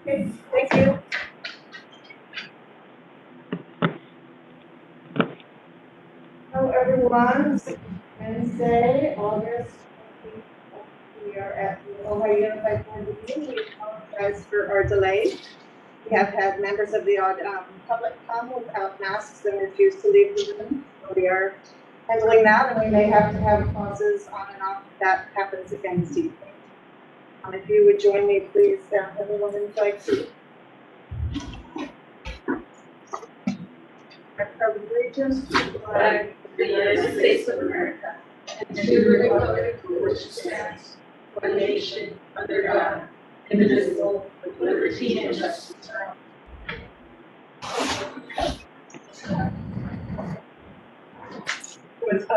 Okay, thank you. Hello, everyone. It's Wednesday, August 20th. We are at the Ohio Unified Board meeting. We apologize for our delay. We have had members of the public come without masks and refuse to leave the room. So we are handling that, and we may have to have pauses on and off if that happens again this evening. If you would join me, please, everyone in flag seat. I pledge allegiance to the flag of the United States of America and to the republic for which it stands, one nation, under God, indivisible, with liberty and justice for all. With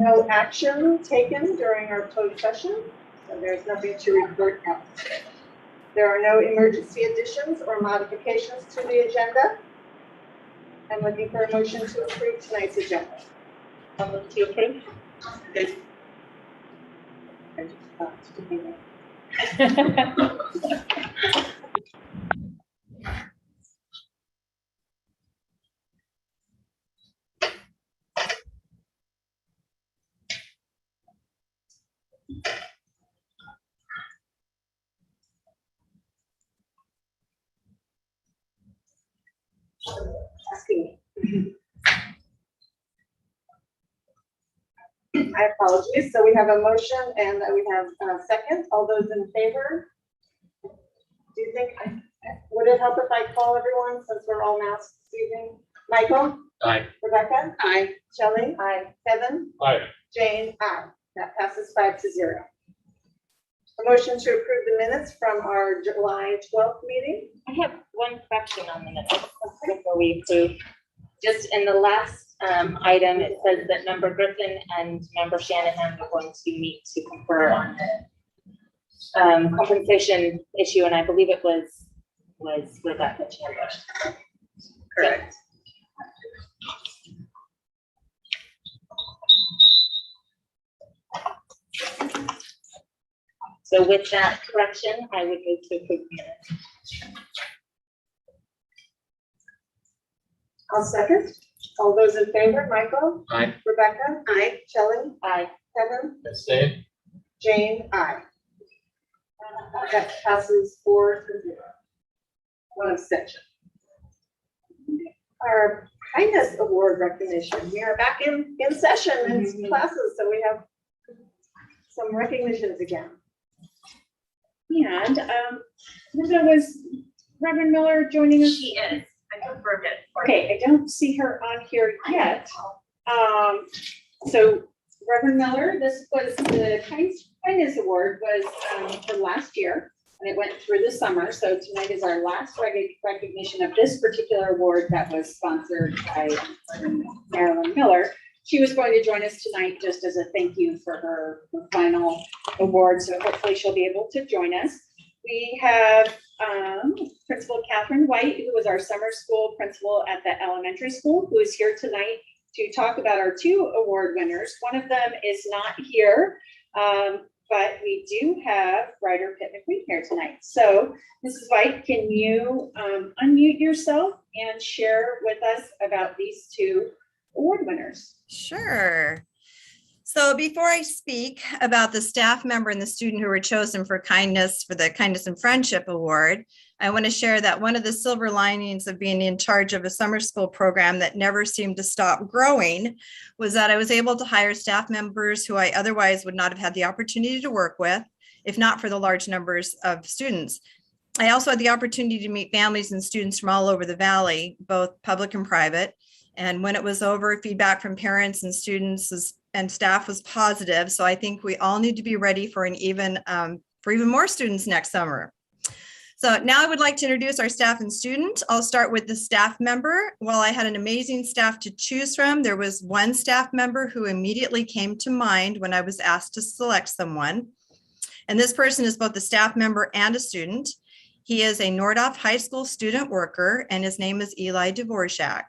no action taken during our closed session, so there's nothing to report out. There are no emergency additions or modifications to the agenda. I'm looking for a motion to approve tonight's agenda. I'll look to approve. Okay. I just stopped doing it. Asking me. I apologize. So we have a motion and we have a second. All those in favor? Do you think, would it help if I call everyone since we're all masked this evening? Michael? Aye. Rebecca? Aye. Shelley? Aye. Kevin? Aye. Jane? Aye. That passes 5-0. A motion to approve the minutes from our July 12th meeting. I have one question on the minutes before we approve. Just in the last item, it says that Member Griffin and Member Shanahan are going to meet to confer on the compensation issue, and I believe it was Rebecca Chandler. Correct. So with that correction, I would move to approve the minutes. I'll second. All those in favor, Michael? Aye. Rebecca? Aye. Shelley? Aye. Kevin? Abstain. Jane? Aye. That passes 4-0. One abstention. Our kindness award recognition. We are back in session in classes, so we have some recognitions again. And was Reverend Miller joining us? She is. I confirmed it. Okay, I don't see her on here yet. So Reverend Miller, this was the kindness award was for last year, and it went through the summer. So tonight is our last recognition of this particular award that was sponsored by Marilyn Miller. She was going to join us tonight just as a thank you for her final award. So hopefully she'll be able to join us. We have Principal Catherine White, who was our summer school principal at the elementary school, who is here tonight to talk about our 2 award winners. One of them is not here, but we do have Ryder Pitt-McQueen here tonight. So Mrs. White, can you unmute yourself and share with us about these 2 award winners? Sure. So before I speak about the staff member and the student who were chosen for the Kindness and Friendship Award, I want to share that one of the silver linings of being in charge of a summer school program that never seemed to stop growing was that I was able to hire staff members who I otherwise would not have had the opportunity to work with, if not for the large numbers of students. I also had the opportunity to meet families and students from all over the Valley, both public and private. And when it was over, feedback from parents and students and staff was positive. So I think we all need to be ready for even more students next summer. So now I would like to introduce our staff and student. I'll start with the staff member. While I had an amazing staff to choose from, there was one staff member who immediately came to mind when I was asked to select someone. And this person is both a staff member and a student. He is a Nordhoff High School student worker, and his name is Eli Dvorak.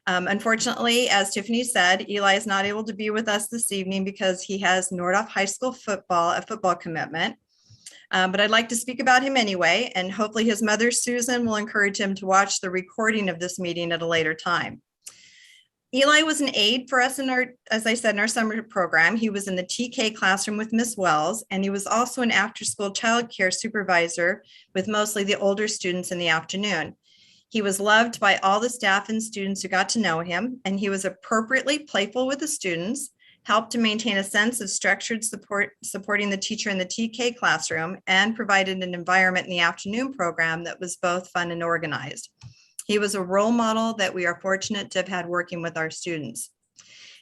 Unfortunately, as Tiffany said, Eli is not able to be with us this evening because he has Nordhoff High School football, a football commitment. But I'd like to speak about him anyway, and hopefully his mother, Susan, will encourage him to watch the recording of this meeting at a later time. Eli was an aide for us in our, as I said, in our summer program. He was in the TK classroom with Miss Wells, and he was also an after-school childcare supervisor with mostly the older students in the afternoon. He was loved by all the staff and students who got to know him, and he was appropriately playful with the students, helped to maintain a sense of structured support, supporting the teacher in the TK classroom, and provided an environment in the afternoon program that was both fun and organized. He was a role model that we are fortunate to have had working with our students.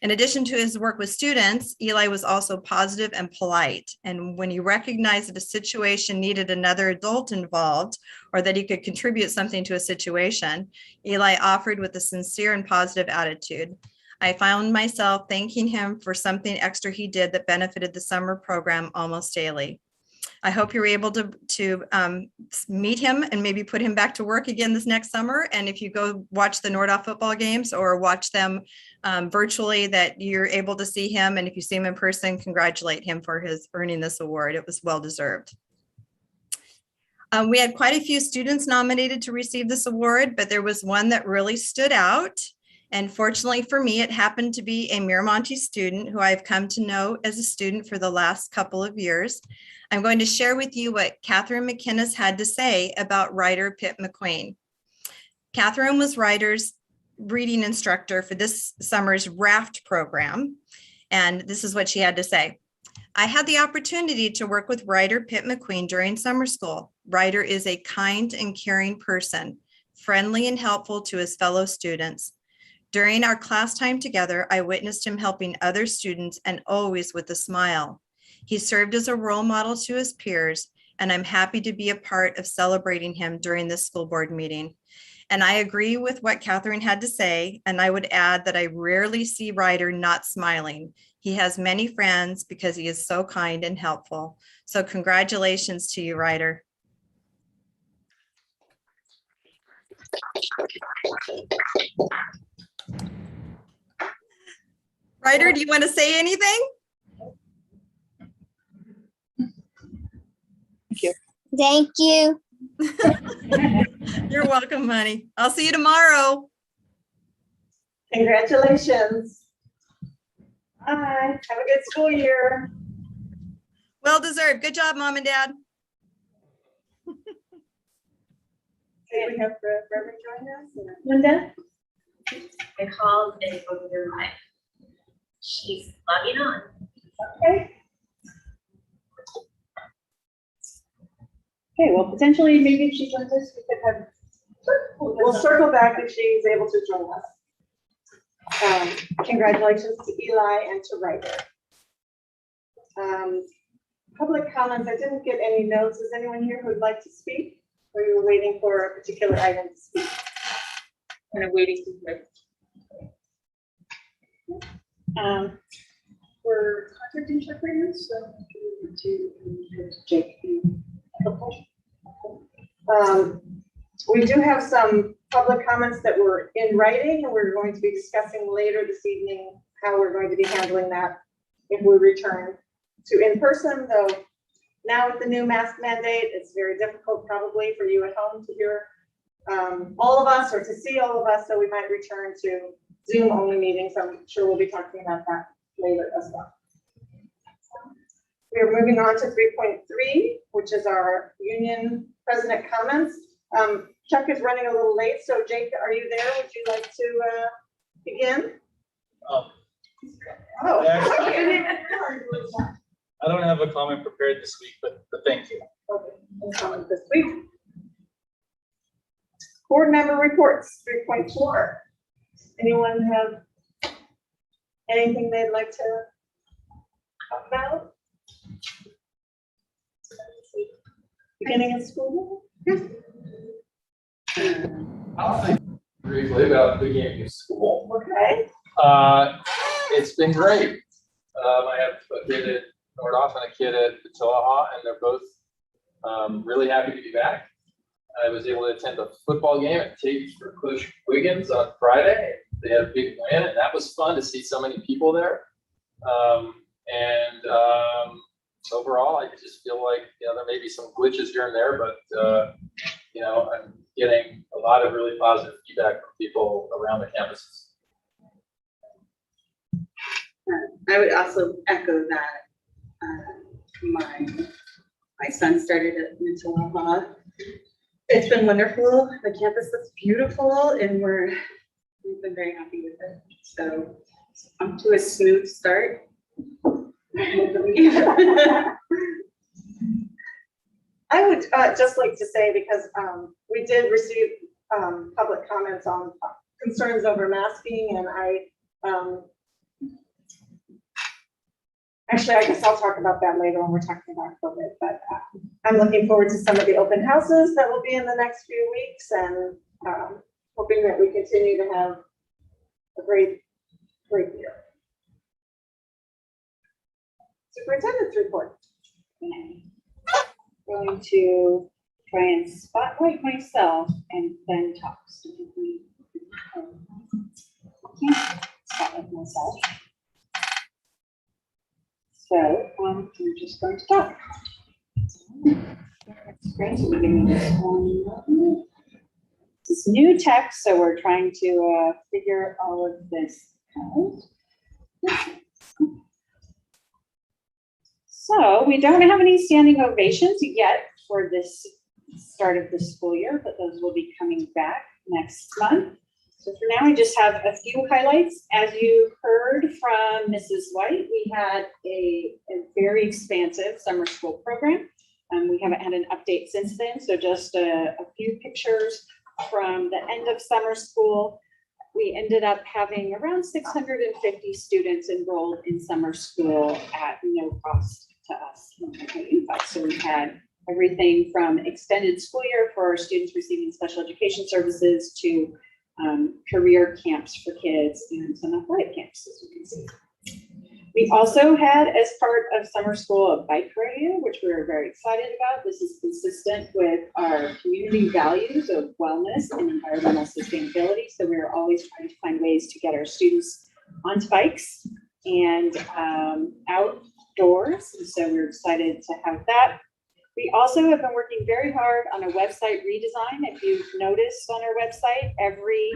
In addition to his work with students, Eli was also positive and polite. And when he recognized that a situation needed another adult involved, or that he could contribute something to a situation, Eli offered with a sincere and positive attitude. I found myself thanking him for something extra he did that benefited the summer program almost daily. I hope you're able to meet him and maybe put him back to work again this next summer. And if you go watch the Nordoff football games or watch them virtually, that you're able to see him. And if you see him in person, congratulate him for his earning this award. It was well deserved. We had quite a few students nominated to receive this award, but there was one that really stood out. And fortunately for me, it happened to be a Miramonte student who I've come to know as a student for the last couple of years. I'm going to share with you what Catherine McInnes had to say about Ryder Pitt McQueen. Catherine was Ryder's reading instructor for this summer's RAFT program. And this is what she had to say. I had the opportunity to work with Ryder Pitt McQueen during summer school. Ryder is a kind and caring person, friendly and helpful to his fellow students. During our class time together, I witnessed him helping other students and always with a smile. He served as a role model to his peers, and I'm happy to be a part of celebrating him during this school board meeting. And I agree with what Catherine had to say, and I would add that I rarely see Ryder not smiling. He has many friends because he is so kind and helpful. So congratulations to you, Ryder. Ryder, do you want to say anything? Thank you. You're welcome, honey. I'll see you tomorrow. Congratulations. Bye. Have a good school year. Well deserved. Good job, Mom and Dad. Okay, we have Reverend join us. Linda? I called and spoke with her live. She's logging on. Okay. Okay, well, potentially, maybe if she joins us, we could have. We'll circle back if she's able to join us. Congratulations to Eli and to Ryder. Public comments, I didn't get any notes. Is anyone here who would like to speak? Or you were waiting for a particular item to speak? Kind of waiting to hear. We're contract interpreters, so to Jake. We do have some public comments that were in writing, and we're going to be discussing later this evening how we're going to be handling that if we return to in-person, though now with the new mask mandate, it's very difficult probably for you at home to hear all of us or to see all of us, so we might return to Zoom only meetings. I'm sure we'll be talking about that later as well. We are moving on to 3.3, which is our union president comments. Chuck is running a little late, so Jake, are you there? Would you like to begin? Oh, Oh, actually- I didn't even realize that. I don't have a comment prepared this week, but thank you. Okay, no comment this week. Board member reports, 3.4. Anyone have anything they'd like to talk about? Beginning of school? I'll think briefly about the beginning of school. Okay. It's been great. I have a kid at Nordoff and a kid at Toaha, and they're both really happy to be back. I was able to attend a football game at Tate for Coach Wiggins on Friday. They had a big win, and that was fun to see so many people there. overall, I just feel like, there may be some glitches here and there, but, I'm getting a lot of really positive feedback from people around the campuses. I would also echo that. My son started at Mintalaha. It's been wonderful. The campus is beautiful, and we've been very happy with it. So I'm to a smooth start. I would just like to say, because we did receive public comments on concerns over masking, and actually, I guess I'll talk about that later when we're talking about COVID, but I'm looking forward to some of the open houses that will be in the next few weeks, and hoping that we continue to have a great year. Superintendent's report. Going to try and spotlight myself and then talk. So I can't spotlight myself. So I'm just going to talk. It's great. So we're giving this one. This is new text, so we're trying to figure all of this out. So we don't have any standing ovations yet for this start of the school year, but those will be coming back next month. So for now, I just have a few highlights. As you heard from Mrs. White, we had a very expansive summer school program. We haven't had an update since then, so just a few pictures from the end of summer school. We ended up having around 650 students enrolled in summer school at no cost to us. So we had everything from extended school year for our students receiving special education services to career camps for kids and some athletic camps, as you can see. We also had, as part of summer school, a bike radio, which we were very excited about. This is consistent with our community values of wellness and environmental sustainability. So we were always trying to find ways to get our students onto bikes and outdoors. And so we're excited to have that. We also have been working very hard on a website redesign. If you've noticed on our website, every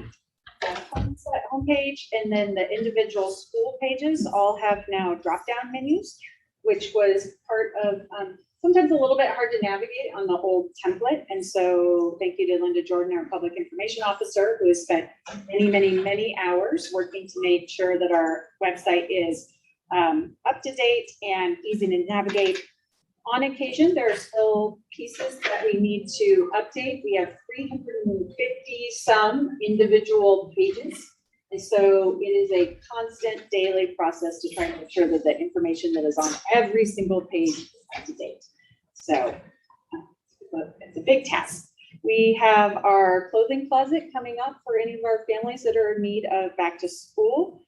homepage and then the individual school pages all have now drop-down menus, which was part of sometimes a little bit hard to navigate on the old template. And so thank you to Linda Jordan, our public information officer, who has spent many hours working to make sure that our website is up to date and easy to navigate. On occasion, there are still pieces that we need to update. We have 350 some individual pages. And so it is a constant daily process to try and make sure that the information that is on every single page is up to date. So it's a big task. We have our clothing closet coming up for any of our families that are in need of back to school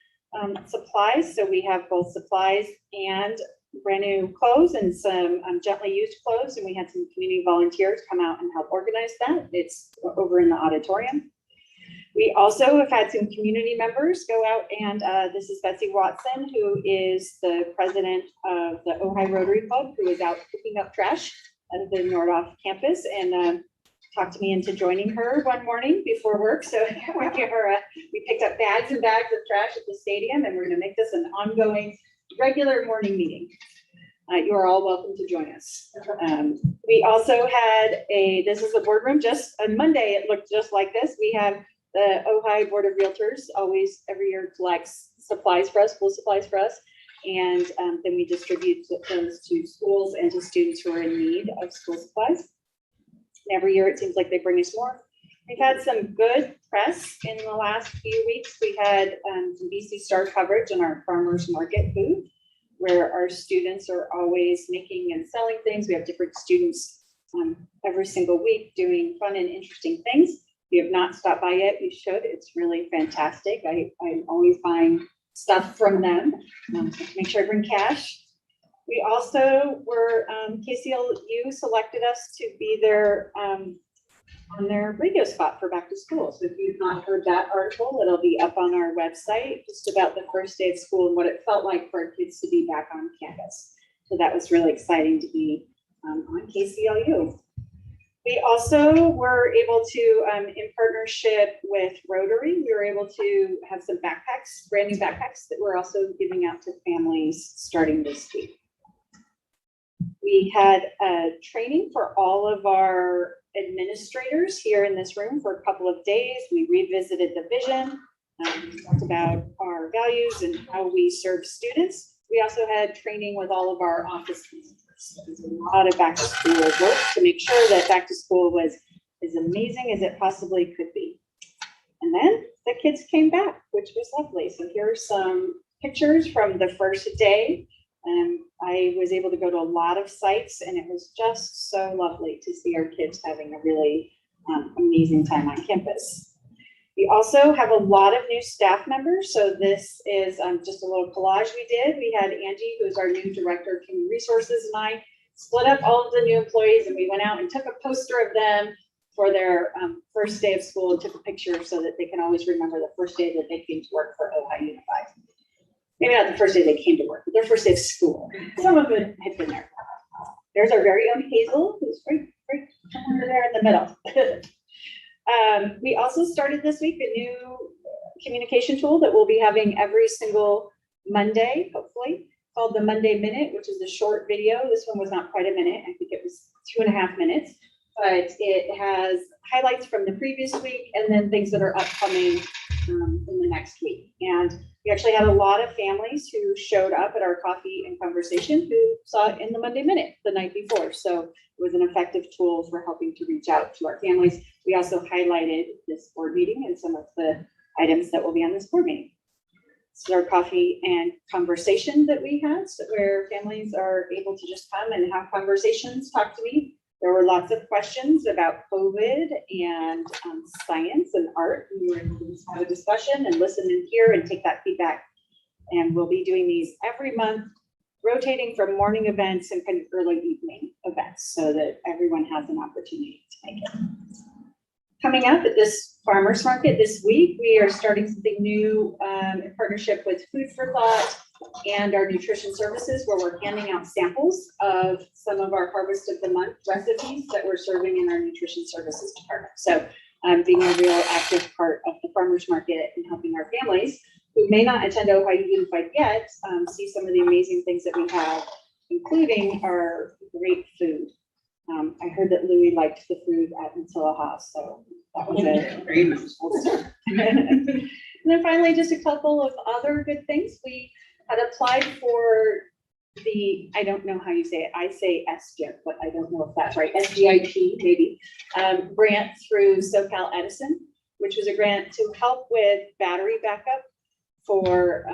supplies. So we have both supplies and brand new clothes and some gently used clothes, and we had some community volunteers come out and help organize that. It's over in the auditorium. We also have had some community members go out, and this is Betsy Watson, who is the president of the Ojai Rotary Club, who is out picking up trash at the Nordhoff campus, and talked me into joining her one morning before work. So we picked up bags and bags of trash at the stadium, and we're going to make this an ongoing regular morning meeting. You are all welcome to join us. We also had this is a boardroom, just on Monday, it looked just like this. We have the Ojai Board of Realtors always every year collects supplies for us, school supplies for us. And then we distribute those to schools and to students who are in need of school supplies. And every year it seems like they bring us more. We've had some good press in the last few weeks. We had some BC Star coverage in our farmers market booth, where our students are always making and selling things. We have different students every single week doing fun and interesting things. If you have not stopped by yet, you should. It's really fantastic. I always find stuff from them. Make sure I bring cash. We also were, KCLU selected us to be their on their radio spot for back to school. So if you've not heard that article, it'll be up on our website just about the first day of school and what it felt like for our kids to be back on campus. So that was really exciting to be on KCLU. We also were able to, in partnership with Rotary, we were able to have some backpacks, brand new backpacks that we're also giving out to families starting this week. We had a training for all of our administrators here in this room for a couple of days. We revisited the vision, talked about our values and how we serve students. We also had training with all of our office managers. There's a lot of back to school work to make sure that back to school was as amazing as it possibly could be. And then the kids came back, which was lovely. So here are some pictures from the first day. I was able to go to a lot of sites, and it was just so lovely to see our kids having a really amazing time on campus. We also have a lot of new staff members. So this is just a little collage we did. We had Angie, who's our new Director of Human Resources, and I split up all of the new employees, and we went out and took a poster of them for their first day of school and took a picture so that they can always remember the first day that they came to work for Ojai Unified. Maybe not the first day they came to work, but their first day of school. Some of them had been there. There's our very own Hazel, who's right over there in the middle. We also started this week a new communication tool that we'll be having every single Monday, hopefully, called the Monday Minute, which is a short video. This one was not quite a minute. I think it was 2.5 minutes, but it has highlights from the previous week and then things that are upcoming in the next week. And we actually had a lot of families who showed up at our coffee and conversation who saw it in the Monday Minute the night before. So it was an effective tool for helping to reach out to our families. We also highlighted this board meeting and some of the items that will be on this board meeting. This is our coffee and conversation that we had, so where families are able to just come and have conversations, talk to me. There were lots of questions about COVID and science and art. We were able to just have a discussion and listen and hear and take that feedback. And we'll be doing these every month, rotating from morning events and kind of early evening events so that everyone has an opportunity to make it. Coming up at this farmers market this week, we are starting something new in partnership with Food for Thought and our nutrition services, where we're handing out samples of some of our harvest of the month recipes that we're serving in our nutrition services department. So being a real active part of the farmers market and helping our families who may not attend Ojai Unified yet see some of the amazing things that we have, including our great food. I heard that Louis liked the food at Matilaha, so that was a very nice. And then finally, just a couple of other good things. We had applied for the, I don't know how you say it, I say SGIP, but I don't know if that's right, SGIP maybe, grant through SoCal Edison, which was a grant to help with battery backup for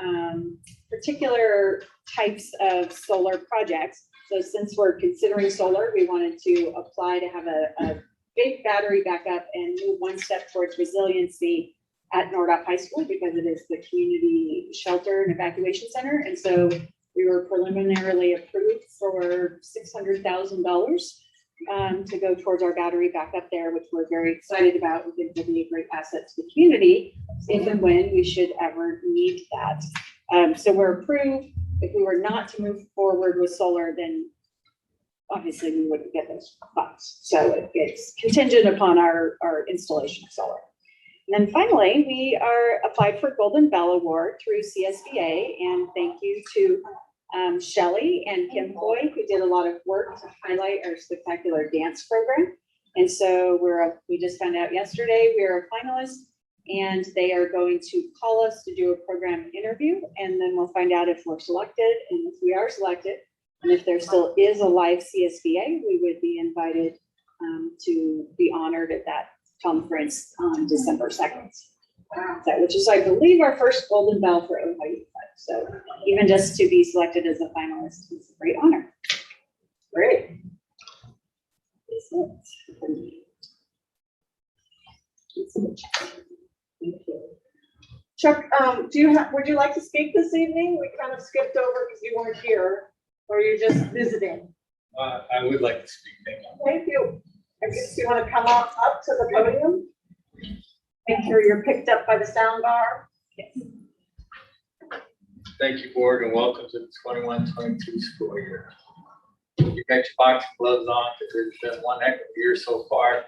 particular types of solar projects. So since we're considering solar, we wanted to apply to have a big battery backup and move one step towards resiliency at Nordhoff High School, because it is the community shelter and evacuation center. And so we were preliminarily approved for $600,000 to go towards our battery backup there, which we're very excited about. We think will be a great asset to the community if and when we should ever need that. So we're approved. If we were not to move forward with solar, then obviously we wouldn't get those funds. So it's contingent upon our installation of solar. And then finally, we are applied for Golden Bell Award through CSBA, and thank you to Shelley and Kim Hoy, who did a lot of work to highlight our spectacular dance program. And so we just found out yesterday we are a finalist, and they are going to call us to do a program interview, and then we'll find out if we're selected. And if we are selected, and if there still is a live CSBA, we would be invited to be honored at that conference on December 2nd. Which is, I believe, our first Golden Bell for Ojai Unified. So even just to be selected as a finalist is a great honor. Great. That's it for me. Thank you. Chuck, would you like to speak this evening? We kind of skipped over because you weren't here, or you're just visiting. I would like to speak. Thank you. Thank you. I guess you want to come up to the podium? Make sure you're picked up by the sound bar. Yes. Thank you, board, and welcome to the 21-22 school year. You got your boxing gloves on, because it's been one heck of a year so far.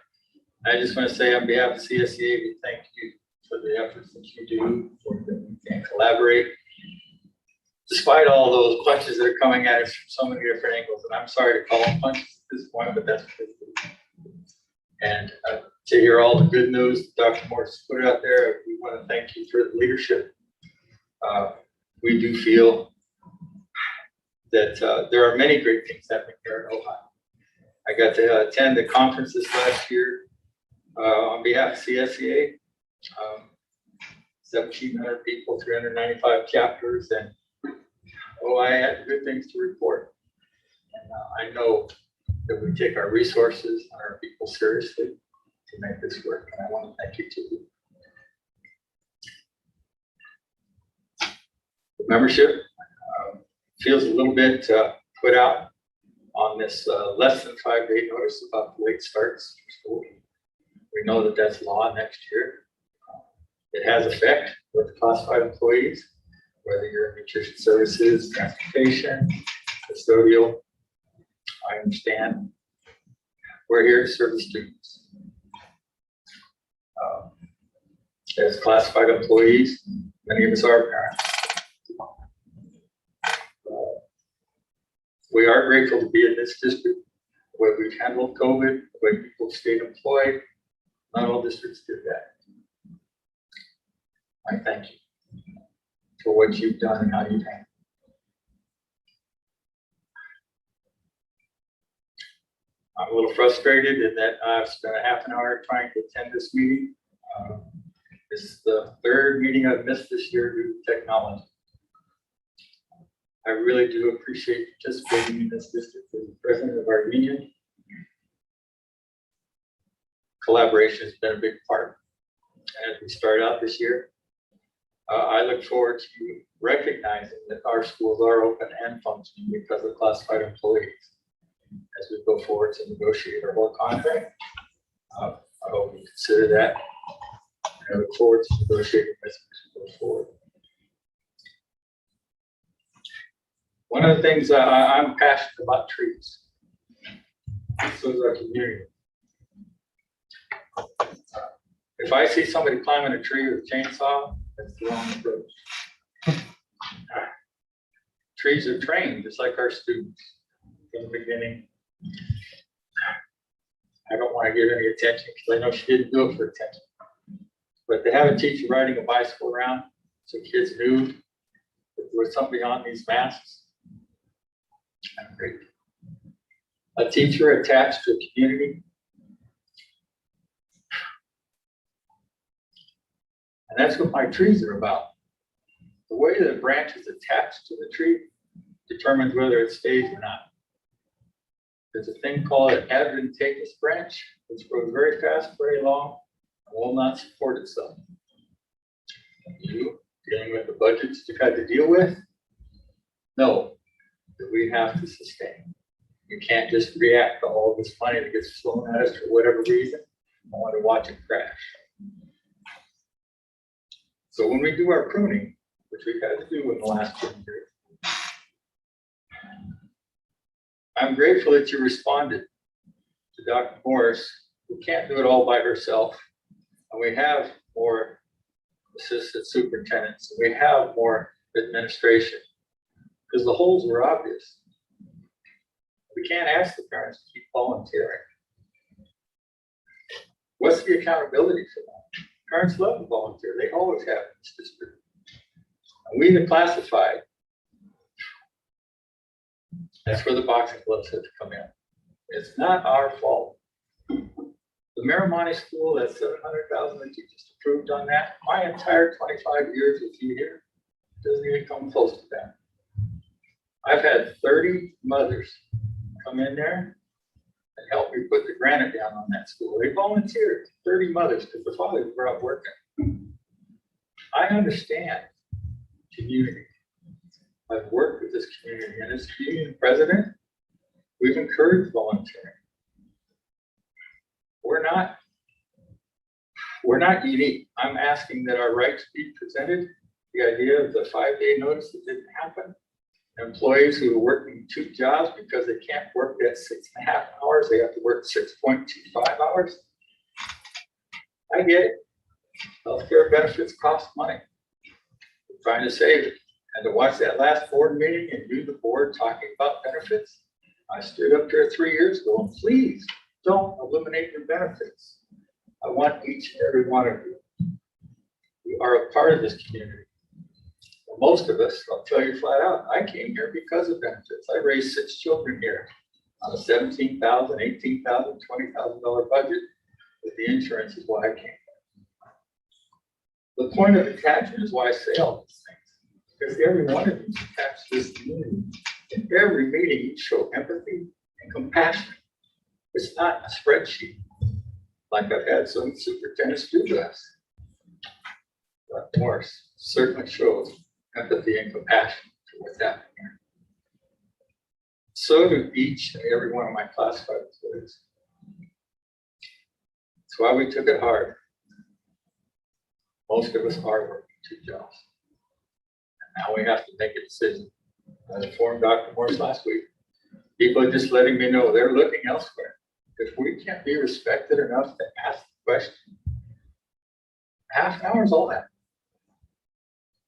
I just want to say on behalf of CSEA, we thank you for the efforts that you do, for that we can collaborate. Despite all those punches that are coming at us from so many different angles, and I'm sorry to call them punches at this point, but that's what it is. And to hear all the good news Dr. Morris put out there, we want to thank you for the leadership. We do feel that there are many great things happening here in Ohio. I got to attend the conferences last year on behalf of CSEA. 1,700 people, 395 chapters, and I had good things to report. And I know that we take our resources and our people seriously to make this work, and I want to thank you too. The membership feels a little bit put out on this less than 5-day notice about the late starts for school. We know that that's law next year. It has effect with classified employees, whether you're in nutrition services, transportation, custodial. I understand. We're here to serve the students. As classified employees, many of us are parents. We are grateful to be in this district, the way we've handled COVID, the way people stayed employed. Not all districts did that. I thank you for what you've done and how you've handled. I'm a little frustrated in that I've spent a half an hour trying to attend this meeting. This is the third meeting I've missed this year due to technology. I really do appreciate participating in this district as the president of our union. Collaboration has been a big part as we start out this year. I look forward to recognizing that our schools are open and functioning because of classified employees as we go forward to negotiate our whole contract. I hope you consider that. I look forward to negotiating this as we go forward. One of the things I'm passionate about trees. So is our community. If I see somebody climbing a tree with a chainsaw, that's the wrong approach. Trees are trained just like our students from the beginning. I don't want to give any attention because I know she didn't do it for attention. But to have a teacher riding a bicycle around so kids knew that there was something beyond these masks, I'm grateful. A teacher attached to a community. And that's what my trees are about. The way the branch is attached to the tree determines whether it stays or not. There's a thing called an advantageous branch, which grows very fast, very long, and will not support itself. You dealing with the budgets you've had to deal with? No, that we have to sustain. You can't just react to all this money that gets thrown at us for whatever reason. I want to watch it crash. So when we do our pruning, which we've had to do in the last 2 years, I'm grateful that you responded to Dr. Morris, who can't do it all by herself. And we have more assistant superintendents, and we have more administration, because the holes were obvious. We can't ask the parents to keep volunteering. What's the accountability for that? Parents love to volunteer. They always have in this district. And we, the classified, that's where the boxing gloves have to come in. It's not our fault. The Miramani School, that's $700,000 that you just approved on that. My entire 25 years with you here doesn't even come close to that. I've had 30 mothers come in there and help me put the granite down on that school. They volunteered, 30 mothers, because the fathers were out working. I understand community. I've worked with this community, and as union president, we've encouraged volunteering. We're not unique. I'm asking that our rights be presented. The idea of the 5-day notice that didn't happen, Employees who are working 2 jobs because they can't work at 6.5 hours, they have to work 6.25 hours. I get it. Healthcare benefits cost money. We're trying to save it. And to watch that last board meeting and you, the board, talking about benefits, I stood up there 3 years ago and please don't eliminate your benefits. I want each and every one of you. You are a part of this community. Most of us, I'll tell you flat out, I came here because of benefits. I raised 6 children here on a $17,000, $18,000, $20,000 budget. With the insurance is why I came here. The point of attachment is why I say all these things. Because every one of you is attached to this community. In every meeting, you show empathy and compassion. It's not a spreadsheet like I've had some superintendents do to us. But Morris certainly shows empathy and compassion for what's happening here. So do each and every one of my classified employees. That's why we took it hard. Most of us are working 2 jobs. And now we have to make a decision. I informed Dr. Morris last week. People are just letting me know they're looking elsewhere. If we can't be respected enough to ask the question, half an hour is all that.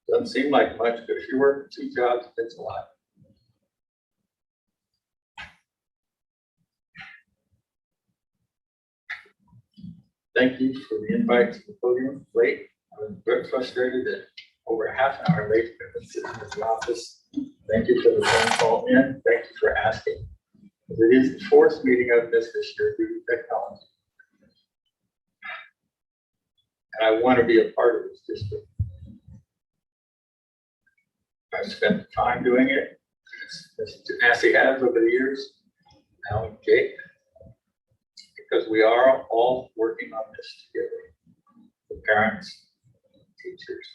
Doesn't seem like much, but if you're working 2 jobs, it's a lot. Thank you for the invite to the podium. Late, I was a bit frustrated that over half an hour late, I've been sitting in the office. Thank you for the phone call in. Thank you for asking. It is the 4th meeting I've missed this year due to technology. And I want to be a part of this district. I've spent time doing it, as Nancy has over the years, now and Jake, because we are all working on this together. The parents, teachers,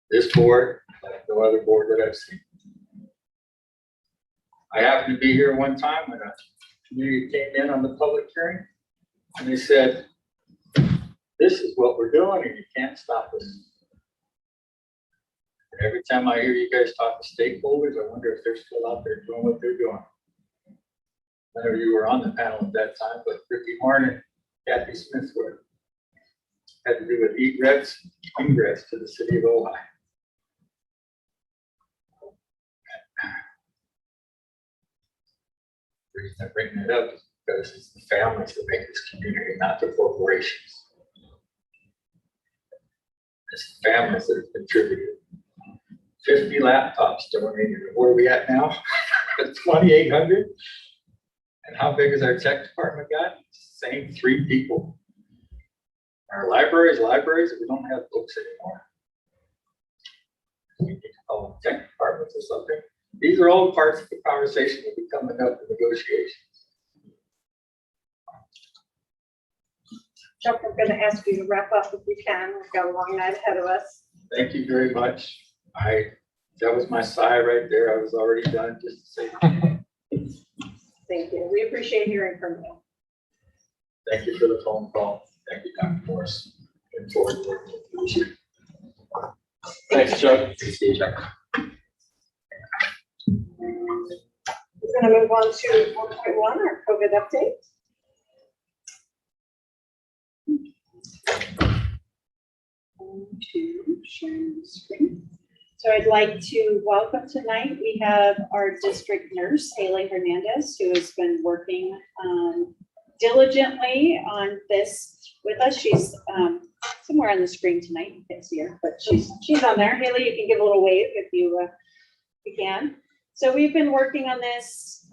this board, like no other board that I've seen. I happened to be here one time when a community came in on the public hearing, and they said, "This is what we're doing, and you can't stop us." And every time I hear you guys talk to stakeholders, I wonder if they're still out there doing what they're doing. None of you were on the panel at that time, but Ricky Horn and Kathy Smith were. Had to do with egress, ingress to the city of Ojai. The reason I bring that up is because it's the families that make this community, not the corporations. It's the families that have contributed. 50 laptops donated. Where are we at now? 2,800. And how big is our tech department got? Same 3 people. Our libraries, we don't have books anymore. We need to call them tech departments or something. These are all parts of the conversation that will be coming up in negotiations. Chuck, I'm going to ask you to wrap up if you can. We've got a long night ahead of us. Thank you very much. That was my sigh right there. I was already done, just to say Thank you. We appreciate hearing from you. thank you for the phone call. Thank you, Dr. Morris. Looking forward to working with you. Thanks, Chuck. See you, Chuck. We're going to move on to 4.1, our COVID update. To sharing the screen. So I'd like to welcome tonight, we have our district nurse, Haley Hernandez, who has been working diligently on this with us. She's somewhere on the screen tonight, you can't see her, but she's on there. Haley, you can give a little wave if you can. So we've been working on this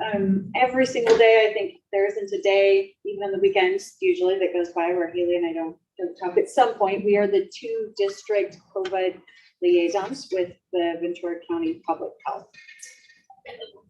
every single day. I think there isn't a day, even on the weekends, usually that goes by where Haley and I don't talk. At some point, we are the 2 district COVID liaisons with the Ventura County Public Health.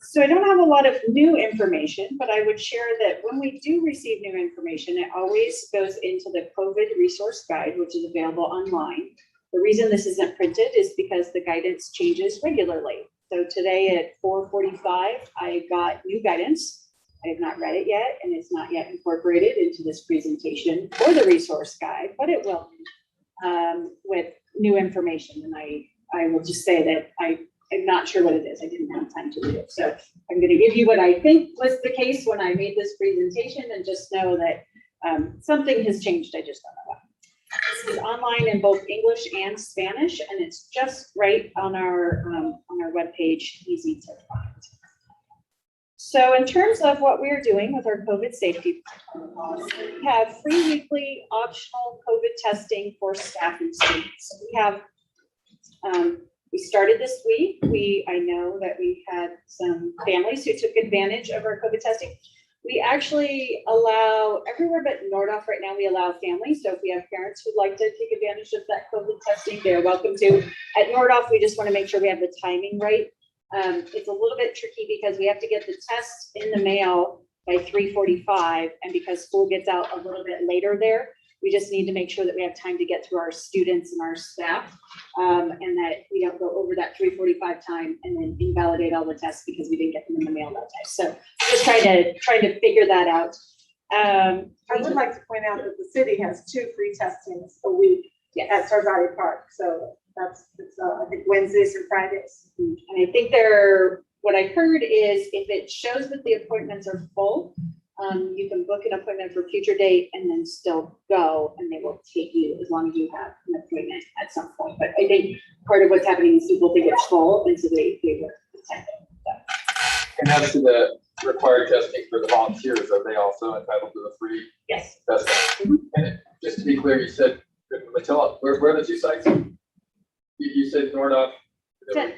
So I don't have a lot of new information, but I would share that when we do receive new information, it always goes into the COVID resource guide, which is available online. The reason this isn't printed is because the guidance changes regularly. So today at 4:45, I got new guidance. I have not read it yet, and it's not yet incorporated into this presentation for the resource guide, but it will with new information. And I will just say that I I'm not sure what it is. I didn't have time to read it. So I'm gonna give you what I think was the case when I made this presentation, and just know that something has changed. I just don't know what. This is online in both English and Spanish, and it's just right on our webpage, easy to find. So in terms of what we're doing with our COVID safety protocols, we have free weekly optional COVID testing for staff and students. We have, we started this week. I know that we had some families who took advantage of our COVID testing. We actually allow everywhere but Nordhoff right now, we allow families. So if we have parents who'd like to take advantage of that COVID testing, they're welcome to. At Nordhoff, we just want to make sure we have the timing right. It's a little bit tricky because we have to get the test in the mail by 3:45, and because school gets out a little bit later there, we just need to make sure that we have time to get through our students and our staff, and that we don't go over that 3:45 time and then invalidate all the tests because we didn't get them in the mail that day. So just trying to figure that out. I would like to point out that the city has 2 free testings a week at Sargati Park. So it's I think Wednesdays and Fridays. And I think what I heard is if it shows that the appointments are full, you can book an appointment for a future date and then still go, and they will take you as long as you have an appointment at some point. But I think part of what's happening is people think it's full, and so they work the time. And as to the required testing for the volunteers, are they also entitled to the free Yes. testing? And just to be clear, you said, Matilda, where are the 2 sites? You said Nordhoff.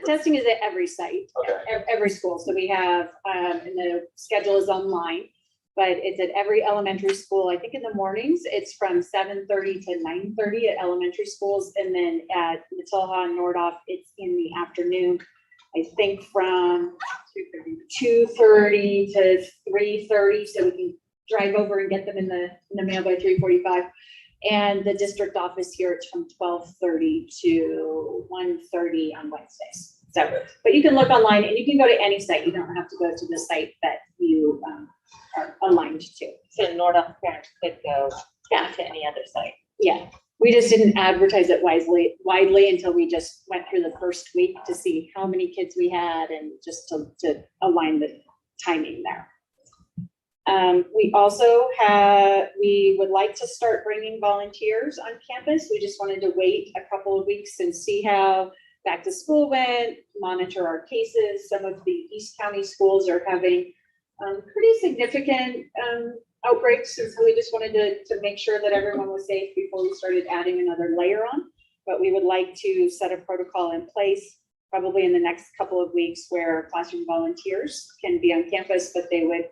Testing is at every site, Okay. every school. So we have, and the schedule is online, but it's at every elementary school. I think in the mornings, it's from 7:30 to 9:30 at elementary schools. And then at Matilda and Nordhoff, it's in the afternoon. I think from 2:30 to 3:30, so we can drive over and get them in the mail by 3:45. And the district office here, it's from 12:30 to 1:30 on Wednesdays. So, but you can look online and you can go to any site. You don't have to go to the site that you are aligned to. So Nordhoff parents could go to any other site. Yeah, we just didn't advertise it widely until we just went through the first week to see how many kids we had and just to align the timing there. We would like to start bringing volunteers on campus. We just wanted to wait a couple of weeks and see how back to school went, monitor our cases. Some of the East County schools are having pretty significant outbreaks, and so we just wanted to make sure that everyone was safe before we started adding another layer on. But we would like to set a protocol in place probably in the next couple of weeks where classroom volunteers can be on campus, but they would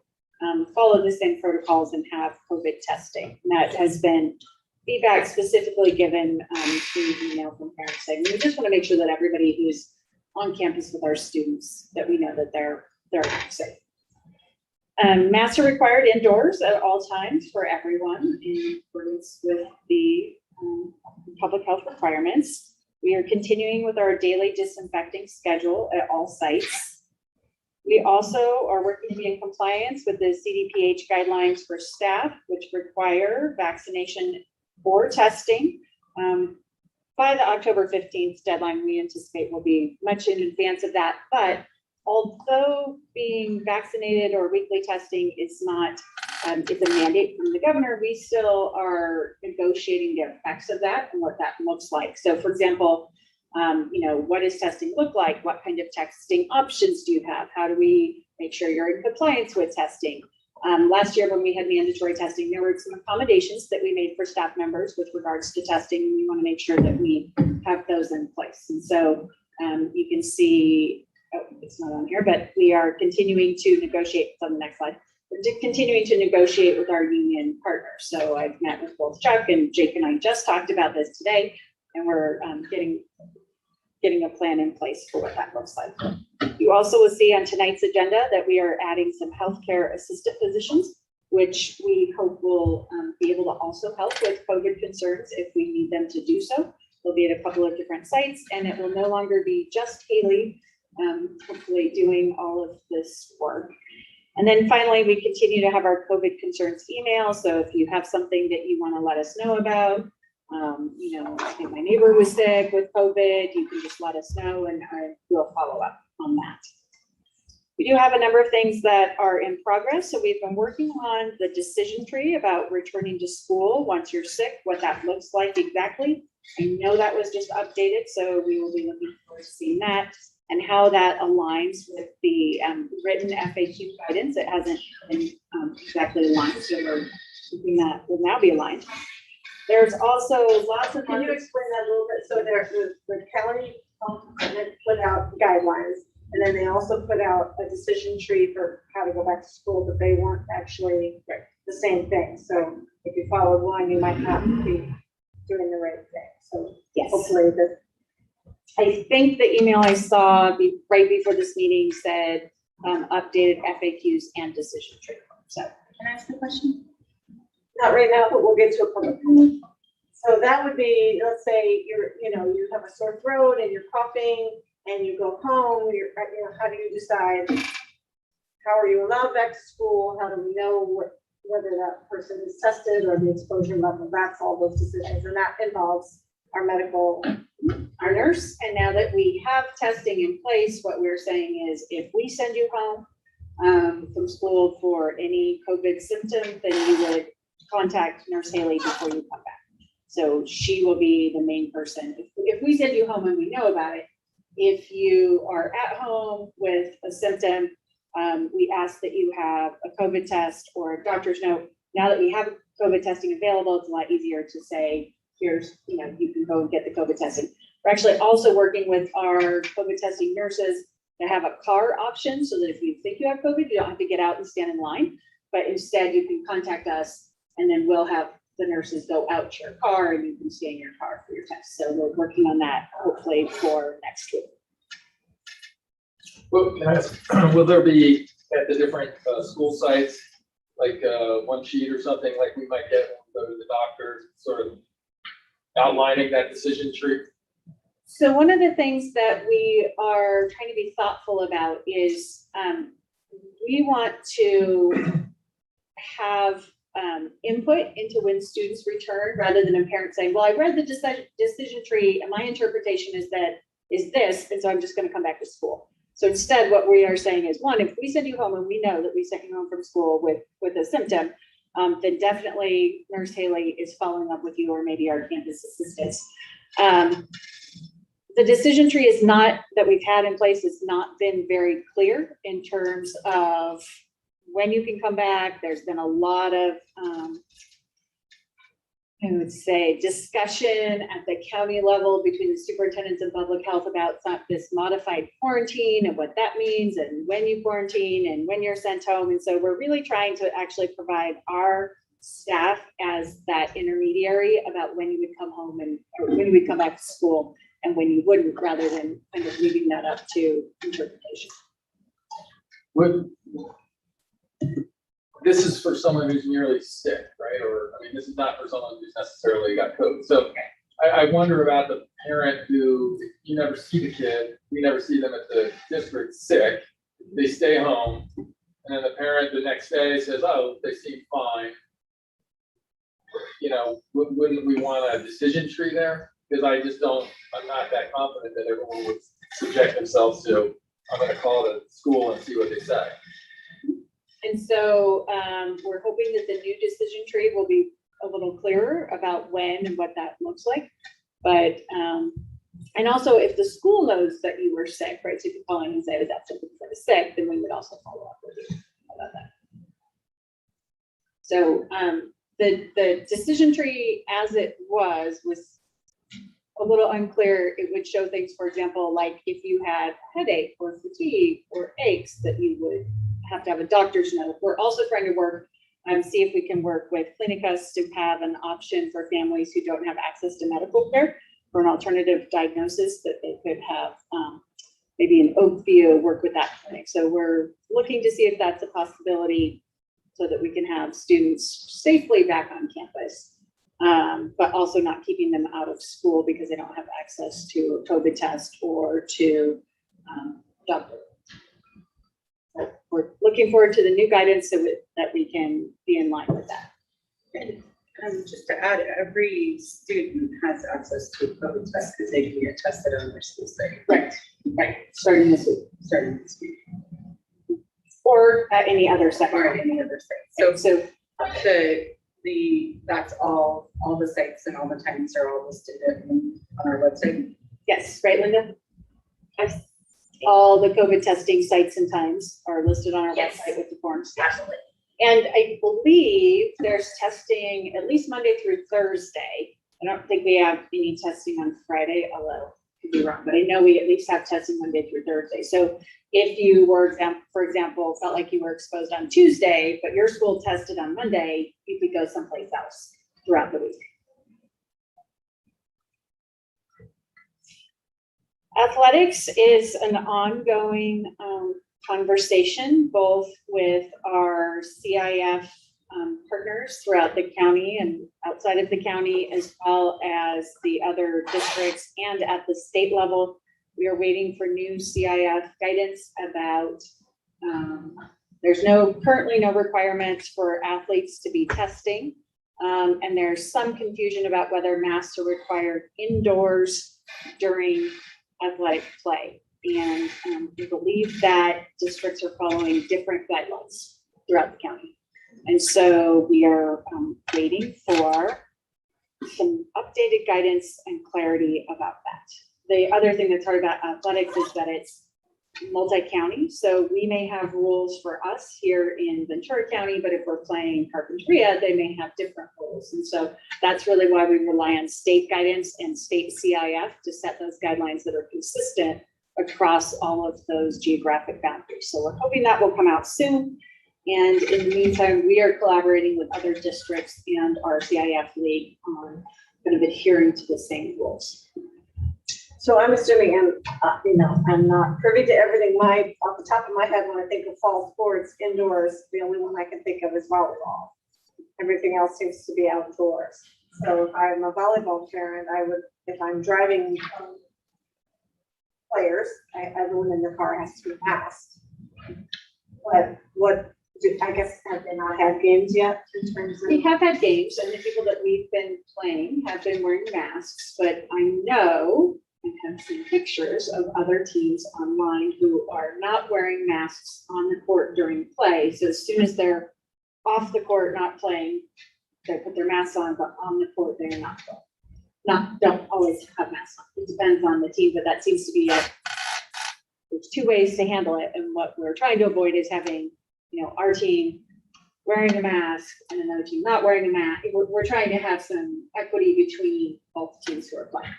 follow the same protocols and have COVID testing. And that has been feedback specifically given through email from parents saying, we just want to make sure that everybody who's on campus with our students, that we know that they're safe. Masks are required indoors at all times for everyone in accordance with the public health requirements. We are continuing with our daily disinfecting schedule at all sites. We also are working to be in compliance with the CDPH guidelines for staff, which require vaccination or testing. By the October 15th deadline, we anticipate will be much in advance of that. But although being vaccinated or weekly testing is not, it's a mandate from the governor, we still are negotiating the effects of that and what that looks like. So for example, what does testing look like? What kind of testing options do you have? How do we make sure you're in compliance with testing? Last year when we had mandatory testing, there were some accommodations that we made for staff members with regards to testing. And we want to make sure that we have those in place. And so you can see, it's not on here, but we are continuing to negotiate. It's on the next slide. We're continuing to negotiate with our union partners. So I've met with both Chuck and Jake, and I just talked about this today, and we're getting a plan in place for what that looks like. You also will see on tonight's agenda that we are adding some healthcare assistant positions, which we hope will be able to also help with COVID concerns if we need them to do so. They'll be at a couple of different sites, and it will no longer be just Haley, hopefully doing all of this work. And then finally, we continue to have our COVID concerns email. So if you have something that you want to let us know about, You know, I think my neighbor was sick with COVID, you can just let us know and we'll follow up on that. We do have a number of things that are in progress. So we've been working on the decision tree about returning to school once you're sick, what that looks like exactly. I know that was just updated, so we will be looking forward to seeing that and how that aligns with the written FAQ guidance. It hasn't been exactly aligned, so we're hoping that will now be aligned. There's also lots of. Can you explain that a little bit? So the county put out guidelines, and then they also put out a decision tree for how to go back to school, but they weren't actually the same thing. So if you followed one, you might not be doing the right thing. So Yes. hopefully the. I think the email I saw right before this meeting said updated FAQs and decision tree. So can I ask the question? Not right now, but we'll get to a public comment. So that would be, let's say you have a sore throat and you're coughing and you go home, how do you decide, how are you allowed back to school? How do we know whether that person is tested or the exposure level? That's all those decisions, and that involves our medical, Our nurse. And now that we have testing in place, what we're saying is if we send you home from school for any COVID symptom, then you would contact Nurse Haley before you come back. So she will be the main person. If we send you home and we know about it, if you are at home with a symptom, we ask that you have a COVID test or a doctor's note. Now that we have COVID testing available, it's a lot easier to say, here's, you can go and get the COVID testing. We're actually also working with our COVID testing nurses to have a car option so that if you think you have COVID, you don't have to get out and stand in line, but instead you can contact us and then we'll have the nurses go out to your car and you can stay in your car for your test. So we're working on that hopefully for next week. Well, can I ask, will there be at the different school sites, like one sheet or something like we might get when we go to the doctor, sort of outlining that decision tree? So one of the things that we are trying to be thoughtful about is we want to have input into when students return rather than a parent saying, well, I read the decision tree and my interpretation is this, and so I'm just going to come back to school. So instead, what we are saying is, one, if we send you home and we know that we sent you home from school with a symptom, then definitely Nurse Haley is following up with you or maybe our campus assistants. The decision tree is not that we've had in place has not been very clear in terms of when you can come back. There's been a lot of, I would say, discussion at the county level between the superintendents and public health about this modified quarantine and what that means and when you quarantine and when you're sent home. And so we're really trying to actually provide our staff as that intermediary about when you would come home or when you would come back to school and when you wouldn't, rather than kind of leaving that up to interpretation. This is for someone who's nearly sick, right? Or, I mean, this is not for someone who's necessarily got COVID. So I wonder about the parent who, you never see the kid, we never see them at the district sick, they stay home, and then the parent the next day says, oh, they seem fine. Wouldn't we want a decision tree there? Because I'm not that confident that everyone would subject themselves to, I'm gonna call the school and see what they say. And so we're hoping that the new decision tree will be a little clearer about when and what that looks like. But, and also if the school knows that you were sick, right? So if you call in and say, is that something for the sick, then we would also follow up with you about that. So the decision tree as it was a little unclear. It would show things, for example, like if you had headache or fatigue or aches, that you would have to have a doctor's note. We're also trying to work, see if we can work with Clinicus to have an option for families who don't have access to medical care for an alternative diagnosis that they could have maybe in Oakview work with that clinic. So we're looking to see if that's a possibility so that we can have students safely back on campus, but also not keeping them out of school because they don't have access to a COVID test or to doctor. So we're looking forward to the new guidance so that we can be in line with that. Just to add, every student has access to a COVID test because they can get tested on their school site. Right, starting this week, Starting this week. or at any other site. Or at any other site. So That's all the sites and all the times are all listed on our website. yes, right, Linda? All the COVID testing sites and times are listed on our Yes. website with the forms. Absolutely. And I believe there's testing at least Monday through Thursday. I don't think we have any testing on Friday, although I could be wrong, but I know we at least have testing Monday through Thursday. So if you were, for example, felt like you were exposed on Tuesday, but your school tested on Monday, you could go someplace else throughout the week. Athletics is an ongoing conversation, both with our CIF partners throughout the county and outside of the county, as well as the other districts and at the state level. We are waiting for new CIF guidance about, there's currently no requirements for athletes to be testing. And there's some confusion about whether masks are required indoors during athletic play. And we believe that districts are following different guidelines throughout the county. And so we are waiting for some updated guidance and clarity about that. The other thing that's hard about athletics is that it's multi-county. So we may have rules for us here in Ventura County, but if we're playing Carpinteria, they may have different rules. And so that's really why we rely on state guidance and state CIF to set those guidelines that are consistent across all of those geographic boundaries. So we're hoping that will come out soon. And in the meantime, we are collaborating with other districts and our CIF league on kind of adhering to the same rules. So I'm assuming, I'm not privy to everything. Off the top of my head, when I think of fall sports indoors, the only one I can think of is volleyball. Everything else seems to be outdoors. So if I'm a volleyball parent, I would, if I'm driving players, everyone in the car has to be masked. But I guess, have they not had games yet in terms of? We have had games, and the people that we've been playing have been wearing masks, but I know I have seen pictures of other teams online who are not wearing masks on the court during play. So as soon as they're off the court, not playing, they put their masks on, but on the court, they're not playing. Don't always have masks on. It depends on the team, but that seems to be there's two ways to handle it. And what we're trying to avoid is having, our team wearing a mask and another team not wearing a mask. We're trying to have some equity between both teams who are playing.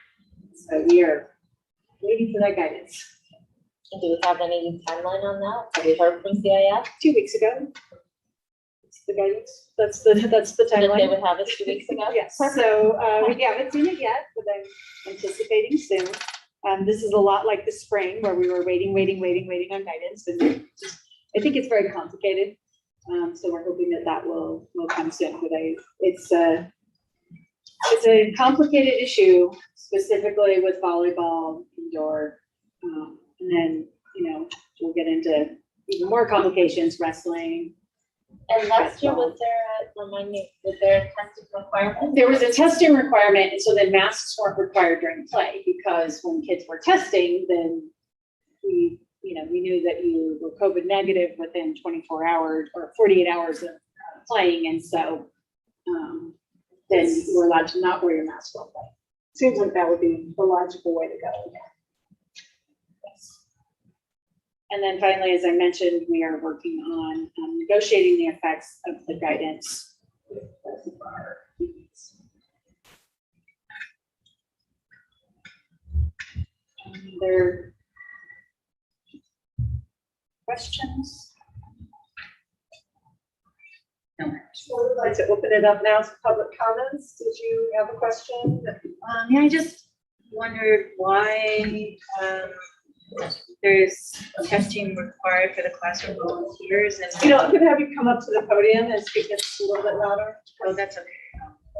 So we are waiting for that guidance. Do we have any timeline on that? Have we heard from CIF? 2 weeks ago. That's the guidance. That's the That they timeline. would have it 2 weeks ago? Yes, so we haven't seen it yet, but I'm anticipating soon. This is a lot like the spring where we were waiting on guidance, and I think it's very complicated. So we're hoping that will come soon, but it's a complicated issue, specifically with volleyball indoor. And then, we'll get into even more complications, wrestling. And last year, was there a testing requirement? There was a testing requirement, and so then masks weren't required during play, because when kids were testing, then we knew that you were COVID negative within 24 hours or 48 hours of playing, and so then you were allowed to not wear your mask while playing. Seems like that would be the logical way to go. Yes. And then finally, as I mentioned, we are working on negotiating the effects of the guidance with both of our unions. There questions? So we'd like to open it up now to public comments. Did you have a question? Yeah, I just wondered why there's testing required for the classroom volunteers and. Could have you come up to the podium and speak just a little bit louder? Oh, that's okay.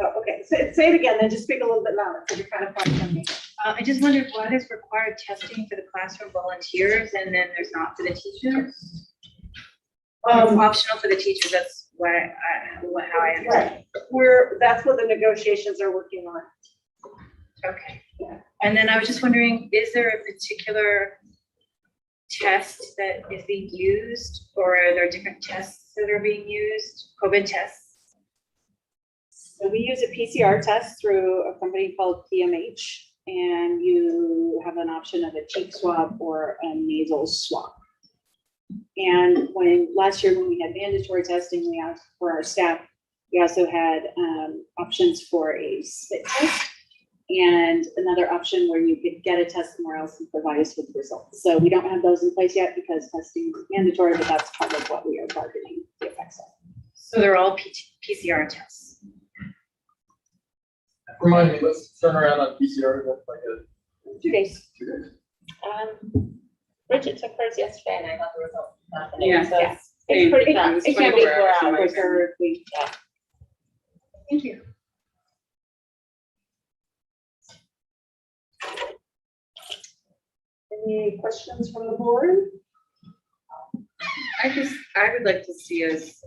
Oh, okay, say it again, then just speak a little bit louder, because you're kind of far from me. I just wondered why there's required testing for the classroom volunteers and then there's not for the teachers? It's optional for the teachers, that's how I understand. Right. That's what the negotiations are working on. Okay. And then I was just wondering, is there a particular test that is being used, or are there different tests that are being used, COVID tests? So we use a PCR test through a company called PMH, and you have an option of a cheek swab or a nasal swab. And last year when we had mandatory testing, we asked for our staff, we also had options for a spit test and another option where you could get a test somewhere else and provide us with the results. So we don't have those in place yet because testing is mandatory, but that's part of what we are targeting the effects of. So they're all PCR tests. Remind me, let's turn around on PCR, that's like 2 days. 2 days. Bridget took hers yesterday and I got the results. Afternoon, Yeah. so Yeah. it's pretty fast. It can't be 24 hours. quicker if we. Yeah. Thank you. Any questions from the board? I would like to see us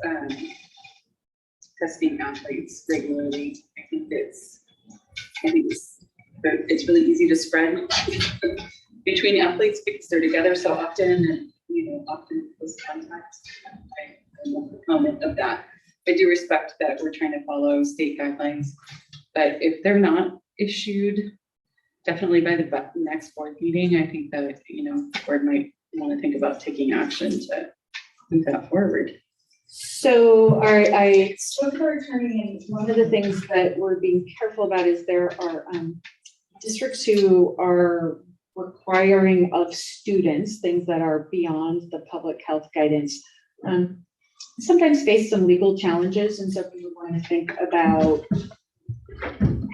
testing athletes regularly. I think it's really easy to spread between athletes because they're together so often and, often close contacts. I'm a proponent of that. I do respect that we're trying to follow state guidelines, but if they're not issued definitely by the next board meeting, I think that, the board might want to think about taking action to move that forward. So I spoke to our attorney, and one of the things that we're being careful about is there are districts who are requiring of students things that are beyond the public health guidance. Sometimes face some legal challenges, and so we want to think about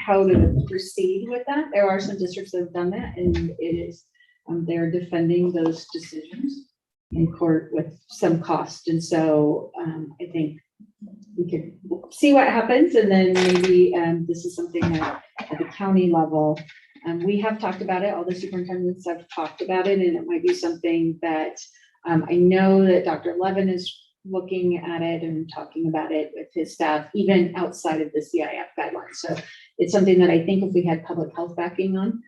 how to proceed with that. There are some districts that have done that, and it is they're defending those decisions in court with some cost. And so I think we could see what happens, and then maybe this is something that at the county level, we have talked about it. All the superintendents have talked about it, and it might be something that I know that Dr. Levin is looking at it and talking about it with his staff, even outside of the CIF guidelines. So it's something that I think if we had public health backing on,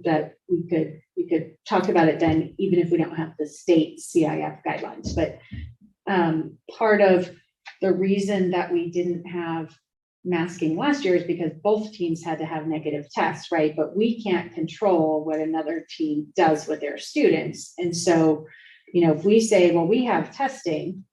that we could talk about it then, even if we don't have the state CIF guidelines. But part of the reason that we didn't have masking last year is because both teams had to have negative tests, right? But we can't control what another team does with their students. And so, if we say, well, we have testing,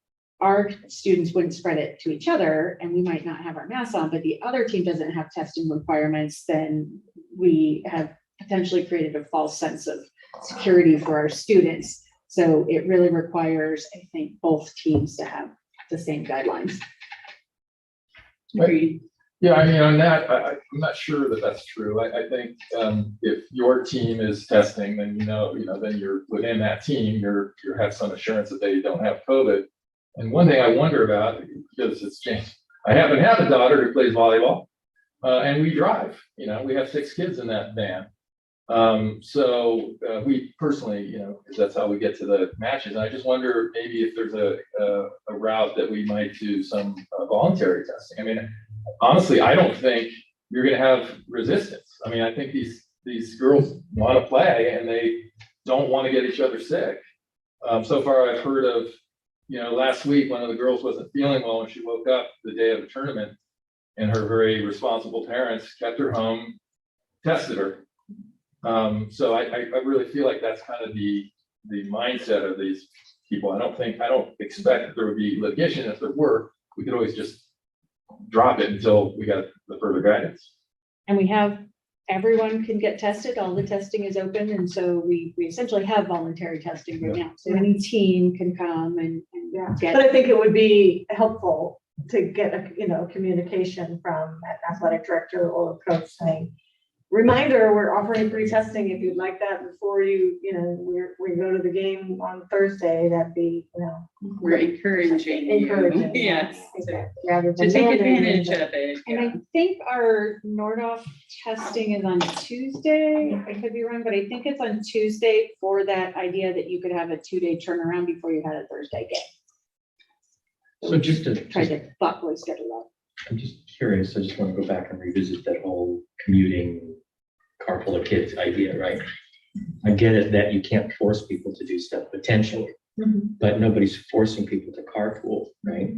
our students wouldn't spread it to each other, and we might not have our masks on, but the other team doesn't have testing requirements, then we have potentially created a false sense of security for our students. So it really requires, I think, both teams to have the same guidelines. Agreed. Yeah, I mean, on that, I'm not sure that that's true. I think if your team is testing, then then you're within that team, you have some assurance that they don't have COVID. And one thing I wonder about, because it's changed, I happen to have a daughter who plays volleyball, and we drive. We have 6 kids in that van. So we personally, because that's how we get to the matches. And I just wonder maybe if there's a route that we might do some voluntary testing. I mean, honestly, I don't think you're going to have resistance. I mean, I think these girls want to play and they don't want to get each other sick. So far, I've heard of, last week, one of the girls wasn't feeling well and she woke up the day of the tournament, and her very responsible parents kept her home, tested her. So I really feel like that's kind of the mindset of these people. I don't expect that there would be litigation. If there were, we could always just drop it until we got the further guidance. And we have, everyone can get tested. All the testing is open. And so we essentially have voluntary testing right now. So any team can come and get. But I think it would be helpful to get communication from an athletic director or coach saying, reminder, we're offering free testing if you'd like that before we go to the game on Thursday. That'd be, We're encouraging you. Yes. Rather than To take mandating advantage it. of it. And I think our Nordoff testing is on Tuesday. I could be wrong, but I think it's on Tuesday for that idea that you could have a 2-day turnaround before you had a Thursday game. So just to, Try to thoughtfully schedule that. I'm just curious, I just want to go back and revisit that whole commuting car full of kids idea, right? I get it that you can't force people to do stuff potentially, but nobody's forcing people to carpool, right?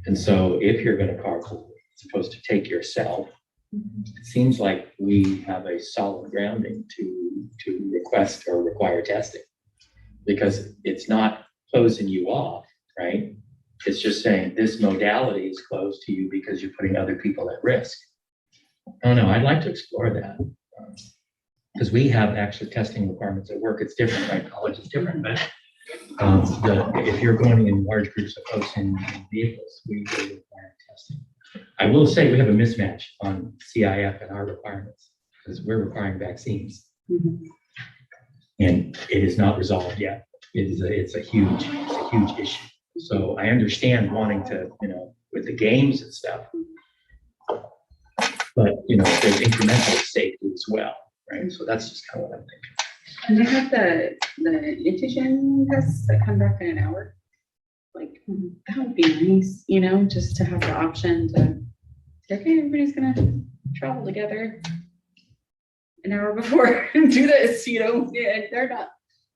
And so if you're going to carpool, as opposed to take yourself, it seems like we have a solid grounding to request or require testing, because it's not closing you off, right? It's just saying this modality is closed to you because you're putting other people at risk. Oh no, I'd like to explore that. Because we have actually testing requirements at work. It's different, right? College is different, but if you're going in large groups of folks in vehicles, we do require testing. I will say we have a mismatch on CIF and our requirements, because we're requiring vaccines. And it is not resolved yet. It's a huge issue. So I understand wanting to, with the games and stuff, but there's incremental safety as well, right? So that's just kind of what I'm thinking. And they have the antigen tests that come back in an hour. Like, that would be nice, just to have the option to, okay, everybody's gonna travel together an hour before and do this, and they're not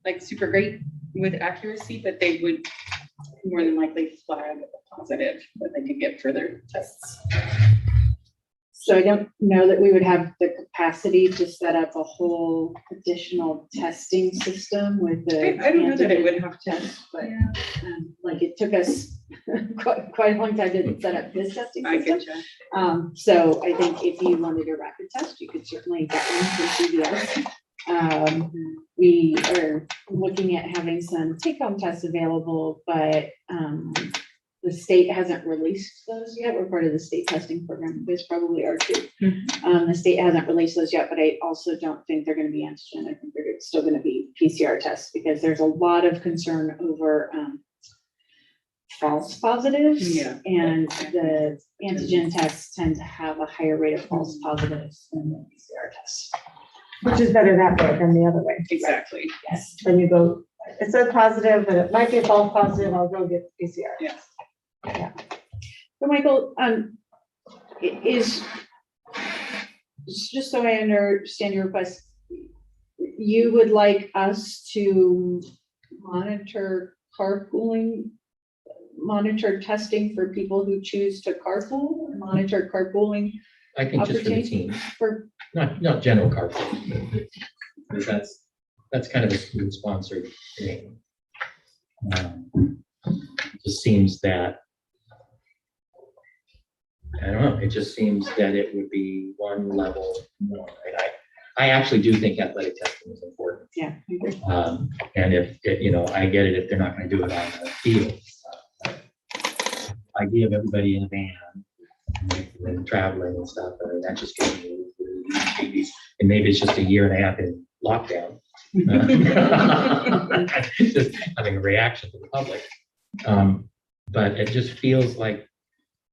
like super great with accuracy, but they would more than likely flag a positive when they could get further tests. So I don't know that we would have the capacity to set up a whole additional testing system with the. I don't know that it would have to, test, but yeah, like it took us quite a long time to set up this testing I system. get you. So I think if you wanted a rapid test, you could certainly get one from CVS. We are looking at having some take-home tests available, but the state hasn't released those yet. We're part of the state testing program. You guys probably are too. The state hasn't released those yet, but I also don't think they're going to be antigen. I think they're still going to be PCR tests, because there's a lot of concern over false positives. Yeah. And the antigen tests tend to have a higher rate of false positives than the PCR tests. Which is better that way than the other way. Exactly. Yes. Then you go, it says positive, but it might be a false positive, I'll go get PCR. Yes. So Michael, is, just so I understand your request, you would like us to monitor carpooling, monitor testing for people who choose to carpool, monitor carpooling I think just for the opportunities team, for, not general carpool. Because that's kind of a school sponsored thing. It just seems that, I don't know, it just seems that it would be one level more. And I actually do think athletic testing is important. yeah, I agree. And if, I get it if they're not going to do it on the field. Idea of everybody in a van and traveling and stuff, and that just gives me and maybe it's just a year and a half in lockdown. Just having a reaction to the public. But it just feels like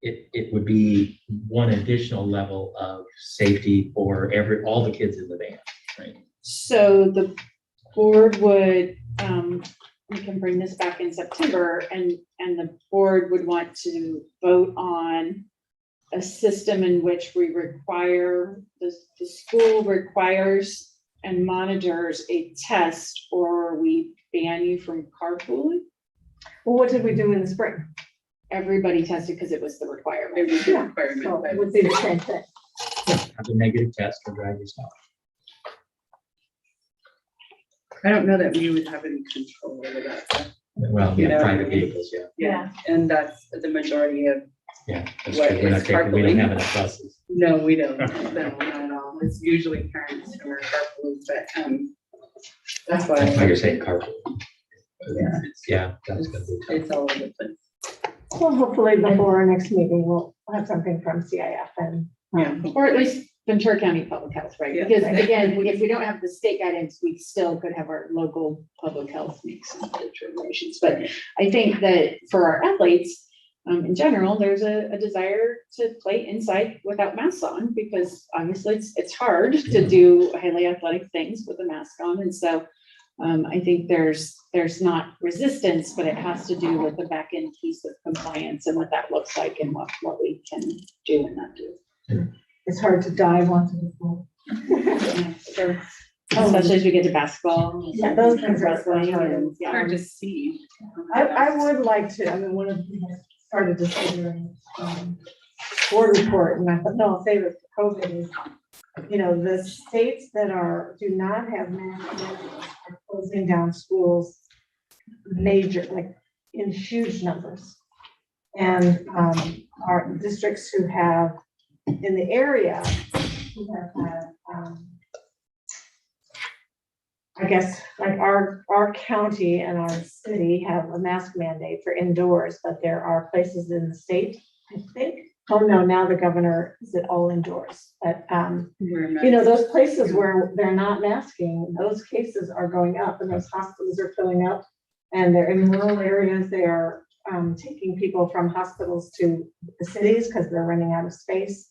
it would be one additional level of safety for all the kids in the van, right? So the board would, we can bring this back in September, and the board would want to vote on a system in which we require, the school requires and monitors a test, or we ban you from carpooling. Well, what did we do in the spring? Everybody tested because it was the requirement. It was a Yeah. requirement. So it would be the same thing. Have a negative test or drive yourself. I don't know that we would have any control over that. Well, You know, private vehicles, yeah. Yeah, and that's the majority of, Yeah, that's What true. We is don't carpooling? have enough buses. no, we don't, no, not at all. It's usually parents who are carpooling, but, that's That's why why you're saying carpool. Yeah. Yeah, that's gonna be tough. it's all over the place. Well, hopefully before our next meeting, we'll have something from CIF and. Or at least Ventura County Public Health, right? Yeah. Because again, if we don't have the state guidance, we still could have our local public health make some determinations. But I think that for our athletes, in general, there's a desire to play inside without masks on, because obviously it's hard to do highly athletic things with a mask on. And so I think there's not resistance, but it has to do with the back end piece of compliance and what that looks like and what we can do and not do. It's hard to dive onto the floor. Sure. Especially as we get to basketball. Yeah, those things are wrestling hard. and, It's yeah. hard to see. I would like to, I mean, one of the things I started to say during, board report, and I thought, no, I'll save it for COVID is, you know, the states that do not have mandates are closing down schools major, like in huge numbers. And, our districts who have, in the area, who have had, I guess, like our county and our city have a mask mandate for indoors, but there are places in the state, I think. Oh, no, now the governor is it all indoors, but, you know, those places where they're not masking, those cases are going up and those hospitals are filling up. And they're in rural areas, they are, taking people from hospitals to the cities because they're running out of space.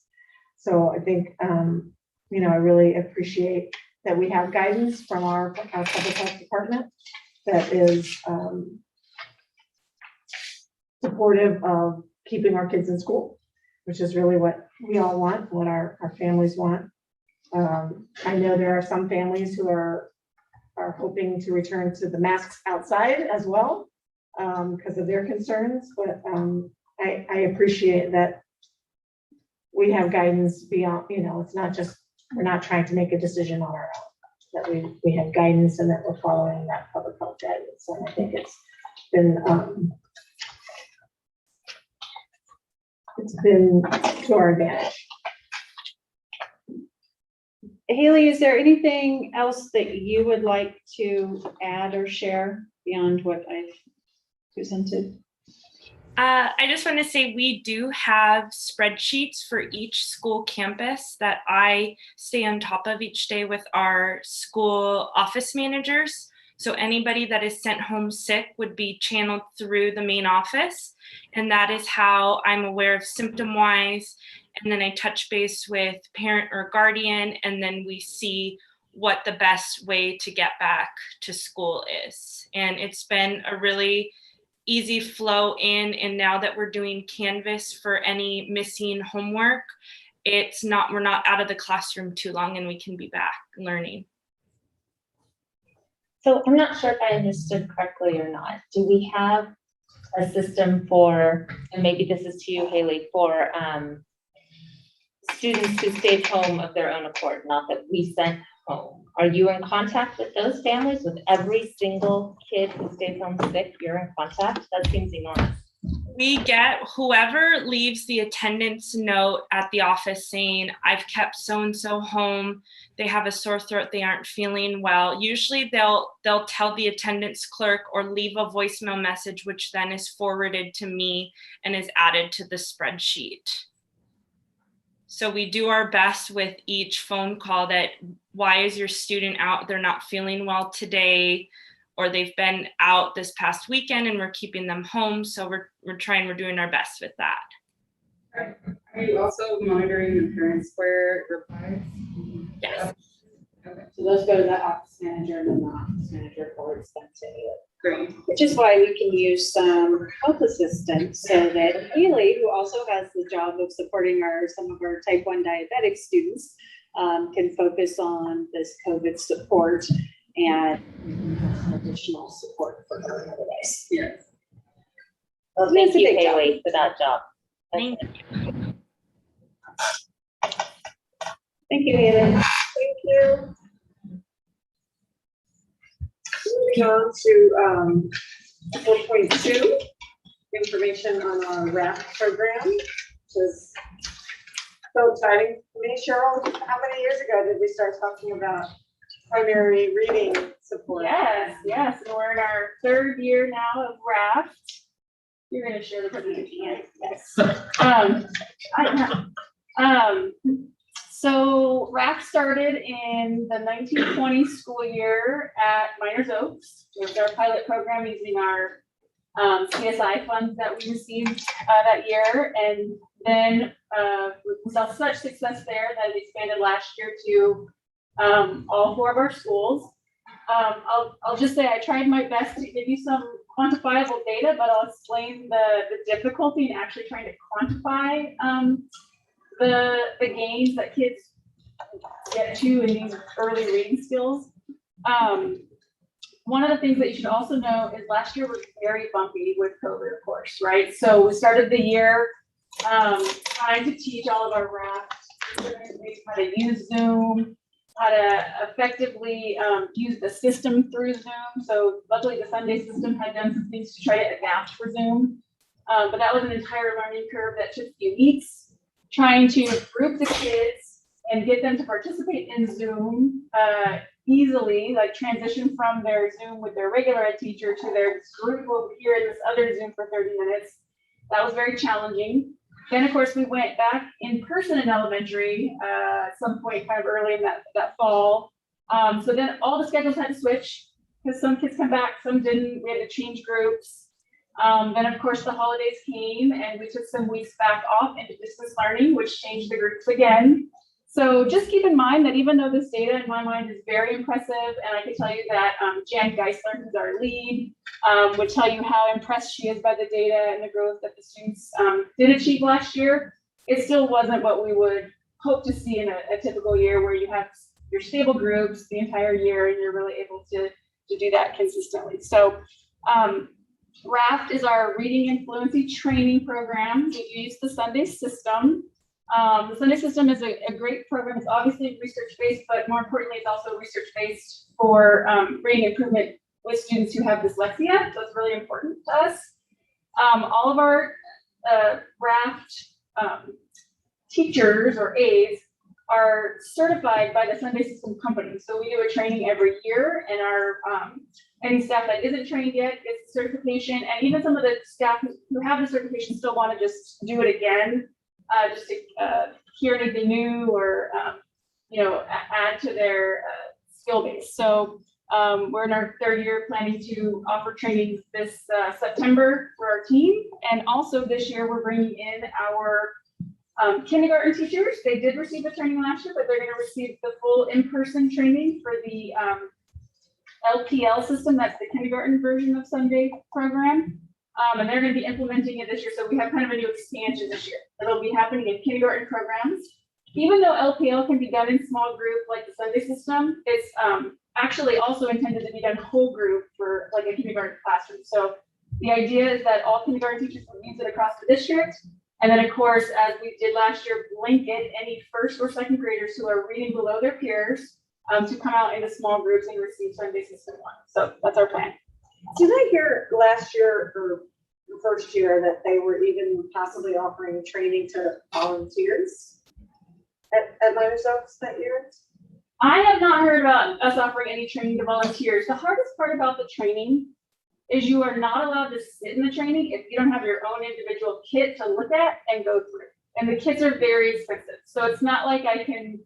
So I think, you know, I really appreciate that we have guidance from our public health department that is supportive of keeping our kids in school, which is really what we all want, what our families want. I know there are some families who are hoping to return to the masks outside as well because of their concerns, but I appreciate that we have guidance beyond, you know, it's not just, we're not trying to make a decision on our own, that we have guidance and that we're following that public health guidance. And I think it's been to our advantage. Haley, is there anything else that you would like to add or share beyond what I've presented? I just want to say we do have spreadsheets for each school campus that I stay on top of each day with our school office managers. So anybody that is sent home sick would be channeled through the main office. And that is how I'm aware of symptom-wise. And then I touch base with parent or guardian, and then we see what the best way to get back to school is. And it's been a really easy flow in, and now that we're doing Canvas for any missing homework, we're not out of the classroom too long and we can be back learning. So I'm not sure if I understood correctly or not. Do we have a system for, and maybe this is to you, Haley, for students who stayed home of their own accord, not that we sent home? Are you in contact with those families, with every single kid who stays home sick? You're in contact? That seems enormous. We get whoever leaves the attendance note at the office saying, I've kept so-and-so home, they have a sore throat, they aren't feeling well. Usually they'll tell the attendance clerk or leave a voicemail message, which then is forwarded to me and is added to the spreadsheet. So we do our best with each phone call that, why is your student out? They're not feeling well today, or they've been out this past weekend and we're keeping them home. So we're doing our best with that. Are you also monitoring the parent square replies? Yes. Okay, So those go to the office manager, and then the office manager forwards them to you. great. Which is why we can use some health assistants so that Haley, who also has the job of supporting some of our type 1 diabetic students, can focus on this COVID support and have some additional support for her otherwise. Yes. Well, thank It's a you, big job. Haley, for that job. Thank you. Thank you, Haley. Thank you. Moving on to 4.2, information on our RAP program, which is so exciting for me. Cheryl, how many years ago did we start talking about primary reading support? Yes, and we're in our 3rd year now of RAFT. You're gonna share the presentation, yes? So RAFT started in the 1920 school year at Miners Oaks. It was our pilot program using our CSI funds that we received that year. And then we saw such success there that it expanded last year to all 4 of our schools. I'll just say I tried my best to give you some quantifiable data, but I'll explain the difficulty in actually trying to quantify the gains that kids get to in these early reading skills. One of the things that you should also know is last year was very bumpy with COVID, of course, right? So we started the year trying to teach all of our RAF how to use Zoom, how to effectively use the system through Zoom. So luckily the Sunday system had done some things to try to adapt for Zoom. But that was an entire learning curve that took a few weeks, trying to group the kids and get them to participate in Zoom easily, like transition from their Zoom with their regular ed teacher to their group over here in this other Zoom for 30 minutes. That was very challenging. Then, of course, we went back in person in elementary at some point kind of early in that fall. So then all the schedules had to switch because some kids come back, some didn't. We had to change groups. Then, of course, the holidays came and we took some weeks back off into distance learning, which changed the groups again. So just keep in mind that even though this data in my mind is very impressive, and I can tell you that Jan Geisler, who's our lead, would tell you how impressed she is by the data and the growth that the students did achieve last year, it still wasn't what we would hope to see in a typical year where you have your stable groups the entire year and you're really able to do that consistently. So RAFT is our reading and fluency training program. We use the Sunday system. The Sunday system is a great program. It's obviously research-based, but more importantly, it's also research-based for reading improvement with students who have dyslexia. So it's really important to us. All of our RAFT teachers or aides are certified by the Sunday system company. So we do a training every year, and our any staff that isn't trained yet gets certification, and even some of the staff who have the certification still want to just do it again. Just to hear anything new or, add to their skill base. So we're in our third year planning to offer training this September for our team. And also this year, we're bringing in our kindergarten teachers. They did receive the training last year, but they're going to receive the full in-person training for the LPL system. That's the kindergarten version of Sunday program. And they're going to be implementing it this year. So we have kind of a new expansion this year. It'll be happening in kindergarten programs. Even though LPL can be done in small group like the Sunday system, it's actually also intended to be done whole group for like a kindergarten classroom. So the idea is that all kindergarten teachers will use it across the district. And then of course, as we did last year, blanket any first or second graders who are reading below their peers to come out into small groups and receive Sunday system one. So that's our plan. Did I hear last year or the first year that they were even possibly offering training to volunteers at Miners Oaks that year? I have not heard about us offering any training to volunteers. The hardest part about the training is you are not allowed to sit in the training if you don't have your own individual kit to look at and go through. And the kits are very expensive. So it's not like I can,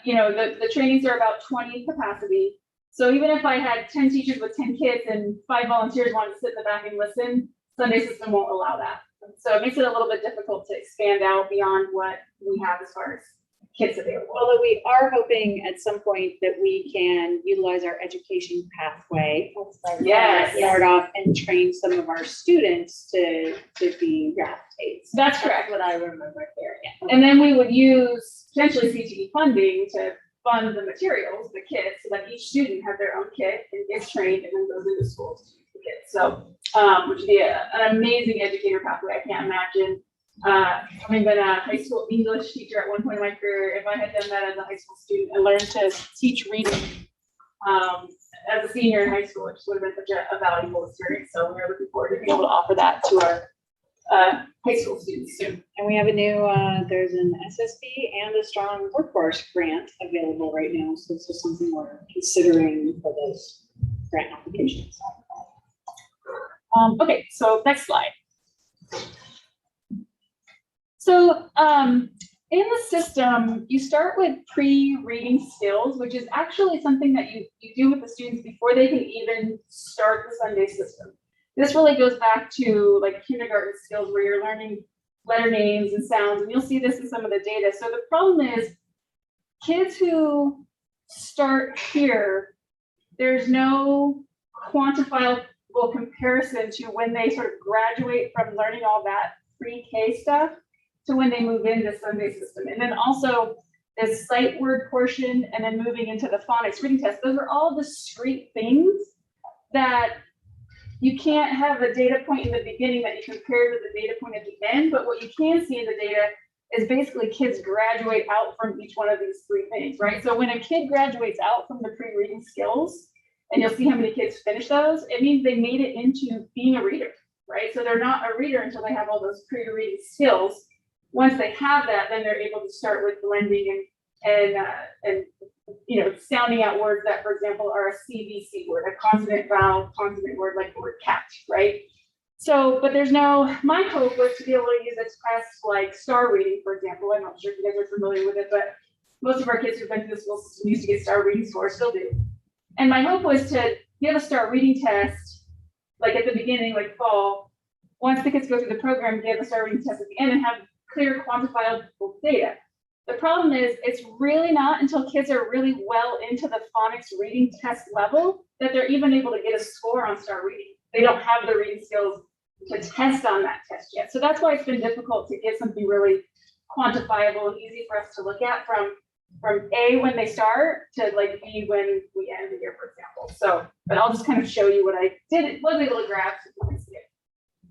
the trainings are about 20 capacity. So even if I had 10 teachers with 10 kids and 5 volunteers wanted to sit in the back and listen, Sunday system won't allow that. So it makes it a little bit difficult to expand out beyond what we have as far as kids available. Although we are hoping at some point that we can utilize our education pathway. Yes. Start off and train some of our students to be RAFT aides. That's correct. What I remember there. Yeah. And then we would use potentially CTE funding to fund the materials, the kits, so that each student has their own kit and gets trained and then goes into schools to use the kit. So, which would be an amazing educator pathway. I can't imagine having been a high school English teacher at one point in my career, if I had done that as a high school student and learned to teach reading as a senior in high school, it just would have been such a valuable experience. So we're looking forward to being able to offer that to our high school students soon. And we have a new, there's an SSB and a strong workforce grant available right now. So it's just something we're considering for those grant applications. Okay, so next slide. So in the system, you start with pre-reading skills, which is actually something that you do with the students before they can even start the Sunday system. This really goes back to like kindergarten skills where you're learning letter names and sounds, and you'll see this in some of the data. So the problem is kids who start here there's no quantifiable comparison to when they sort of graduate from learning all that pre-K stuff to when they move into Sunday system. And then also this sight word portion and then moving into the phonics reading test. Those are all discrete things that you can't have a data point in the beginning that you compare to the data point at the end, but what you can see in the data is basically kids graduate out from each one of these three things, right? So when a kid graduates out from the pre-reading skills, and you'll see how many kids finish those, it means they made it into being a reader, right? So they're not a reader until they have all those pre-reading skills. Once they have that, then they're able to start with blending and you know, sounding out words that, for example, are a CVC word, a consonant vowel consonant word, like the word cat, right? So, but there's no, my hope was to be able to use a test like star reading, for example. I'm not sure if you guys are familiar with it, but most of our kids who've been to the school system used to get star reading scores, still do. And my hope was to give a star reading test, like at the beginning, like fall. Once the kids go through the program, give a star reading test at the end and have clear quantifiable data. The problem is it's really not until kids are really well into the phonics reading test level that they're even able to get a score on star reading. They don't have the reading skills to test on that test yet. So that's why it's been difficult to get something really quantifiable and easy for us to look at from A, when they start, to like B, when we end the year, for example. So, but I'll just kind of show you what I did, was able to grab so you can see it.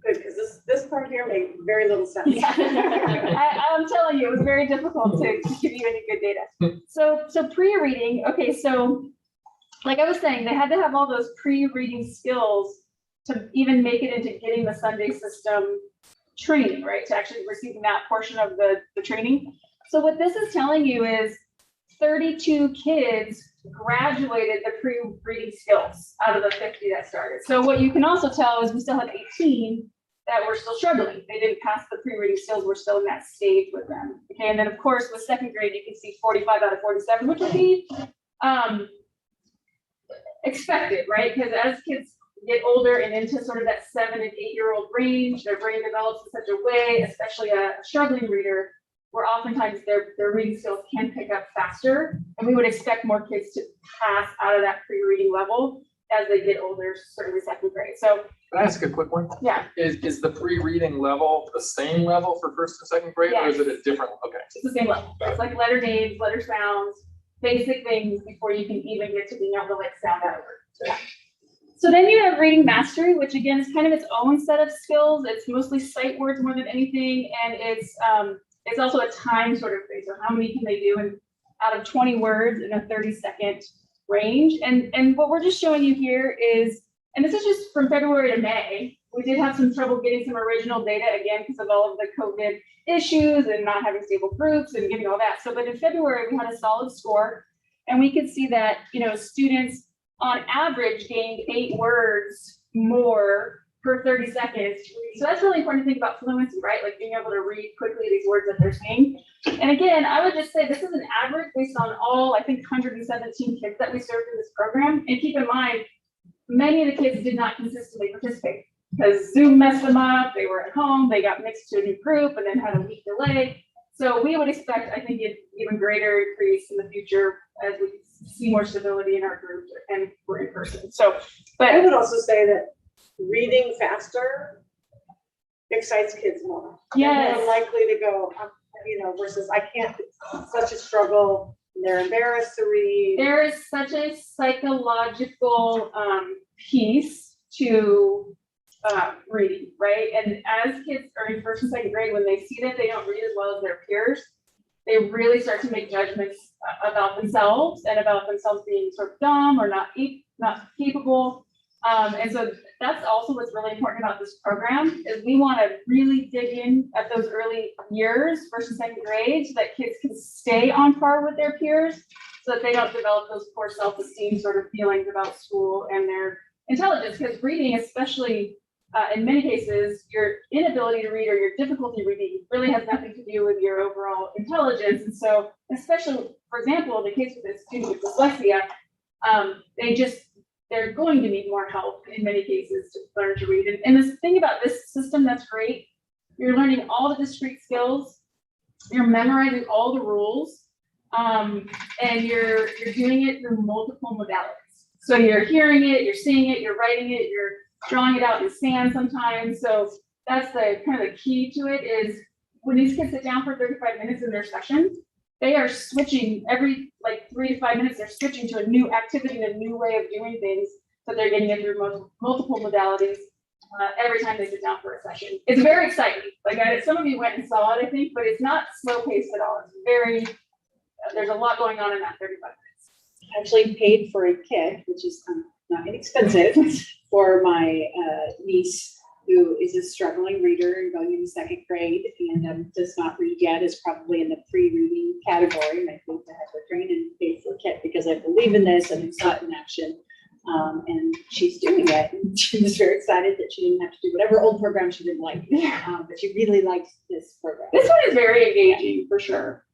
Good, because this part here made very little sense. I'm telling you, it was very difficult to give you any good data. So pre-reading, okay, so like I was saying, they had to have all those pre-reading skills to even make it into getting the Sunday system training, right? To actually receiving that portion of the training. So what this is telling you is 32 kids graduated the pre-reading skills out of the 50 that started. So what you can also tell is we still have 18 that were still struggling. They didn't pass the pre-reading skills. We're still in that stage with them. Okay, and then of course with second grade, you can see 45 out of 47, which would be expected, right? Because as kids get older and into sort of that 7 and 8 year old range, their brain develops in such a way, especially a struggling reader, where oftentimes their reading skills can pick up faster. And we would expect more kids to pass out of that pre-reading level as they get older, certainly second grade. So Can I ask a quick one? yeah, Is the pre-reading level the same level for first and second grade, or is it a different? Okay. it's the same level. It's like letter names, letter sounds, basic things before you can even get to being able to like sound out a word. So, yeah. So then you have reading mastery, which again is kind of its own set of skills. It's mostly sight words more than anything, and it's also a time sort of thing. So how many can they do in out of 20 words in a 30-second range? And what we're just showing you here is, and this is just from February to May. We did have some trouble getting some original data again because of all of the COVID issues and not having stable groups and getting all that. So, but in February we had a solid score, and we could see that, you know, students on average gained 8 words more per 30 seconds. So that's really important to think about fluency, right? Like being able to read quickly these words that they're saying. And again, I would just say this is an average based on all, I think, 117 kids that we served in this program. And keep in mind, many of the kids did not consistently participate because Zoom messed them up. They were at home, they got mixed to a new group and then had a week delay. So we would expect, I think, an even greater increase in the future as we see more stability in our group and we're in person. So, but I would also say that reading faster excites kids more. Yes. They're more likely to go, you know, versus I can't, it's such a struggle. They're embarrassed to read. there is such a psychological piece to reading, right? And as kids are in first and second grade, when they see that they don't read as well as their peers, they really start to make judgments about themselves and about themselves being sort of dumb or not capable. And so that's also what's really important about this program is we want to really dig in at those early years, first and second grade, so that kids can stay on par with their peers so that they don't develop those poor self-esteem sort of feelings about school and their intelligence. Because reading, especially in many cases, your inability to read or your difficulty reading really has nothing to do with your overall intelligence. And so, especially, for example, in the case with a student with dyslexia, they're going to need more help in many cases to learn to read. And this thing about this system that's great, you're learning all the discrete skills, you're memorizing all the rules, and you're doing it through multiple modalities. So you're hearing it, you're seeing it, you're writing it, you're drawing it out in sand sometimes. So that's the kind of the key to it is when these kids sit down for 35 minutes in their session, they are switching every like 3 to 5 minutes, they're switching to a new activity and a new way of doing things. So they're getting it through multiple modalities every time they sit down for a session. It's very exciting. Like some of you went and saw it, I think, but it's not slow paced at all. It's very, there's a lot going on in that 35 minutes. I actually paid for a kit, which is not inexpensive, for my niece, who is a struggling reader going into 2nd grade and does not read yet, is probably in the pre-reading category. And I think to have her trained and paid for a kit because I believe in this and I saw it in action. And she's doing it. And she was very excited that she didn't have to do whatever old program she didn't like, but she really liked this program. This one is very engaging for sure.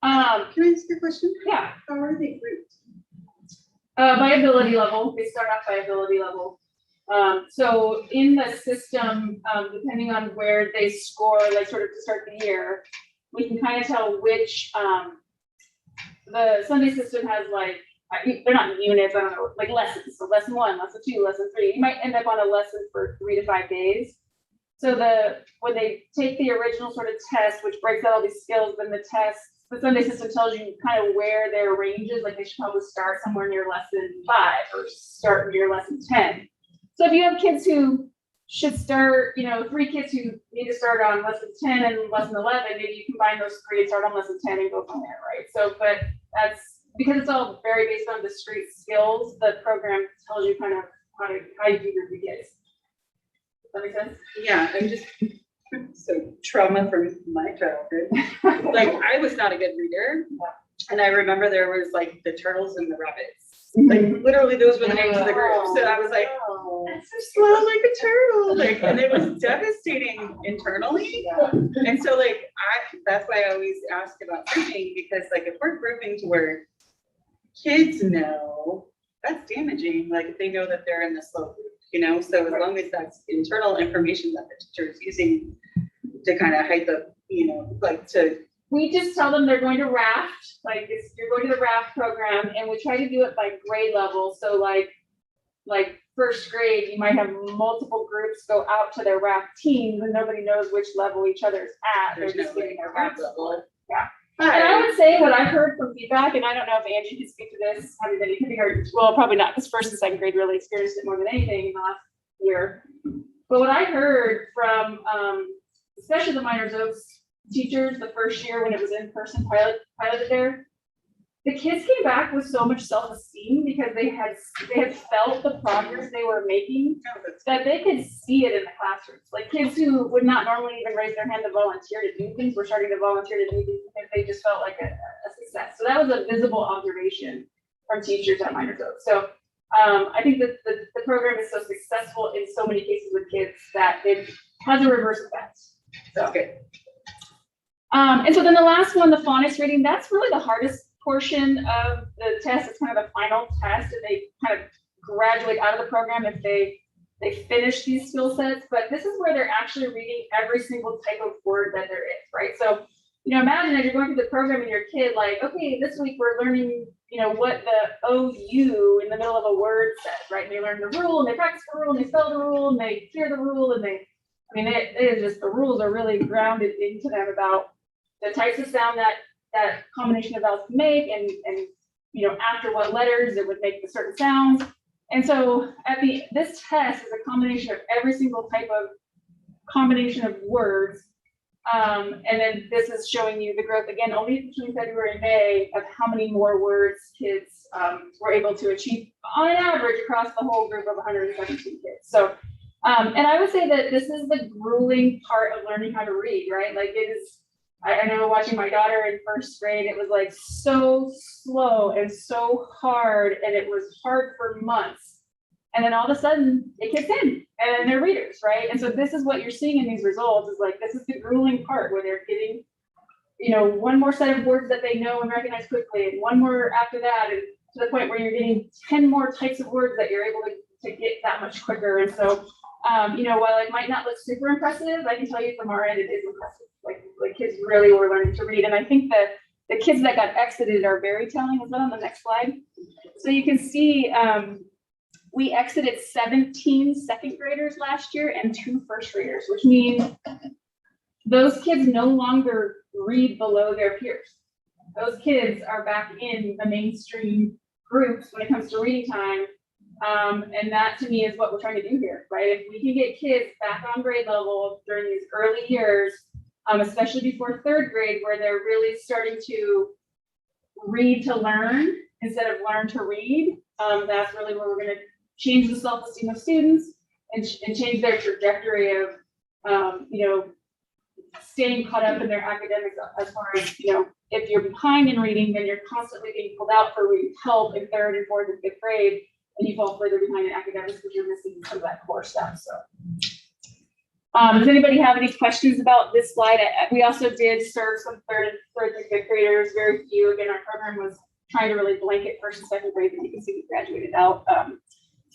Can I ask a question? Yeah. How are they grouped? By ability level, they start off by ability level. So in the system, depending on where they score, like sort of to start the year, we can kind of tell which, the Sunday system has like, they're not units, I don't know, like lessons. So lesson 1, lesson 2, lesson 3. You might end up on a lesson for 3 to 5 days. So when they take the original sort of test, which breaks out all these skills, then the Sunday system tells you kind of where their range is, like they should probably start somewhere near lesson 5 or start near lesson 10. So if you have kids who should start, 3 kids who need to start on lesson 10 and lesson 11, maybe you combine those 3 and start on lesson 10 and go from there, right? So, but that's, because it's all very based on discrete skills, the program tells you kind of how you do your kids. Does that make sense? Yeah, I'm just, so trauma from my childhood. Like, I was not a good reader. And I remember there was like the turtles and the rabbits. Like, literally those were the names of the group. So I was like, that's so slow like a turtle. Like, and it was devastating internally. And so like, that's why I always ask about grouping, because like, if we're grouping to where kids know, that's damaging. Like, if they know that they're in the slow group, so as long as that's internal information that the teacher is using to kind of hide the, like to. We just tell them they're going to raft, you're going to the raft program, and we try to do it by grade level. So like 1st grade, you might have multiple groups go out to their raft teams and nobody knows which level each other's at. They're just getting their raft level. Yeah. And I would say what I've heard from feedback, and I don't know if Angie can speak to this, having been in kindergarten, well, probably not, because 1st and 2nd grade really experienced it more than anything in the last year. But what I heard from, especially the Miners Oaks teachers, the 1st year when it was in person piloted there, the kids came back with so much self-esteem because they had felt the progress they were making, that they could see it in the classrooms. Like kids who would not normally even raise their hand to volunteer to do things were starting to volunteer to do things because they just felt like a success. So that was a visible observation from teachers at Miners Oaks. So I think that the program is so successful in so many cases with kids that it has a reverse effect. So good. And so then the last one, the phonics reading, that's really the hardest portion of the test. It's kind of the final test, and they kind of graduate out of the program if they finish these skill sets. But this is where they're actually reading every single type of word that there is, right? So, imagine as you're going through the program and your kid, like, okay, this week we're learning, what the OU in the middle of a word says, right? And they learn the rule, and they practice the rule, and they spell the rule, and they hear the rule, and it is just, the rules are really grounded into them about the types of sound that combination of vowels can make, and after what letters it would make the certain sounds. And so this test is a combination of every single type of combination of words. And then this is showing you the growth again, only between February and May, of how many more words kids were able to achieve on average across the whole group of 117 kids. So, and I would say that this is the grueling part of learning how to read, right? Like it is, I know watching my daughter in 1st grade, it was like so slow and so hard, and it was hard for months. And then all of a sudden it kicks in and they're readers, right? And so this is what you're seeing in these results, is like, this is the grueling part where they're getting, one more set of words that they know and recognize quickly, and one more after that, and to the point where you're getting 10 more types of words that you're able to get that much quicker. And so, while it might not look super impressive, I can tell you from our end, it is impressive. Like kids really were learning to read. And I think that the kids that got exited are very telling. Is that on the next slide? So you can see, we exited 17 second graders last year and 2 first graders, which means those kids no longer read below their peers. Those kids are back in the mainstream groups when it comes to reading time. And that to me is what we're trying to do here, right? If we can get kids back on grade level during these early years, especially before 3rd grade, where they're really starting to read to learn instead of learn to read, that's really where we're going to change the self-esteem of students and change their trajectory of, staying caught up in their academics as far as, if you're behind in reading, then you're constantly being pulled out for reading help in 3rd and 4th and 5th grade, and you fall further behind in academics because you're missing some of that core stuff. So, does anybody have any questions about this slide? We also did serve some 3rd and 5th graders, very few. Again, our program was trying to really blanket 1st and 2nd grade, and you can see we graduated out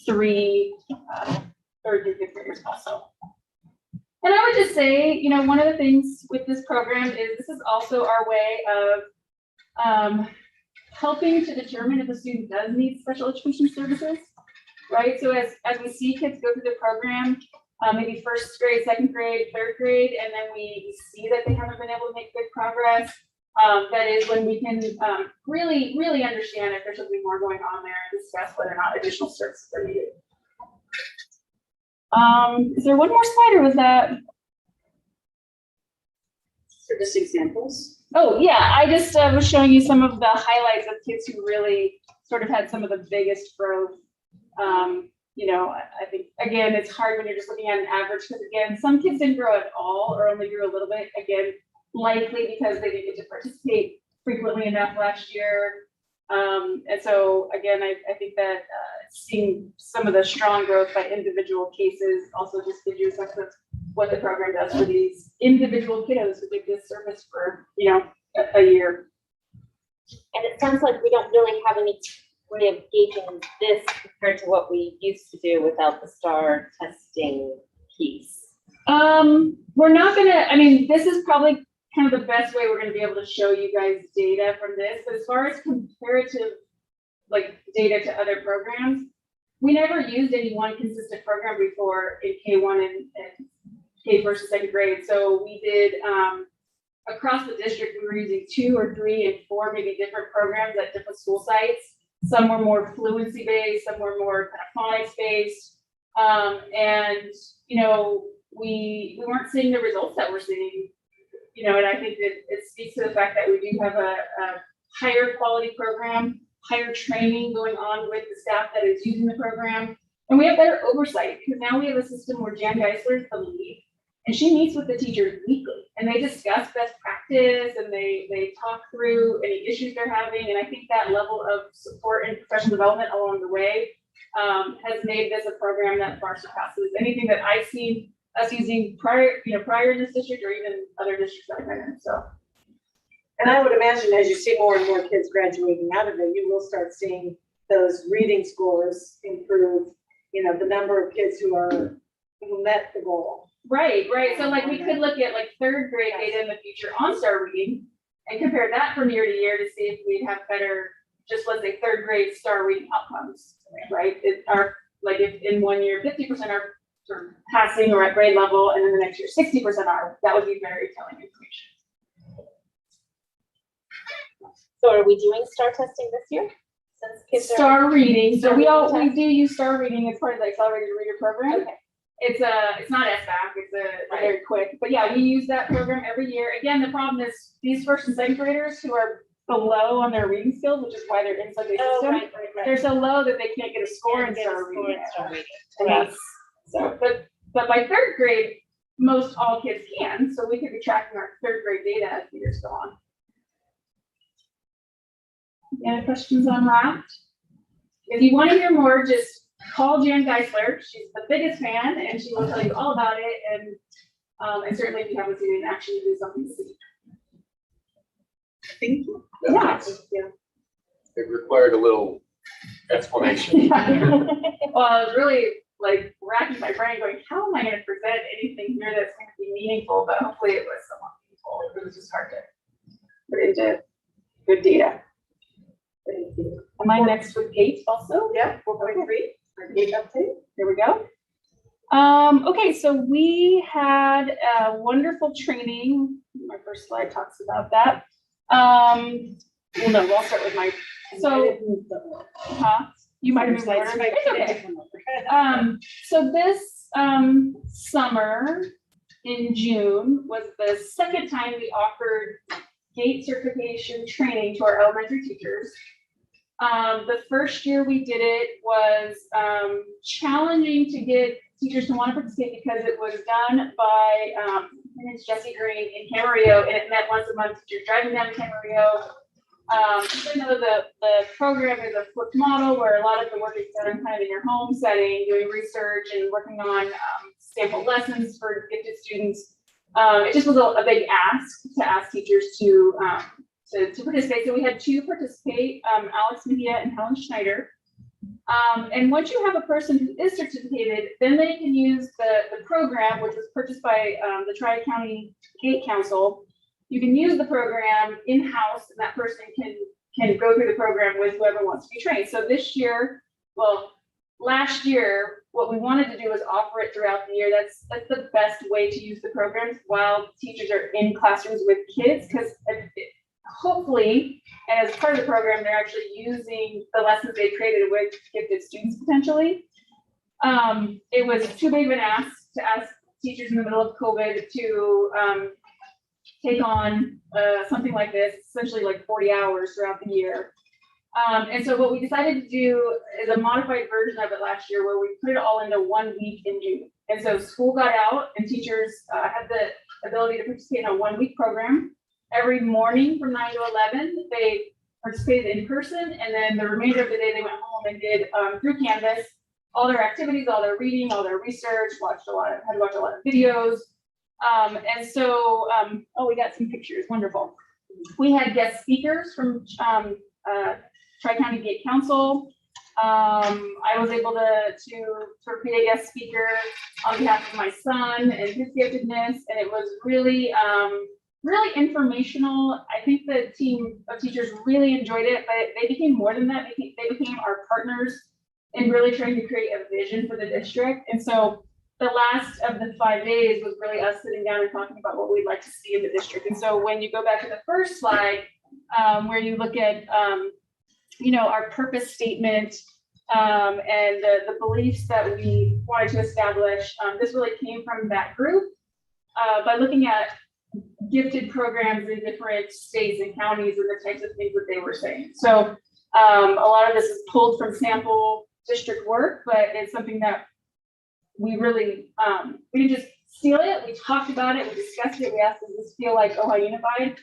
3 3rd and 5th graders also. And I would just say, one of the things with this program is this is also our way of helping to determine if a student does need special education services, right? So as we see kids go through the program, maybe 1st grade, 2nd grade, 3rd grade, and then we see that they haven't been able to make good progress, that is when we can really, really understand if there's something more going on there and discuss whether or not additional services are needed. Is there one more slide, or was that? So just examples. Oh, yeah, I just was showing you some of the highlights of kids who really sort of had some of the biggest growth. I think, again, it's hard when you're just looking at an average, because again, some kids didn't grow at all or only grew a little bit, again, likely because they didn't get to participate frequently enough last year. And so again, I think that seeing some of the strong growth by individual cases also just gives you a sense of what the program does for these individual kiddos who did this service for, a year. And it sounds like we don't really have any way of gauging this compared to what we used to do without the STAR testing piece. We're not gonna, this is probably kind of the best way we're gonna be able to show you guys data from this, but as far as comparative data to other programs, we never used any one consistent program before in K1 and K 1st and 2nd grade. So we did, across the district, we were using 2 or 3 and 4 maybe different programs at different school sites. Some were more fluency based, some were more kind of phonics based. We weren't seeing the results that we're seeing, and I think that it speaks to the fact that we do have a higher quality program, higher training going on with the staff that is using the program. And we have better oversight, because now we have a system where Jan Geisler is the lead, and she meets with the teachers weekly, and they discuss best practice, and they talk through any issues they're having. And I think that level of support and professional development along the way has made this a program that far surpasses anything that I've seen us using prior in this district or even other districts that I've been in. So. And I would imagine as you see more and more kids graduating out of it, you will start seeing those reading scores improve, the number of kids who met the goal. Right. So we could look at 3rd grade data in the future on STAR reading and compare that from year to year to see if we'd have better, just let's say 3rd grade STAR reading outcomes, right? If in 1 year 50% are sort of passing or at grade level, and then the next year 60% are, that would be very telling information. So are we doing STAR testing this year? Since kids are STAR reading. So we test? do use STAR reading as part of the accelerated reader program. Okay. It's not SBAC, it's very quick, but yeah, we use that program every year. Again, the problem is these 1st and 2nd graders who are below on their reading skills, which is why they're inside the system. Right. They're so low that they can't get a score in STAR reading. And that's, but by 3rd grade, most all kids can, so we could be tracking our 3rd grade data as the years go on. Any questions on that? If you want to hear more, just call Jan Geisler. She's the biggest fan, and she will tell you all about it. And certainly, if you haven't seen it in action, it is something to see. Thank you. Yeah. It required a little explanation. Well, I was really racking my brain, going, "How am I going to present anything here that's going to be meaningful?" But hopefully, it was somewhat meaningful. It was just hard to put into good data. Am I next with Kate also? Yeah, 4.3, our gate update. There we go. Okay, so we had a wonderful training. My first slide talks about that. Well, no, I'll start with my, so, you might have moved the order. It's okay. So this, summer in June was the second time we offered gate certification training to our elementary teachers. The first year we did it was challenging to get teachers to want to participate because it was done by, I think it's Jesse Green in Camarillo, and it met once a month, teachers driving down to Camarillo. Even though the program is a flipped model where a lot of the work is done kind of in your home setting, doing research and working on sample lessons for gifted students, it just was a big ask to ask teachers to participate. So we had two participate, Alex Mejia and Helen Schneider. And once you have a person who is certificated, then they can use the program, which was purchased by the Tri-County Gate Council. You can use the program in-house, and that person can go through the program with whoever wants to be trained. So this year, well, last year, what we wanted to do was offer it throughout the year. That's the best way to use the programs while teachers are in classrooms with kids, because hopefully, and as part of the program, they're actually using the lessons they created with gifted students potentially. It was too big of an ask to ask teachers in the middle of COVID to take on something like this, essentially like 40 hours throughout the year. And so what we decided to do is a modified version of it last year where we put it all into 1 week in June. And so school got out and teachers had the ability to participate in a 1 week program. Every morning from 9 to 11, they participated in person, and then the remainder of the day they went home and did through Canvas all their activities, all their reading, all their research, had to watch a lot of videos. And so, oh, we got some pictures, wonderful. We had guest speakers from Tri-County Gate Council. I was able to sort of be a guest speaker on behalf of my son and his giftedness, and it was really, really informational. I think the team of teachers really enjoyed it, but they became more than that. They became our partners in really trying to create a vision for the district. And so the last of the 5 days was really us sitting down and talking about what we'd like to see in the district. And so when you go back to the first slide, where you look at, our purpose statement and the beliefs that we wanted to establish, this really came from that group by looking at gifted programs in different states and counties and the types of things that they were saying. So a lot of this is pulled from sample district work, but it's something that we really, we didn't just steal it, we talked about it, we discussed it, we asked, does this feel like Ohio Unified?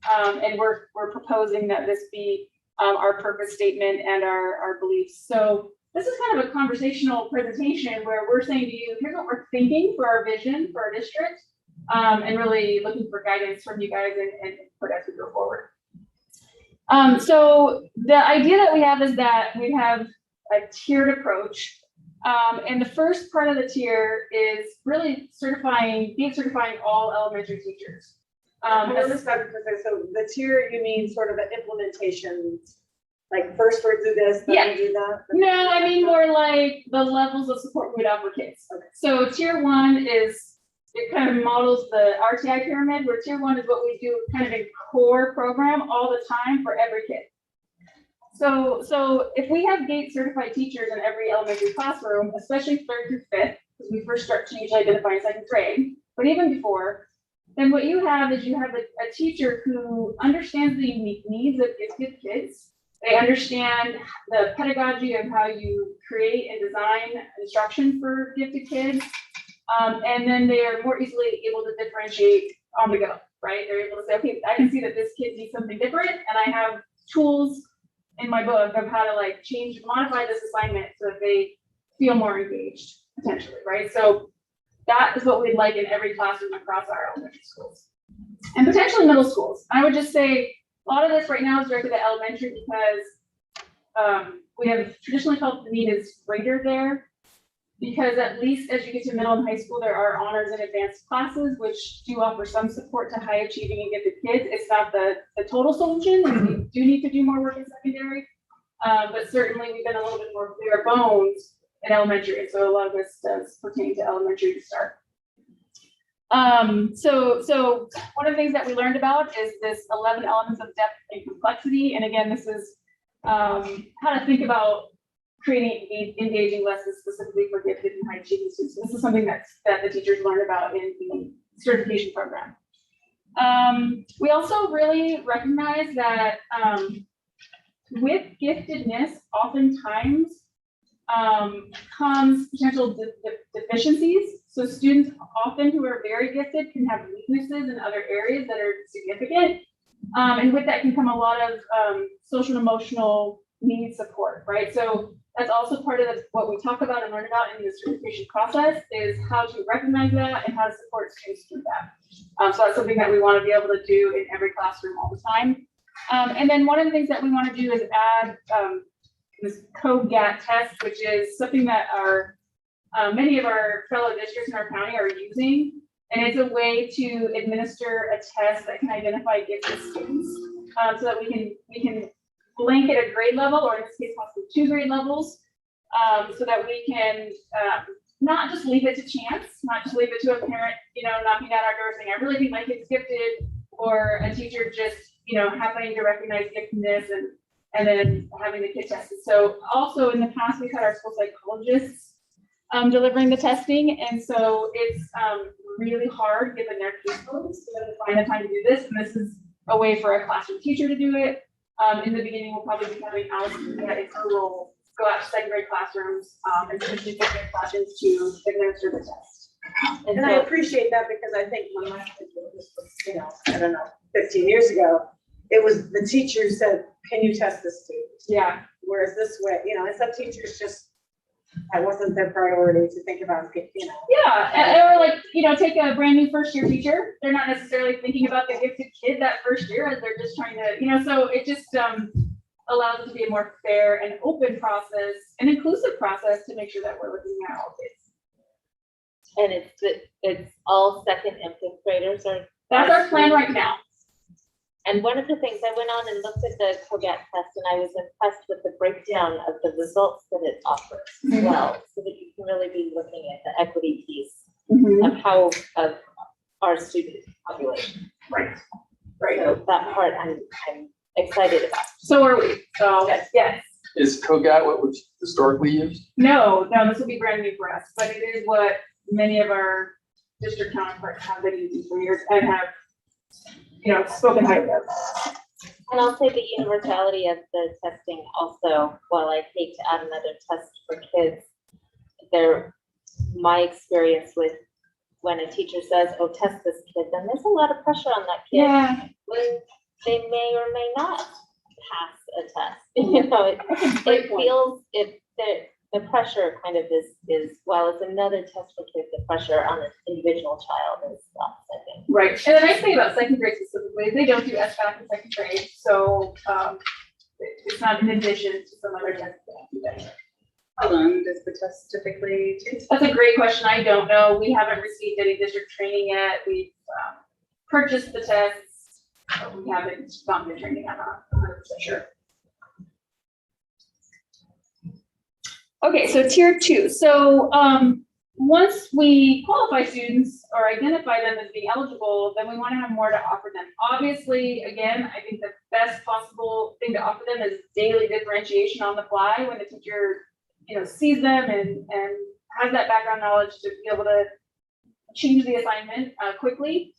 And we're proposing that this be our purpose statement and our beliefs. So this is kind of a conversational presentation where we're saying to you, here's what we're thinking for our vision for our district, and really looking for guidance from you guys and input as we go forward. So the idea that we have is that we have a tiered approach. And the first part of the tier is really certifying all elementary teachers. So the tier, you mean sort of an implementation, like first we're do this, then we do that? No, I mean more like the levels of support we would offer kids. Okay. So tier 1 is, it kind of models the RTI pyramid, where tier 1 is what we do kind of in core program all the time for every kid. So if we have GATE certified teachers in every elementary classroom, especially 3rd through 5th, because we first start to usually identify in 2nd grade, but even before, then what you have is you have a teacher who understands the unique needs of gifted kids. They understand the pedagogy of how you create and design instruction for gifted kids. And then they are more easily able to differentiate on the go, right? They're able to say, okay, I can see that this kid needs something different, and I have tools in my book of how to modify this assignment so that they feel more engaged potentially, right? So that is what we'd like in every classroom across our elementary schools and potentially middle schools. I would just say a lot of this right now is directed at elementary because we have traditionally felt the need is greater there, because at least as you get to middle and high school, there are honors and advanced classes, which do offer some support to high achieving and gifted kids. It's not the total solution. We do need to do more work in secondary. But certainly we've been a little bit more bare bones in elementary, so a lot of this does pertain to elementary to start. So one of the things that we learned about is this 11 elements of depth and complexity. And again, this is how to think about creating engaging lessons specifically for gifted and high achieving students. This is something that the teachers learn about in the certification program. We also really recognize that with giftedness, oftentimes comes potential deficiencies. So students often who are very gifted can have weaknesses in other areas that are significant. And with that can come a lot of social and emotional needs support, right? So that's also part of what we talk about and learn about in the certification process is how to recognize that and how to support students through that. So that's something that we want to be able to do in every classroom all the time. And then one of the things that we want to do is add this COGAT test, which is something that many of our fellow districts in our county are using. And it's a way to administer a test that can identify gifted students so that we can blanket a grade level, or in this case, possibly 2 grade levels, so that we can not just leave it to chance, not just leave it to a parent, knocking down our door saying, I really think my kid's gifted, or a teacher just, happening to recognize giftedness and then having the kid tested. So also in the past, we've had our school psychologists delivering the testing. And so it's really hard given their caseloads to find the time to do this. And this is a way for a classroom teacher to do it. In the beginning, we'll probably be having Allison in her role go out to second grade classrooms and especially second grade classrooms to administer the test. And I appreciate that because I think when my kids were, this was, I don't know, 15 years ago, it was the teacher said, can you test this student? Yeah. Whereas this way, and some teachers just, that wasn't their priority to think about, Yeah, or like, take a brand new first year teacher. They're not necessarily thinking about the gifted kid that first year as they're just trying to, so it just allows it to be a more fair and open process, an inclusive process to make sure that we're looking at all kids. And it's all second and fifth graders That's our plan right now. And one of the things, I went on and looked at the COGAT test and I was impressed with the breakdown of the results that it offers as well, so that you can really be looking at the equity piece of our student population. Right. So that part I'm excited about. So are we. So yes. Is COGAT what was historically used? No, this will be brand new for us, but it is what many of our district counterparts have been using for years and have spoken highly of. And I'll say the universality of the testing also, while I hate to add another test for kids, my experience with when a teacher says, oh, test this kid, then there's a lot of pressure on that kid when they may or may not pass a test. It feels, the pressure kind of is while it's another test for kids, the pressure on an individual child is less, I think. Right. And the nice thing about second grade specifically, they don't do SBAC in second grade. So it's not in addition to some other tests. How long does the test typically take? That's a great question. I don't know. We haven't received any district training yet. We've purchased the tests, but we haven't gotten the training. I'm not 100% sure. Okay, so tier 2. So once we qualify students or identify them as being eligible, then we want to have more to offer them. Obviously, again, I think the best possible thing to offer them is daily differentiation on the fly when the teacher, sees them and has that background knowledge to be able to change the assignment quickly.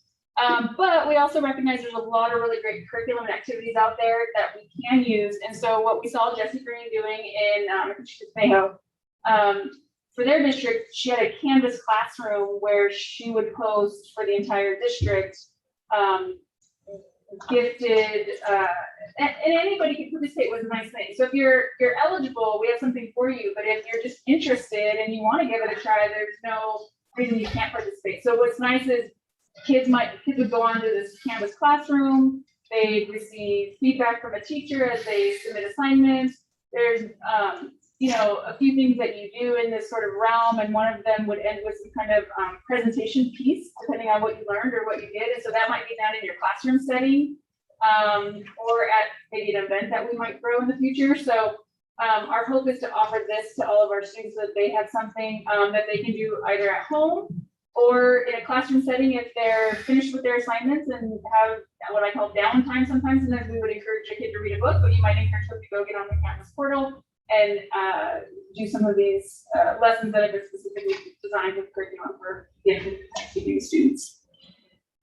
But we also recognize there's a lot of really great curriculum and activities out there that we can use. And so what we saw Jessie Green doing in Mayo, for their district, she had a Canvas classroom where she would post for the entire district gifted, and anybody can participate was a nice thing. So if you're eligible, we have something for you. But if you're just interested and you want to give it a try, there's no reason you can't participate. So what's nice is kids would go on to this Canvas classroom. They receive feedback from a teacher as they submit assignments. There's a few things that you do in this sort of realm, and one of them would end with some kind of presentation piece, depending on what you learned or what you did. And so that might be done in your classroom setting, or at maybe an event that we might grow in the future. So Our hope is to offer this to all of our students so that they have something that they can do either at home or in a classroom setting if they're finished with their assignments and have what I call downtime sometimes. And then we would encourage a kid to read a book, but you might encourage them to go get on the campus portal and do some of these lessons that have been specifically designed with curriculum for gifted students.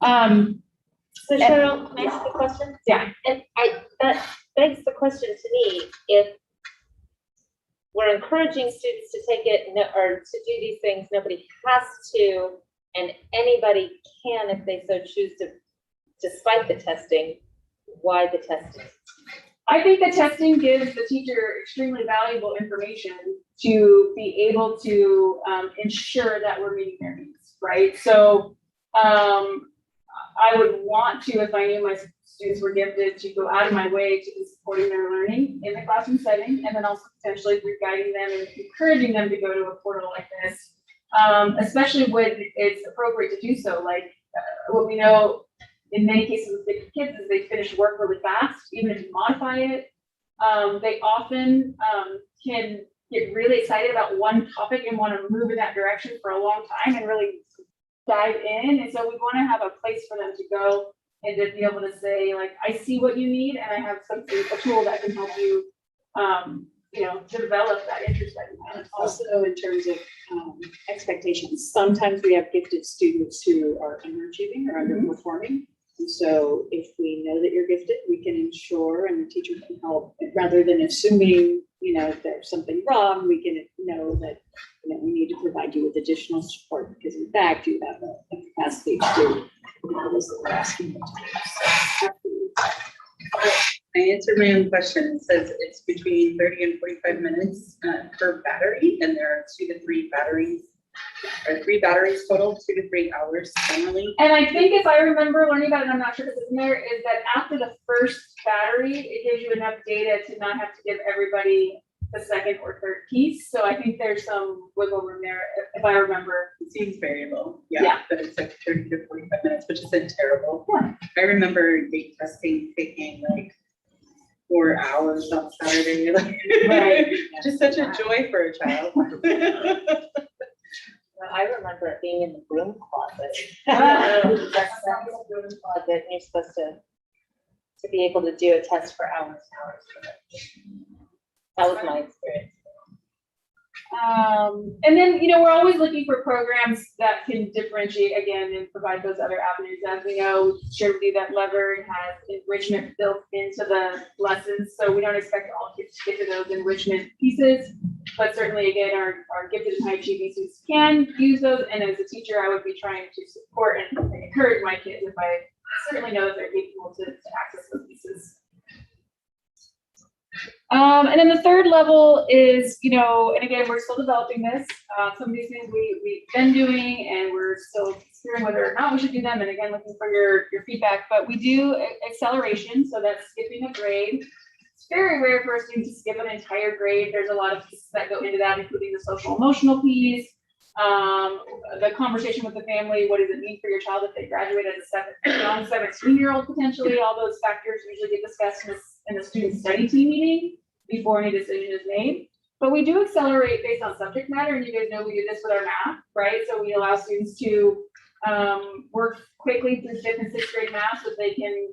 So Cheryl, can I ask a question? Yeah. And that begs the question to me, if we're encouraging students to take it or to do these things, nobody has to, and anybody can if they so choose to, despite the testing, why the testing? I think the testing gives the teacher extremely valuable information to be able to ensure that we're meeting their needs, right? So I would want to, if I knew my students were gifted, to go out of my way to be supporting their learning in the classroom setting, and then also potentially guiding them and encouraging them to go to a portal like this, especially when it's appropriate to do so. Like what we know in many cases with big kids is they finish work really fast, even if you modify it. They often can get really excited about one topic and want to move in that direction for a long time and really dive in. And so we want to have a place for them to go and to be able to say, like, I see what you need, and I have something, a tool that can help you, develop that interest that you have. And also in terms of expectations, sometimes we have gifted students who are underachieving or underperforming. And so if we know that you're gifted, we can ensure, and the teacher can help, rather than assuming, there's something wrong, we can know that, we need to provide you with additional support because in fact, you have a capacity to do this that we're asking you to do. I answered my own question. It says it's between 30 and 45 minutes per battery, and there are 2 to 3 batteries, or 3 batteries total, 2 to 3 hours generally. And I think if I remember learning about it, and I'm not sure if it's in there, is that after the first battery, it gives you enough data to not have to give everybody the second or third piece. So I think there's some wiggle room there, if I remember. It seems variable, Yeah. but it's like 30 to 45 minutes, which isn't terrible. Yeah. I remember gate testing taking like 4 hours on Saturday, like, Right. just such a joy for a child. I remember it being in the broom closet. Ah. That's the broom closet, and you're supposed to be able to do a test for hours and hours. That was my experience. And then, we're always looking for programs that can differentiate again and provide those other avenues. As we know, we shared with you that Lever has enrichment built into the lessons. So we don't expect all kids to get to those enrichment pieces, but certainly again, our gifted and high achieving students can use those. And as a teacher, I would be trying to support and encourage my kids if I certainly know that they're capable to access those pieces. And then the third level is, and again, we're still developing this. Some of these things we've been doing, and we're still considering whether or not we should do them. And again, looking for your feedback. But we do acceleration, so that's skipping a grade. It's very rare for a student to skip an entire grade. There's a lot of pieces that go into that, including the social emotional piece, the conversation with the family. What does it mean for your child if they graduate as a young 17-year-old potentially? All those factors usually get discussed in the student study team meeting before any decision is made. But we do accelerate based on subject matter, and you guys know we do this with our math, right? So we allow students to work quickly through 5th and 6th grade math so that they can,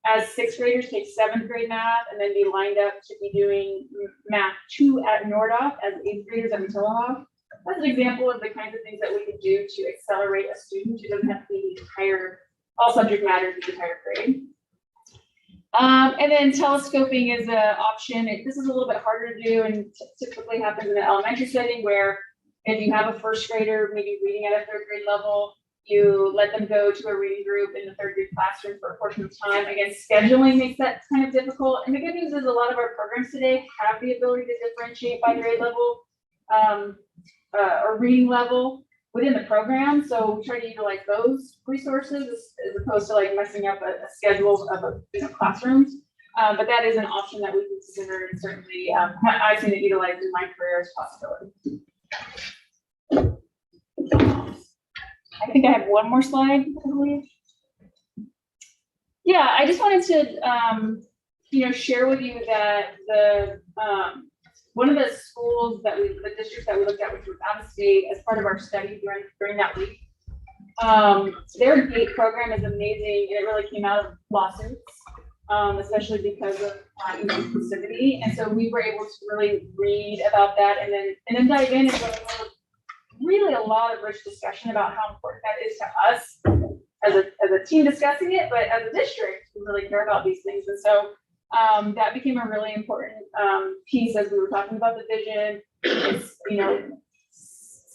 as 6th graders, take 7th grade math and then be lined up to be doing math 2 at Nordhoff as 8th graders at Matillahoff. That's an example of the kinds of things that we could do to accelerate a student who doesn't have to be the entire, all subject matters the entire grade. And then telescoping is an option. This is a little bit harder to do and typically happens in an elementary setting where if you have a 1st grader maybe reading at a 3rd grade level, you let them go to a reading group in the 3rd grade classroom for a portion of time. Again, scheduling makes that kind of difficult. And the good news is a lot of our programs today have the ability to differentiate by grade level or reading level within the program. So we try to utilize those resources as opposed to like messing up a schedule of classrooms. But that is an option that we can consider, and certainly I've seen it utilized in my career as a possibility. I think I have one more slide, I believe. Yeah, I just wanted to share with you that one of the schools the districts that we looked at, which was out of state, as part of our study during that week, their GATE program is amazing. It really came out of lawsuits, especially because of inclusivity. And so we were able to really read about that and then dive in and really a lot of rich discussion about how important that is to us as a team discussing it, but as a district, we really care about these things. And so that became a really important piece as we were talking about the vision. It's,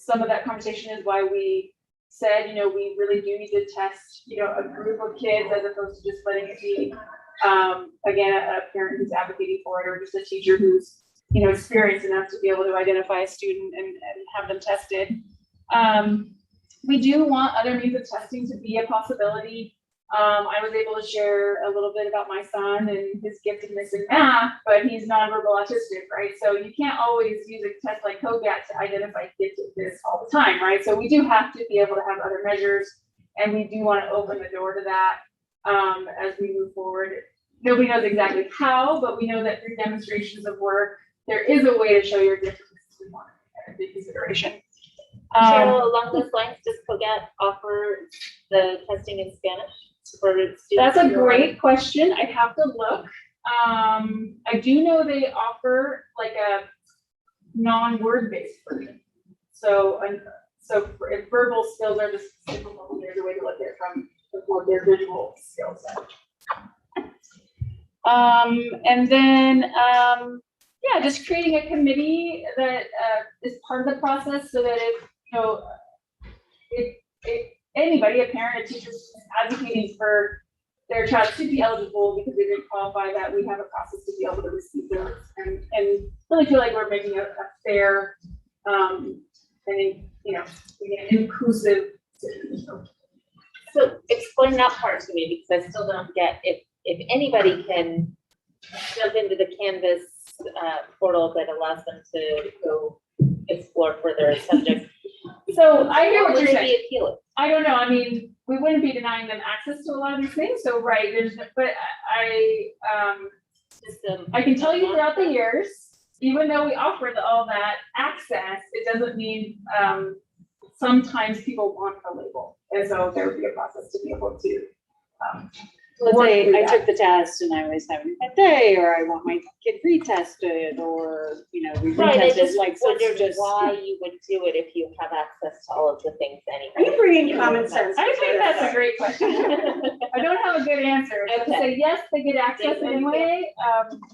some of that conversation is why we said, we really do need to test, a group of kids as opposed to just letting it be, again, a parent who's advocating for it or just a teacher who's, experienced enough to be able to identify a student and have them tested. We do want other means of testing to be a possibility. I was able to share a little bit about my son and his giftedness in math, but he's nonverbal autistic, right? So you can't always use a test like COGAT to identify giftedness all the time, right? So we do have to be able to have other measures, and we do want to open the door to that as we move forward. Nobody knows exactly how, but we know that through demonstrations of work, there is a way to show your giftedness we want to take into consideration. Cheryl, along those lines, does COGAT offer the testing in Spanish for students? That's a great question. I'd have to look. I do know they offer like a non-word based version. So if verbal skills are the specific level, there's a way to look at it from more their visual skills. And then just creating a committee that is part of the process so that if anybody, a parent, a teacher is advocating for their child to be eligible because they didn't qualify, that we have a process to be able to receive those and really feel like we're making a fair and inclusive decision. So explain that part to me, because I still don't get if anybody can jump into the Canvas portal that allows them to go explore further subjects. So I hear what you're saying. Be appealing? I don't know. I mean, we wouldn't be denying them access to a lot of these things. So right, but I can tell you throughout the years, even though we offer all that access, it doesn't mean sometimes people want a label. And so there would be a process to be able to let's say I took the test and I was having a bad day, or I want my kid retested, or, we Right, I retested, just like, so it's wondered why you would do it if you have access to all of the things anyway. Are you bringing common sense? I think that's a great question. I don't have a good answer. So to say yes, they get access anyway,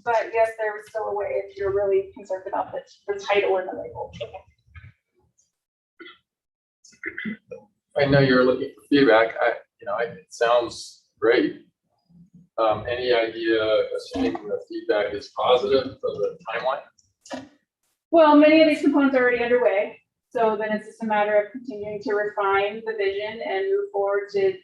but yes, there is still a way if you're really concerned about the title and the label. I know you're looking for feedback. It sounds great. Any idea, assuming the feedback is positive, for the timeline? Well, many of these components are already underway. So then it's just a matter of continuing to refine the vision and move forward to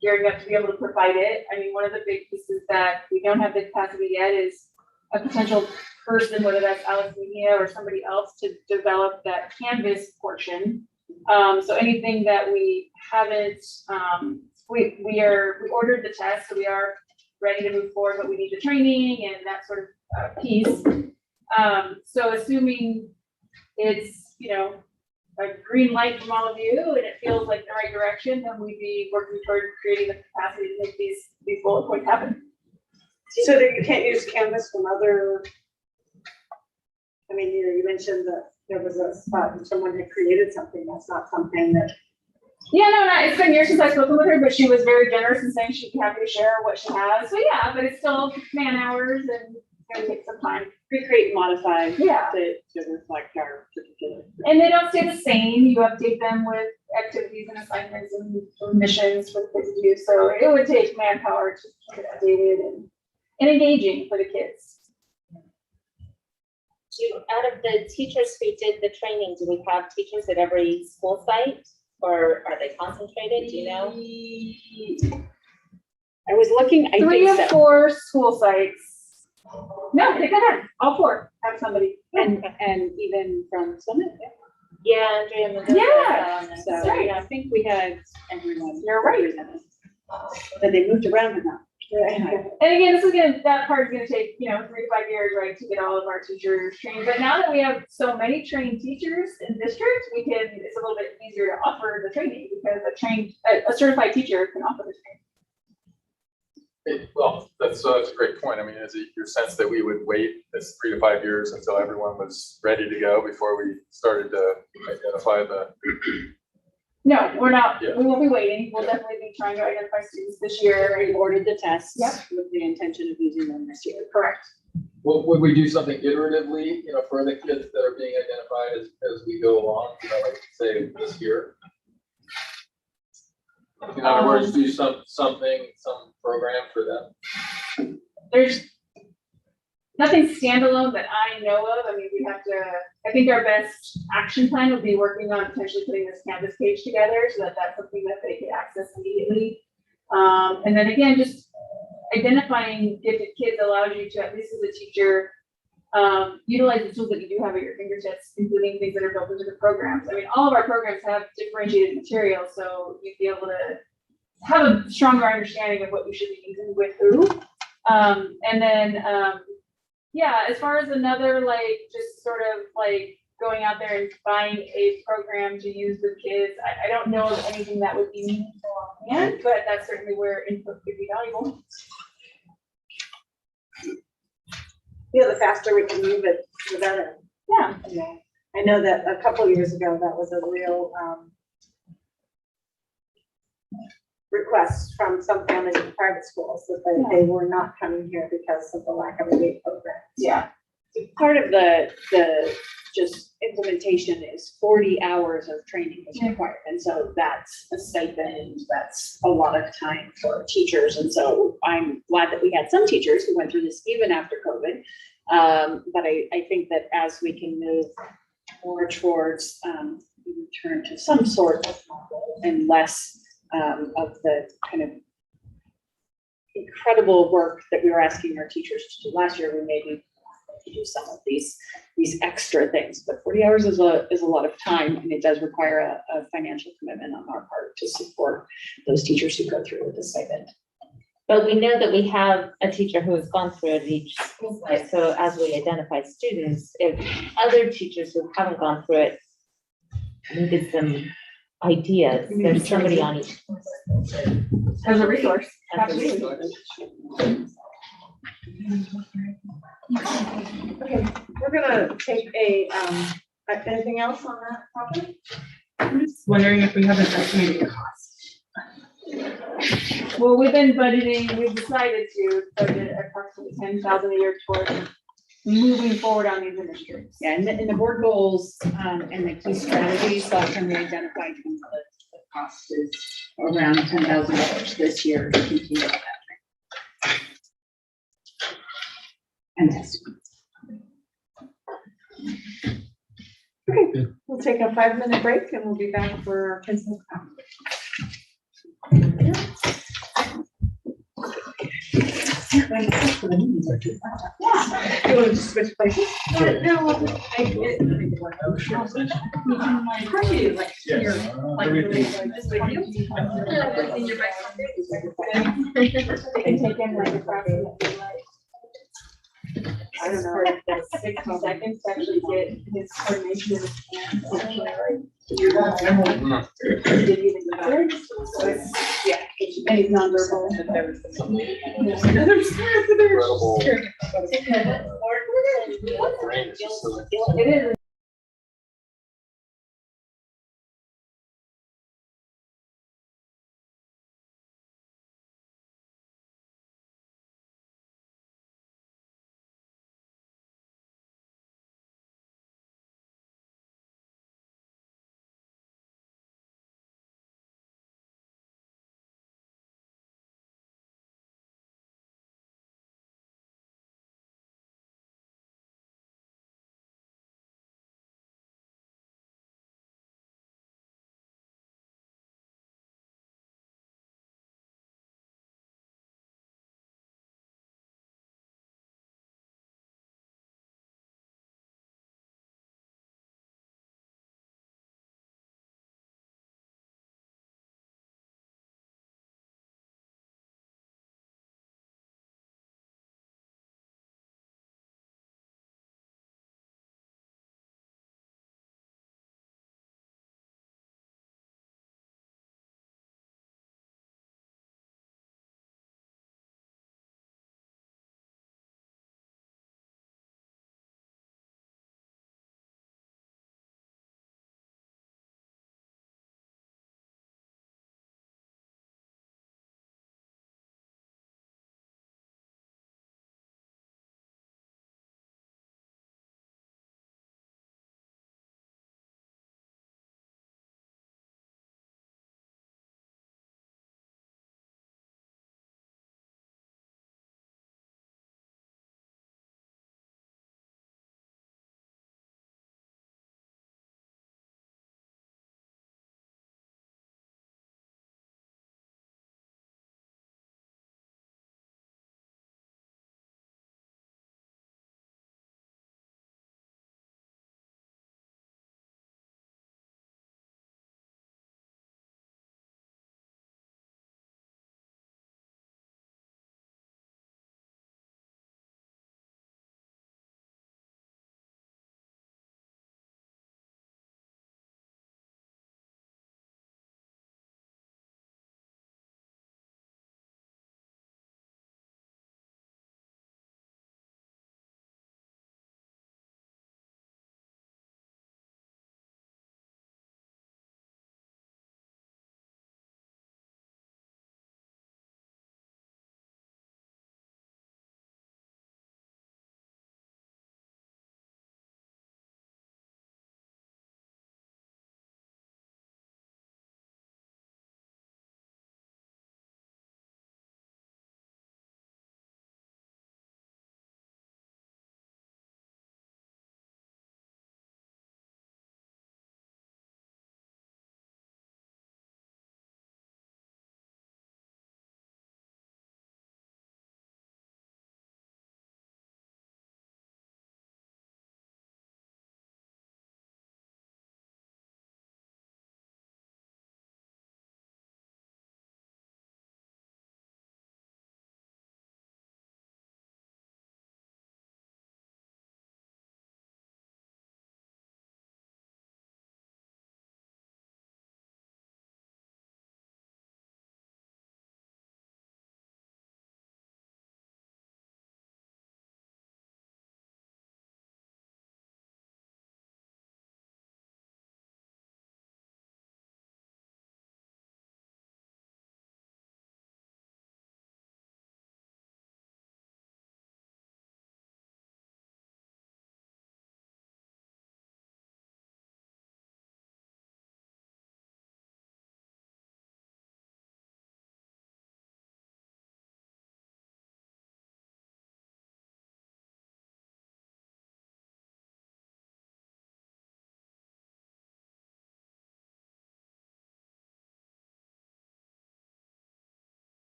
gearing up to be able to provide it. I mean, one of the big pieces that we don't have the capacity yet is a potential person, whether that's Alex Mejia or somebody else, to develop that Canvas portion. So anything that we haven't, we ordered the test, so we are ready to move forward, but we need the training and that sort of piece. So assuming it's, a green light from all of you and it feels like the right direction, then we'd be working toward creating the capacity to make these bullet points happen. So that you can't use Canvas from other, you mentioned that there was a spot and someone had created something. That's not something that. Yeah, no, it's been years since I've spoken with her, but she was very generous in saying she'd be happy to share what she has. So yeah, but it's still man hours and it's gonna take some time. Recreate and modify. Yeah. To reflect our particular. And they don't stay the same. You update them with activities and assignments and missions for the kids to do. So it would take manpower to keep it updated and engaging for the kids. Out of the teachers who did the training, do we have teachers at every school site, or are they concentrated? Do you know? I was looking, I 3 think of so. 4 school sites. No, they got it. All 4 have somebody. And even from Summit. Yeah, Andrea. Mendoza, Yeah, So right. I think we had everyone. You're right. represented. But they moved around enough. And again, that part is gonna take, 3 to 5 years, right, to get all of our teachers trained. But now that we have so many trained teachers in districts, it's a little bit easier to offer the training because a certified teacher can offer the training. Well, that's a great point. I mean, is it your sense that we would wait this 3 to 5 years until everyone was ready to go before we started to identify the? No, we're not, Yeah. we won't be waiting. We'll definitely be trying to identify students this year. We ordered the tests. Yep. With the intention of using them this year. Correct. Well, would we do something iteratively, for the kids that are being identified as we go along, like say this year? In other words, do some program for them. There's nothing standalone that I know of. I mean, I think our best action plan would be working on potentially putting this Canvas page together so that that's something that they could access immediately. And then again, just identifying gifted kids allows you to, at least as a teacher, utilize the tools that you do have at your fingertips, including things that are built into the programs. I mean, all of our programs have differentiated material, so you'd be able to have a stronger understanding of what you should be using with who. And then, yeah, as far as another, just sort of going out there and buying a program to use with kids, I don't know of anything that would be meaningful offhand, but that's certainly where input could be valuable. The faster we can move it, the better. Yeah. I know that a couple of years ago, that was a real request from some families in private schools that they were not coming here because of the lack of a gate program. Yeah. Part of the just implementation is 40 hours of training is required. And so that's a stipend, that's a lot of time for teachers. And so I'm glad that we had some teachers who went through this even after COVID. But I think that as we can move more towards return to some sort of model and less of the kind of incredible work that we were asking our teachers to do last year, we maybe to do some of these extra things, but 40 hours is a lot of time, and it does require a financial commitment on our part to support those teachers who go through with the stipend. But we know that we have a teacher who has gone through it at each school site. So as we identify students, if other teachers who haven't gone through it needed some ideas, there's somebody on each. As a resource. As a Absolutely. Okay, we're gonna take anything else on that topic? I'm just wondering if we have an estimated cost. Well, we've decided to budget approximately 10,000 a year towards moving forward on these initiatives. Yeah, and the board goals and the key strategies, last time we identified the cost is around $10,000 this year to continue that. And testing. Okay, we'll take a 5-minute break and we'll be back for our business conference. You want to switch places? No. I don't know, 60 seconds to actually get his coordination in his hands. You're done. Yeah, and he's nonverbal. Incredible. It is.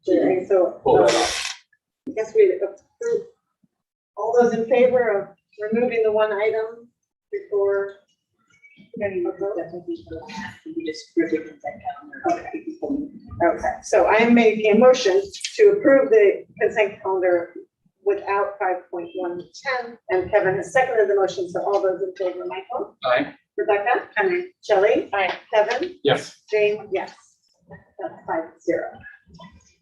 Okay, so pull that off. I guess we approve. All those in favor of removing the one item before? We just review consent calendar. Okay, so I am making a motion to approve the consent calendar without 5.110, and Kevin has seconded the motion, so all those in favor, Michael? Aye. Rebecca? Aye. Shelley? Aye. Kevin? Yes. Jane? Yes. That's 5-0.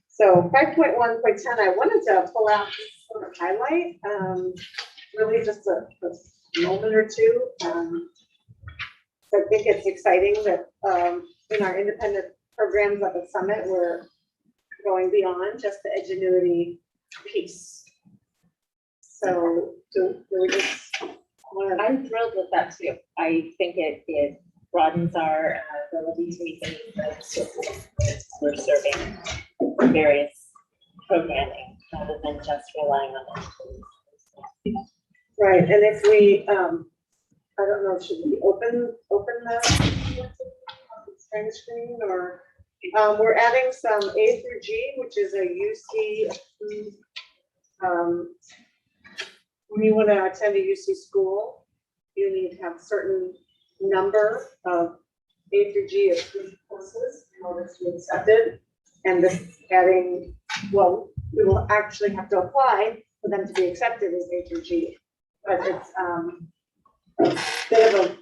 So 5.1.10, I wanted to pull out this sort of highlight, really just a moment or two. I think it's exciting that in our independent programs at the summit, we're going beyond just the Edgenuity piece. So do we just want to? I'm thrilled with that too. I think it broadens our ability to meet the needs of schools. We're serving various programming rather than just relying on it. Right, and if we, I don't know, should we open the screen or, we're adding some A through G, which is a UC approved, when you want to attend a UC school, you need to have certain number of A through G approved courses in order to be accepted. And this adding, well, we will actually have to apply for them to be accepted as A through G. But it's a bit of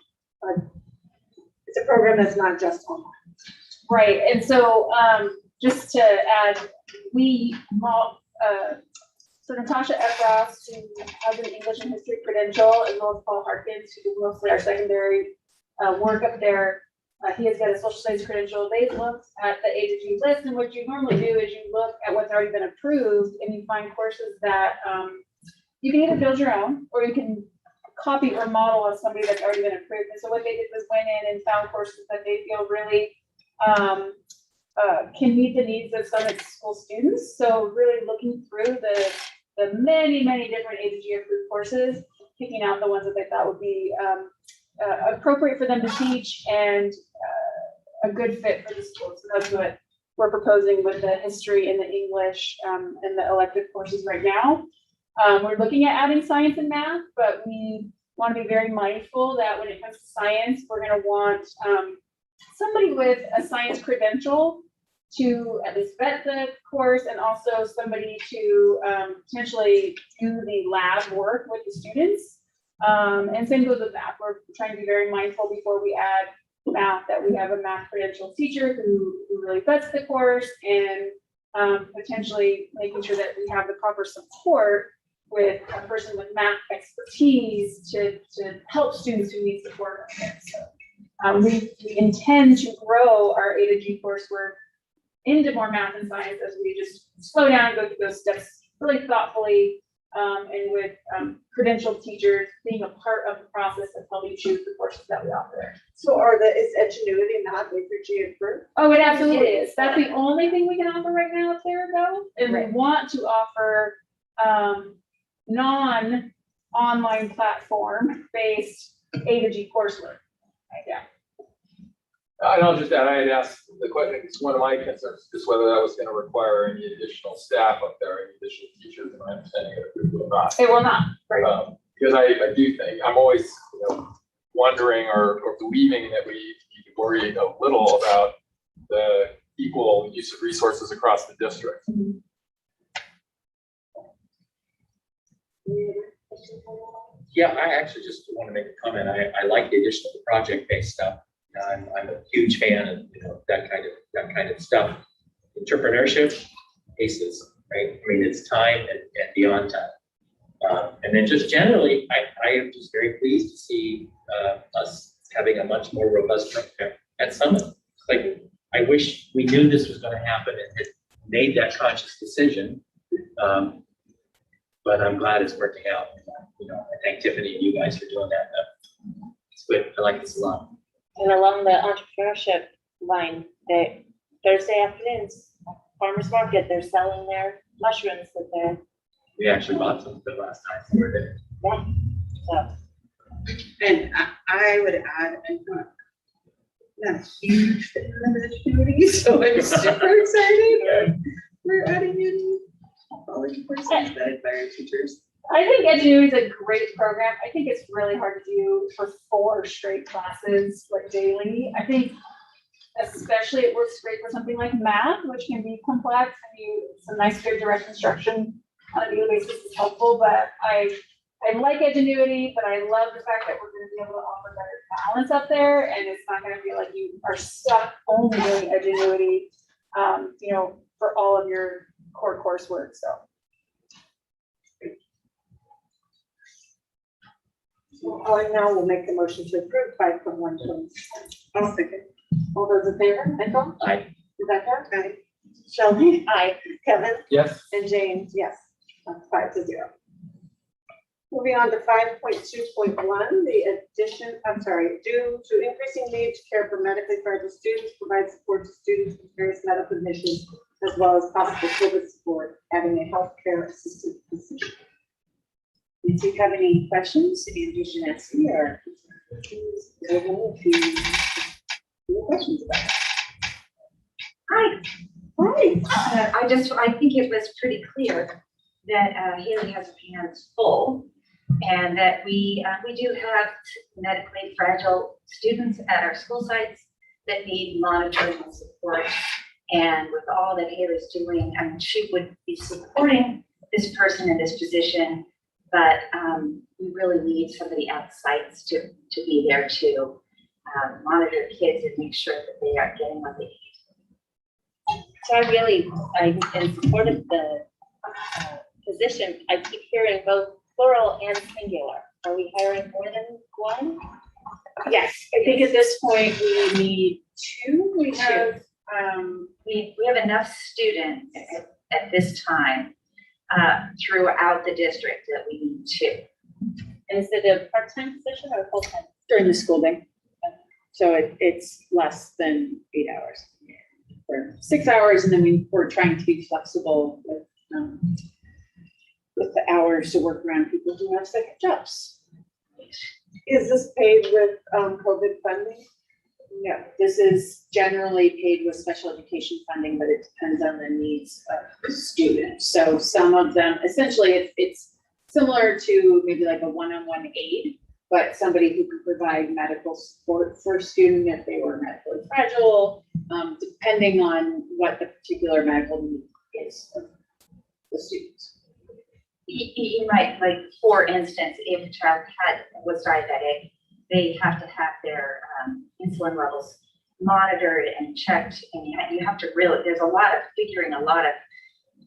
it's a program that's not just online. Right, and so, just to add, so Natasha Efros, who has an English and history credential, as well as Paul Harkins, who do mostly our secondary work up there. He has got a social studies credential. They looked at the A to G list, and what you normally do is you look at what's already been approved, and you find courses that you can either build your own, or you can copy or model of somebody that's already been approved. And so what they did was went in and found courses that they feel really can meet the needs of Summit School students. So really looking through the many different A to G approved courses, picking out the ones that they thought would be appropriate for them to teach and a good fit for the school. So that's what we're proposing with the history and the English and the elective courses right now. We're looking at adding science and math, but we want to be very mindful that when it comes to science, we're going to want somebody with a science credential to at least vet the course, and also somebody to potentially do the lab work with the students. And same goes with math. We're trying to be very mindful before we add math that we have a math credential teacher who really vets the course, and potentially making sure that we have the proper support with a person with math expertise to help students who need support. So we intend to grow our A to G coursework into more math and science as we just slow down and go through those steps really thoughtfully, and with credentialed teachers being a part of the process of helping choose the courses that we offer. So is Edgenuity not A through G approved? Oh, it absolutely is. That's the only thing we can offer right now at Clarigo, and we want to offer non-online platform based A to G coursework. Yeah. And I'll just add, I had asked the question, it's one of my concerns, just whether that was gonna require any additional staff up there, any additional teachers, and my understanding of it will not. It will not. Because I do think, I'm always, wondering or believing that we need to worry a little about the equal use of resources across the district. Yeah, I actually just want to make a comment. I like the addition of the project-based stuff. I'm a huge fan of that kind of stuff. Entrepreneurship, ACEs, right? I mean, it's time and beyond time. And then just generally, I am just very pleased to see us having a much more robust program at Summit. It's like, I wish we knew this was going to happen and had made that conscious decision. But I'm glad it's working out. I thank Tiffany and you guys for doing that. It's good. I like this a lot. And along the entrepreneurship line, Thursday afternoons, farmers market, they're selling their mushrooms that they're. We actually bought some of the last time we were there. Yeah. So. And I would add, I'm not a huge fan of the community, so I'm super excited. teachers? I think Edgenuity is a great program. I think it's really hard to do for 4 straight classes, like daily. I think especially it works great for something like math, which can be complex and some nice good direct instruction on a daily basis is helpful, but I like Edgenuity, but I love the fact that we're gonna be able to offer better balance up there, and it's not gonna feel like you are stuck only doing Edgenuity, for all of your core coursework, so. Well, now we'll make the motion to approve 5.1. I'll second. All those in favor, Michael? Aye. Rebecca? Aye. Shelley? Aye. Kevin? Yes. And James, yes. That's 5-0. Moving on to 5.2.1, the addition, due to increasing need to care for medically fragile students, provide support to students with various medical conditions, as well as possible COVID support, having a healthcare assistant position. Do you have any questions, Andrew Janetsky, or if you have questions about it? Hi. I think it was pretty clear that Haley has her hands full, and that we do have medically fragile students at our school sites that need monitoring and support. And with all that Haley's doing, I mean, she would be supporting this person in this position, but we really need somebody at the sites to be there to monitor kids and make sure that they are getting what they need. So I'm in support of the position. I keep hearing both plural and singular. Are we hiring more than one? Yes, I think at this point we need 2. We have, we have enough students at this time throughout the district that we need 2. Is it a part-time position or full-time? during the school day. So it's less than 8 hours. Or 6 hours, and then we're trying to be flexible with the hours to work around people who have second jobs. Is this paid with COVID funding? No, this is generally paid with special education funding, but it depends on the needs of the student. So some of them, essentially, it's similar to maybe like a one-on-one aid, but somebody who can provide medical support for a student if they were medically fragile, depending on what the particular medical need is of the students. You might, like, for instance, if a child was diabetic, they have to have their insulin levels monitored and checked, and you have to really, there's a lot of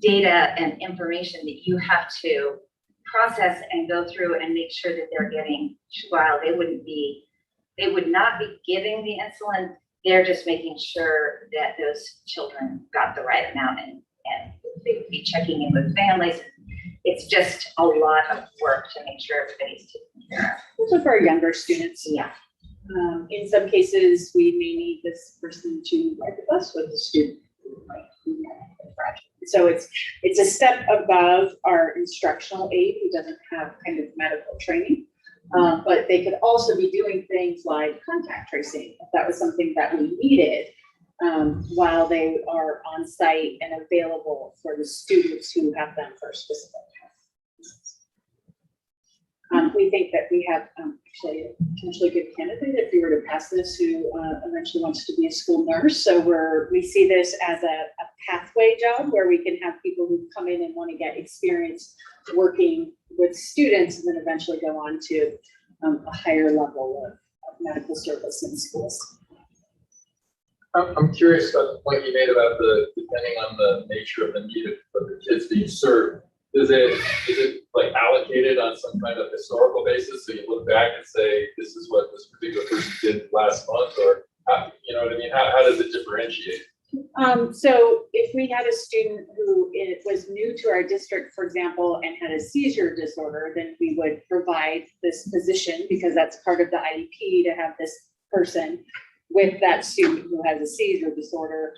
data and information that you have to process and go through and make sure that they're getting, while they would not be giving the insulin, they're just making sure that those children got the right amount, and they would be checking in with families. It's just a lot of work to make sure everybody's taken care of. Also for our younger students. Yeah. In some cases, we may need this person to ride the bus with the student who might be medically fragile. So it's a step above our instructional aide who doesn't have kind of medical training. But they could also be doing things like contact tracing, if that was something that we needed, while they are on site and available for the students who have them for specific tasks. We think that we have actually a potentially good candidate if we were to pass this, who eventually wants to be a school nurse. So we see this as a pathway job where we can have people who come in and want to get experience working with students and then eventually go on to a higher level of medical service in schools. I'm curious about the point you made about depending on the nature of the need of the kids being served. Is it like allocated on some kind of historical basis? So you look back and say, this is what this particular person did last month, or you know what I mean? How does it differentiate? So if we had a student who was new to our district, for example, and had a seizure disorder, then we would provide this position, because that's part of the IEP, to have this person with that student who has a seizure disorder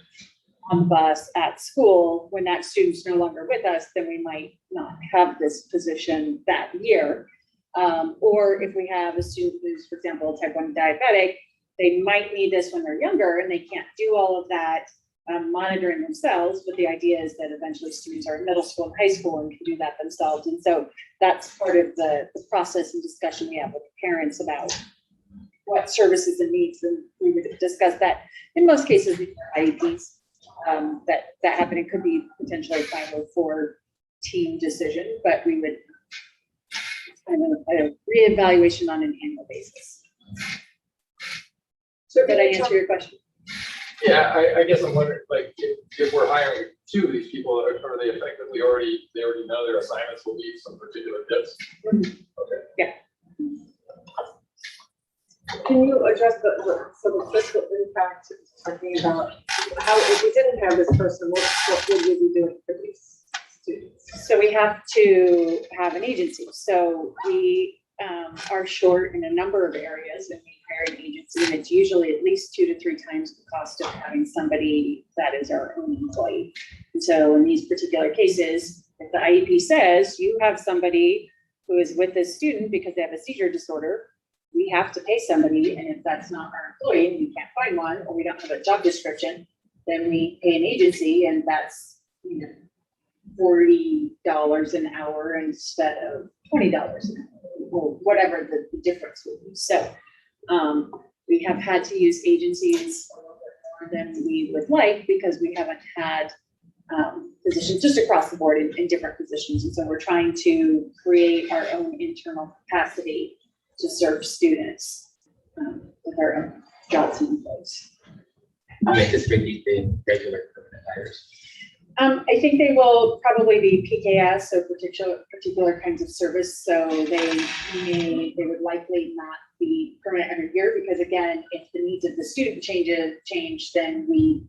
on the bus at school. When that student's no longer with us, then we might not have this position that year. Or if we have a student who's, for example, type 1 diabetic, they might need this when they're younger and they can't do all of that monitoring themselves, but the idea is that eventually students are in middle school and high school and can do that themselves. And so that's part of the process and discussion we have with parents about what services and needs, and we would discuss that. In most cases, these are IEPs that happen. It could be potentially a 504 team decision, but we would kind of a reevaluation on an annual basis. So did I answer your question? Yeah, I guess I'm wondering, like, if we're hiring two of these people, are they effectively already know their assignments will be some particular bits? Okay. Yeah. Can you address some fiscal impact, talking about how, if we didn't have this person, what would we be doing for these students? So we have to have an agency. So we are short in a number of areas, and we hire an agency, and it's usually at least 2 to 3 times the cost of having somebody that is our own employee. And so in these particular cases, if the IEP says you have somebody who is with this student because they have a seizure disorder, we have to pay somebody, and if that's not our employee and we can't find one, or we don't have a job description, then we pay an agency, and that's, you know, $40 an hour instead of $20 an hour, or whatever the difference would be. So we have had to use agencies a little bit more than we would like, because we haven't had positions just across the board in different positions. And so we're trying to create our own internal capacity to serve students with our own jobs and employees. I anticipate these being regular permanent hires. I think they will probably be PKS, so particular kinds of service. So they would likely not be permanent every year, because again, if the needs of the student change, then we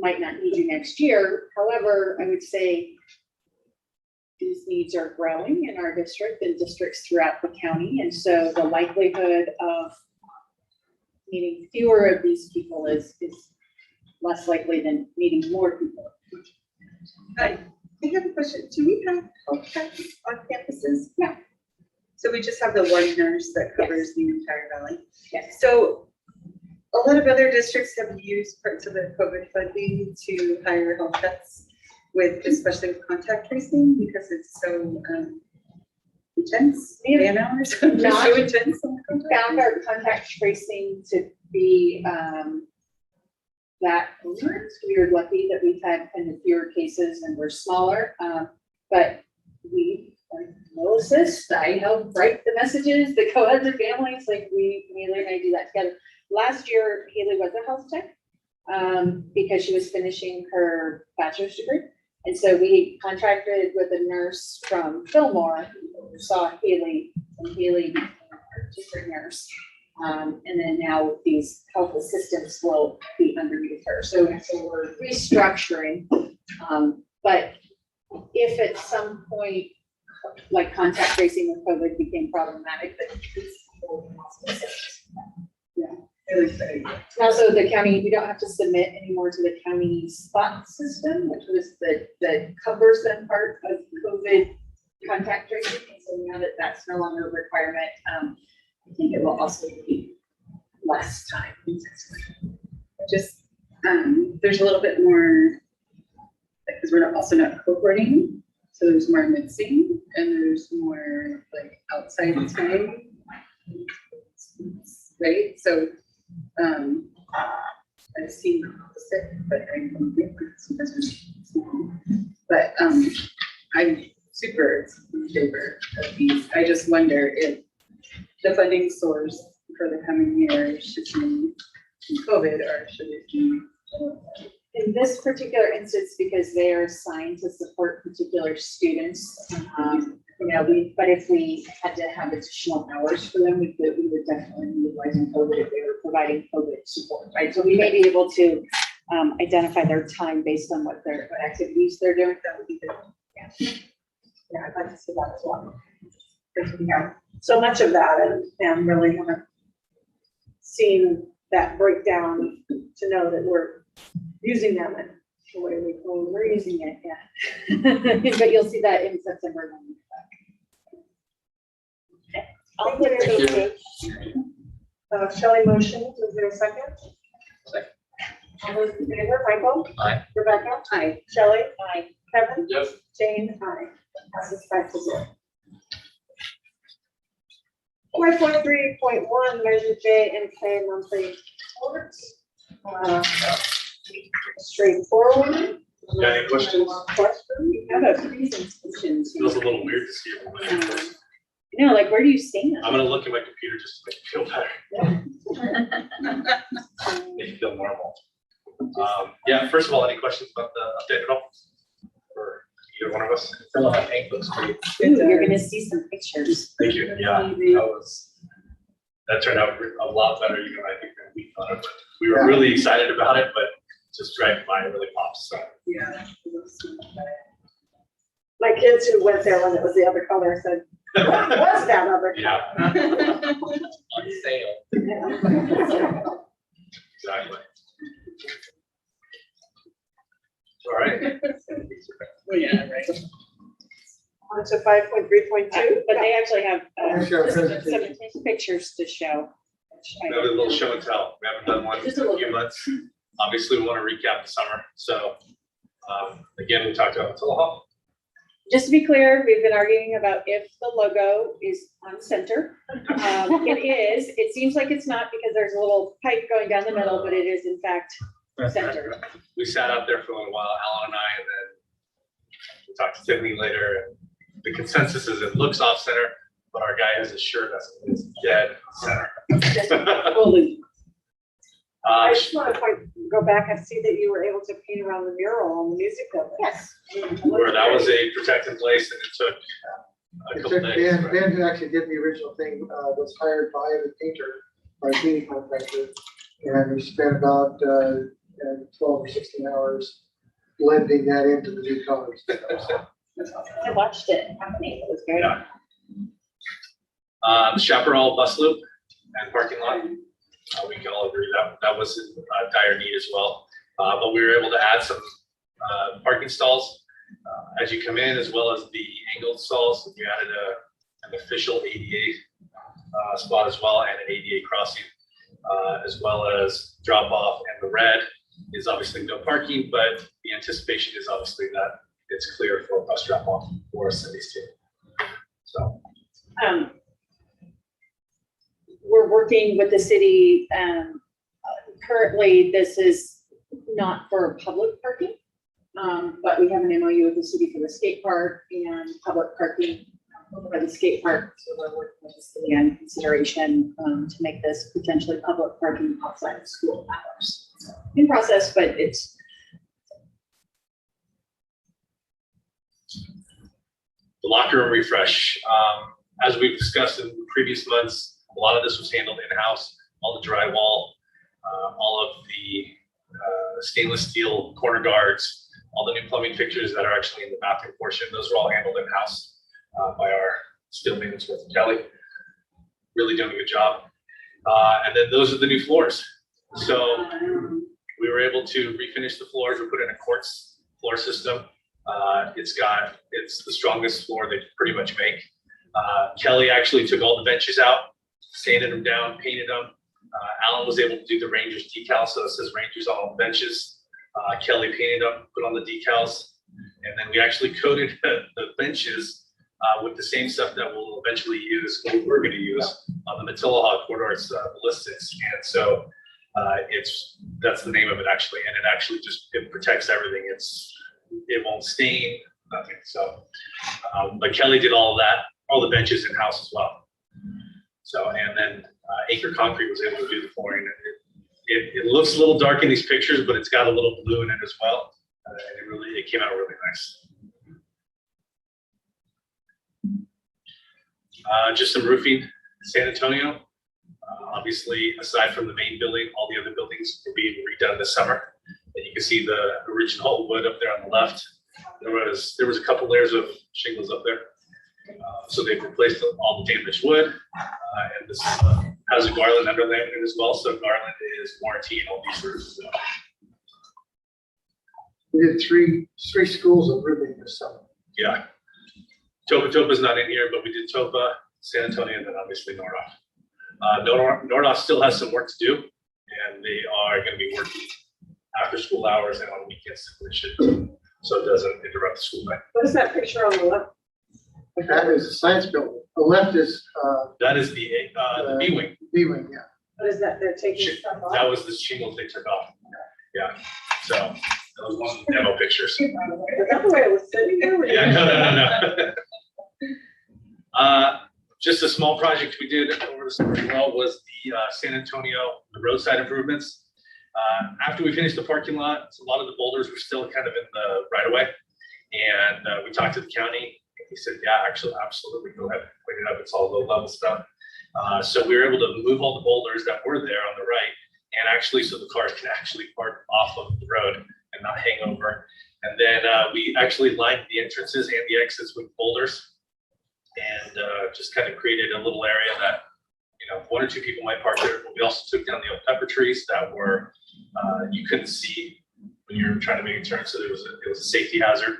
might not need you next year. However, I would say these needs are growing in our district and districts throughout the county. And so the likelihood of needing fewer of these people is less likely than needing more people. I have a question. Do we have health checks on campuses? Yeah. So we just have the one nurse that covers the entire valley? Yes. So a lot of other districts have used parts of their COVID funding to hire health checks, especially with contact tracing, because it's so intense. Man hours. Not so intense. found our contact tracing to be that onerous. We are lucky that we've had kind of fewer cases and we're smaller, but we will assist. I help write the messages that go out to families. Like Haley and I do that together. Last year, Haley was a health tech because she was finishing her bachelor's degree. And so we contracted with a nurse from Fillmore who saw Haley, and Haley became our district nurse. And then now these health assistants will be underneath her. So we're restructuring. But if at some point, like contact tracing with COVID became problematic, then these people will also assist. Yeah. Also, the county, we don't have to submit anymore to the county spot system, which was the cumbersome part of COVID contact tracing. And so now that that's no longer a requirement, I think it will also be less time. Just there's a little bit more, because we're also not cohorting, so there's more mixing and there's more like outside time, right? So I've seen the opposite, but I'm different because we're small. But I'm super in favor of these. I just wonder if the funding source for the coming year should be COVID, or should it be? In this particular instance, because they are assigned to support particular students, but if we had to have additional hours for them, we would definitely be utilizing COVID if they were providing COVID support, right? So we may be able to identify their time based on what activities they're doing. That would be good. Yeah, I'd like to see that as well. Because we have so much of that, and really haven't seen that breakdown to know that we're using them in the way we're using it, yeah. But you'll see that in September. Shelley motion, is there a second? All those in favor, Michael? Aye. Rebecca? Aye. Shelley? Aye. Kevin? Yes. Jane? Aye. Passes 5-0. 5.3.1, measure J and K monthly reports. Straightforward. Got any questions? We have a presentation. Feels a little weird to see everybody. You know, like, where do you stand? I'm gonna look at my computer just to make it feel better. Make it feel normal. Yeah, first of all, any questions about the update at all? For either one of us? Fill out ink looks great. Ooh, you're gonna see some pictures. Thank you. Yeah, that turned out a lot better, even I think, than we thought it would. We were really excited about it, but just driving by, it really pops. So. Yeah. My kids who went there when it was the other color said, what was that other Yeah. color? On sale. Exactly. All right. Yeah, right. On to 5.3.2. But they actually have Sure, some presentation. pictures to show. We have a little show and tell. We haven't done one in Just a a little few bit. months. Obviously, we want to recap the summer. So, again, we talked about Hall. Just to be clear, we've been arguing about if the logo is on center. It is. It seems like it's not because there's a little pipe going down the middle, but it is in fact centered. We sat out there for a little while, Alan and I, and then we talked to Tiffany later. And the consensus is it looks off center, but our guy has assured us it's dead center. I just want to go back and see that you were able to paint around the mural on the music building. Yes. Where that was a protected place, and it took a It couple took days. Ben, who actually did the original thing, was hired by the painter, by a painting contractor. And we spent about 12 or 16 hours blending that into the new colors. I watched it happening. It was great. Yeah. The Chaparral bus loop and parking lot. We can all agree that was in dire need as well. But we were able to add some parking stalls as you come in, as well as the angled stalls. We added an official ADA spot as well, and an ADA crossing, as well as drop off. And the red is obviously no parking, but the anticipation is obviously that it's clear for bus drop off for cities too. So. We're working with the city. Currently, this is not for public parking, but we have an MOU with the city for the skate park and public parking over by the skate park. So we're working with the city on consideration to make this potentially public parking outside of school hours. In process, but it's. The locker room refresh. As we've discussed in previous months, a lot of this was handled in-house. All the drywall, all of the stainless steel corner guards, all the new plumbing fixtures that are actually in the bathroom portion, those are all handled in-house by our steel maintenance with Kelly. Really doing a good job. And then those are the new floors. So we were able to refinish the floors. We put in a quartz floor system. It's the strongest floor they pretty much make. Kelly actually took all the benches out, sanded them down, painted them. Alan was able to do the Rangers decal, so it says Rangers on all the benches. Kelly painted them, put on the decals, and then we actually coated the benches with the same stuff that we'll eventually use, what we're going to use on the Matillahaw corridor. It's ballistics, and so that's the name of it actually, and it actually it protects everything. It won't stain, nothing. So, but Kelly did all of that, all the benches in house as well. So, and then Acre Concrete was able to do the flooring. It looks a little dark in these pictures, but it's got a little blue in it as well. And it came out really nice. Just some roofing, San Antonio. Obviously, aside from the main building, all the other buildings are being redone this summer. And you can see the original wood up there on the left. There was a couple layers of shingles up there. So they've replaced all the damaged wood. And this has a garland underlayment in it as well. So garland is warranty in all these roofs. So. We did three schools of roofing this summer. Yeah. Topa's not in here, but we did Topa, San Antonio, and then obviously Nordhoff. Nordhoff still has some work to do, and they are going to be working after school hours and on weekends to finish it, so it doesn't interrupt the school day. What is that picture on the left? That is the science building. The left is, That is the B wing. B-wing, yeah. What is that? They're taking stuff off? That was the shingles they took off. Yeah, so that was one of the demo pictures. Is that the way it was sitting there? Yeah, no. Just a small project we did over the summer as well was the San Antonio roadside improvements. After we finished the parking lot, a lot of the boulders were still kind of in the right of way. And we talked to the county. He said, yeah, actually, absolutely, go ahead and clean it up. It's all low level stuff. So we were able to move all the boulders that were there on the right, and actually, so the cars can actually park off of the road and not hang over. And then we actually lined the entrances and the exits with boulders, and just kind of created a little area that, you know, 1 or 2 people might park there. But we also took down the old pepper trees that were you couldn't see when you were trying to make a turn, so it was a safety hazard.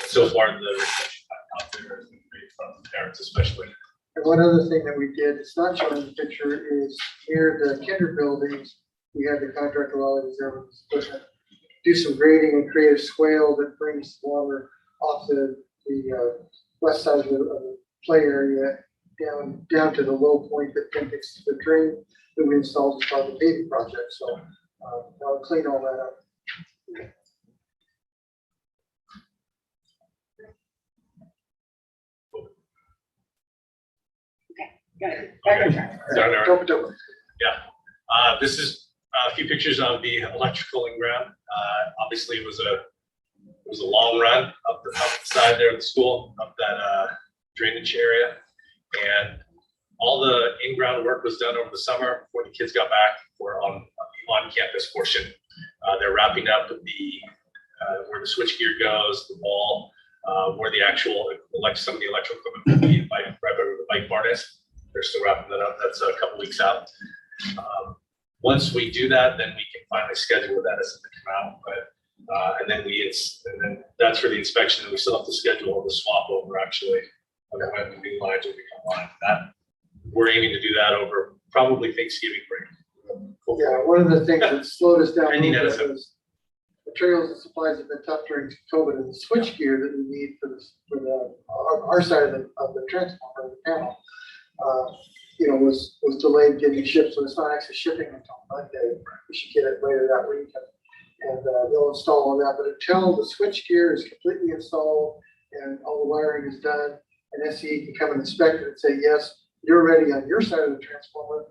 So far the reception out there has been great from parents especially. And one other thing that we did, it's not shown in the picture, is near the kinder buildings, we had the contractor while he was there with his equipment, do some grading and create a swale that brings water off the west side of the play area down to the low point that connects to the drain that we installed as part of the paving project. So I'll clean all that up. Got it. Okay. Yeah. This is a few pictures of the electrical and ground. Obviously, it was a long run up the side there of the school, up that drainage area, and all the in-ground work was done over the summer before the kids got back. We're on the on-campus portion. They're wrapping up the where the switchgear goes, the wall, where the actual some of the electrical equipment will be right where the bike barn is. They're still wrapping that up. That's a couple weeks out. Once we do that, then we can finally schedule that as it come out. But and then that's for the inspection, and we still have to schedule the swap over actually when the new lines will become live. That we're aiming to do that over probably Thanksgiving break. Yeah, one of the things that slowed us down a Pending little bit edits. was materials and supplies have been tough during COVID, and the switch gear that we need for our side of the transformer, the panel, was delayed getting shipped, so it's not actually shipping until Monday. We should get it later that week, and they'll install all that. But until the switch gear is completely installed and all the wiring is done, and SCE can come and inspect it and say, yes, you're ready on your side of the transformer,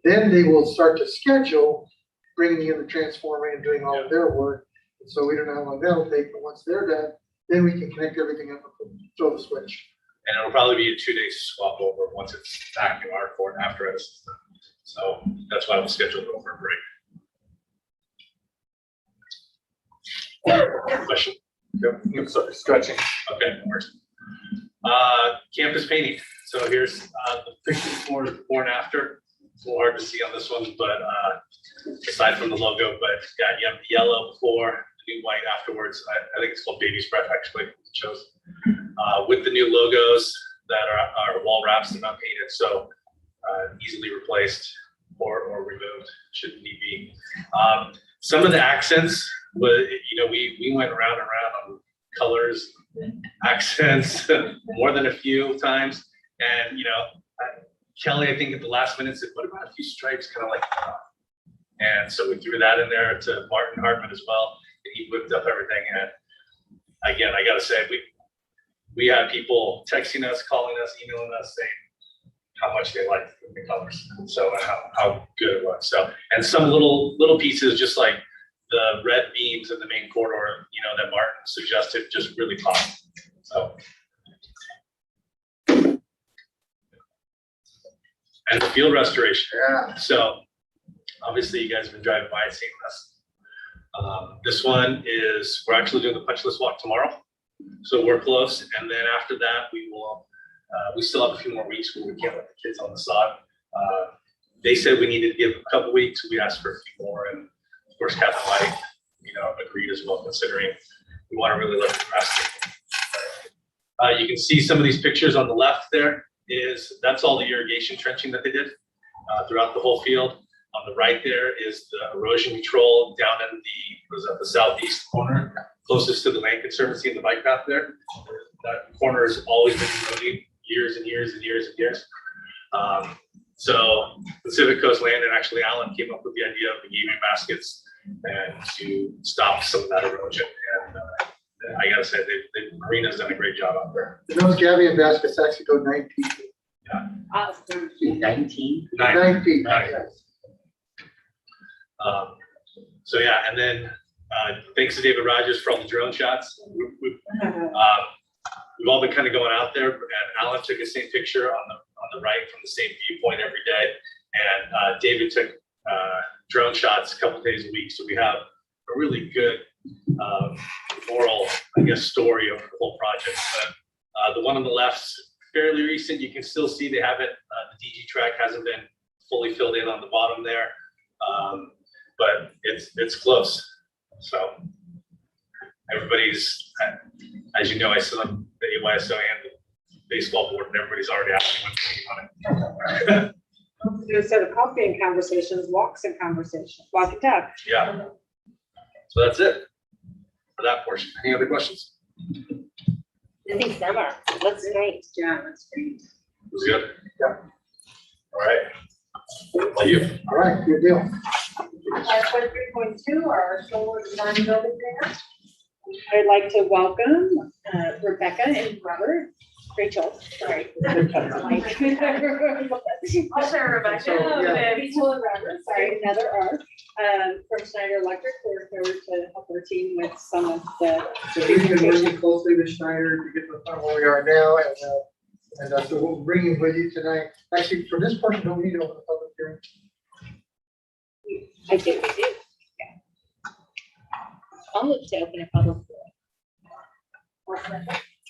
then they will start to schedule bringing in the transformer and doing all of their work. And so we don't know how long that'll take, but once they're done, then we can connect everything up and throw the switch. And it'll probably be a 2-day swap over once it's back in our court after it's done. So that's why we'll schedule it over a break. Question? I'm sorry, stretching. Okay, of course. Campus painting. So here's the picture for before and after. It's a little hard to see on this one, but aside from the logo, but yeah, you have the yellow before, the new white afterwards. I think it's called Baby's Breath, actually, it shows. With the new logos that are wall wraps, they're not painted, so easily replaced or removed should need be. Some of the accents, we went around and around on colors, accents more than a few times, and Kelly, I think at the last minute said, "What about a few stripes, kind of like that?" And so we threw that in there to Martin Hartman as well, and he whipped up everything. And again, I gotta say, we had people texting us, calling us, emailing us, saying how much they liked the colors, and so how good it was. So, and some little pieces, just like the red beams in the main corridor, that Martin suggested, just really pop. So. And the field restoration. Yeah. So obviously you guys have been driving by and seeing this. This one is, we're actually doing the punch list walk tomorrow. So we're close. And then after that, we still have a few more weeks where we can't let the kids on the sod. They said we needed to give a couple weeks. We asked for a few more. And of course, Captain Mike, agreed as well, considering we want to really let the grass take. You can see some of these pictures on the left there. That's all the irrigation trenching that they did throughout the whole field. On the right there is the erosion control down in the southeast corner, closest to the Land Conservancy and the bike path there. That corner has always been eroding years and years and years and years. So Pacific Coast Land and actually Alan came up with the idea of the gaming baskets and to stop some of that erosion. And I gotta say, the Marina's done a great job out there. Those gabion baskets actually go 9 feet. Yeah. Awesome. 19. 9 feet. Nine. Yes. So yeah, and then thanks to David Rogers for all the drone shots. We've all been kind of going out there, and Alan took the same picture on the right from the same viewpoint every day, and David took drone shots a couple days a week. So we have a really good moral, I guess, story of the whole project. But the one on the left, fairly recent. You can still see they haven't. The DG track hasn't been fully filled in on the bottom there. But it's close. So everybody's, as you know, I sit on the AYSO and the baseball board, and everybody's already asking what's going on it. Instead of coffee and conversations, walks and conversations, walk and talk. Yeah. So that's it for that portion. Any other questions? Busy summer. Looks great. Yeah, that's great. It was good. Yeah. All right. Well, you. All right, good deal. 23.2, our solar design building grant. I'd like to welcome Rebecca and Robert, Rachel, sorry. Also Rebecca, So, yeah. Rachel and Robert, sorry, another R, from Schneider Electric. We're here to help our team with some of the. So we've been working closely with Schneider to get to the point where we are now, and so we'll bring you with you tonight. Actually, for this portion, don't we need to open the public hearing? I think we do. Yeah. I'll move to open a public hearing.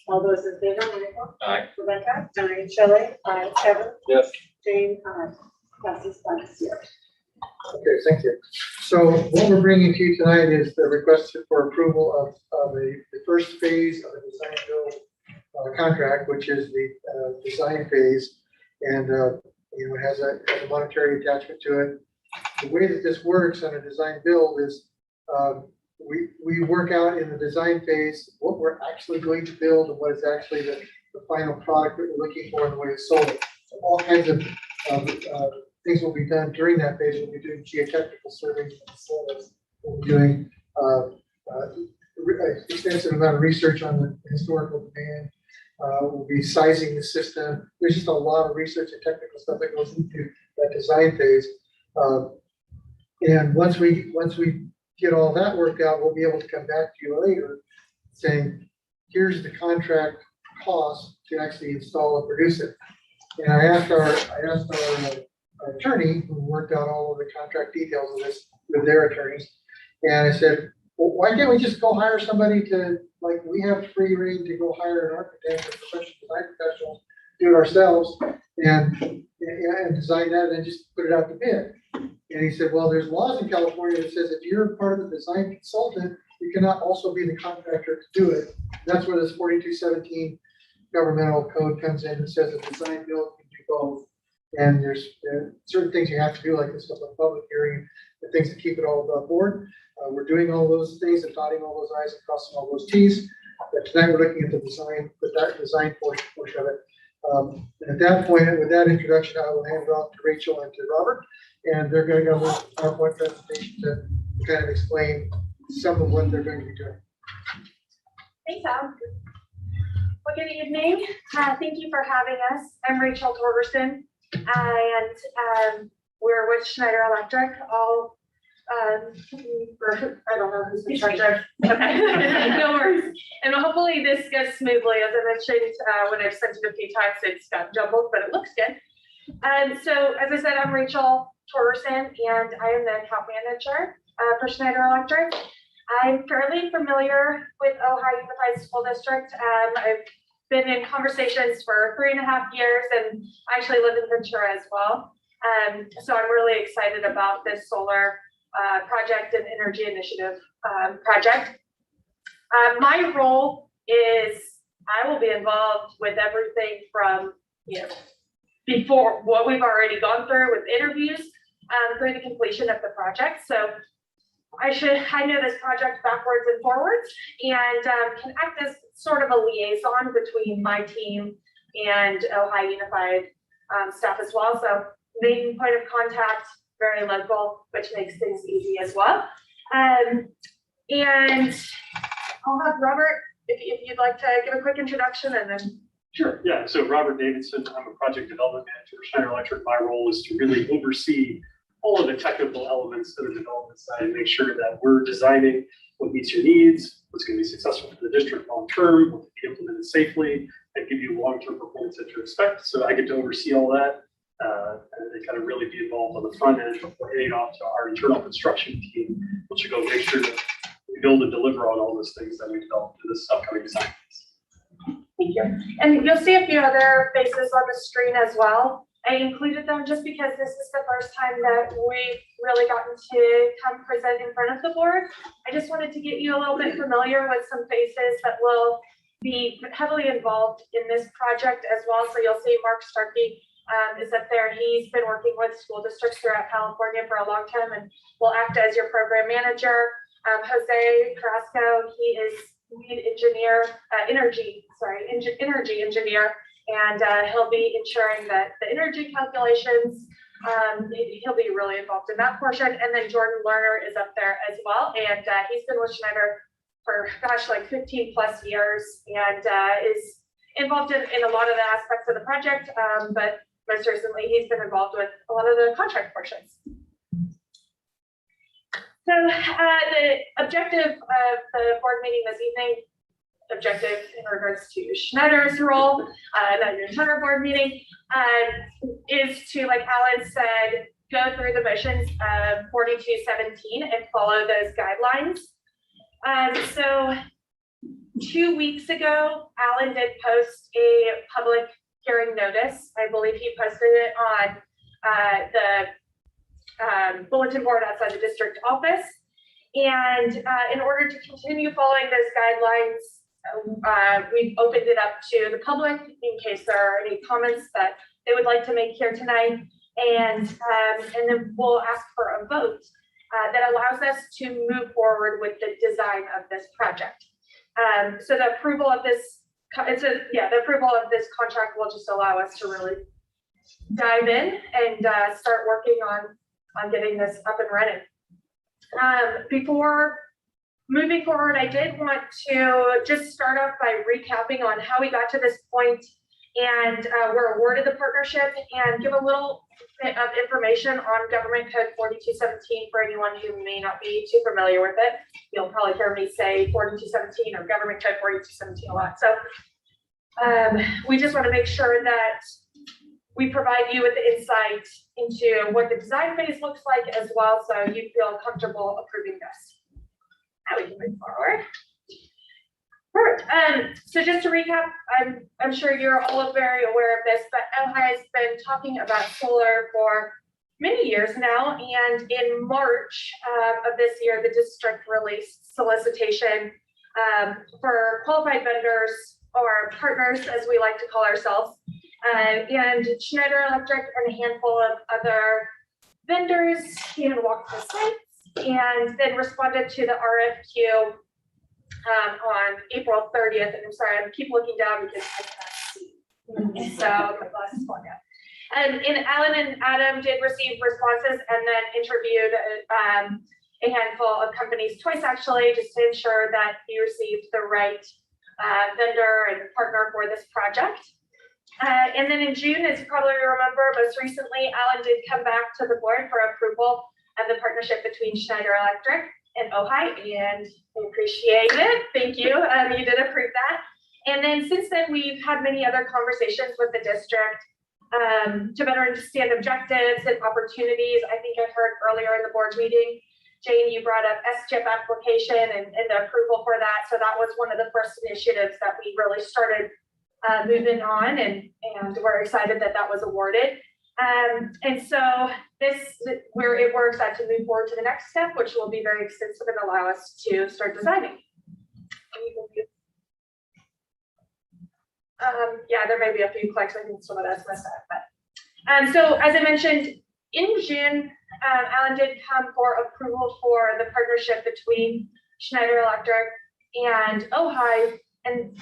All those in favor, Michael? Aye. Rebecca? Aye. Shelley? Aye. Kevin? Yes. Jane? Aye. Passes 5-0. Okay, thank you. So what we're bringing to you tonight is the request for approval of the first phase of the design build contract, which is the design phase. And, it has a monetary attachment to it. The way that this works on a design build is we work out in the design phase what we're actually going to build and what is actually the final product that we're looking for and the way it's sold. So all kinds of things will be done during that phase. We'll be doing geotechnical surveys of the soils. We'll be doing extensive amount of research on the historical demand. We'll be sizing the system. There's just a lot of research and technical stuff that goes into that design phase. And once we get all that worked out, we'll be able to come back to you later saying, here's the contract cost to actually install and produce it. And I asked our attorney, who worked out all of the contract details of this with their attorneys, and I said, well, why can't we just go hire somebody to, like, we have free reign to go hire an architect or professional design professionals, do it ourselves, and design that and just put it out to bid. And he said, well, there's laws in California that says if you're part of the design consultant, you cannot also be the contractor to do it. That's where this 4217 governmental code comes in and says a design build can do both. And there's certain things you have to do, like this stuff on public hearing, the things that keep it all above board. We're doing all those things and dotting all those I's and crossing all those T's. But tonight we're looking at the design, that design portion of it. And at that point, with that introduction, I will hand it off to Rachel and to Robert, and they're going to go with a PowerPoint presentation to kind of explain some of what they're going to be doing. Thanks, Al. Well, good evening. Thank you for having us. I'm Rachel Torgerson, and we're with Schneider Electric. I don't know who's in charge of. Okay, no worries. And hopefully this goes smoothly. As I mentioned, when I've sent it a few times, it's got jumbled, but it looks good. So as I said, I'm Rachel Torgerson, and I am the account manager for Schneider Electric. I'm fairly familiar with Ohio Unified School District. I've been in conversations for 3.5 years, and I actually live in Ventura as well. So I'm really excited about this solar project and energy initiative project. My role is I will be involved with everything from, before what we've already gone through with interviews through the completion of the project. So I know this project backwards and forwards, and can act as sort of a liaison between my team and Ojai Unified staff as well. So main point of contact, very local, which makes things easy as well. And I'll have Robert, if you'd like to give a quick introduction, and then. Sure, yeah. So Robert Davidson, I'm a project development manager at Schneider Electric. My role is to really oversee all of the technical elements of the development side and make sure that we're designing what meets your needs, what's going to be successful for the district long term, what can be implemented safely, and give you long-term performance that you expect. So I get to oversee all that and kind of really be involved on the front end before heading off to our internal construction team, which will go make sure that we build and deliver on all those things that we developed in this upcoming design phase. Thank you. And you'll see a few other faces on the screen as well. I included them just because this is the first time that we've really gotten to come present in front of the board. I just wanted to get you a little bit familiar with some faces that will be heavily involved in this project as well. So you'll see Mark Starkey is up there. He's been working with school districts throughout California for a long time and will act as your program manager. Jose Carrasco, he is lead engineer, energy engineer, and he'll be ensuring that the energy calculations, he'll be really involved in that portion. And then Jordan Lerner is up there as well, and he's been with Schneider for gosh, like 15 plus years, and is involved in a lot of the aspects of the project, but most recently he's been involved with a lot of the contract portions. So the objective of the board meeting this evening, objective in regards to Schneider's role, not your entire board meeting, is to, like Alan said, go through the motions of 4217 and follow those guidelines. So 2 weeks ago, Alan did post a public hearing notice. I believe he posted it on the bulletin board outside the district office. And in order to continue following those guidelines, we've opened it up to the public in case there are any comments that they would like to make here tonight. And then we'll ask for a vote that allows us to move forward with the design of this project. So the approval of this, the approval of this contract will just allow us to really dive in and start working on getting this up and running. Before moving forward, I did want to just start off by recapping on how we got to this point and were awarded the partnership, and give a little bit of information on Government Code 4217 for anyone who may not be too familiar with it. You'll probably hear me say 4217 or Government Code 4217 a lot. So we just want to make sure that we provide you with the insight into what the design phase looks like as well, so you feel comfortable approving this. Now we can move forward. Perfect. So just to recap, I'm sure you're all very aware of this, but Ojai has been talking about solar for many years now, and in March of this year, the district released solicitation for qualified vendors, or partners, as we like to call ourselves. And Schneider Electric and a handful of other vendors came and walked the sites and then responded to the RFQ on April 30th. And I'm sorry, I keep looking down because I can't see. So my glasses fall down. And Alan and Adam did receive responses and then interviewed a handful of companies twice, actually, just to ensure that you received the right vendor and partner for this project. And then in June, as you probably remember, most recently, Alan did come back to the board for approval of the partnership between Schneider Electric and Ojai, and we appreciate it. Thank you. You did approve that. And then since then, we've had many other conversations with the district to better understand objectives and opportunities. I think I heard earlier in the board meeting, Jane, you brought up SCHIP application and the approval for that. So that was one of the first initiatives that we really started moving on, and we're excited that that was awarded. And so we're excited to move forward to the next step, which will be very extensive and allow us to start designing. Yeah, there may be a few clicks. I think some of that's messed up. But so as I mentioned, in June, Alan did come for approval for the partnership between Schneider Electric and OHI. And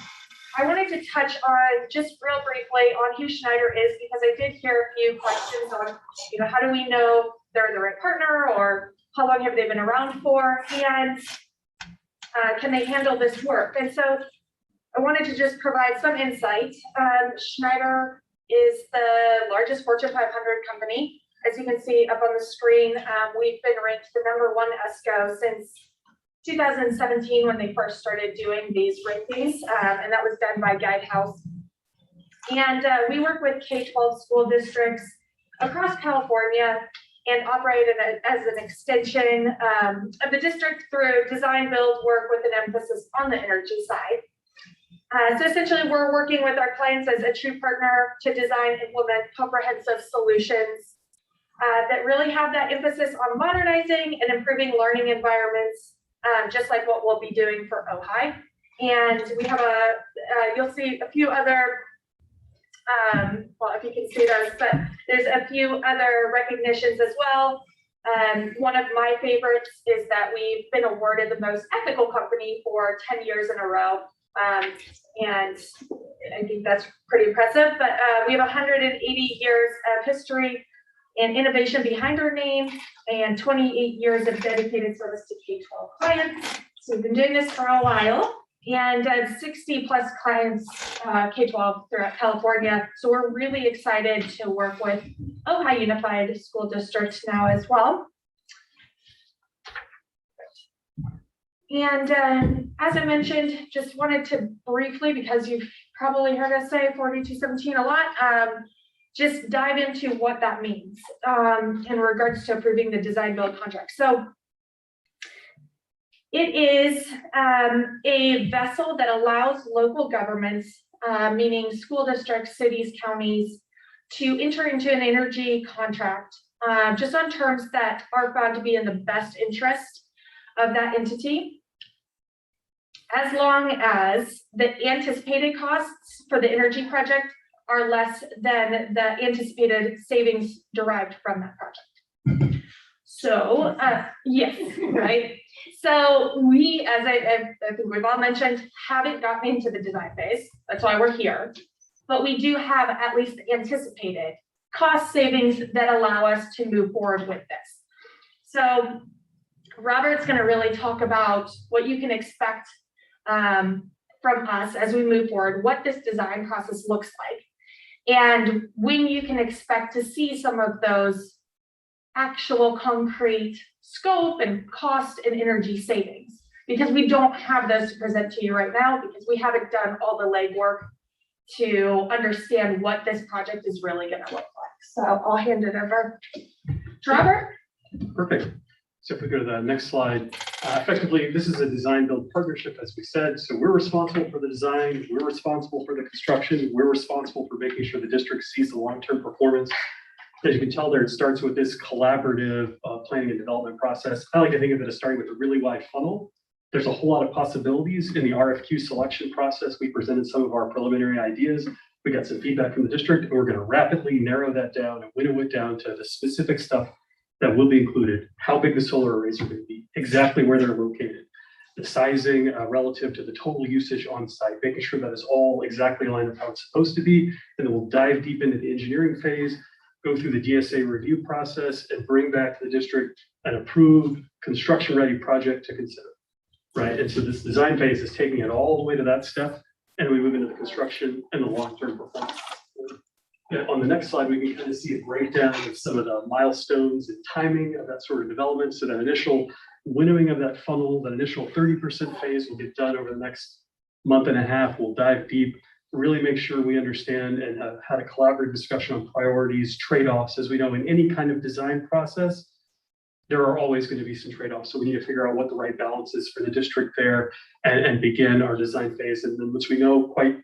I wanted to touch on just real briefly on who Schneider is, because I did hear a few questions on, how do we know they're the right partner, or how long have they been around for, and can they handle this work? And so I wanted to just provide some insight. Schneider is the largest Fortune 500 company. As you can see up on the screen, we've been ranked the #1 ESCO since 2017 when they first started doing these rankings, and that was done by Guidehouse. And we work with K-12 school districts across California and operate as an extension of the district through design build work with an emphasis on the energy side. So essentially, we're working with our clients as a true partner to design, implement comprehensive solutions that really have that emphasis on modernizing and improving learning environments, just like what we'll be doing for OHI. And we have you'll see a few other, well, if you can see those, but there's a few other recognitions as well. One of my favorites is that we've been awarded the most ethical company for 10 years in a row. And I think that's pretty impressive, but we have 180 years of history and innovation behind our name, and 28 years of dedicated service to K-12 clients. So we've been doing this for a while, and 60 plus clients, K-12 throughout California. So we're really excited to work with OHI Unified School District now as well. And as I mentioned, just wanted to briefly, because you've probably heard us say 4217 a lot, just dive into what that means in regards to approving the design build contract. So it is a vessel that allows local governments, meaning school districts, cities, counties, to enter into an energy contract just on terms that are found to be in the best interest of that entity, as long as the anticipated costs for the energy project are less than the anticipated savings derived from that project. So, yes, right? So we, as I think we've all mentioned, haven't gotten into the design phase. That's why we're here. But we do have at least anticipated cost savings that allow us to move forward with this. So Robert's going to really talk about what you can expect from us as we move forward, what this design process looks like, and when you can expect to see some of those actual concrete scope and cost and energy savings, because we don't have those to present to you right now because we haven't done all the legwork to understand what this project is really going to look like. So I'll hand it over to Robert. Perfect. So if we go to the next slide, effectively, this is a design build partnership, as we said. So we're responsible for the design, we're responsible for the construction, we're responsible for making sure the district sees the long-term performance. As you can tell there, it starts with this collaborative planning and development process. I like to think of it as starting with a really wide funnel. There's a whole lot of possibilities in the RFQ selection process. We presented some of our preliminary ideas. We got some feedback from the district, and we're going to rapidly narrow that down and winnow it down to the specific stuff that will be included, how big the solar arrays are going to be, exactly where they're located, the sizing relative to the total usage on site, making sure that is all exactly aligned with how it's supposed to be. And then we'll dive deep into the engineering phase, go through the DSA review process, and bring back to the district an approved construction-ready project to consider, right? And so this design phase is taking it all the way to that step, and we move into the construction and the long-term performance. On the next slide, we can kind of see a breakdown of some of the milestones and timing of that sort of development. So that initial winnowing of that funnel, that initial 30% phase will get done over the next month and a half. We'll dive deep, really make sure we understand and have had a collaborative discussion on priorities, trade-offs. As we know, in any kind of design process, there are always going to be some trade-offs. So we need to figure out what the right balance is for the district there and begin our design phase. And then once we know quite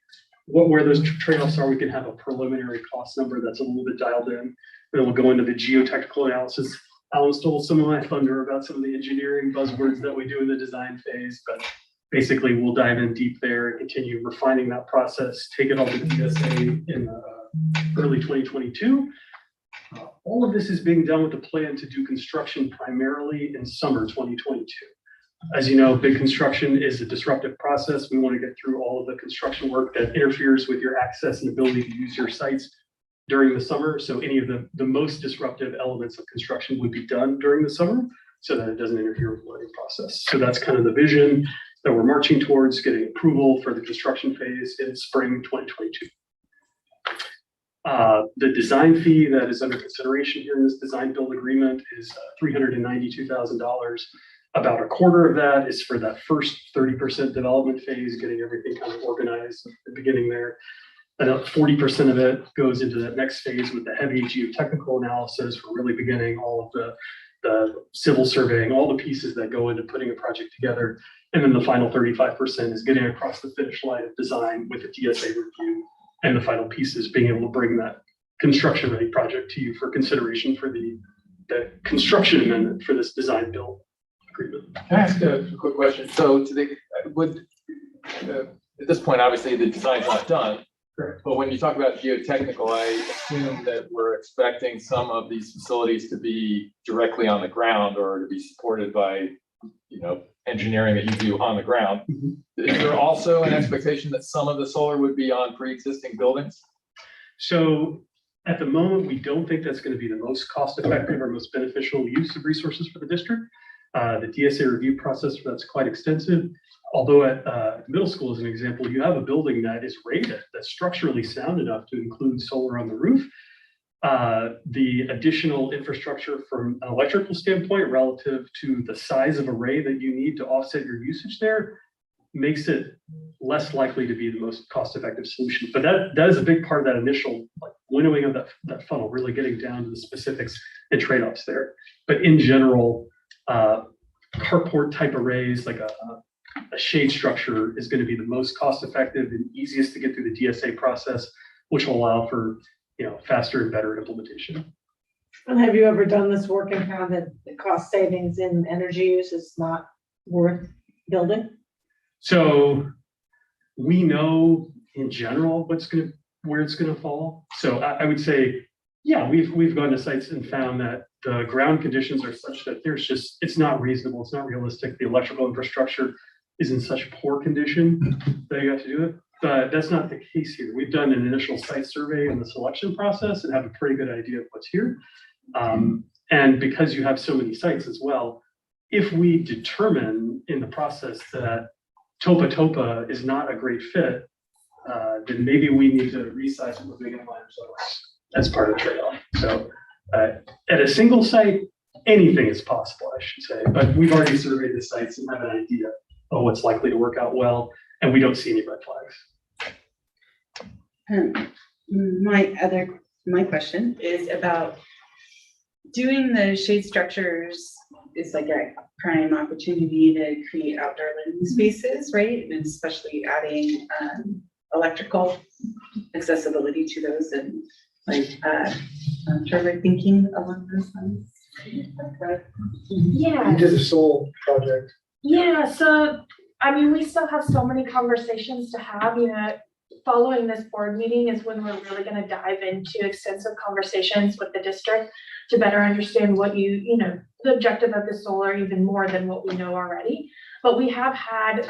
where those trade-offs are, we can have a preliminary cost number that's a little bit dialed in. And then we'll go into the geotechnical analysis. Alan stole some of my thunder about some of the engineering buzzwords that we do in the design phase, but basically we'll dive in deep there and continue refining that process, take it all to DSA in early 2022. All of this is being done with the plan to do construction primarily in summer 2022. As you know, big construction is a disruptive process. We want to get through all of the construction work that interferes with your access and ability to use your sites during the summer. So any of the most disruptive elements of construction would be done during the summer so that it doesn't interfere with the learning process. So that's kind of the vision that we're marching towards, getting approval for the construction phase in spring 2022. The design fee that is under consideration here in this design build agreement is $392,000. About a quarter of that is for that first 30% development phase, getting everything kind of organized at the beginning there. About 40% of it goes into that next phase with the heavy geotechnical analysis. We're really beginning all of the civil surveying, all the pieces that go into putting a project together. And then the final 35% is getting across the finish line of design with the DSA review. And the final piece is being able to bring that construction ready project to you for consideration for the construction amendment for this design build agreement. Can I ask a quick question? So at this point, obviously the design's not done. Correct. But when you talk about geotechnical, I assume that we're expecting some of these facilities to be directly on the ground or to be supported by, engineering that you do on the ground. Mm-hmm. Is there also an expectation that some of the solar would be on pre-existing buildings? So at the moment, we don't think that's going to be the most cost-effective or most beneficial use of resources for the district. The DSA review process for that's quite extensive. Although at middle school, as an example, you have a building that is rated, that's structurally sound enough to include solar on the roof. The additional infrastructure from an electrical standpoint relative to the size of array that you need to offset your usage there makes it less likely to be the most cost-effective solution. But that is a big part of that initial winnowing of that funnel, really getting down to the specifics and trade-offs there. But in general, carport type arrays, like a shade structure, is going to be the most cost-effective and easiest to get through the DSA process, which will allow for faster and better implementation. And have you ever done this work and found that the cost savings in energy use is not worth building? So we know in general where it's going to fall. So I would say, yeah, we've gone to sites and found that the ground conditions are such that it's not reasonable, it's not realistic. The electrical infrastructure is in such poor condition that you have to do it. But that's not the case here. We've done an initial site survey in the selection process and have a pretty good idea of what's here. And because you have so many sites as well, if we determine in the process that Topa is not a great fit, then maybe we need to resize it with big minor zones. That's part of the trade-off. So at a single site, anything is possible, I should say. But we've already surveyed the sites and have an idea of what's likely to work out well, and we don't see any red flags. My question is about doing the shade structures is like a prime opportunity to create outdoor living spaces, right? And especially adding electrical accessibility to those and sort of thinking along those lines. Yeah. You did a soul project. Yeah, so we still have so many conversations to have. Following this board meeting is when we're really going to dive into extensive conversations with the district to better understand what the objective of the solar even more than what we know already. But we have had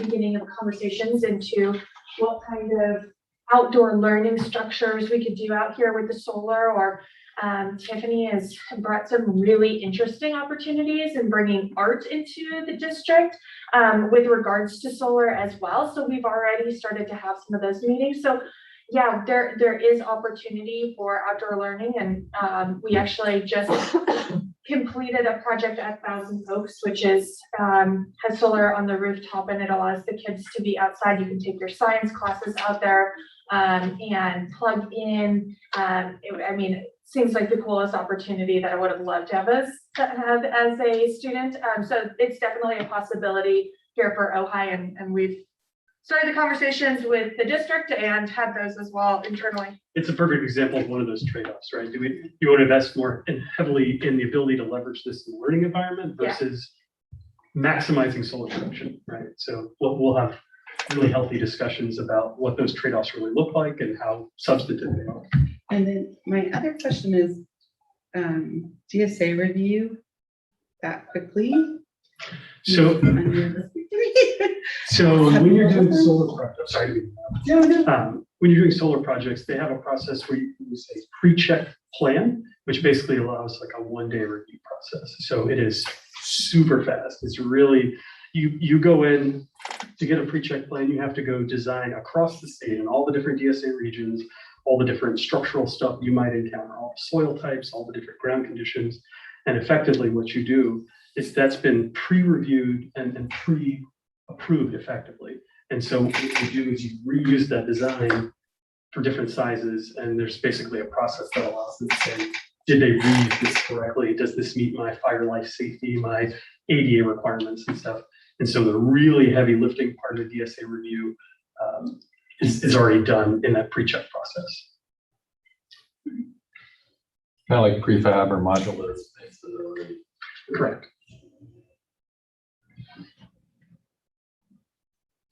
beginning of conversations into what kind of outdoor learning structures we could do out here with the solar, or Tiffany has brought some really interesting opportunities in bringing art into the district with regards to solar as well. So we've already started to have some of those meetings. So yeah, there is opportunity for outdoor learning, and we actually just completed a project at Thousand Oaks, which is has solar on the rooftop, and it allows the kids to be outside. You can take your science classes out there and plug in. It seems like the coolest opportunity that I would have loved to have as a student. So it's definitely a possibility here for Ojai, and we've started the conversations with the district and had those as well internally. It's a perfect example of one of those trade-offs, right? You want to invest more heavily in the ability to leverage this in the learning environment versus maximizing solar production, right? So we'll have really healthy discussions about what those trade-offs really look like and how substantive they are. And then my other question is, DSA review that quickly? So, so when you're doing solar projects, sorry. When you're doing solar projects, they have a process where you say pre-check plan, which basically allows like a 1-day review process. So it is super fast. It's really, you go in to get a pre-check plan, you have to go design across the state in all the different DSA regions, all the different structural stuff you might encounter, all the soil types, all the different ground conditions. And effectively what you do is that's been pre-reviewed and pre-approved effectively. And so what you do is you reuse that design for different sizes. And there's basically a process that allows them to say, did they read this correctly? Does this meet my fire life safety, my ADA requirements and stuff? And so the really heavy lifting part of the DSA review is already done in that pre-check process. Kind of like prefab or modular. Correct.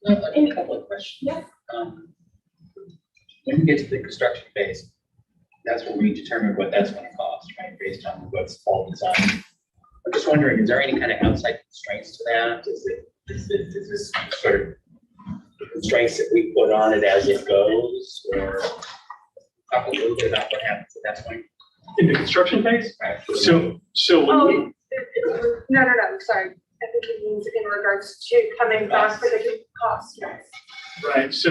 I have a couple of questions. Yeah. When we get to the construction phase, that's where we determine what that's going to cost, right? Based on what's all designed. I'm just wondering, is there any kind of outside constraints to that? Is this sort of constraints that we put on it as it goes, or talk a little bit about what happens at that point? In the construction phase? Right. So when we, No, sorry. I think it means in regards to coming back for the cost. Yes. right, so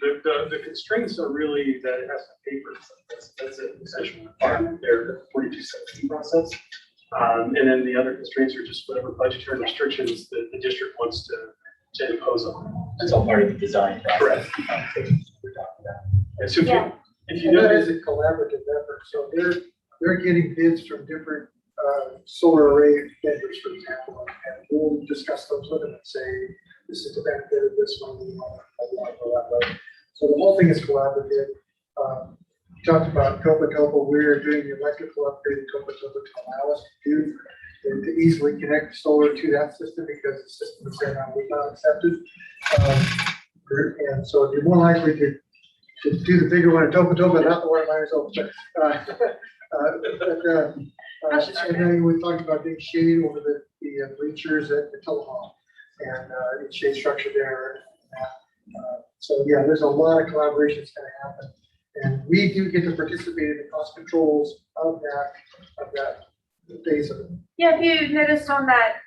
the constraints are really that it has to pay for itself. That's an essential requirement there, the 4217 process. And then the other constraints are just whatever budgetary restrictions that the district wants to impose on them. That's all part of the design process. Correct. We're talking about. And so if you And that know, is a collaborative effort, so they're getting bids from different solar array vendors, for example, and we'll discuss those with them and say, this is the benefit of this one, we want to go that way. So the whole thing is collaborative. We talked about Copa, we're doing the electrical upgrade in Copa to allow us to do and to easily connect solar to that system because the system is there now, we've not accepted. And so you're more likely to do the bigger one at Topa, not the one minus open. And then we talked about doing shade over the bleachers at the Hall and shade structure there. So yeah, there's a lot of collaboration that's going to happen. And we do get to participate in the cost controls of that phase of it. Yeah, if you noticed on that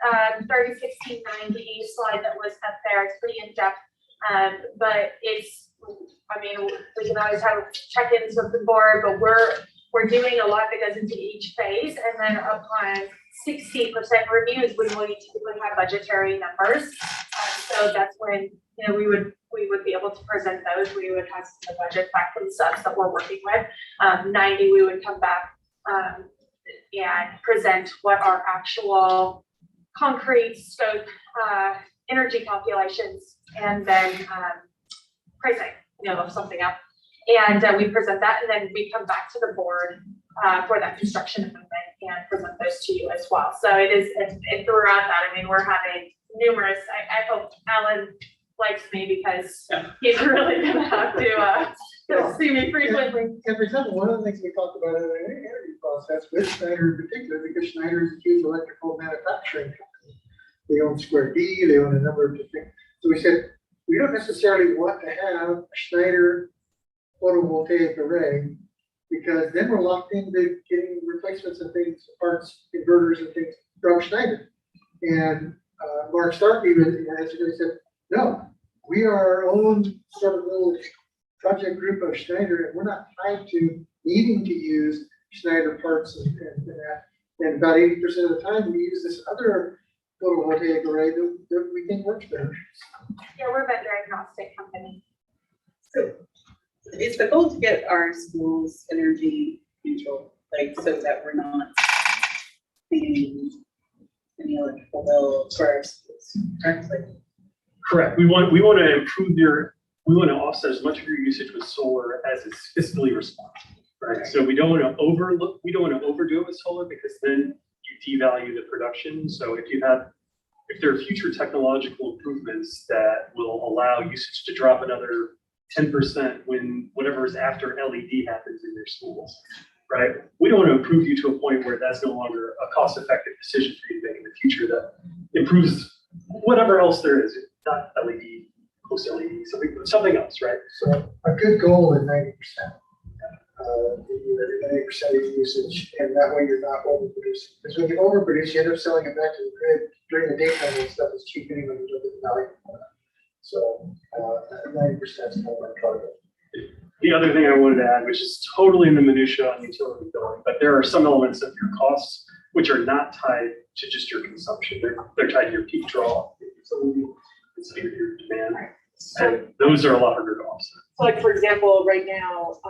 301690 slide that was up there, it's pretty in depth. But it's, I mean, we can always have check-ins with the board, but we're doing a lot that goes into each phase, and then upon 60% reviews, we will typically have budgetary numbers. So that's when we would be able to present those. We would have the budget back from the subs that we're working with. 90, we would come back and present what our actual concrete scope energy calculations and then pricing, of something up. And we present that, and then we come back to the board for that construction equipment and present those to you as well. So it is, and throughout that, I mean, we're having numerous, I hope Alan likes me because he's really gonna have to see me frequently. And for example, one of the things we talked about in the interview process with Schneider in particular, because Schneider is a huge electrical manufacturing company. They own Square D, they own a number of different, so we said, we don't necessarily want to have a Schneider photovoltaic array, because then we're locked into getting replacements and things, parts, inverters and things from Schneider. And Mark Stark even said, no, we are our own sort of little project group of Schneider, and we're not tied to needing to use Schneider parts and that. And about 80% of the time, we use this other photovoltaic array that we think works better. Yeah, we're a vendor agnostic company. So it's the goal to get our schools energy neutral, like so that we're not paying any electrical bill for our schools. correct. We want to improve we want to offset as much of your usage with solar as is fiscally responsible, right? So we don't want to overdo it with solar because then you devalue the production. So if there are future technological improvements that will allow usage to drop another 10% when whatever is after LED happens in their schools, right? We don't want to improve you to a point where that's no longer a cost-effective decision for you to make in the future that improves whatever else there is, not LED, post LED, something else, right? So a good goal is 90%. 90% of usage, and that way you're not overproducing. Because when you overproduce, you end up selling it back to the grid during the daytime when stuff is cheap anyway, you don't get the value for it. So 90% is kind of our target. The other thing I wanted to add, which is totally in the minutia on utility billing, but there are some elements of your costs which are not tied to just your consumption. They're tied to your peak draw, it's your demand, and those are a lot harder to offset. So like, for example, right now,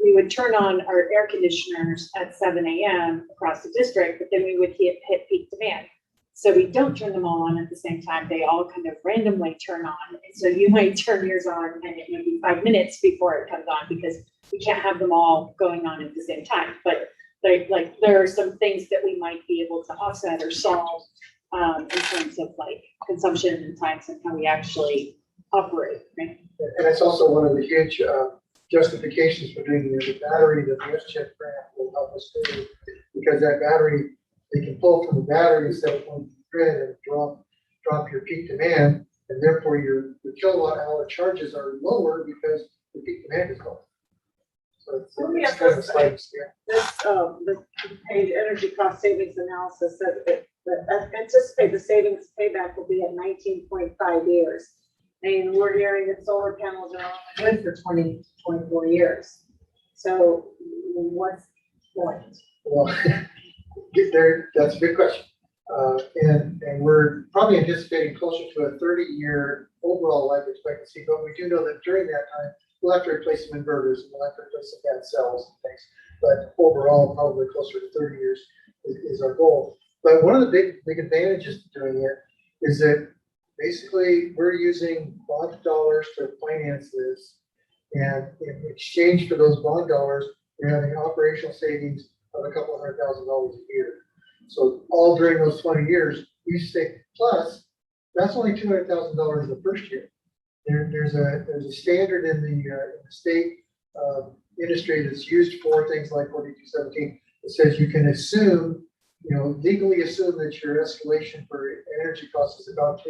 we would turn on our air conditioners at 7 a.m. across the district, but then we would hit peak demand. So we don't turn them all on at the same time. They all kind of randomly turn on. And so you might turn yours on and it may be 5 minutes before it comes on because we can't have them all going on at the same time. But there are some things that we might be able to offset or solve in terms of like consumption and times and how we actually operate, right? And that's also one of the huge justifications for doing the battery that the S-chip grant will help us do, because that battery, they can pull from the battery instead of going to the grid and drop your peak demand, and therefore your kilowatt hour charges are lower because the peak demand is low. So it's kind of a sliding scale. This page energy cost savings analysis says that anticipate the savings payback will be at 19.5 years. And we're hearing that solar panels are only good for 20, 24 years. So what's the point? Well, that's a good question. And we're probably anticipating closer to a 30-year overall life expectancy, but we do know that during that time, we'll have to replace some inverters, and we'll have to replace some bad cells and things. But overall, probably closer to 30 years is our goal. But one of the big advantages to doing it is that basically we're using bond dollars to finance this. And in exchange for those bond dollars, we're having operational savings of a couple $100,000 a year. So all during those 20 years, you save, plus that's only $200,000 the first year. There's a standard in the state industry that's used for things like 4217 that says you can assume, legally assume that your escalation for energy costs is about 3.5% a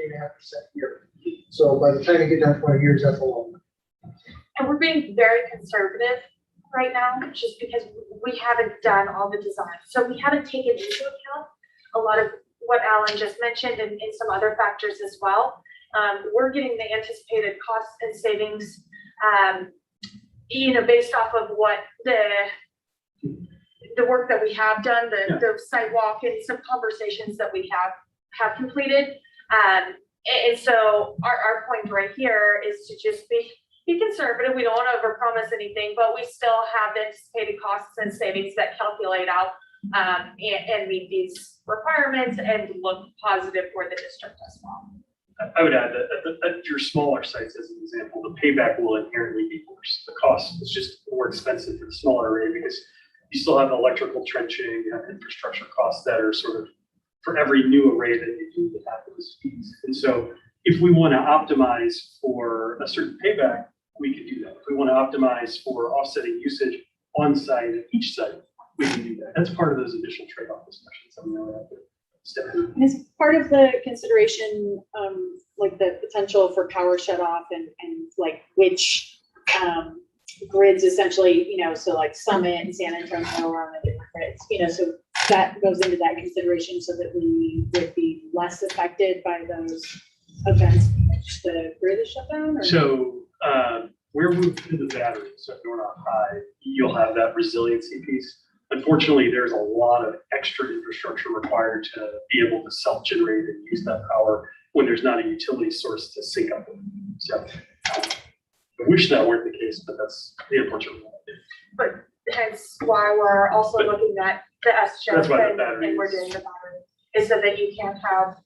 year. So by the time you get down 20 years, that's a long time. And we're being very conservative right now, just because we haven't done all the design. So we haven't taken into account a lot of what Alan just mentioned and some other factors as well. We're getting the anticipated costs and savings, based off of what the work that we have done, the sidewalk and some conversations that we have completed. And so our point right here is to just be conservative. We don't want to overpromise anything, but we still have the anticipated costs and savings that calculate out and meet these requirements and look positive for the district as well. I would add that at your smaller sites, as an example, the payback will inherently be worse. The cost is just more expensive for the smaller array because you still have electrical trenching, you have infrastructure costs that are sort of for every new array that you do that have those fees. And so if we want to optimize for a certain payback, we can do that. If we want to optimize for offsetting usage on site at each site, we can do that. That's part of those additional trade-off discussions that we know have to step in. And as part of the consideration, like the potential for power shut off and like which grids essentially, so like Summit and San Antonio are on the different grids, so that goes into that consideration so that we would be less affected by those events. The grid is shut down? Or? So where we've put the batteries, so if you're not high, you'll have that resiliency piece. Unfortunately, there's a lot of extra infrastructure required to be able to self-generate and use that power when there's not a utility source to sync up with. So I wish that weren't the case, but that's the unfortunate reality. But hence why we're also looking at the S-chip and we're doing the battery, is so that you can't have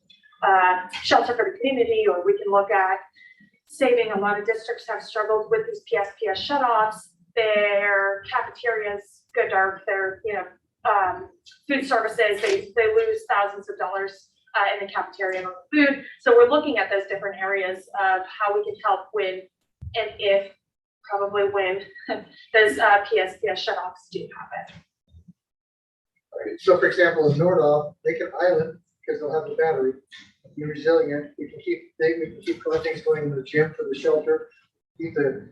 shelter for the community, or we can look at saving. A lot of districts have struggled with these PSPS shutoffs. Their cafeterias go dark. Their food services, they lose thousands of dollars in the cafeteria on food. So we're looking at those different areas of how we can help when and if probably when those PSPS shutoffs do happen. Right. So for example, in Nordhoff, they can island because they'll have the battery, be resilient. We can keep things going in the gym for the shelter, keep the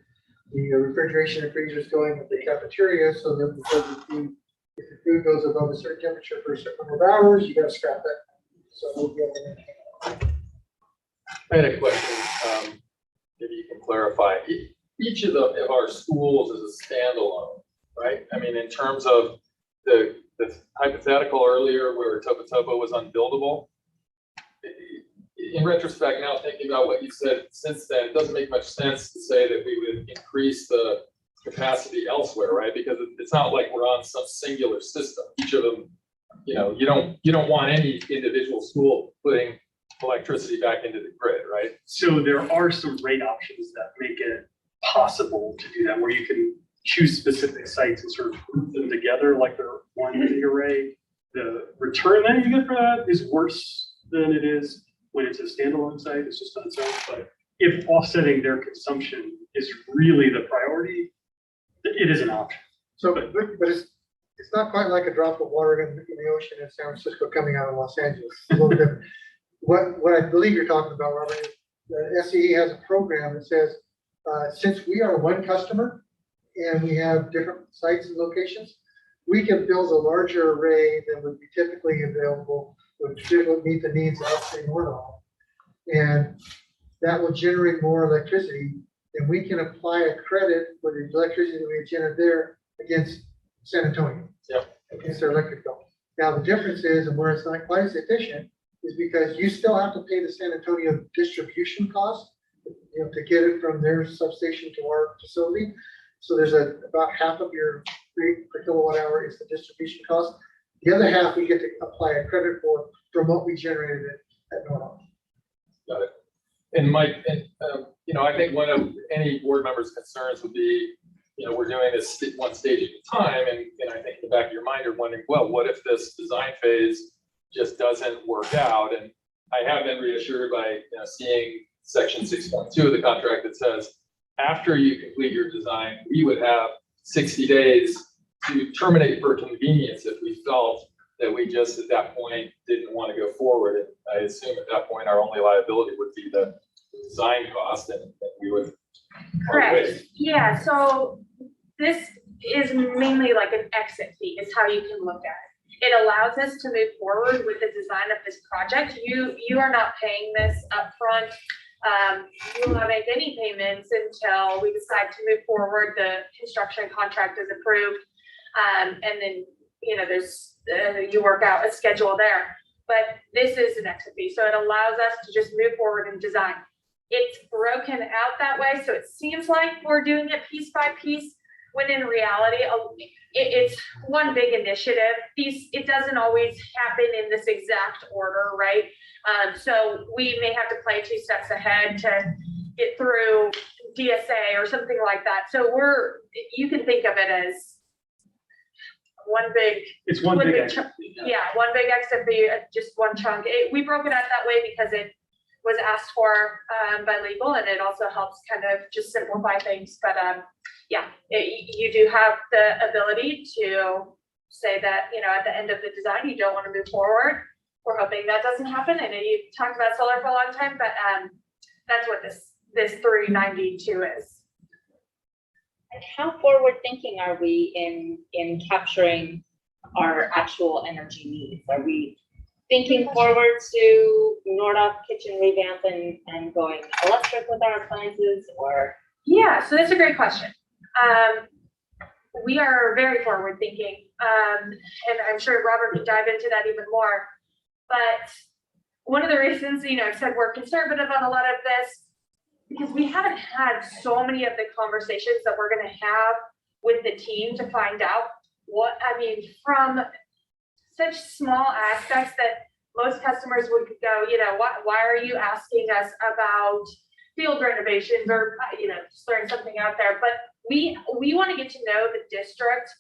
refrigeration and freezers going at the cafeteria so that because if the food goes above a certain temperature for a certain number of hours, you gotta scrap that. So we'll be able to maintain it. I had a question, maybe you can clarify. Each of our schools is a standalone, right? I mean, in terms of the hypothetical earlier where Topo was unbuildable. In retrospect, now thinking about what you said since then, it doesn't make much sense to say that we would increase the capacity elsewhere, right? Because it's not like we're on some singular system. Each of them, you don't want any individual school putting electricity back into the grid, right? So there are some rate options that make it possible to do that, where you can choose specific sites and sort of group them together like they're one big array. The return that you get for that is worse than it is when it's a standalone site. It's just on its own. But if offsetting their consumption is really the priority, it is an option. So, but it's not quite like a drop of water in the ocean in San Francisco coming out of Los Angeles. A little different. What I believe you're talking about, Robert, is the SCE has a program that says, since we are one customer and we have different sites and locations, we can build a larger array than would be typically available, which would meet the needs of upstate Nordhoff. And that will generate more electricity, and we can apply a credit for the electricity that we generate there against San Antonio. Yep. Against their electric bill. Now, the difference is, and where it's not quite as efficient, is because you still have to pay the San Antonio distribution cost, to get it from their substation to our facility. So there's about half of your rate per kilowatt hour is the distribution cost. The other half we get to apply a credit for from what we generated at Nordhoff. Got it. And Mike, I think one of any board member's concerns would be, we're doing this one stage at a time, and I think in the back of your mind, you're wondering, well, what if this design phase just doesn't work out? And I have been reassured by seeing section 6.2 of the contract that says, after you complete your design, we would have 60 days to terminate for convenience if we felt that we just at that point didn't want to go forward. And I assume at that point, our only liability would be the design cost, and we would. Correct. Yeah, so this is mainly like an exit fee is how you can look at it. It allows us to move forward with the design of this project. You are not paying this upfront. You will not make any payments until we decide to move forward. The construction contract is approved. And then, there's, you work out a schedule there, but this is an exit fee. So it allows us to just move forward and design. It's broken out that way. So it seems like we're doing it piece by piece, when in reality, it's one big initiative. It doesn't always happen in this exact order, right? So we may have to play 2 steps ahead to get through DSA or something like that. So you can think of it as one big. It's one big exit. Yeah, one big exit fee, just one chunk. We broke it out that way because it was asked for by legal, and it also helps kind of just simplify things. But you do have the ability to say that, at the end of the design, you don't want to move forward. We're hoping that doesn't happen. And you talked about solar for a long time, but that's what this 392 is. And how forward thinking are we in capturing our actual energy needs? Are we thinking forward to Nordhoff kitchen revamp and going electric with our appliances, or? Yeah, so that's a great question. We are very forward thinking, and I'm sure Robert can dive into that even more. But one of the reasons, I've said we're conservative on a lot of this, because we haven't had so many of the conversations that we're going to have with the team to find out from such small aspects that most customers would go, why are you asking us about field renovations or, just throwing something out there. But we want to get to know the district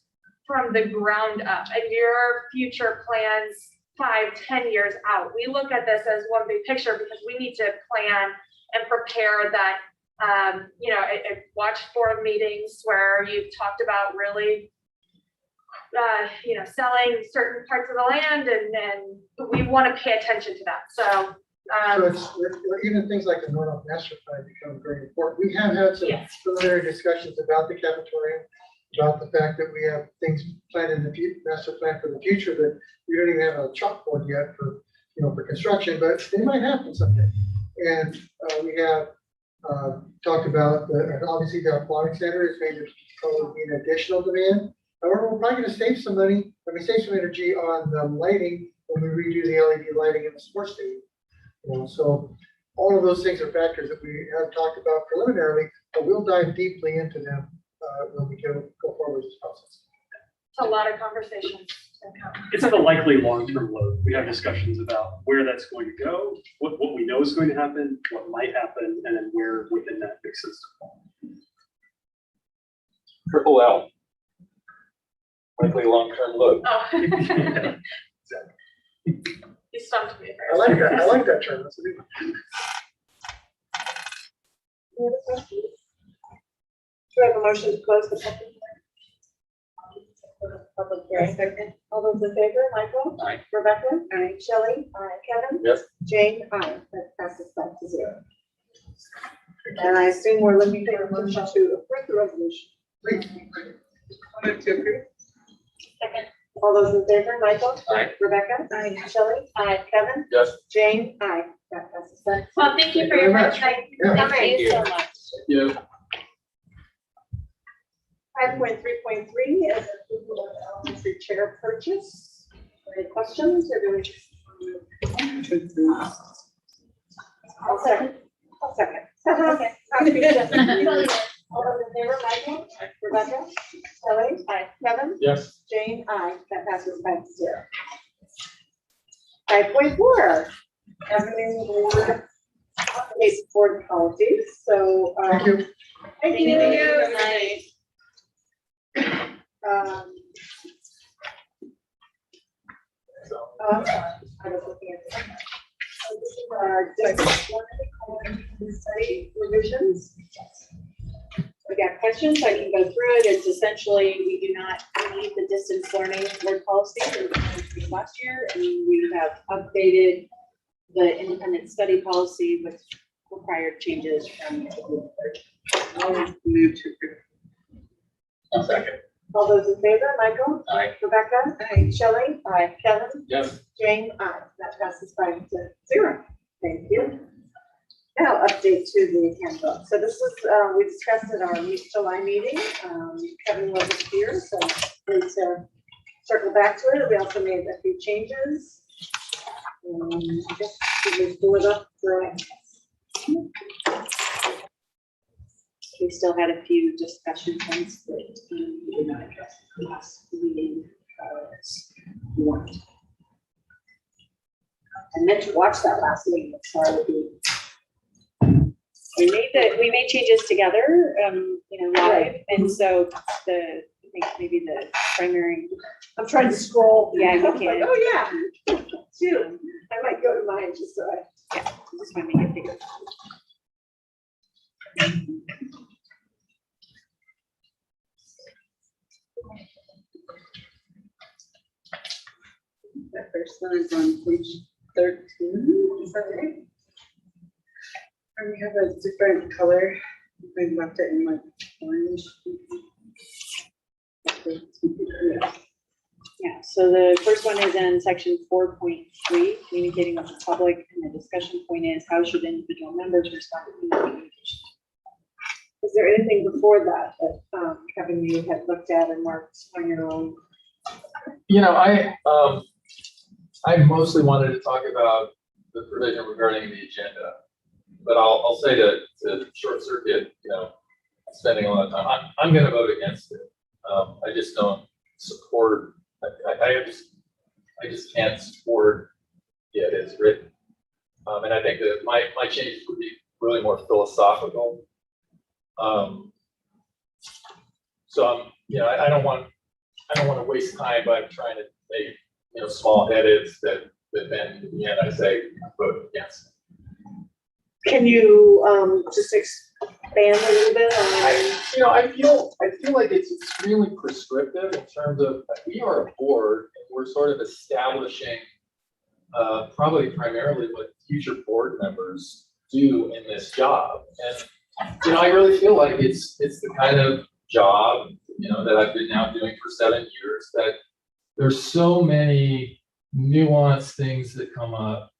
from the ground up and your future plans 5-10 years out. We look at this as one big picture because we need to plan and prepare that You know, I watched forum meetings where you've talked about really, you know, selling certain parts of the land, and we want to pay attention to that. So, So even things like the North Master Plan become very important. We have had some preliminary discussions about the cafeteria, about the fact that we have things planned in the master plan for the future that we don't even have a chalkboard yet for, you know, for construction, but they might happen someday. And we have talked about, obviously the aquatic center is going to probably be an additional demand. However, we're probably going to save some money, save some energy on the lighting when we redo the LED lighting in the sports stadium. You know, so all of those things are factors that we have talked about preliminarily, but we'll dive deeply into them when we go forward with this process. it's a lot of conversations. It's at a likely long-term load. We have discussions about where that's going to go, what we know is going to happen, what might happen, and then where within that makes sense to fall. Triple L. Likely long-term load. Oh. You stumped me. I like that. I like that term. That's a good one. Any other questions? Do I have a motion to close the public hearing? Public hearing. Second. All those in favor, Michael? Aye. Rebecca? Aye. Shelley? Aye. Kevin? Yes. Jane? Aye. That passes 5-0. And I assume we're looking for a motion to approve the resolution. Move to approve. Second. All those in favor, Michael? Aye. Rebecca? Aye. Shelley? Aye. Kevin? Yes. Jane? Aye. That passes 5-0. Well, thank you for your Very work much. tonight. Yeah. Thank you so much. Yeah. 5.3.3 is approval of elementary chair purchase. Any questions or do we just? I'll second. I'll second. Okay. All those in favor, Michael? Rebecca? Shelley? Aye. Kevin? Yes. Jane? Aye. That passes 5-0. 5.4, Avenue Board updates board policies. So. Thank you. Thank you. I was looking at this. So this is our distance learning study revisions. We got questions, I can go through it. It's essentially, we do not need the distance learning board policy that was last year, and we have updated the independent study policy with required changes from the group version. I'll move to approve. I'll second. All those in favor, Michael? Aye. Rebecca? Aye. Shelley? Aye. Kevin? Yes. Jane? Aye. That passes 5-0. Thank you. Now, update to the handbook. So this was, we discussed at our July meeting. Kevin wasn't here, so please circle back to it. We also made a few changes. I guess we just do it up for it. We still had a few discussion points that we did not address in the last meeting. Warrant. I meant to watch that last meeting. Sorry to be. We made changes together, you know, live, and so I think maybe the primary. I'm trying to scroll. Yeah, you can. Oh yeah. Shoot, I might go to mine just so I just want to make it bigger. That first one is on page 13, is that right? And we have a different color. We left it in like orange. Yeah, so the first one is in section 4.3, communicating with the public, and the discussion point is how should individual members respond to communication? Is there anything before that that Kevin, you had looked at and marked on your own? You know, I mostly wanted to talk about the provision regarding the agenda, but I'll say to short circuit, you know, spending a lot of time, I'm going to vote against it. I just don't support. I just can't support it as written. And I think that my changes would be really more philosophical. So you know, I don't want to waste time by trying to make, you know, small edits that then in the end I say vote against. Can you just expand a little bit on? I feel like it's extremely prescriptive in terms of, we are a board and we're sort of establishing probably primarily what future board members do in this job. And, I really feel like it's the kind of job, that I've been now doing for 7 years, that there's so many nuanced things that come up,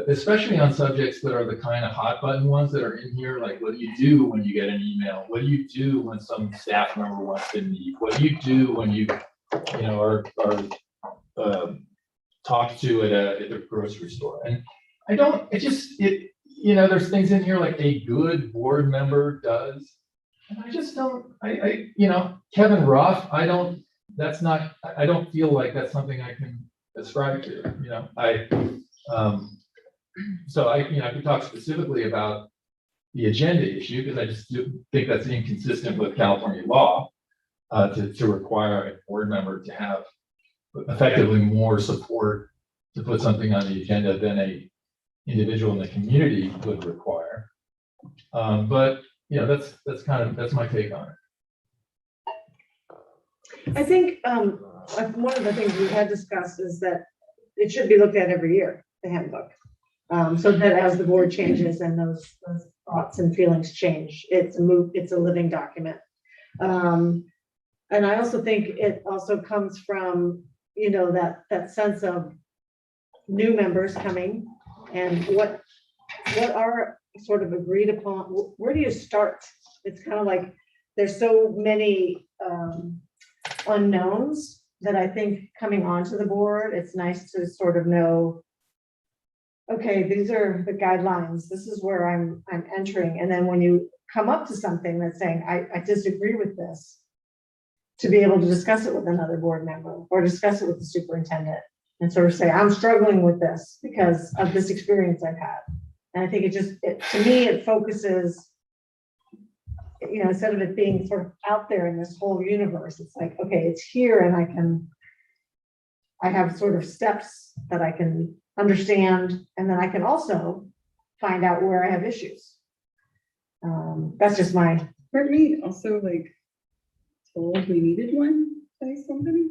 especially on subjects that are the kind of hot button ones that are in here, like what do you do when you get an email? What do you do when some staff member wants to meet? What do you do when you, are talked to at the grocery store? And there's things in here like a good board member does. And I just don't, Kevin Ruff, I don't feel like that's something I can ascribe to, so I could talk specifically about the agenda issue, because I just think that's inconsistent with California law, to require a board member to have effectively more support to put something on the agenda than a individual in the community would require. But that's my take on it. I think one of the things we had discussed is that it should be looked at every year, the handbook. So that as the board changes and those thoughts and feelings change, it's a living document. And I also think it also comes from, that sense of new members coming and what are sort of agreed upon. Where do you start? It's kind of like there's so many unknowns that I think coming onto the board, it's nice to sort of know, okay, these are the guidelines. This is where I'm entering. And then when you come up to something that's saying, I disagree with this, to be able to discuss it with another board member or discuss it with the superintendent and sort of say, I'm struggling with this because of this experience I've had. And I think to me, it focuses, instead of it being sort of out there in this whole universe, it's like, okay, it's here and I have sort of steps that I can understand, and then I can also find out where I have issues. That's just my. Weren't we also told we needed one by somebody?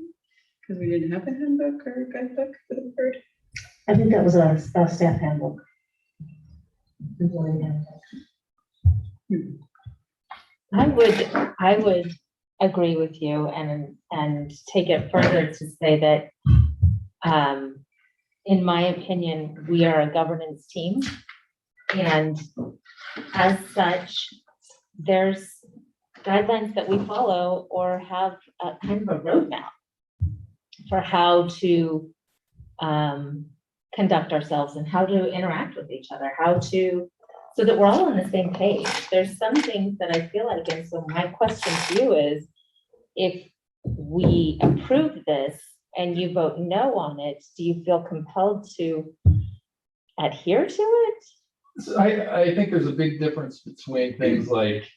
Because we didn't have a handbook or a guidebook for the board? I think that was a staff handbook. I would agree with you and take it further to say that, in my opinion, we are a governance team, and as such, there's guidelines that we follow or have a kind of a roadmap for how to conduct ourselves and how to interact with each other, so that we're all on the same page. There's some things that I feel like, and so my question to you is, if we approve this and you vote no on it, do you feel compelled to adhere to it? So I think there's a big difference between things like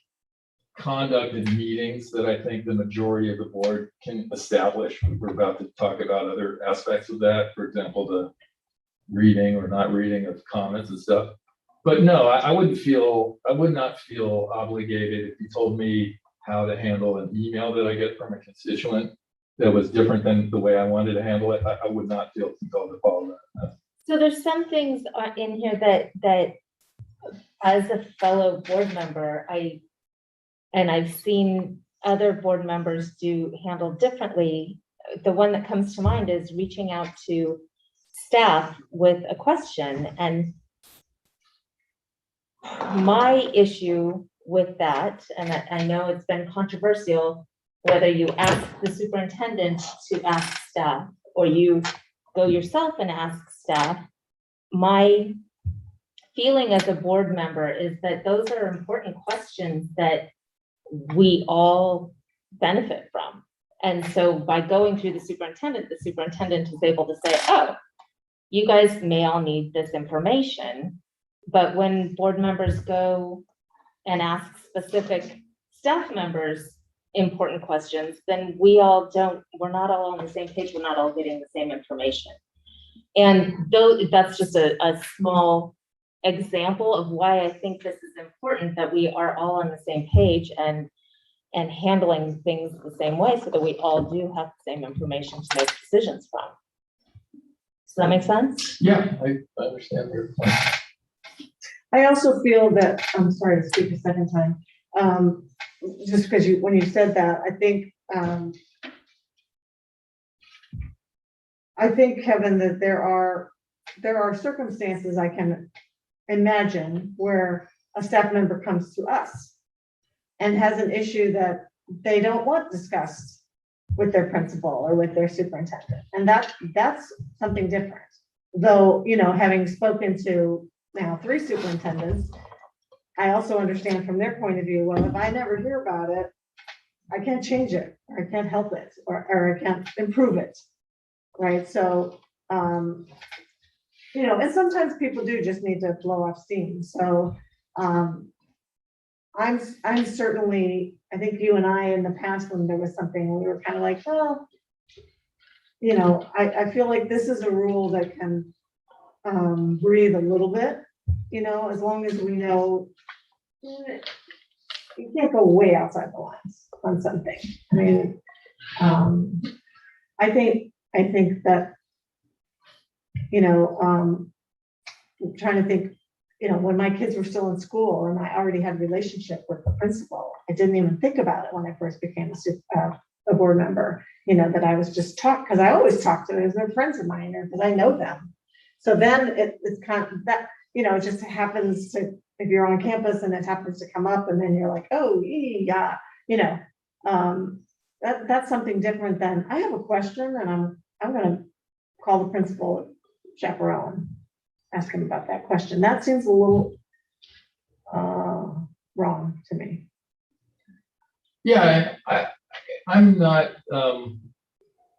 conduct in meetings that I think the majority of the board can establish. We're about to talk about other aspects of that, for example, the reading or not reading of comments and stuff. But no, I would not feel obligated if you told me how to handle an email that I get from a constituent that was different than the way I wanted to handle it. I would not feel compelled to follow that. So there's some things in here that as a fellow board member, I've seen other board members handle differently. The one that comes to mind is reaching out to staff with a question. And my issue with that, and I know it's been controversial, whether you ask the superintendent to ask staff or you go yourself and ask staff, my feeling as a board member is that those are important questions that we all benefit from. And so by going through the superintendent is able to say, oh, you guys may all need this information. But when board members go and ask specific staff members important questions, then we're not all on the same page. We're not all getting the same information. And though that's just a small example of why I think this is important, that we are all on the same page and handling things the same way so that we all do have the same information to make decisions from. Does that make sense? Yeah, I understand your point. I also feel that, I'm sorry to speak a second time, just because when you said that, I think, Kevin, that there are circumstances I can imagine where a staff member comes to us and has an issue that they don't want discussed with their principal or with their superintendent. And that's something different. Though, having spoken to now 3 superintendents, I also understand from their point of view, well, if I never hear about it, I can't change it, or I can't help it, or I can't improve it. Right. So, and sometimes people do just need to blow off steam. So, I'm certainly, I think you and I in the past, when there was something, we were kind of like, oh, I feel like this is a rule that can breathe a little bit, as long as we know you can't go way outside the lines on something. I mean, I think that, I'm trying to think, when my kids were still in school and I already had a relationship with the principal, I didn't even think about it when I first became a board member, that I was just because I always talk to them as they're friends of mine, or because I know them. So then it's kind of that, it just happens to, if you're on campus and it happens to come up and then you're like, oh, yeah, that's something different than I have a question and I'm going to call the principal chaperone, ask him about that question. That seems a little wrong to me. Yeah, I'm not,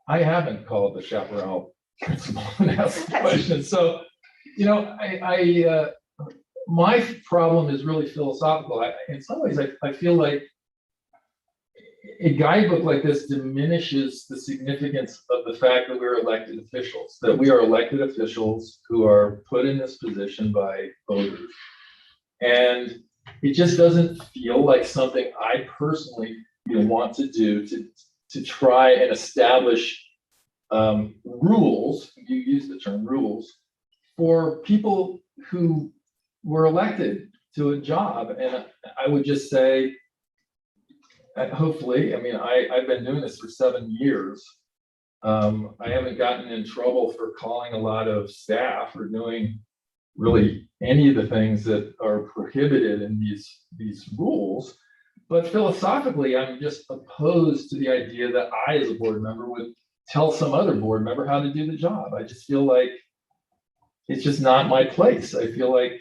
I haven't called the chaperone principal and asked the question. So, my problem is really philosophical. In some ways, I feel like a guidebook like this diminishes the significance of the fact that we're elected officials, that we are elected officials who are put in this position by voters. And it just doesn't feel like something I personally want to do to try and establish rules, you use the term rules, for people who were elected to a job. And I would just say, hopefully, I've been doing this for 7 years. I haven't gotten in trouble for calling a lot of staff or doing really any of the things that are prohibited in these rules. But philosophically, I'm just opposed to the idea that I, as a board member, would tell some other board member how to do the job. I just feel like it's just not my place. I feel like,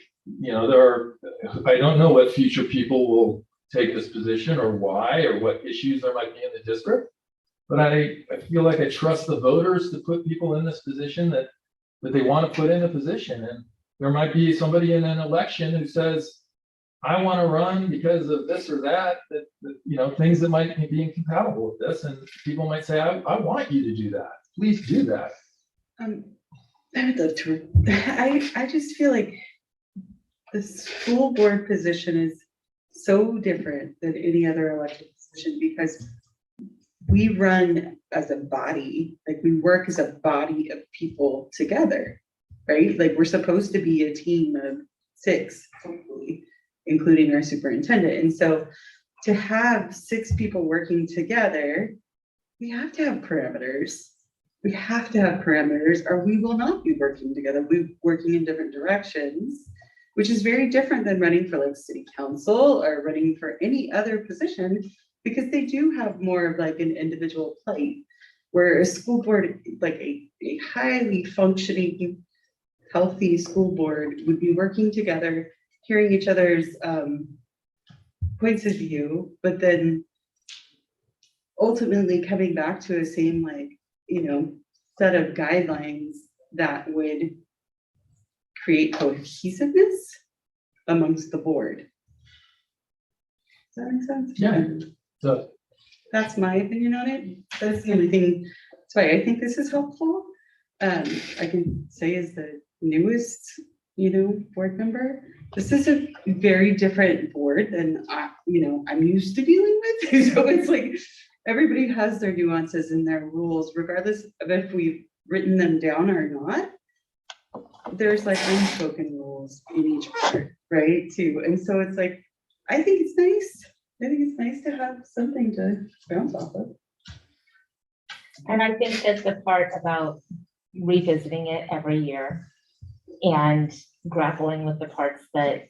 I don't know what future people will take this position or why, or what issues there might be in the district. But I feel like I trust the voters to put people in this position that they want to put in a position. And there might be somebody in an election who says, I want to run because of this or that, things that might be incompatible with this. And people might say, I want you to do that. Please do that. I would love to. I just feel like the school board position is so different than any other elected position because we run as a body, like we work as a body of people together, right? Like we're supposed to be a team of 6, hopefully, including our superintendent. And so to have 6 people working together, we have to have parameters. We have to have parameters or we will not be working together. We're working in different directions, which is very different than running for like city council or running for any other position because they do have more of like an individual plate where a school board, like a highly functioning, healthy school board would be working together, hearing each other's points of view, but then ultimately coming back to a same set of guidelines that would create cohesiveness amongst the board. Does that make sense? Yeah. So that's my opinion on it. That's the only thing. That's why I think this is helpful. I can say as the newest board member. This is a very different board than I'm used to dealing with. So it's like everybody has their nuances and their rules, regardless of if we've written them down or not. There's like unspoken rules in each board, right? Too. And so it's like, I think it's nice. I think it's nice to have something to bounce off of. And I think that's the part about revisiting it every year and grappling with the parts that,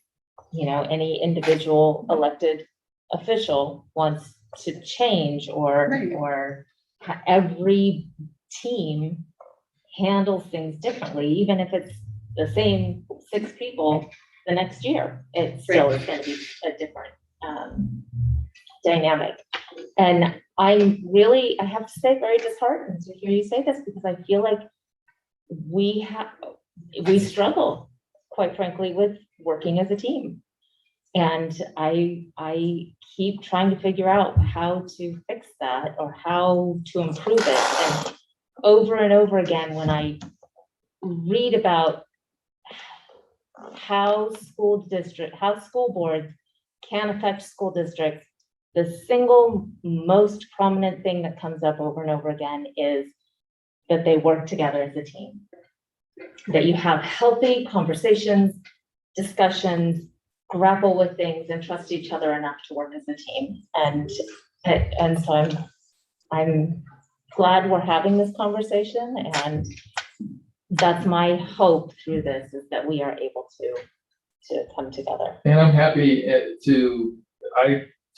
any individual elected official wants to change or every team handles things differently, even if it's the same 6 people the next year, it still is going to be a different dynamic. And I have to say, very disheartened to hear you say this, because I feel like we struggle, quite frankly, with working as a team. And I keep trying to figure out how to fix that or how to improve it. And over again, when I read about how school boards can affect school districts, the single most prominent thing that comes up over and over again is that they work together as a team, that you have healthy conversations, discussions, grapple with things, and trust each other enough to work as a team. And so I'm glad we're having this conversation, and that's my hope through this, is that we are able to come together. And I'm happy I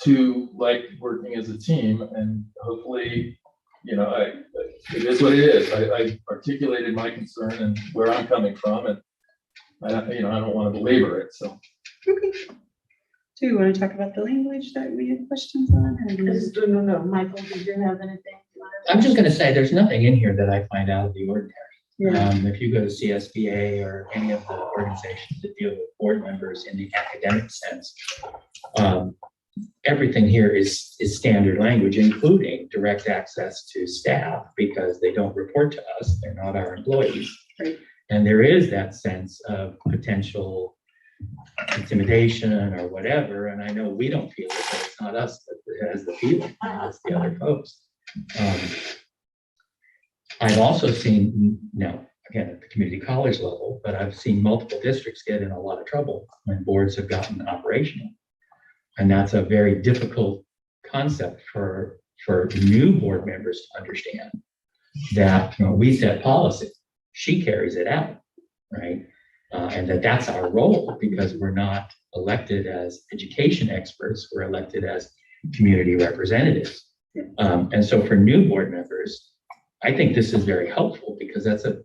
too like working as a team, and hopefully, it is what it is. I articulated my concern and where I'm coming from, and I don't want to belabor it, so. Okay. Do you want to talk about the language that we had questions on? No, Michael, did you have anything? I'm just gonna say, there's nothing in here that I find out of the ordinary. Yeah. If you go to CSBA or any of the organizations that deal with board members in the academic sense, everything here is standard language, including direct access to staff, because they don't report to us, they're not our employees. Right. And there is that sense of potential intimidation or whatever, and I know we don't feel it, but it's not us that has the feeling, it's the other folks. I've also seen, now, again, at the community college level, but I've seen multiple districts get in a lot of trouble when boards have gotten operational. And that's a very difficult concept for new board members to understand, that we set policy, she carries it out, right? And that's our role, because we're not elected as education experts, we're elected as community representatives. And so for new board members, I think this is very helpful, because it's a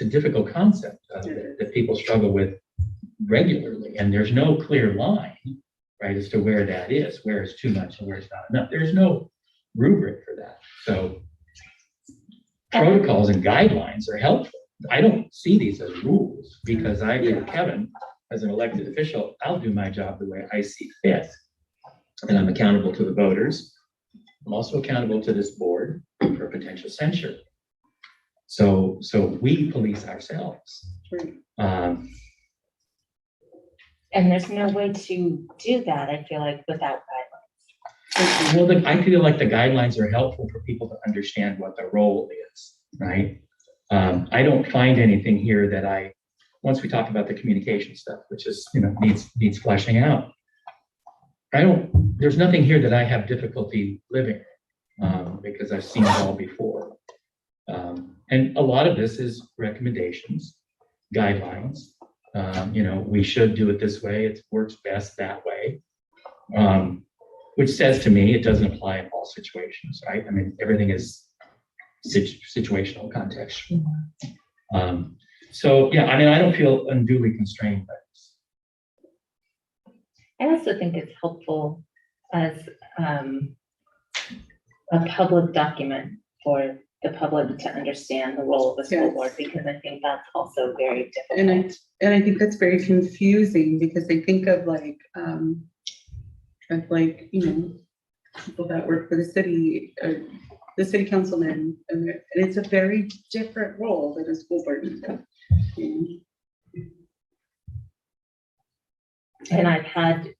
difficult concept that people struggle with regularly, and there's no clear line, right, as to where that is, where is too much and where it's not enough. There's no rubric for that. So protocols and guidelines are helpful. I don't see these as rules, because I agree with Kevin, as an elected official, I'll do my job the way I see fit. And I'm accountable to the voters. I'm also accountable to this board for potential censure. So we police ourselves. And there's no way to do that, I feel like, without guidelines. Well, I feel like the guidelines are helpful for people to understand what the role is, right? I don't find anything here that once we talk about the communication stuff, which is, needs fleshing out. There's nothing here that I have difficulty living, because I've seen it all before. And a lot of this is recommendations, guidelines. We should do it this way. It works best that way. Which says to me, it doesn't apply in all situations, right? I mean, everything is situational context. So yeah, I don't feel unduly constrained by this. I also think it's helpful as a public document for the public to understand the role of the school board, because I think that's also very difficult. And I think that's very confusing, because they think of people that work for the city, the city councilman, and it's a very different role than a school board member. And I've had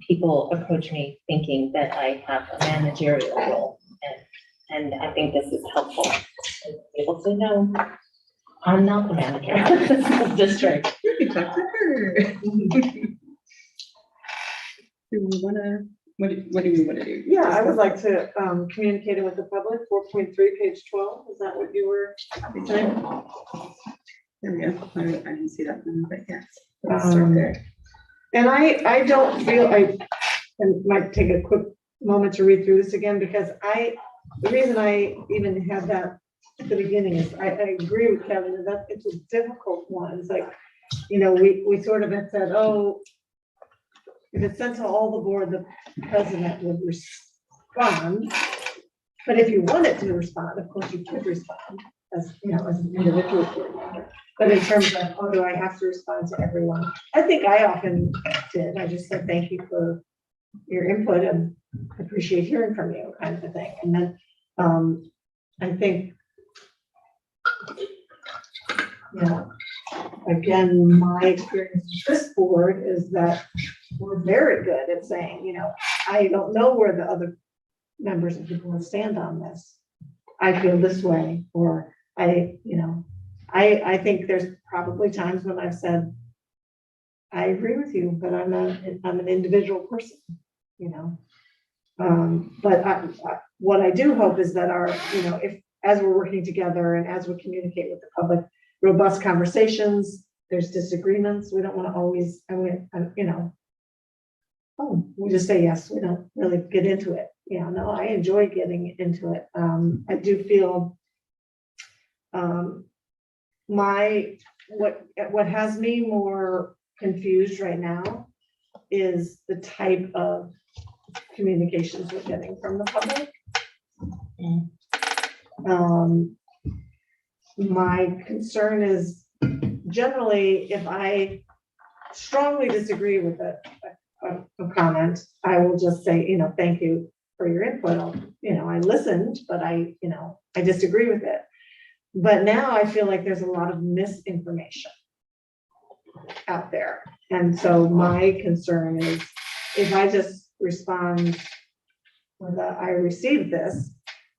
people approach me thinking that I have a managerial role. And I think this is helpful. To be able to know I'm not the manager of the school district. You can talk to her. Do we wanna, what do we wanna do? Yeah, I would like to communicate it with the public, 4.3, page 12. Is that what you were saying? There we go. I didn't see that one, but yes. Let's start there. And I don't feel, I might take a quick moment to read through this again, because the reason I even had that at the beginning is I agree with Kevin that it's a difficult one. It's like, you know, we sort of had said, oh, if it's sent to all the board, the president would respond. But if you wanted to respond, of course you could respond as, you know, as an individual board member. But in terms of, oh, do I have to respond to everyone? I think I often did. I just said, thank you for your input and appreciate hearing from you, kind of a thing. And then I think, you know, again, my experience with this board is that we're very good at saying, you know, I don't know where the other members of the board stand on this. I feel this way, or I think there's probably times when I've said, I agree with you, but I'm an individual person, you know. But what I do hope is that our, you know, if as we're working together and as we communicate with the public, robust conversations, there's disagreements. We don't want to always, you know, oh, we just say yes. We don't really get into it. Yeah, no, I enjoy getting into it. I do feel what has me more confused right now is the type of communications we're getting from the public. My concern is generally if I strongly disagree with a comment, I will just say, you know, thank you for your input. You know, I listened, but I disagree with it. But now I feel like there's a lot of misinformation out there. And so my concern is if I just respond with I received this,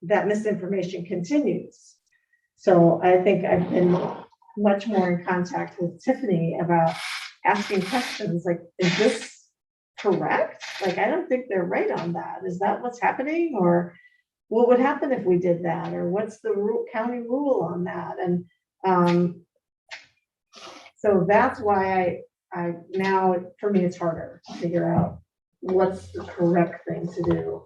that misinformation continues. So I think I've been much more in contact with Tiffany about asking questions like, is this correct? Like, I don't think they're right on that. Is that what's happening? Or what would happen if we did that? Or what's the county rule on that? And so that's why I now, for me, it's harder to figure out what's the correct thing to do.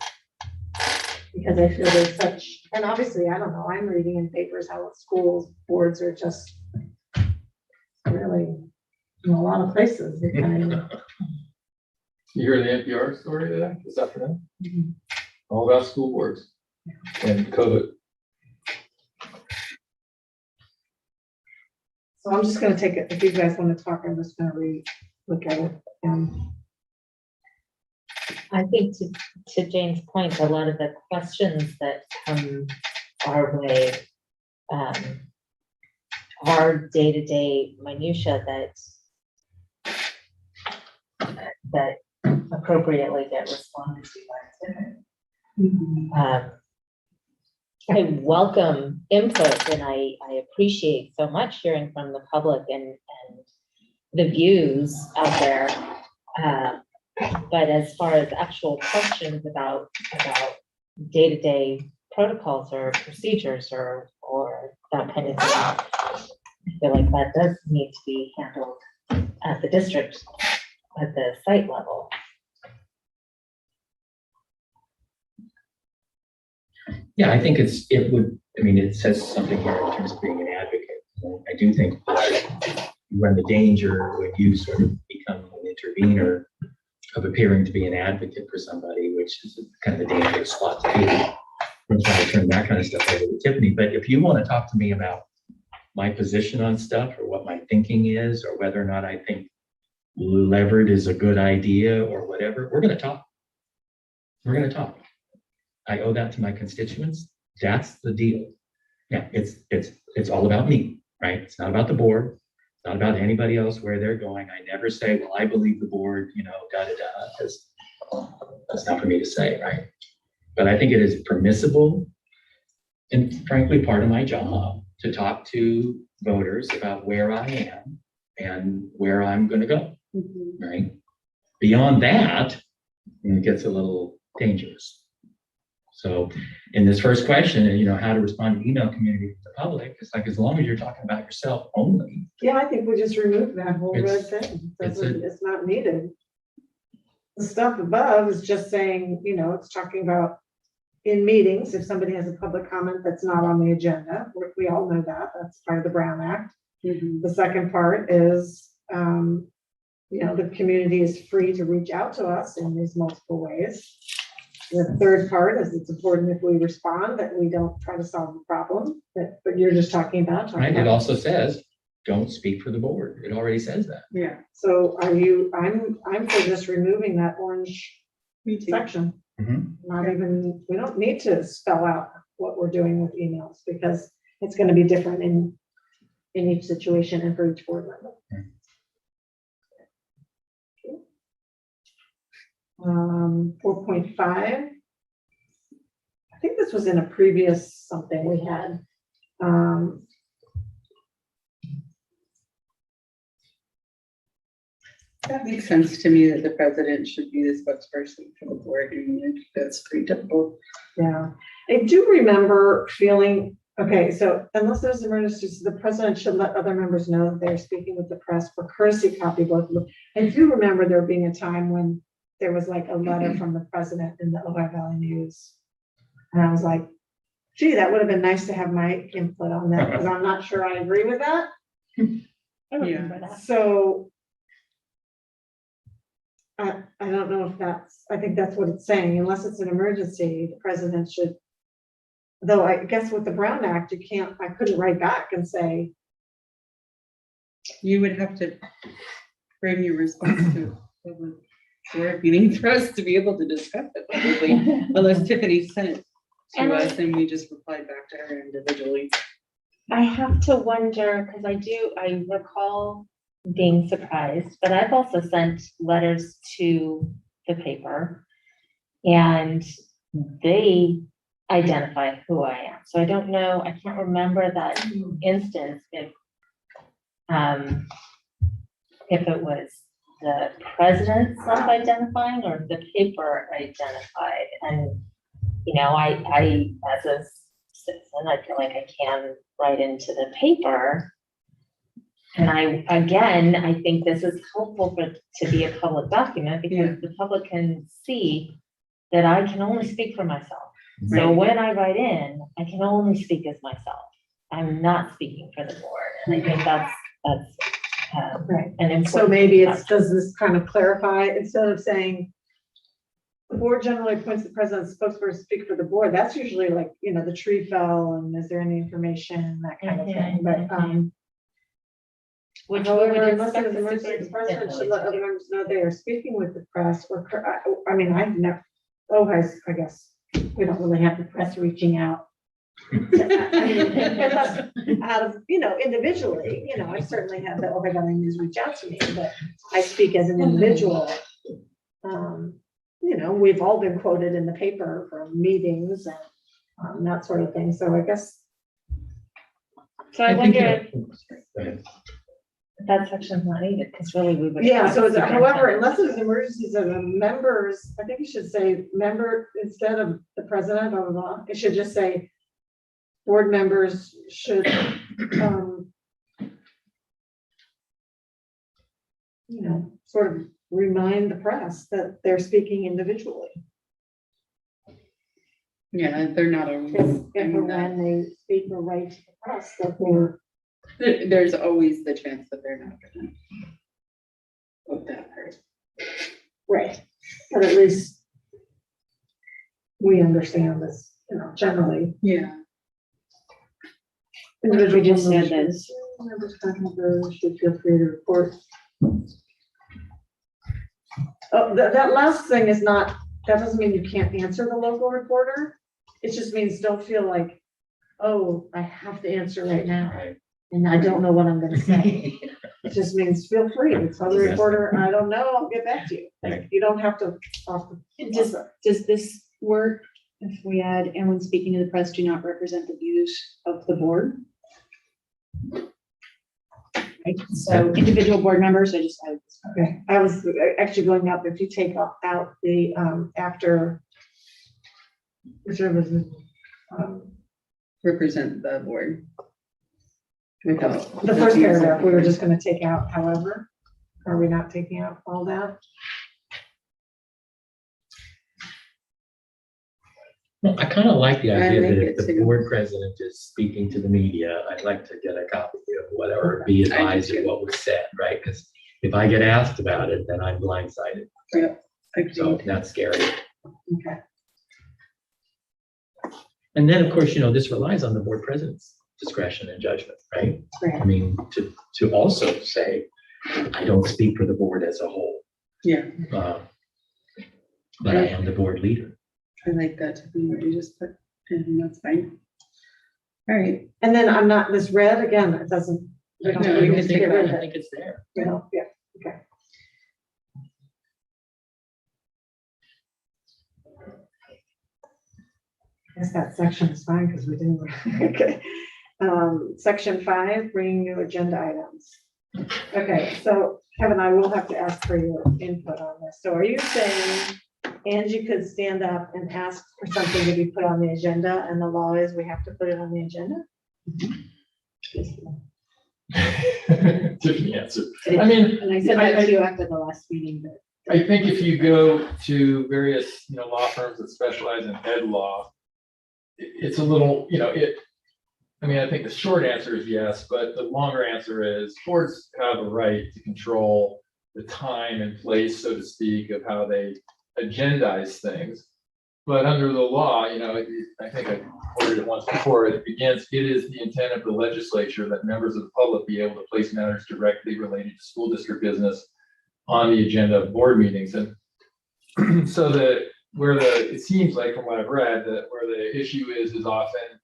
Because I feel there's such, and obviously, I don't know, I'm reading in papers how schools, boards are just really, in a lot of places, they kind of. You hear the NPR story today, this afternoon? All about school boards and COVID. So I'm just gonna take it, if you guys want to talk, I'm just gonna look at it. I think to Jane's point, a lot of the questions that come our way are day-to-day minutia that appropriately get responded to by Tiffany. I welcome input and I appreciate so much hearing from the public and the views out there. But as far as actual questions about day-to-day protocols or procedures or that kind of thing, I feel like that does need to be handled at the district, at the site level. Yeah, I think it says something here in terms of being an advocate. I do think that you run the danger when you sort of become an intervener of appearing to be an advocate for somebody, which is kind of a dangerous spot to be. I'm trying to turn that kind of stuff over to Tiffany. But if you want to talk to me about my position on stuff or what my thinking is, or whether or not I think levered is a good idea or whatever, we're going to talk. We're going to talk. I owe that to my constituents. That's the deal. Yeah, it's all about me, right? It's not about the board. It's not about anybody else, where they're going. I never say, well, I believe the board, because that's not for me to say, right? But I think it is permissible and frankly, part of my job to talk to voters about where I am and where I'm gonna go, right? Beyond that, it gets a little dangerous. So in this first question, how to respond to email community with the public, it's like, as long as you're talking about yourself only. Yeah, I think we just remove that whole red It's- thing. it's It's not needed. The stuff above is just saying, it's talking about in meetings, if somebody has a public comment that's not on the agenda, we all know that, that's part of the Brown Act. The second part is, the community is free to reach out to us in these multiple ways. The third part is it's important if we respond that we don't try to solve the problem, but you're just talking about. Right, it also says, don't speak for the board. It already says that. Yeah, so I'm for just removing that orange section. Not even, we don't need to spell out what we're doing with emails because it's going to be different in each situation and for each board member. 4.5. I think this was in a previous something we had. That makes sense to me that the president should be the spokesperson for the board. And that's pretty typical. Yeah, I do remember feeling, okay, so unless there's emergencies, the president should let other members know that they're speaking with the press for courtesy copy both of them. I do remember there being a time when there was like a letter from the president in the Ojai Valley News. And I was like, gee, that would have been nice to have my input on that, because I'm not sure I agree with that. I remember that. So I don't know if I think that's what it's saying, unless it's an emergency, the president should, though I guess with the Brown Act, I couldn't write back and say. You would have to frame your response to public board meeting for us to be able to discuss it publicly, unless Tiffany sent it to us and we just replied back to her individually. I have to wonder, because I recall being surprised, but I've also sent letters to the paper and they identify who I am. So I don't know, I can't remember that instance if it was the president self-identifying or the paper identified. And, I as a citizen, I feel like I can write into the paper. And I think this is helpful to be a public document because the public can see that I can only speak for myself. So when I write in, I can only speak as myself. I'm not speaking for the board. And I think that's Right. an important. So maybe does this kind of clarify, instead of saying the board generally appoints the president spokesperson to speak for the board, that's usually like, the tree fell and is there any information, that kind of thing. But however, unless there's an emergency, the president should let other members know they are speaking with the press or, I've never, I guess we don't really have the press reaching out. Unless out of, individually, I certainly had the Ojai Valley News reach out to me, but I speak as an individual. We've all been quoted in the paper from meetings and that sort of thing. So I guess. So I wonder if that section's not needed, because really we would. Yeah, so however, unless there's emergencies of the members, I think you should say member instead of the president, blah, blah, blah. It should just say board members should, sort of remind the press that they're speaking individually. Yeah, they're not always. If or when they speak or write to the press, that they're. There's always the chance that they're not gonna vote that person. Right, but at least we understand this, generally. Yeah. Individual We just said members should feel free to report. Oh, that last thing is not, that doesn't mean you can't answer the local reporter. It just means don't feel like, oh, I have to answer right now. And I don't know what I'm gonna say. It just means feel free. Tell the reporter, I don't know, I'll get back to you. Right. You don't have to. Does this work if we add, and when speaking to the press, do not represent the views of the board? Right, so individual board members, I just added this. Okay, I was actually going up, if you take out the, after. Which was, Represent the board. the first paragraph, we were just gonna take out, however, are we not taking out all that? Well, I kind of like the I idea like that it if the too. board president is speaking to the media, I'd like to get a copy of whatever, be advised of what was said, right? Because if I get asked about it, then I'm blindsided. Yep. So that's scary. Okay. And then, of course, this relies on the board president's discretion and judgment, right? Right. I mean, to also say, I don't speak for the board as a whole, Yeah, but I am the board leader. I like that to be what you just put, and that's fine. All right. And then I'm not, this red, again, it doesn't. We don't No, we you can can get take rid it of I it, think it's there. yeah, okay. I guess that section is fine, because we didn't, okay. Section 5, bringing new agenda items. Okay, so Kevin, I will have to ask for your input on this. So are you saying Angie could stand up and ask for something to be put on the agenda, and the law is we have to put it on the agenda? Different answer. I mean, And I said that to you after the last meeting, but. I think if you go to various, law firms that specialize in ed law, it's a little, I think the short answer is yes, but the longer answer is boards have a right to control the time and place, so to speak, of how they agendize things. But under the law, I think I quoted it once before, it begins, it is the intent of the legislature that members of the public be able to place matters directly related to school district business on the agenda of board meetings. And so it seems like from what I've read, that where the issue is often,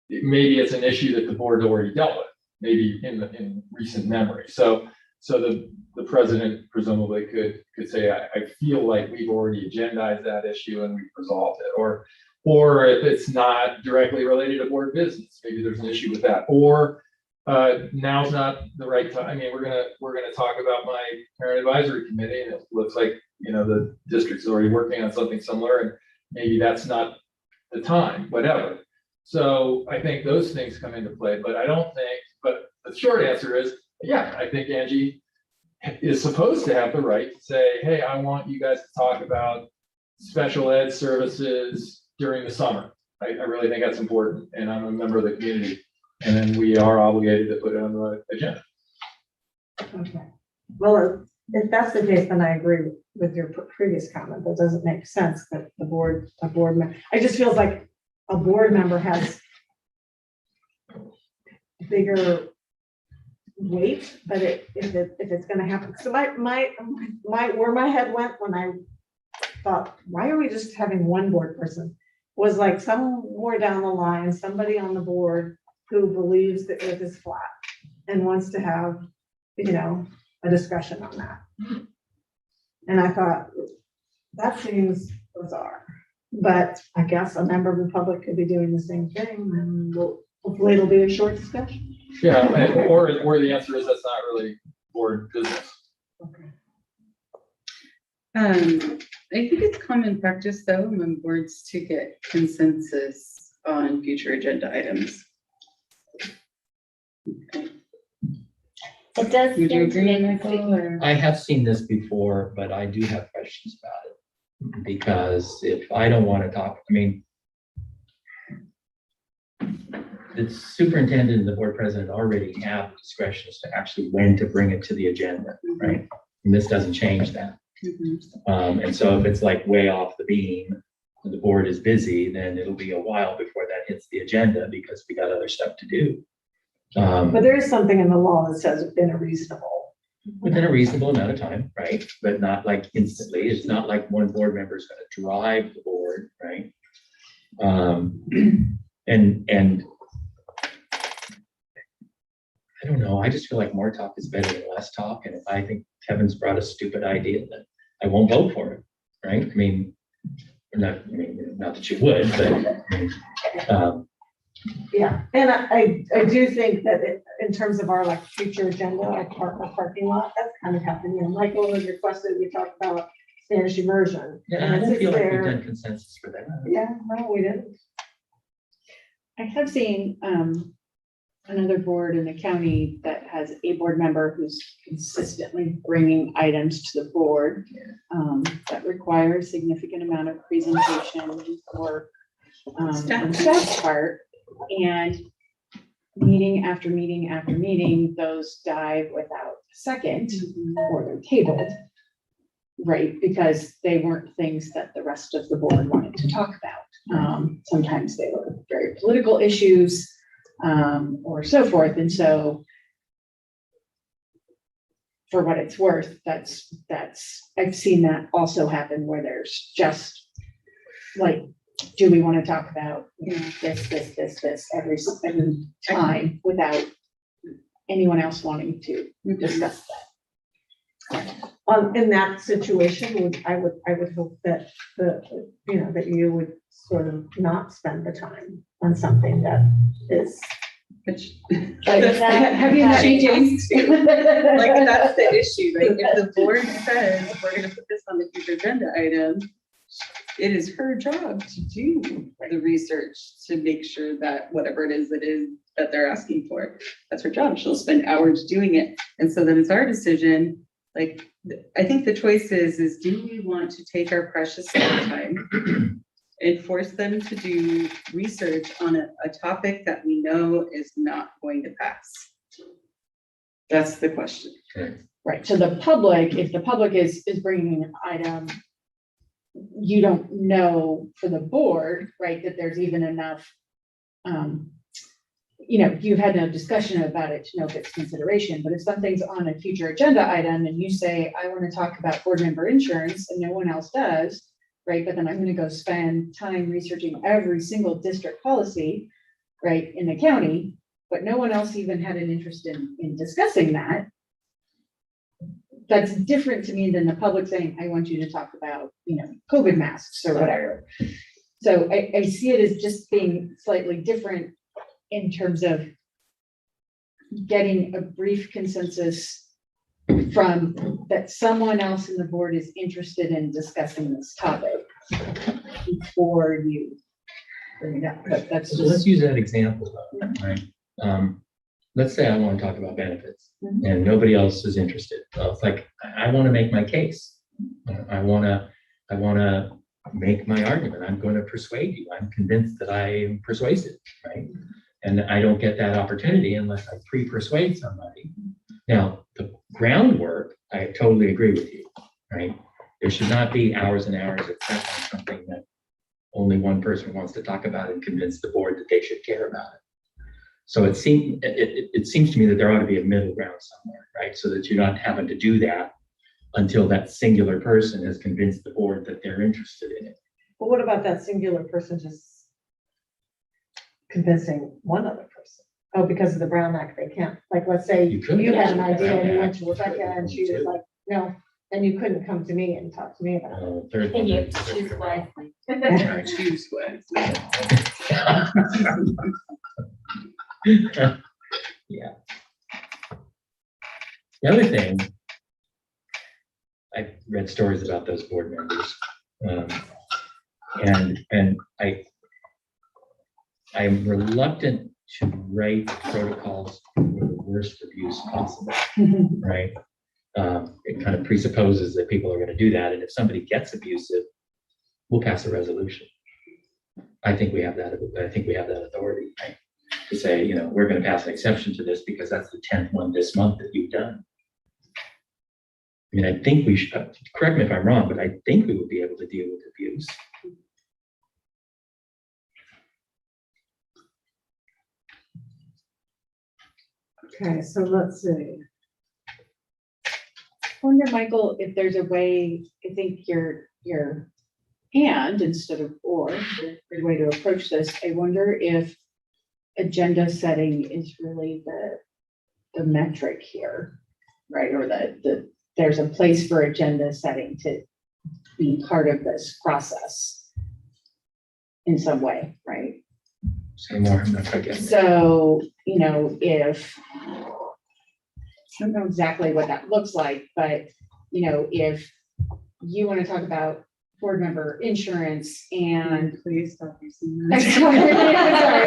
maybe it's an issue that the board already dealt with, maybe in recent memory. So the president presumably could say, I feel like we've already agendized that issue and we've resolved it. Or if it's not directly related to board business, maybe there's an issue with that. Or now's not the right time. I mean, we're gonna talk about my parent advisory committee, and it looks like the district's already working on something similar, and maybe that's not the time, whatever. So I think those things come into play, but but the short answer is, yeah, I think Angie is supposed to have the right to say, hey, I want you guys to talk about special ed services during the summer. I really think that's important, and I'm a member of the community, and then we are obligated to put it on the agenda. Okay. Well, if that's the case, then I agree with your previous comment. That doesn't make sense that a board member, it just feels like a board member has bigger weight, but if it's gonna happen. So where my head went when I thought, why are we just having one board person? Was like somewhere down the line, somebody on the board who believes that it is flat and wants to have, a discussion on that. And I thought, that seems bizarre, but I guess a member of the public could be doing the same thing, and hopefully it'll be a short discussion. Yeah, or the answer is that's not really board business. Okay. I think it's common practice though among boards to get consensus on future agenda items. Okay. It does. Would you seem to agree, make Michael? Or? I have seen this before, but I do have questions about it. Because if I don't want to talk, the superintendent and the board president already have discretion as to actually when to bring it to the agenda, right? And this doesn't change that. And so if it's like way off the beam and the board is busy, then it'll be a while before that hits the agenda because we got other stuff to do. But there is something in the law that says within a reasonable amount of time, right? But not like instantly. It's not like one board member is going to drive the board, right? And I don't know, I just feel like more talk is better than less talk, and if I think Kevin's brought a stupid idea, then I won't vote for it, right? I mean, not that you would, but, Yeah, and I do think that in terms of our like future agenda, like parking lot, that's kind of happening. You know, Michael has requested we talk about Spanish immersion. yeah, and I it don't sits feel like we've there. done consensus for that. Yeah, no, we didn't. I have seen another board in the county that has a board member who's consistently bringing items to the board that require a significant amount of presentation or on staff's part. And meeting after meeting after meeting, those die without a second or they're tabled. Right, because they weren't things that the rest of the board wanted to talk about. Sometimes they were very political issues or so forth. And so for what it's worth, that's I've seen that also happen where there's just like, do we want to talk about, you know, this every time without anyone else wanting to discuss that? In that situation, I would hope that that you would sort of not spend the time on something that is. Have you not changed? Like, that's the issue, right? If the board says we're gonna put this on the future agenda item, it is her job to do the research to make sure that whatever it is that they're asking for, that's her job. She'll spend hours doing it. And so then it's our decision. Like, I think the choice is do we want to take our precious time and force them to do research on a topic that we know is not going to pass? That's the question. Right, so the public, if the public is bringing an item, you don't know for the board, right, that there's even enough, you've had no discussion about it to know if it's consideration, but if something's on a future agenda item and you say, I want to talk about board member insurance and no one else does, right, but then I'm going to go spend time researching every single district policy, right, in the county, but no one else even had an interest in discussing that. That's different to me than the public saying, I want you to talk about, COVID masks or whatever. So I see it as just being slightly different in terms of getting a brief consensus from that someone else in the board is interested in discussing this topic before you bring it up. But that's So let's just, use that example, right? Let's say I want to talk about benefits and nobody else is interested. Well, it's like, I want to make my case. I want to make my argument. I'm going to persuade you. I'm convinced that I am persuasive, right? And I don't get that opportunity unless I pre-persuade somebody. Now, the groundwork, I totally agree with you, right? There should not be hours and hours of prep on something that only one person wants to talk about and convince the board that they should care about it. So it seems to me that there ought to be a middle ground somewhere, right? So that you're not having to do that until that singular person has convinced the board that they're interested in it. But what about that singular person just convincing one other person? Oh, because of the Brown Act, they can't. Like, let's say you had an idea and you went to Rebecca and she was like, no, and you couldn't come to me and talk to me about it. And you choose wisely. Choose wisely. Yeah. The other thing, I've read stories about those board members, and I'm reluctant to write protocols for the worst abuse possible, right? It kind of presupposes that people are going to do that, and if somebody gets abusive, we'll pass a resolution. I think we have that. I think we have that authority, right? To say, we're going to pass an exception to this because that's the 10th one this month that you've done. I mean, I think we should, correct me if I'm wrong, but I think we would be able to deal with abuse. Okay, so let's see. I wonder, Michael, if there's a way, I think your and instead of or, the way to approach this, I wonder if agenda setting is really the metric here, right? Or there's a place for agenda setting to be part of this process in some way, right? Say more, I'm not quite getting it. So, you know, if, I don't know exactly what that looks like, but, you know, if you want to talk about board member insurance and. Please stop using that. Sorry,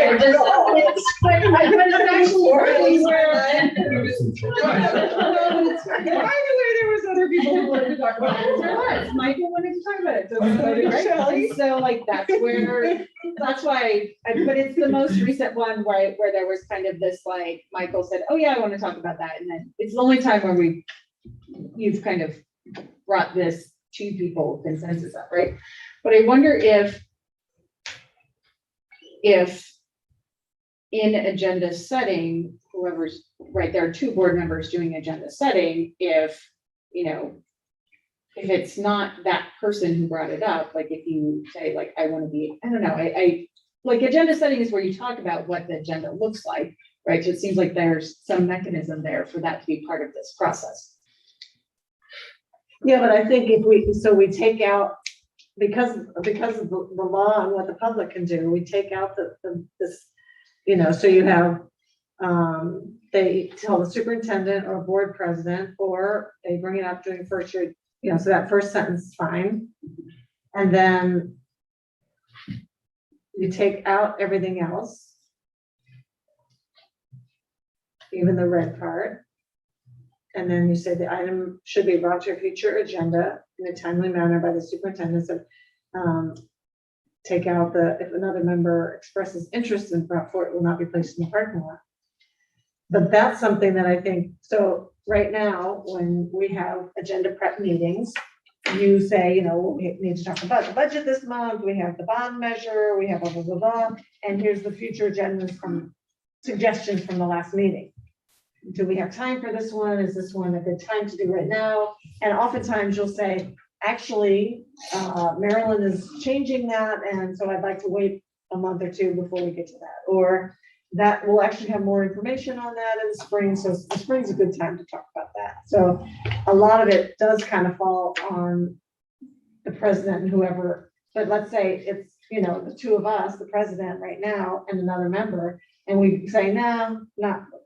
I'm just. But it's actually really where. By the way, there was other people who wanted to talk about it. There was, Michael wanted to talk about it. So like, that's why, but it's the most recent one, right, where there was kind of this, like, Michael said, oh yeah, I want to talk about that. And then it's the only time where you've kind of brought this to people consensus up, right? But I wonder if in agenda setting, whoever's, right, there are two board members doing agenda setting, if, you know, if it's not that person who brought it up, like if you say, like, I want to be, I don't know, I like agenda setting is where you talk about what the agenda looks like, right? So it seems like there's some mechanism there for that to be part of this process. Yeah, but I think if we take out, because of the law and what the public can do, we take out this, you know, so you have, they tell the superintendent or board president, or they bring it up during first year, you know, so that first sentence is fine. And then you take out everything else, even the red part. And then you say the item should be brought to a future agenda in a timely manner by the superintendent. So take out if another member expresses interest in brought forward, it will not be placed in the parking lot. But that's something that I think, so right now, when we have agenda prep meetings, you say, you know, we need to talk about the budget this month, we have the bond measure, we have blah, blah, blah, blah, and here's the future agendas from suggestions from the last meeting. Do we have time for this one? Is this one a good time to do right now? And oftentimes you'll say, actually, Marilyn is changing that, and so I'd like to wait a month or two before we get to that. Or that we'll actually have more information on that in the spring, so the spring's a good time to talk about that. So a lot of it does kind of fall on the president and whoever, but let's say it's, you know, the two of us, the president right now and another member, and we say, no,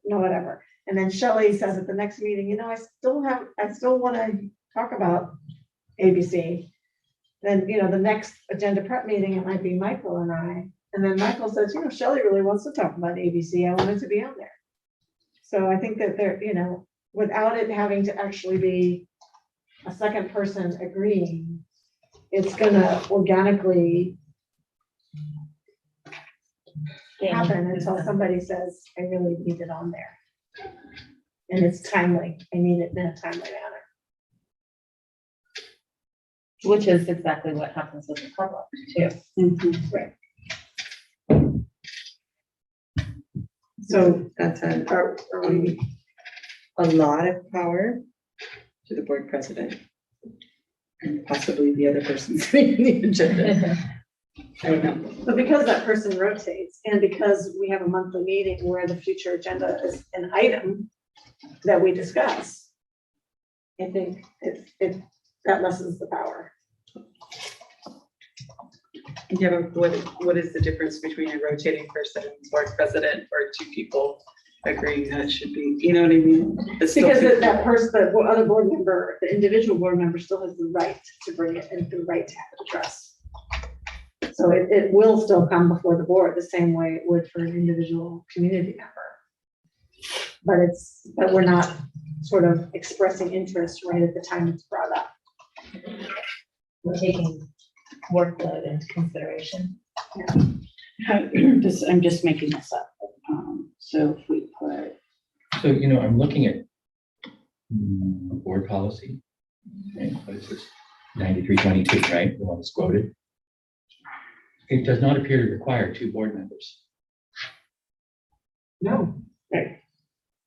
whatever. And then Shelley says at the next meeting, you know, I still want to talk about ABC. Then, you know, the next agenda prep meeting, it might be Michael and I. And then Michael says, you know, Shelley really wants to talk about ABC. I want it to be on there. So I think that there, you know, without it having to actually be a second person agreeing, it's gonna organically happen until somebody says, I really need it on there. And it's timely. I need it in a timely manner. Which is exactly what happens with the public too. Right. So that's are we A lot of power to the board president and possibly the other person sitting in the agenda. I don't know. But because that person rotates and because we have a monthly meeting where the future agenda is an item that we discuss, I think that lessens the power. Yeah, but what is the difference between a rotating person and board president or two people agreeing that it should be, you know what I mean? It's still Because people. that person, the other board member, the individual board member still has the right to bring it and the right to have the trust. So it will still come before the board the same way it would for an individual community member. But we're not sort of expressing interest right at the time it's brought up. We're taking workload into consideration. I'm just making this up. So if we put. So, you know, I'm looking at board policy. Okay, what is this? 9322, right? The one that's quoted. It does not appear to require two board members. No. Right.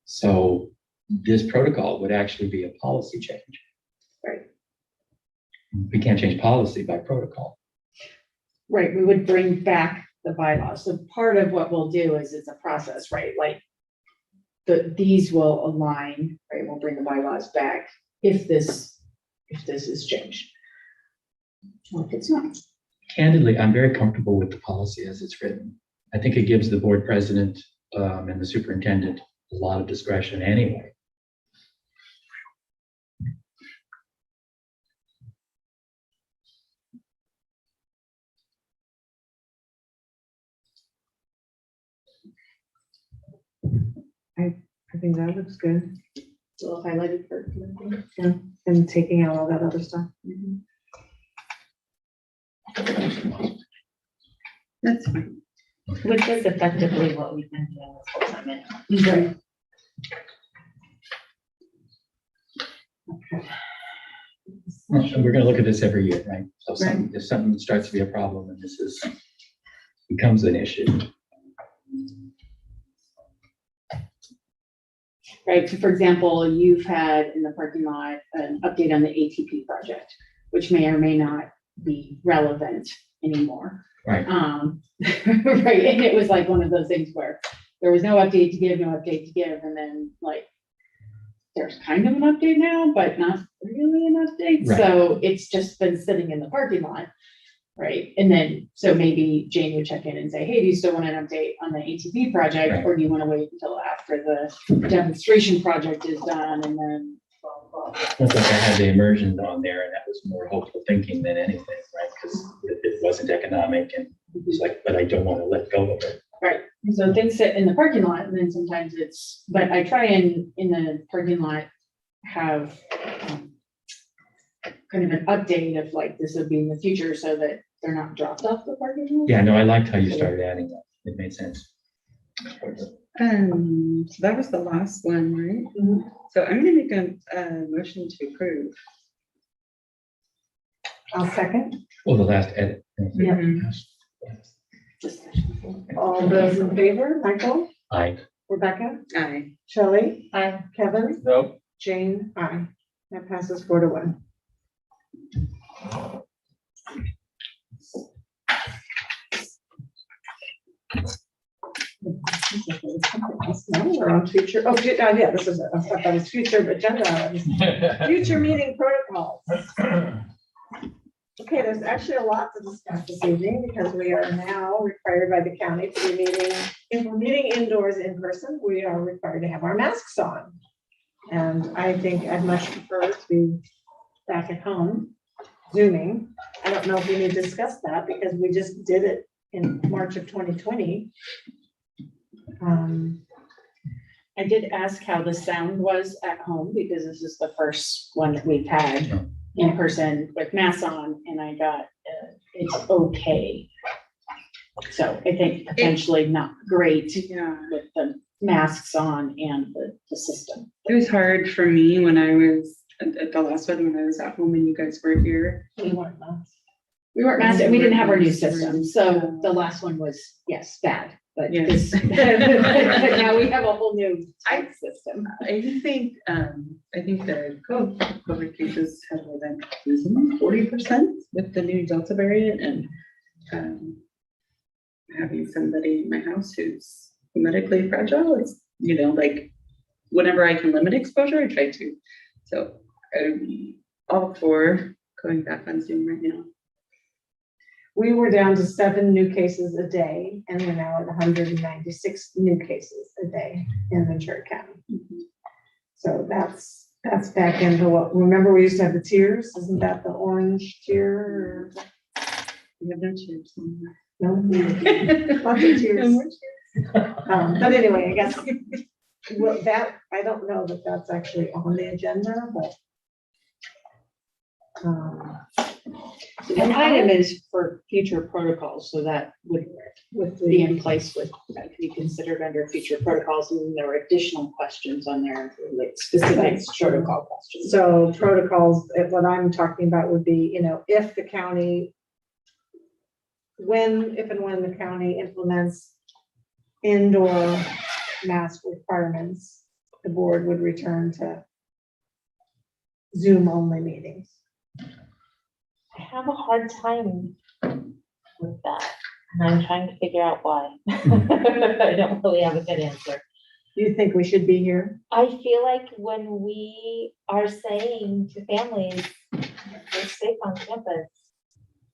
So this protocol would actually be a policy change. Right. We can't change policy by protocol. Right, we would bring back the bylaws. So part of what we'll do is it's a process, right? Like these will align, right? We'll bring the bylaws back if this is changed. Or if it's not. Candidly, I'm very comfortable with the policy as it's written. I think it gives the board president and the superintendent a lot of discretion anyway. I think that looks good. A little highlighted for, yeah, and taking out all that other stuff. That's fine. Which is effectively what we've been doing this whole time. Right. And we're gonna look at this every year, right? So if something starts to be a problem and becomes an issue. Right, so for example, you've had in the parking lot an update on the ATP project, which may or may not be relevant anymore. Right. Right, and it was like one of those things where there was no update to give, and then like, there's kind of an update now, but not really an update, Right. so it's just been sitting in the parking lot. Right, and then, so maybe Jane would check in and say, hey, do you still want an update on the ATP project? Right. Or do you want to wait until after the demonstration project is done and then blah, blah, blah. It's like I had the immersion on there and that was more hopeful thinking than anything, right? Because it wasn't economic and it was like, but I don't want to let go of it. Right, and so things sit in the parking lot and then sometimes it's, but I try and in the parking lot have kind of an update of like, this would be in the future so that they're not dropped off the parking lot. Yeah, no, I liked how you started adding that. It made sense. So that was the last one, right? So I'm gonna make a motion to approve. I'll second. Oh, the last edit. Yeah. All those in favor, Michael, Aye. Rebecca, Aye. Shelley, Aye. Kevin, Nope. Jane, aye. That passes 4-1. No, we're on future, yeah, this is, I thought that was future agenda, future meeting protocols. Okay, there's actually a lot to discuss this evening because we are now required by the county to be meeting, if we're meeting indoors in person, we are required to have our masks on. And I think I'd much prefer to be back at home, Zooming. I don't know if we need to discuss that because we just did it in March of 2020. I did ask how the sound was at home because this is the first one that we've had in person with masks on, and I got it's okay. So I think potentially not great with the masks on and the system. It was hard for me when I was at the last one, when I was at home and you guys were here. We weren't masked. We weren't masked, and we didn't have our new system, so the last one was, yes, bad, but this, but now we have a whole new type system. I think the COVID cases have been 40% with the new Delta variant, and having somebody in my house who's medically fragile, it's, like whenever I can limit exposure, I try to. So I'm all for going back on Zoom right now. We were down to 7 new cases a day, and we're now at 196 new cases a day in Ventura County. So that's back into what, remember we used to have the tiers? Isn't that the orange tier? We have no tiers. No, lots of tiers. But anyway, I guess, well, that, I don't know that that's actually on the agenda, but. The item is for future protocols, so that would be in place with, that could be considered under future protocols, and then there were additional questions on there, like specific protocol questions. So protocols, what I'm talking about would be, if the county, if and when the county implements indoor mask requirements, the board would return to Zoom only meetings. I have a hard time with that, and I'm trying to figure out why. I don't really have a good answer. You think we should be here? I feel like when we are saying to families, we're safe on campus,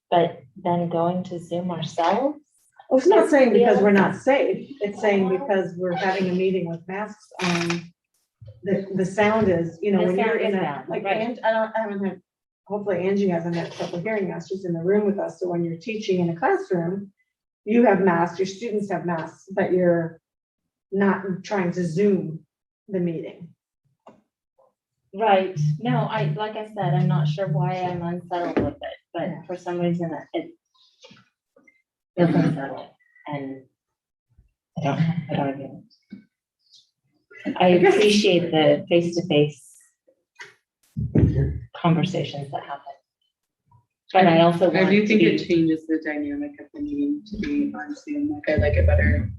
but then going to Zoom ourselves. Well, it's not saying because we're not safe. It's saying because we're having a meeting with masks on. The sound is, you know, The when you're sound in is a, bad, like, right. I haven't had, hopefully Angie hasn't had trouble hearing us. She's in the room with us. So when you're teaching in a classroom, you have masks, your students have masks, but you're not trying to Zoom the meeting. Right, no, like I said, I'm not sure why I'm unsettled with it, but for some reason it feels unsettled, and I don't agree. I appreciate the face-to-face conversations that happen. But I also want I do to think it be, changes the dynamic of the meeting to be on Zoom, like I like it better.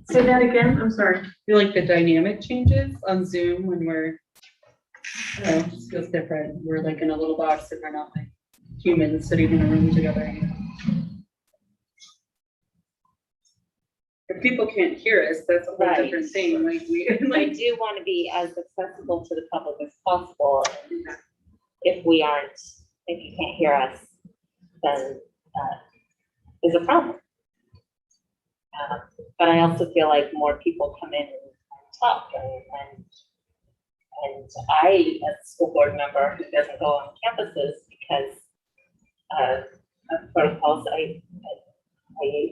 Say that again, I'm sorry. I feel like the dynamic changes on Zoom when we're, I don't know, it just feels different. We're like in a little box and we're not like humans sitting in a room together. You know? If people can't hear us, that's a whole Right. different thing. Like we, I like, do want to be as accessible to the public as possible. And if we aren't, if you can't hear us, then that is a problem. But I also feel like more people come in and talk, and I, as a school board member who doesn't go on campuses because of protocols, I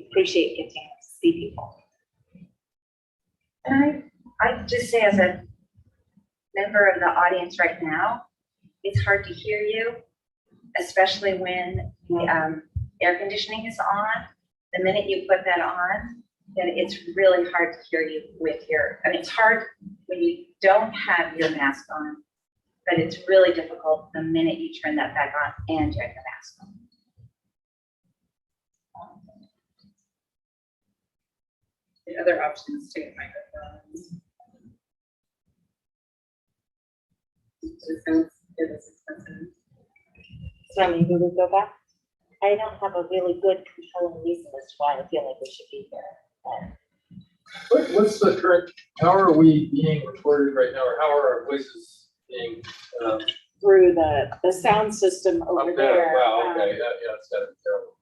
appreciate getting to see people. And I just say as a member of the audience right now, it's hard to hear you, especially when the air conditioning is on. The minute you put that on, then it's really hard to hear you with your, I mean, it's hard when you don't have your mask on, but it's really difficult the minute you turn that back on and you have the mask on. the other options too, microphones. It sounds, it is expensive. So maybe we go back. I don't have a really good compelling reason as to why I feel like we should be here. What's the current, how are we being recorded right now, or how are our voices being? Through the sound system over Up there. Wow, okay, yeah, it's gotta be terrible.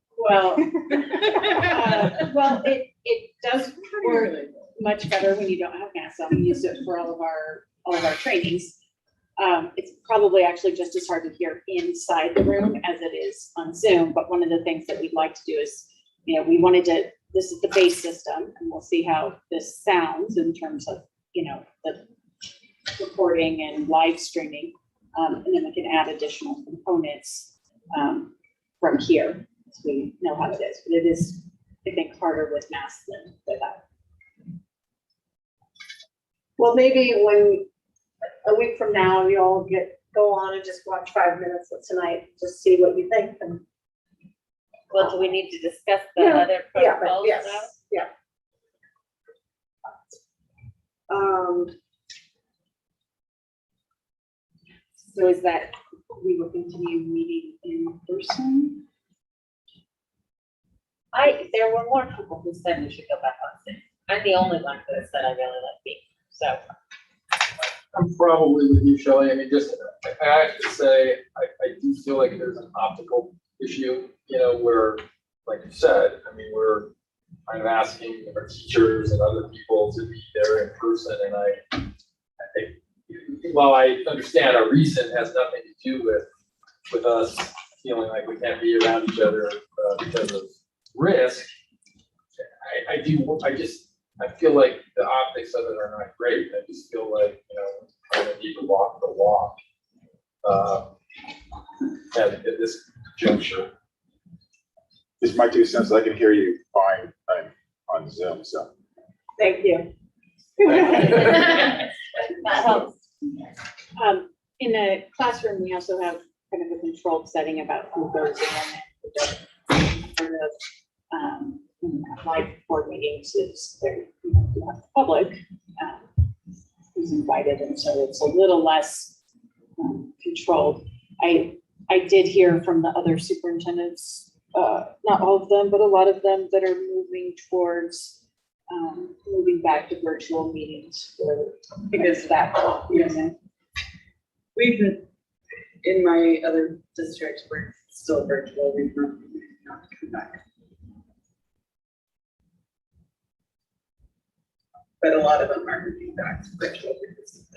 Well, it does work much better when you don't have masks on. We use it for all of our trainings. It's probably actually just as hard to hear inside the room as it is on Zoom. But one of the things that we'd like to do is, you know, we wanted to, this is the base system, and we'll see how this sounds in terms of, you know, the recording and live streaming. And then we can add additional components from here, so we know how it is. But it is, I think, harder with masks than without. Well, maybe when, a week from now, you all go on and just watch 5 minutes of tonight, just see what you think. And Well, do we need to discuss the Yeah, other yeah, protocols yes, now? yeah. So is that, we will continue meeting in person? There were more people who said we should go back on Zoom. I'm the only one who has said I really like being, so. I'm probably with you, Shelley. I mean, just, I have to say, I do feel like there's an optical issue, you know, where, like you said, I mean, we're kind of asking our teachers and other people to be there in person, and I think, while I understand our reason has nothing to do with us feeling like we can't be around each other because of risk, I feel like the optics of it are not great. I just feel like, you know, I need to walk the walk at this juncture. It's my 2 cents. I can hear you fine. I'm on Zoom, so. Thank you. That helps. In a classroom, we also have kind of a controlled setting about who goes in. Part of live board meetings is there, you know, you have the public who's invited, and so it's a little less controlled. I did hear from the other superintendents, not all of them, but a lot of them, that are moving towards moving back to virtual meetings because of that reason. We've been, in my other districts, we're still virtual, we've not come back. But a lot of them are moving back to virtual.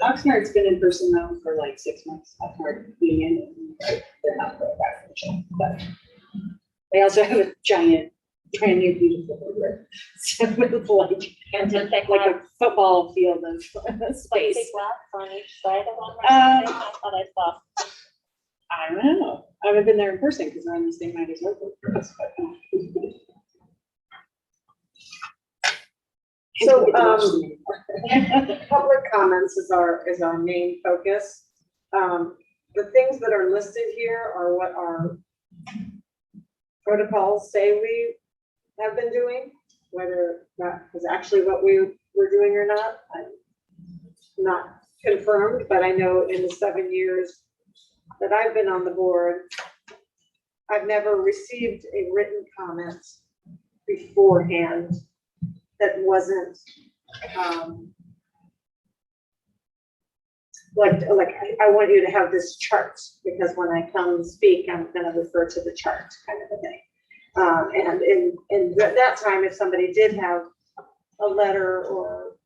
Oxnard's been in person now for like 6 months. Oxnard being in, they're not going back virtual, but they also have a giant, brand new beautiful board. So it's like, And did they like have a football field of space. plexiglass on each side of them? Um, I thought I saw. I don't know. I haven't been there in person because they're on the same night as local. So, public comments is our main focus. The things that are listed here are what our protocols say we have been doing, whether that is actually what we were doing or not. I'm not confirmed, but I know in the 7 years that I've been on the board, I've never received a written comment beforehand that wasn't, like I want you to have this chart, because when I come and speak, I'm gonna refer to the chart kind of a thing. And in that time, if somebody did have a letter or,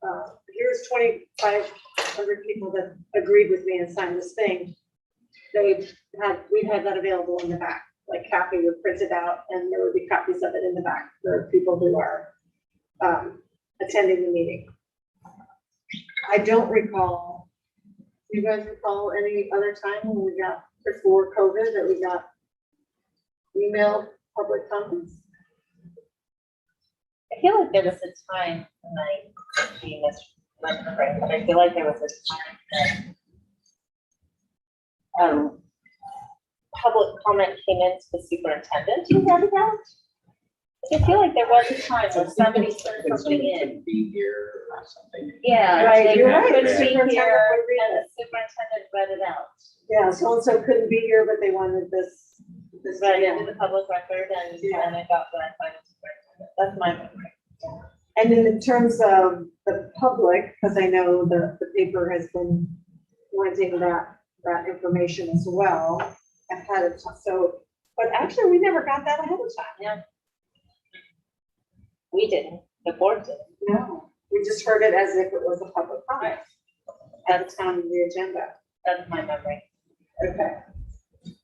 here's 2,500 people that agreed with me and signed this thing, we'd had that available in the back, like Kathy would print it out and there would be copies of it in the back for people who are attending the meeting. I don't recall, do you guys recall any other time when we got, before COVID, that we got emailed public comments? I feel like there was a time, and I could be misremembering, but I feel like there was a time that public comment came into the superintendent who read it out. I feel like there was a time when somebody sent something in. Be here or something. Yeah, Right, they you're right. could The be superintendent here, would read and it. the superintendent read it out. Yeah, so-and-so couldn't be here, but they wanted this. Read Yeah. into the public record, and Yeah. it got read by the superintendent. That's my memory. And in terms of the public, because I know the paper has been wanting that information as well ahead of time. So, but actually, we never got that ahead of time. Yeah. We didn't, the board didn't. No, we just heard it as if it was a public comment at the time of the agenda. That's my memory. Okay.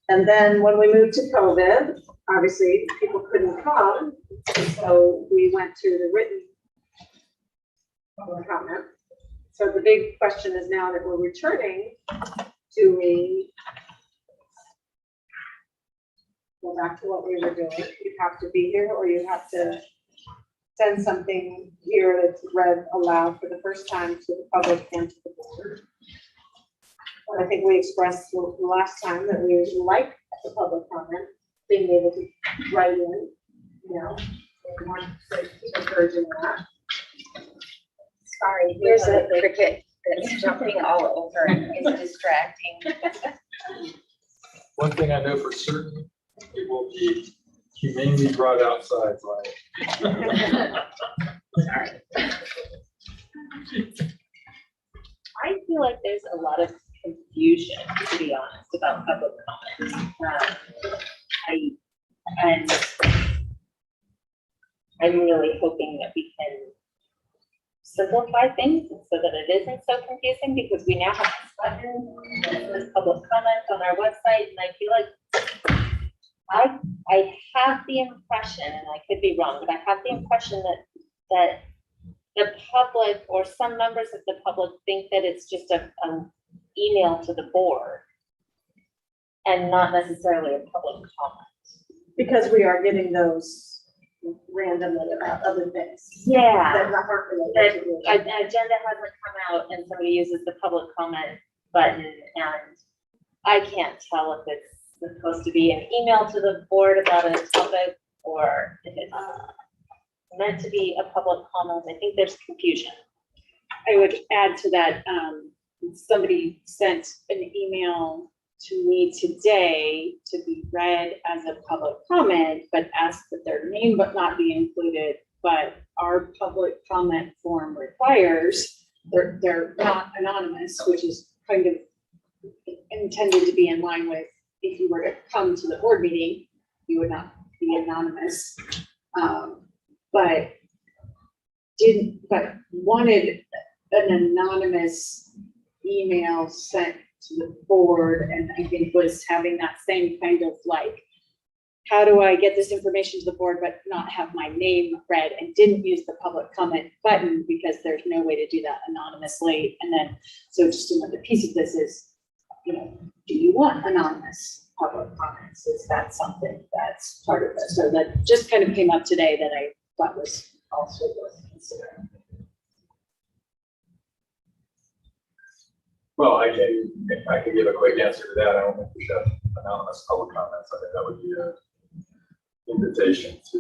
And then when we moved to COVID, obviously, people couldn't come, so we went to the written public comment. So the big question is now that we're returning, do we go back to what we were doing? You have to be here, or you have to send something here that's read aloud for the first time to the public and to the board. I think we expressed the last time that we would like the public comment, being able to write in, you know, we want to encourage that. Sorry, there's a cricket that's jumping all over and is distracting. One thing I know for certain, it will be humanely brought outside, like. Sorry. I feel like there's a lot of confusion, to be honest, about public comment. I'm really hoping that we can simplify things so that it isn't so confusing, because we now have this button, this public comment on our website, and I feel like I have the impression, and I could be wrong, but I have the impression that the public or some members of the public think that it's just an email to the board and not necessarily a public comment. Because we are getting those randomly about other things. Yeah. That aren't related to An agenda hasn't come out and somebody uses the public comment button, and I can't tell if it's supposed to be an email to the board about a topic or if it's meant to be a public comment. I think there's confusion. I would add to that, somebody sent an email to me today to be read as a public comment, but asked that their name but not be included but our public comment form requires, they're not anonymous, which is kind of intended to be in line with, if you were to come to the board meeting, you would not be anonymous. But wanted an anonymous email sent to the board, and I think was having that same kind of like, how do I get this information to the board but not have my name read, and didn't use the public comment button because there's no way to do that anonymously. And then, so just another piece of this is, you know, do you want anonymous public comments? Is that something that's part of this? So that just kind of came up today that I thought was also worth considering. Well, I can give a quick answer to that. I don't think we should have anonymous public comments. I think that would be an invitation to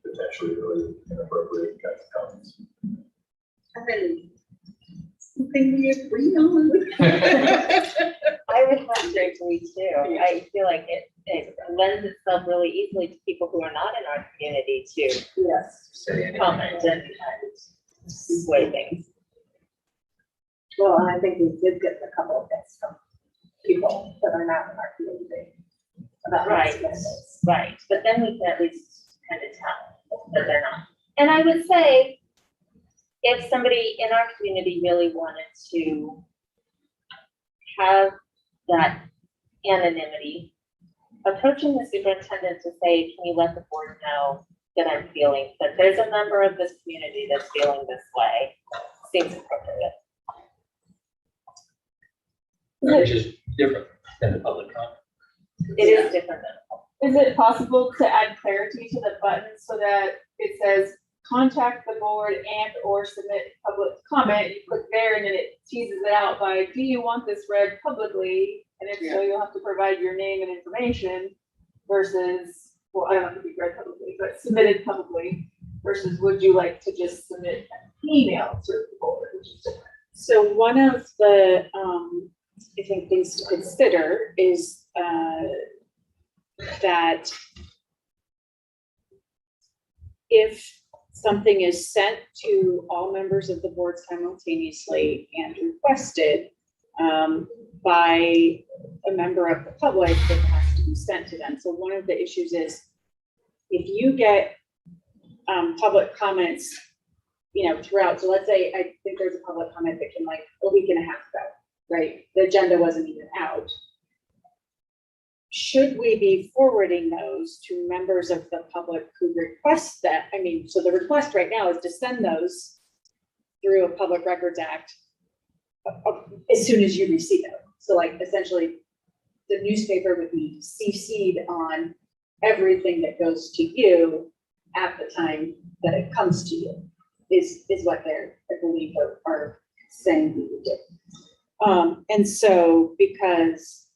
potentially really inappropriate kinds of comments. Something we agree on. I would have to agree too. I feel like it lends itself really easily to people who are not in our community to comment and sway things. Well, and I think we did get a couple of hits from people that are not in our community. About Right, right. But then we can at least kind of tell that they're not. And I would say, if somebody in our community really wanted to have that anonymity, approaching the superintendent to say, can you let the board know that I'm feeling, that there's a member of this community that's feeling this way, seems appropriate. Which is different than the public comment. It is different than. Is it possible to add clarity to the button so that it says contact the board and or submit public comment? You click there and then it teases it out by, do you want this read publicly? And if so, you'll have to provide your name and information versus, well, I don't have to be read publicly, but submitted publicly versus would you like to just submit an email to the board, which is different. So one of the, I think things to consider is that if something is sent to all members of the board simultaneously and requested by a member of the public, it has to be sent to them. So one of the issues is if you get public comments, you know, throughout. So let's say I think there's a public comment that came like a week and a half ago, right? The agenda wasn't even out. Should we be forwarding those to members of the public who request that? I mean, so the request right now is to send those through a Public Records Act as soon as you receive it. So like essentially the newspaper would be CC'd on everything that goes to you at the time that it comes to you is what they're, I believe, are saying we would do. And so because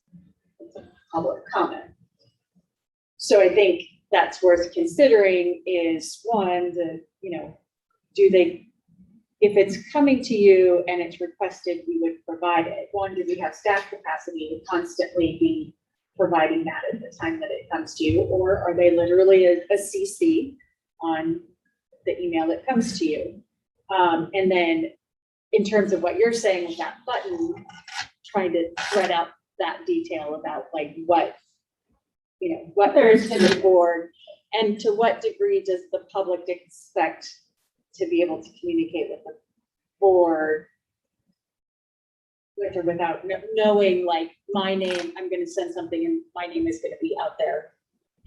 it's a public comment. So I think that's worth considering is one, you know, do they, if it's coming to you and it's requested, we would provide it. One, do we have staff capacity to constantly be providing that at the time that it comes to you? Or are they literally a CC on the email that comes to you? And then in terms of what you're saying with that button, trying to thread out that detail about like what, you know, what there is to the board and to what degree does the public expect to be able to communicate with the board with or without knowing like my name, I'm going to send something and my name is going to be out there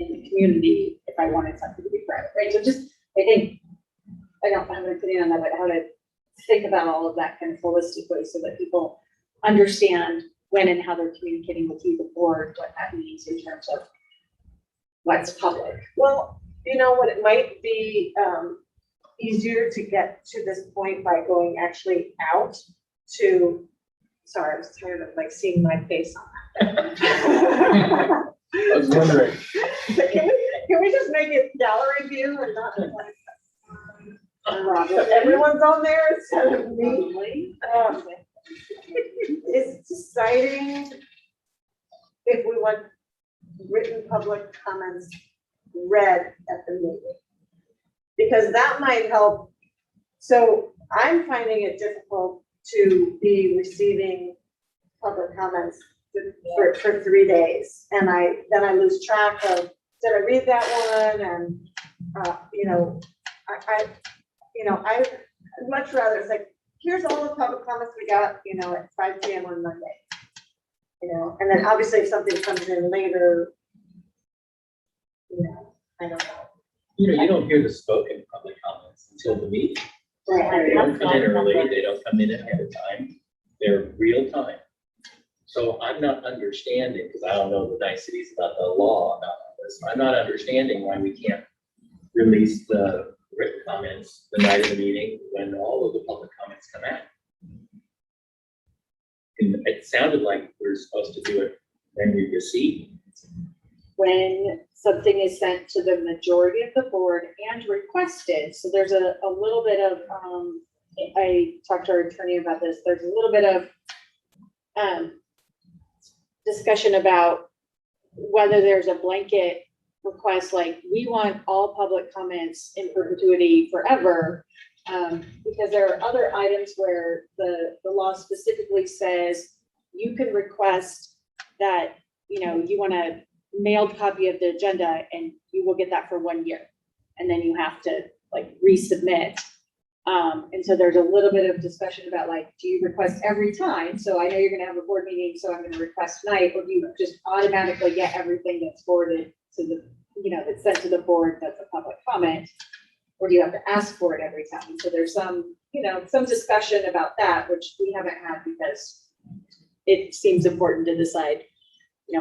in the community if I wanted something to be private, right? So just, I think, I don't have an opinion on that, but how to think about all of that kind of holistically so that people understand when and how they're communicating with you, the board, what that means in terms of what's public. Well, you know what, it might be easier to get to this point by going actually out to, sorry, I was tired of like seeing my face on that. I was wondering. Can we just make it gallery view and not like, everyone's on there instead of me? Is deciding if we want written public comments read at the meeting. Because that might help. So I'm finding it difficult to be receiving public comments for 3 days. And then I lose track of, did I read that one? And, I'd much rather, it's like, here's all the public comments we got, at 5 p.m. on Monday. And then obviously if something comes in later, I don't know. You don't hear the spoken public comments until the meeting. Right. They don't come in early, they don't come in ahead of time, they're real time. So I'm not understanding, because I don't know the niceties about the law about this, I'm not understanding why we can't release the written comments the night of the meeting when all of the public comments come out. And it sounded like we're supposed to do it when we receive. When something is sent to the majority of the board and requested, so there's a little bit of, I talked to our attorney about this, there's a little bit of discussion about whether there's a blanket request, like we want all public comments in perpetuity forever, because there are other items where the law specifically says you can request that, you want a mailed copy of the agenda and you will get that for 1 year. And then you have to resubmit. And so there's a little bit of discussion about do you request every time? So I know you're gonna have a board meeting, so I'm gonna request tonight, or do you just automatically get everything that's forwarded to the, that's sent to the board that's a public comment? Or do you have to ask for it every time? So there's some, some discussion about that, which we haven't had because it seems important to decide,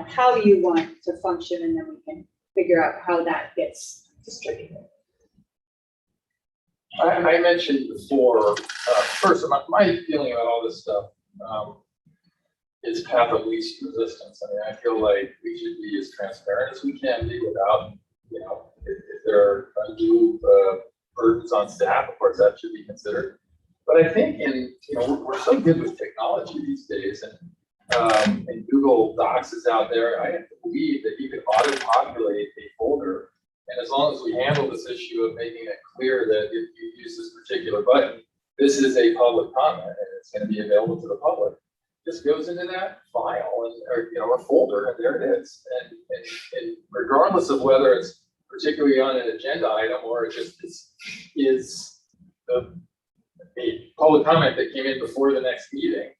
how you want to function, and then we can figure out how that gets distributed. I mentioned before, first, my feeling about all this stuff is path of least resistance. I mean, I feel like we should be as transparent as we can be without, if there are undue burdens on staff, of course, that should be considered. But I think we're so good with technology these days, and Google Docs is out there. I have to believe that you can auto-populate a folder. And as long as we handle this issue of making it clear that if you use this particular button, this is a public comment and it's going to be available to the public, just goes into that file or folder, and there it is. And regardless of whether it's particularly on an agenda item or it just is a public comment that came in before the next meeting,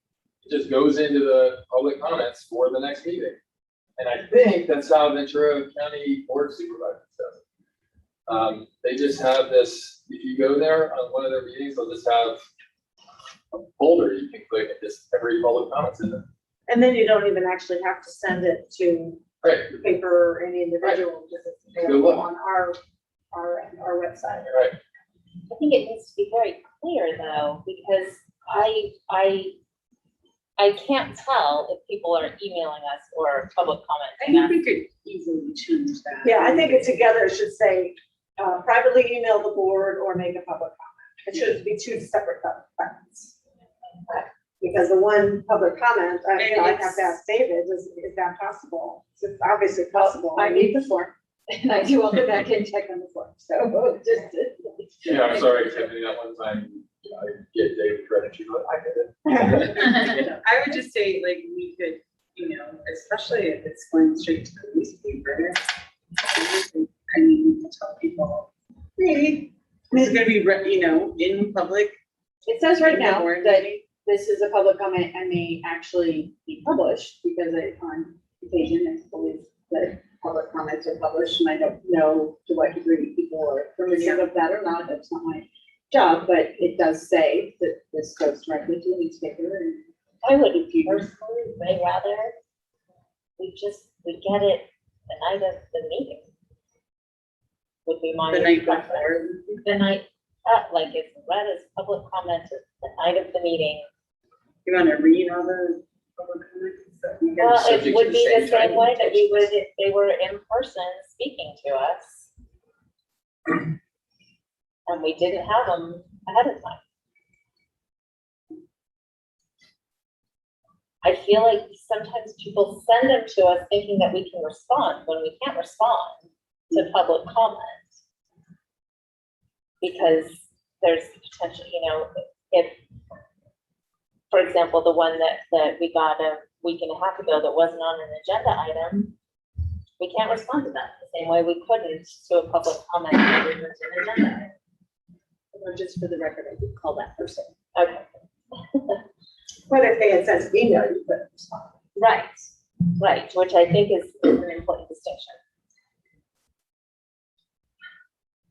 it just goes into the public comments for the next meeting. And I think that's how Ventura County Board of Supervisors does it. They just have this, if you go there on one of their meetings, they'll just have a folder you can click and just every public comments in there. And then you don't even actually have to send it to the paper or any individual, because it's available on our website. Right. I think it needs to be very clear though, because I can't tell if people are emailing us or public commenting. I think we could easily change that. Yeah, I think it together it should say privately email the board or make a public comment. It should be two separate public comments. Because the one public comment, I have to ask David, is that possible? It's obviously possible. I need the form, and I do all the back end check on the form, so just. Yeah, I'm sorry, Tiffany, that one time, I get David credit, she's like, I did it. I would just say, we could, especially if it's going straight to the newspaper, I need to tell people, hey, this is gonna be, in public. It says right now that this is a public comment and may actually be published, because on occasion it's always that public comments are published, and I don't know to what degree people are familiar with that or not. That's not my job, but it does say that this goes directly to the newspaper. And I would personally way rather we get it the night of the meeting. Would be my The night preference. before. The night, it's read as public comment the night of the meeting. You want to read all the public comments? Well, it would be the same way that we would if they were in person speaking to us. And we didn't have them ahead of time. I feel like sometimes people send them to us thinking that we can respond when we can't respond. to public comment. Because there's potential, if, for example, the one that we got a week and a half ago that wasn't on an agenda item, we can't respond to that the same way we couldn't to a public comment that wasn't an agenda item. Or just for the record, I would call that person. Okay. But if they had sent an email, you couldn't respond. Right, which I think is an important distinction.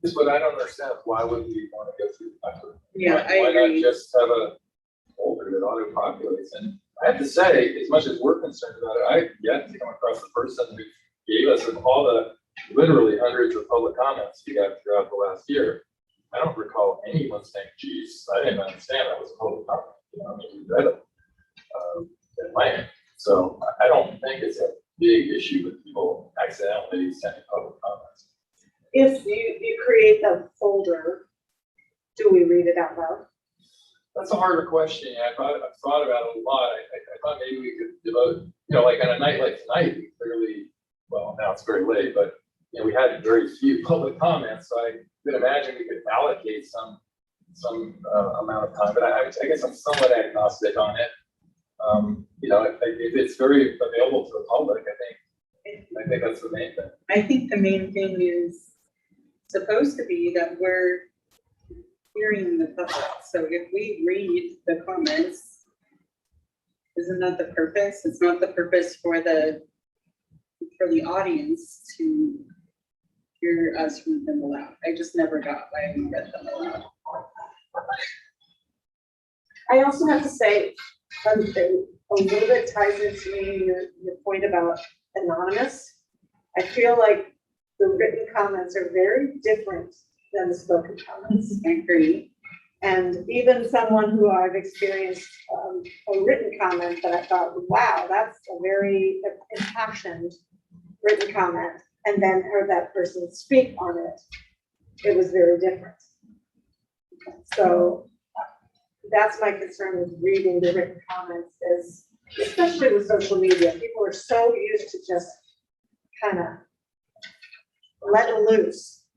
Just what I don't understand, why would we want to go through the effort? Yeah, I Why not agree. just have a folder that auto-populates? And I have to say, as much as we're concerned about it, I've yet to come across the person who gave us all the literally hundreds of public comments we got throughout the last year. I don't recall anyone saying, geez, I didn't understand that was a public comment. I mean, we read it in my end. So I don't think it's a big issue with people accidentally sending public comments. If you create the folder, do we read it out loud? That's a harder question. I've thought about it a lot. I thought maybe we could devote, like on a night like tonight, we clearly, well, now it's very late, but we had very few public comments. So I could imagine we could allocate some amount of time, but I guess I'm somewhat agnostic on it. If it's very available to the public, I think that's the main thing. I think the main thing is supposed to be that we're hearing the public. So if we read the comments, isn't that the purpose? It's not the purpose for the audience to hear us read them aloud. I just never got why we read them aloud. I also have to say, a little bit ties into your point about anonymous. I feel like the written comments are very different than the spoken comments. I agree. And even someone who I've experienced a written comment that I thought, wow, that's a very impassioned written comment, and then heard that person speak on it, it was very different. So that's my concern with reading the written comments is, especially with social media, people are so used to just kind of let loose.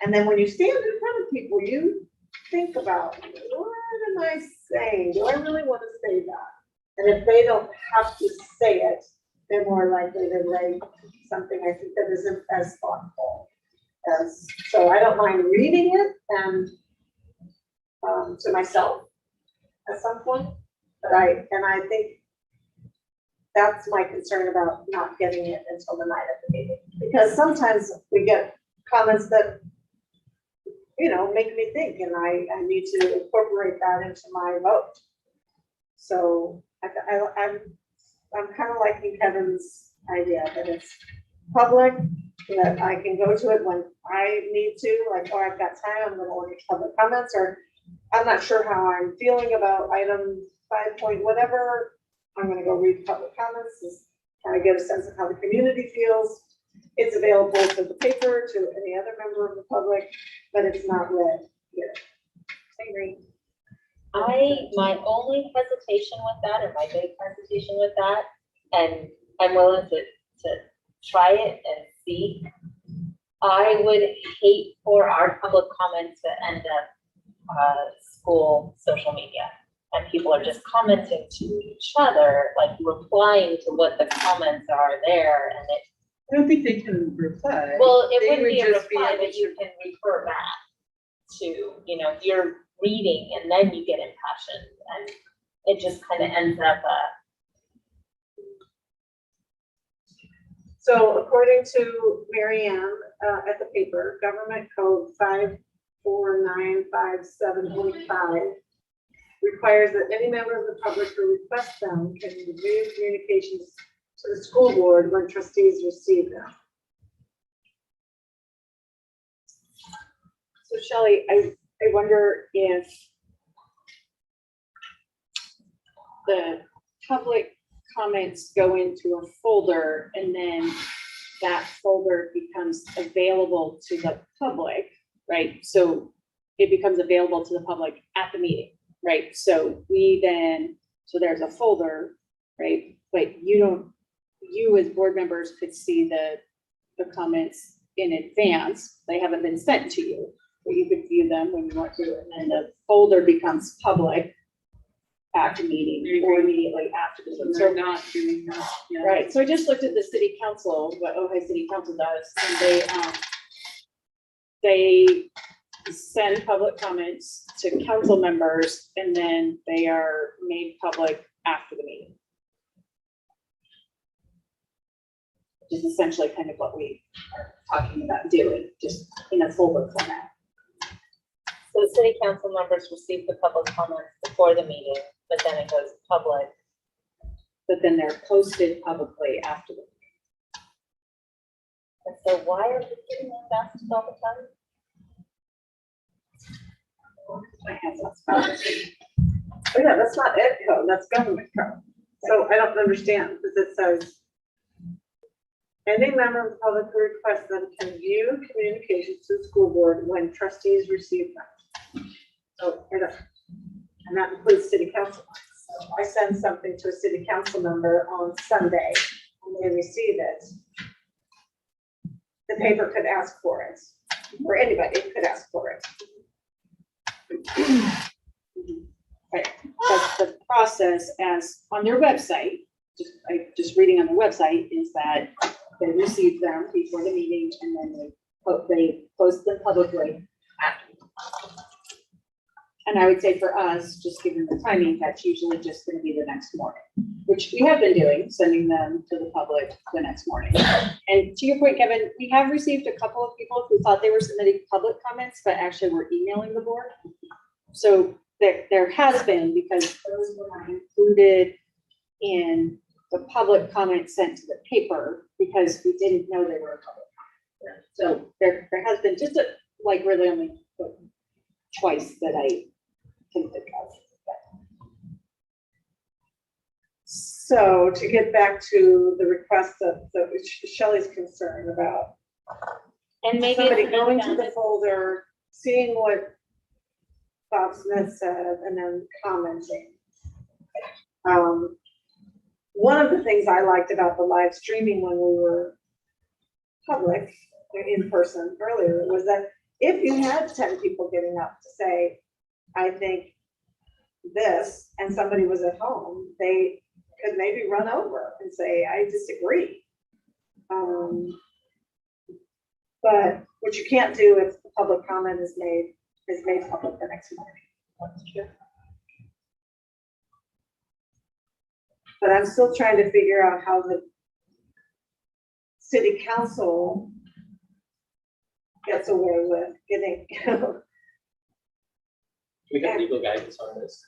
And then when you stand in front of people, you think about, what am I saying? Do I really want to say that? And if they don't have to say it, they're more likely to write something I think that isn't as thoughtful as, so I don't mind reading it and to myself at some point, but I think that's my concern about not getting it until the night of the meeting. Because sometimes we get comments that, make me think, and I need to incorporate that into my vote. So I'm kind of liking Kevin's idea that it's public, that I can go to it when I need to, like, oh, I've got time, I'm gonna order public comments, or I'm not sure how I'm feeling about item 5 point whatever, I'm gonna go read public comments, just kind of get a sense of how the community feels. It's available to the paper, to any other member of the public, but it's not read here. I agree. My only hesitation with that, or my big hesitation with that, and I'm willing to try it and see. I would hate for our public comment to end up school social media, and people are just commenting to each other, like replying to what the comments are there, and it. I don't think they can reply. Well, it They wouldn't would be a just be reply, able but you can refer back to, you're reading and then you get impassioned, and it just kind of ends up So according to Mary Ann, at the paper, Government Code 54957.5 requires that any member of the public who requests them can review communications to the school board when trustees receive them. So Shelley, I wonder if the public comments go into a folder and then that folder becomes available to the public, right? So it becomes available to the public at the meeting, right? So so there's a folder, right? But you as board members could see the comments in advance. They haven't been sent to you, but you could view them when you want to, and then the folder becomes public after meeting or immediately after the meeting. So not doing that. Yeah. right, so I just looked at the city council, what Ojai City Council does, and they send public comments to council members, and then they are made public after the meeting. Which is essentially kind of what we are talking about doing, just in a folder format. So the city council members receive the public comments before the meeting, but then it goes public. But then they're posted publicly after the meeting. And so why are we getting asked all the time? My hands up, spouse. Oh, yeah, that's not ed code, that's government code. So I don't understand, because it says, any member of the public who requests them can view communications to the school board when trustees receive them. So, and that includes city council. So I send something to a city council member on Sunday, and they receive it. The paper could ask for it, or anybody could ask for it. Right, but the process as on their website, just reading on their website, is that they receive them before the meeting, and then they post them publicly after. And I would say for us, just given the timing, that's usually just going to be the next morning, which we have been doing, sending them to the public the next morning. And to your point, Kevin, we have received a couple of people who thought they were submitting public comments, but actually were emailing the board. So there has been, because those were not included in the public comments sent to the paper, because we didn't know they were a public comment. So there has been just really only twice that I can think of. So to get back to the request that Shelley's concerned about, And maybe somebody going to the folder, seeing what Bob Smith said, and then commenting. One of the things I liked about the live streaming when we were public, in person earlier, was that if you had 10 people getting up to say, I think this, and somebody was at home, they could maybe run over and say, I disagree. But what you can't do if the public comment is made public the next morning. That's true. But I'm still trying to figure out how the city council gets away with getting, We got legal guidance on this.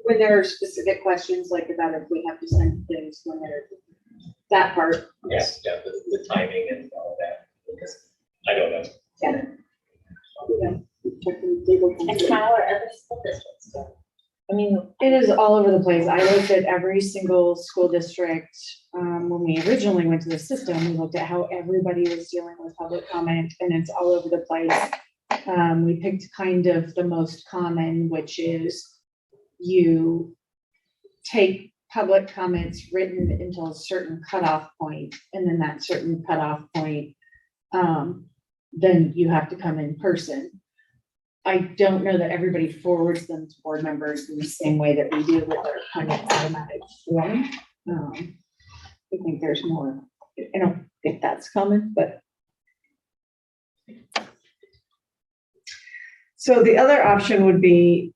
When there are specific questions, like about if we have to send things when they're that part. Yes, yeah, the timing and all of that, because I don't know. Yeah. And how are other school districts doing? I mean, It is all over the place. I looked at every single school district. When we originally went to the system, we looked at how everybody was dealing with public comment, and it's all over the place. We picked kind of the most common, which is you take public comments written until a certain cutoff point, and then that certain cutoff point, then you have to come in person. I don't know that everybody forwards them to board members in the same way that we do with our kind of automatic form. I think there's more. I don't think that's common, but. so the other option would be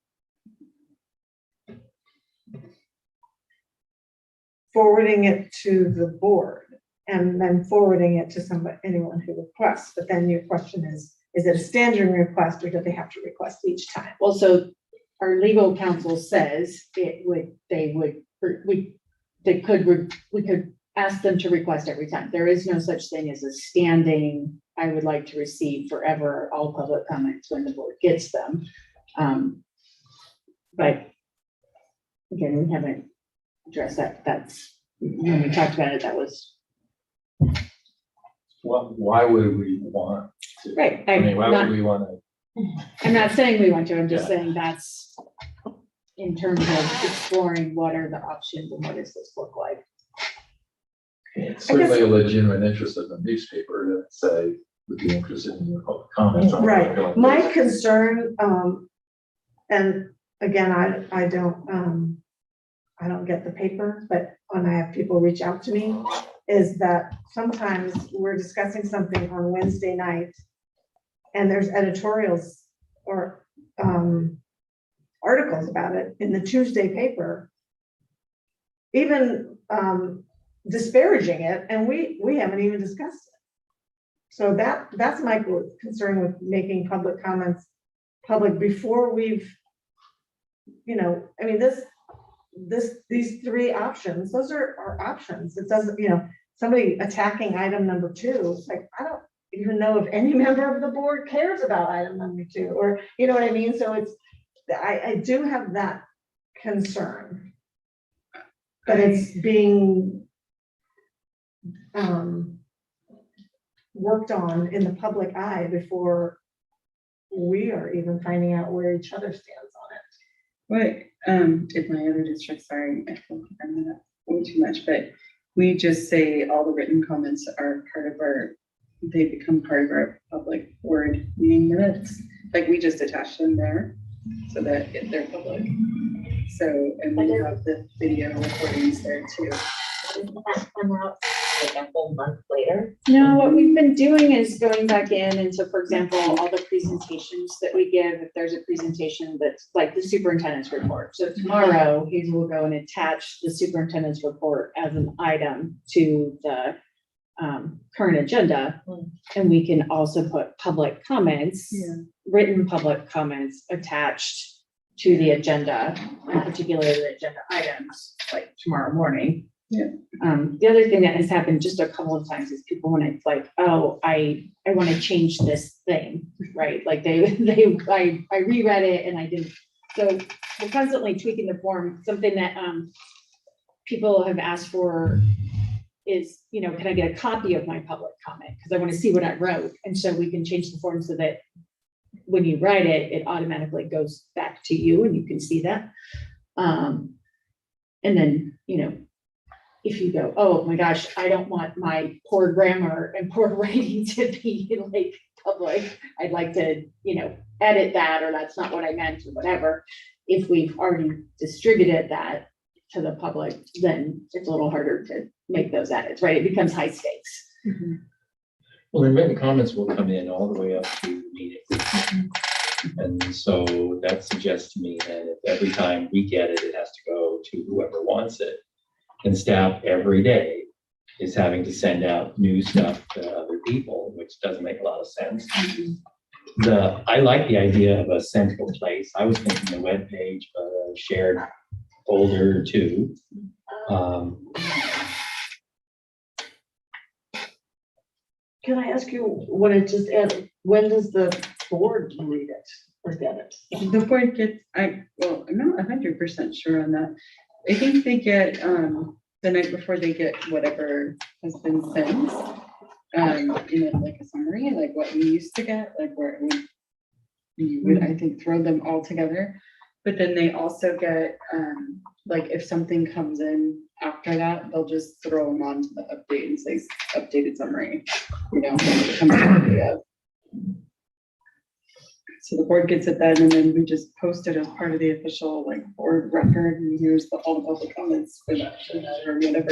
forwarding it to the board and then forwarding it to anyone who requests. But then your question is it a standard request, or do they have to request each time? Well, so our legal counsel says we could ask them to request every time. There is no such thing as a standing, I would like to receive forever all public comments when the board gets them. But again, we haven't addressed that. That's, when we talked about it, that was. Well, why would we want to? Right. I mean, why would we want to? I'm not saying we want to, I'm just Yeah. saying that's in terms of exploring what are the options and what does this look like. It's certainly a legitimate interest of the newspaper to say, would be interested in your public comments. on Right. ongoing My basis. concern, and again, I don't get the paper, but when I have people reach out to me, is that sometimes we're discussing something on Wednesday night and there's editorials or articles about it in the Tuesday paper, even disparaging it, and we haven't even discussed it. So that's my concern with making public comments public before we've, you know, I mean, these three options, those are our options. It doesn't, you know, somebody attacking item number 2, it's like, I don't even know if any member of the board cares about item number 2, or, you know what I mean? So it's, I do have that concern that it's being worked on in the public eye before we are even finding out where each other stands on it. What, in my other district, sorry, I feel like I'm not way too much, but we just say all the written comments are part of they become part of our public word meeting minutes. Like we just attach them there so that they're public. So, and we have the video recordings there too. Doesn't that come out like a whole month later? No, what we've been doing is going back in, and so for example, all the presentations that we give, if there's a presentation that's like the superintendent's report. So tomorrow, Hazel will go and attach the superintendent's report as an item to the current agenda. And we can also put public comments, written public comments attached to the agenda, and particularly the agenda items, like tomorrow morning. The other thing that has happened just a couple of times is people when it's like, oh, I want to change this thing, right? Like I reread it and I didn't. So we're constantly tweaking the form. Something that people have asked for is, you know, can I get a copy of my public comment? Because I want to see what I wrote. And so we can change the form so that when you write it, it automatically goes back to you and you can see that. And then, you know, if you go, oh my gosh, I don't want my poor grammar and poor writing to be like public. I'd like to, you know, edit that, or that's not what I meant, or whatever. If we've already distributed that to the public, then it's a little harder to make those edits, right? It becomes high stakes. Well, the written comments will come in all the way up to the meeting. And so that suggests to me that if every time we get it, it has to go to whoever wants it. And staff every day is having to send out new stuff to other people, which doesn't make a lot of sense. I like the idea of a central place. I was thinking a web page, a shared folder too. Can I ask you when it just ended, when does the board read it or get it? The board gets, I'm not 100% sure on that. I think they get, the night before they get whatever has been sent, you know, like a summary, like what we used to get, like where we would, I think, throw them all together. But then they also get, like if something comes in after that, they'll just throw them onto the update and say updated summary, you know, when it comes to the video. So the board gets it then, and then we just post it as part of the official like board record, and here's all the public comments for that or whatever.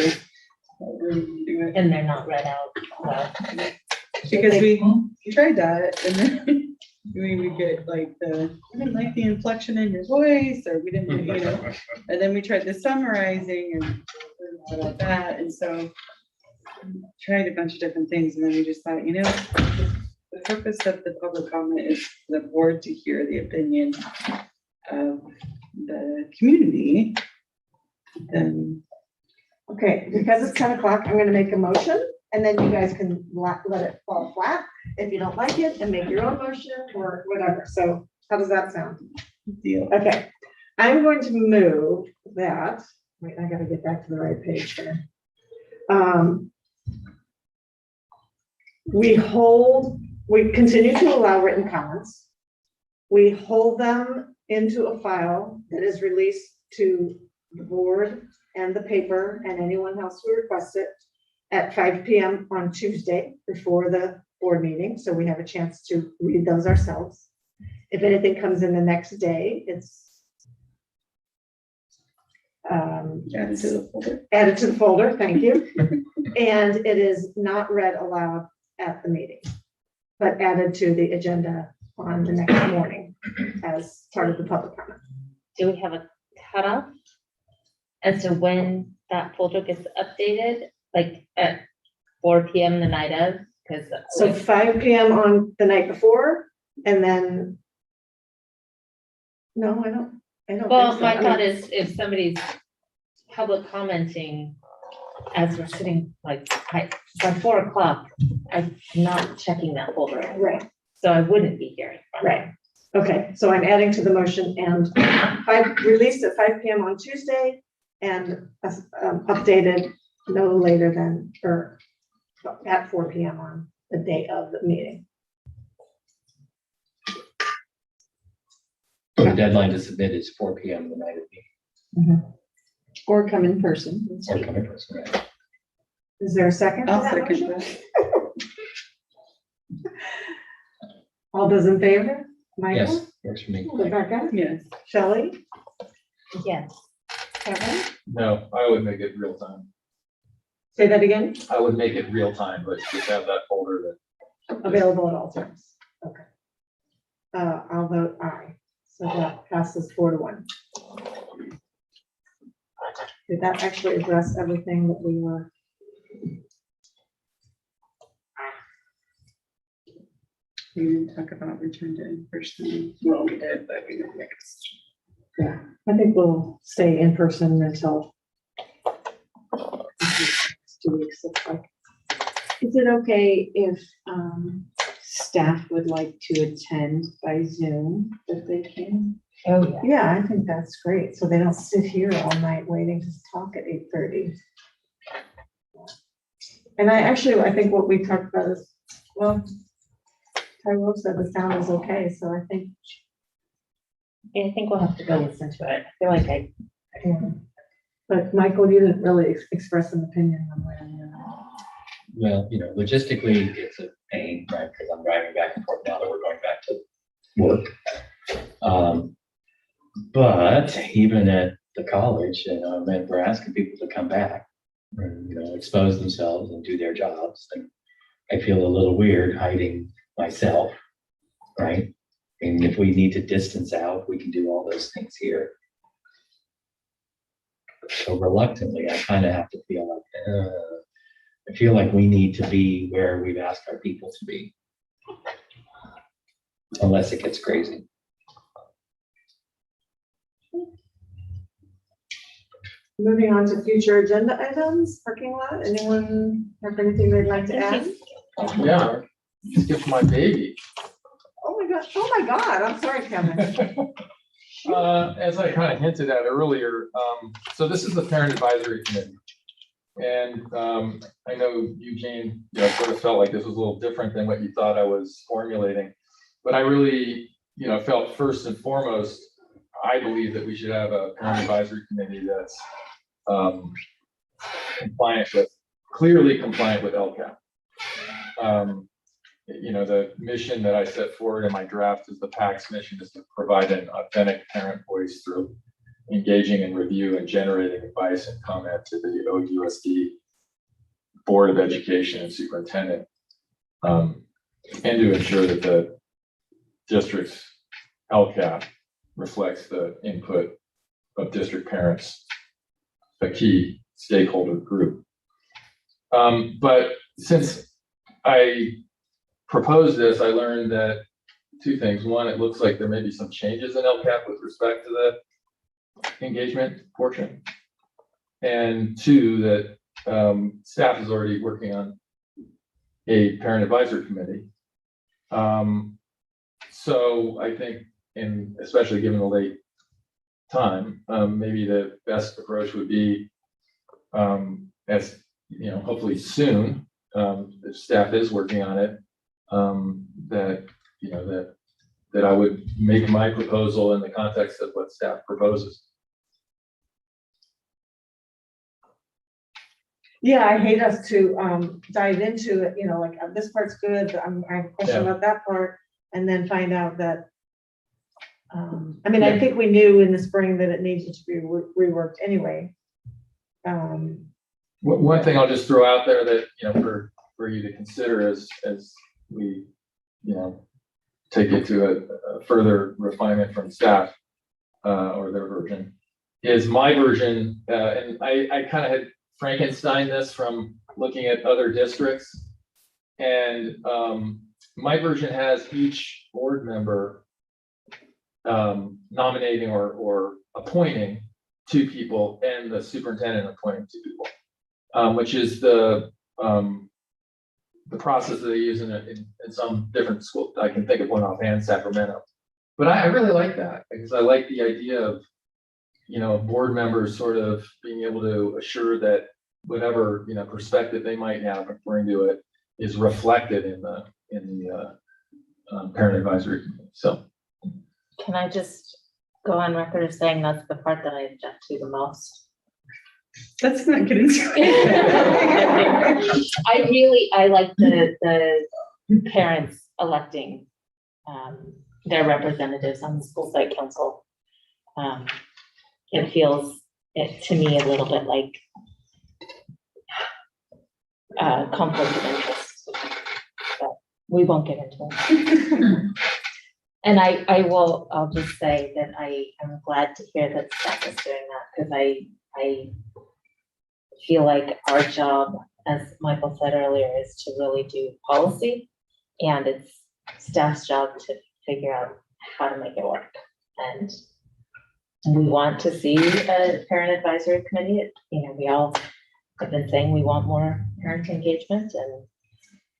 And they're not read out loud. Because we tried that, and then we would get like I didn't like the inflection in your voice, or we didn't, you know, and then we tried the summarizing and that, and so tried a bunch of different things, and then we just thought, you know, the purpose of the public comment is for the board to hear the opinion of the community. Then, okay, because it's 10 o'clock, I'm gonna make a motion, and then you guys can let it fall flat if you don't like it, and make your own motion or whatever. So how does that sound? Deal. Okay, I'm going to move that. Wait, I gotta get back to the right page here. We continue to allow written comments. We hold them into a file that is released to the board and the paper and anyone else who requests it. at 5 PM on Tuesday before the board meeting, so we have a chance to read those ourselves. If anything comes in the next day, it's Added to the folder. added to the folder, thank you. And it is not read aloud at the meeting, but added to the agenda on the next morning as part of the public comment. Do we have a cutoff as to when that folder gets updated, like at 4 PM the night of? Because So 5 PM on the night before, and then, no, I don't well, think so. my I thought mean, is if somebody's public commenting as we're sitting, like, by 4 o'clock, I'm not checking that folder. Right. So I wouldn't be hearing from Right. Okay, so I'm adding to the motion and released at 5 PM on Tuesday and updated no later than, or at 4 PM on the day of the meeting. So the deadline to submit is 4 PM the night of the meeting, Or come in person. or come in person, right? Is there a second? to I'll that second motion? that. All those in favor? Michael? Yes, works for me. Rebecca? Yes. Shelley? Yes. Kevin? No, I would make it real time. Say that again? I would make it real time, but just have that folder that. Available at all times. Okay. I'll vote aye. So that passes 4-1. Did that actually address everything that we were? We didn't talk about return to in-person. Well, we did, but we didn't make it. Yeah, I think we'll stay in person until 2 weeks, looks like. Is it okay if staff would like to attend by Zoom if they can? Oh, yeah. Yeah, I think that's great. So they don't sit here all night waiting to talk at 8:30. And I think what we talked about is, well, Tyrell said the sound is okay, so I think. I think we'll have to go listen to it. I feel like Yeah. But Michael, you didn't really express an opinion on where you're at. Well, logistically, it's a pain, right? Because I'm driving back and forth now that we're going back to work. But even at the college, and we're asking people to come back and, expose themselves and do their jobs. And I feel a little weird hiding myself, right? And if we need to distance out, we can do all those things here. So reluctantly, I kind of have to feel like, I feel like we need to be where we've asked our people to be. Unless it gets crazy. Moving on to future agenda items, parking lot. Anyone have anything they'd like to add? Yeah, skip my baby. Oh my God, I'm sorry, Kevin. As I kind of hinted at earlier, so this is the parent advisory committee. And I know Eugene, sort of felt like this was a little different than what you thought I was formulating. But I really, felt first and foremost, I believe that we should have a parent advisory committee that's clearly compliant with LCAP. The mission that I set forward in my draft is the PAC's mission is to provide an authentic parent voice through engaging in review and generating advice and comment to the OUSD Board of Education and Superintendent, and to ensure that the district's LCAP reflects the input of district parents, a key stakeholder group. But since I proposed this, I learned that two things. One, it looks like there may be some changes in LCAP with respect to the engagement portion. And two, that staff is already working on a parent advisory committee. So I think, especially given the late time, maybe the best approach would be, as hopefully soon, if staff is working on it, that I would make my proposal in the context of what staff proposes. Yeah, I hate us to dive into it, you know, like this part's good, I have a question about that part, and then find out that. I mean, I think we knew in the spring that it needed to be reworked anyway. One thing I'll just throw out there that, you know, for you to consider as we, you know, take it to a further refinement from staff, or their version, is my version, and I kind of had Frankenstein this from looking at other districts. And my version has each board member nominating or appointing 2 people and the superintendent appointing 2 people, which is the process that they use in some different schools. I can think of one offhand, Sacramento. But I really like that because I like the idea of, you know, board members sort of being able to assure that whatever, you know, perspective they might have and bring to it is reflected in the parent advisory committee. So. Can I just go on record of saying that's the part that I object to the most? Let's not get into it. I like the parents electing their representatives on the school site council. It feels to me a little bit like conflict of interest, but we won't get into it. And I'll just say that I am glad to hear that staff is doing that, because I feel like our job, as Michael said earlier, is to really do policy, and it's staff's job to figure out how to make it work. And we want to see a parent advisory committee. You know, we all have been saying we want more parent engagement, and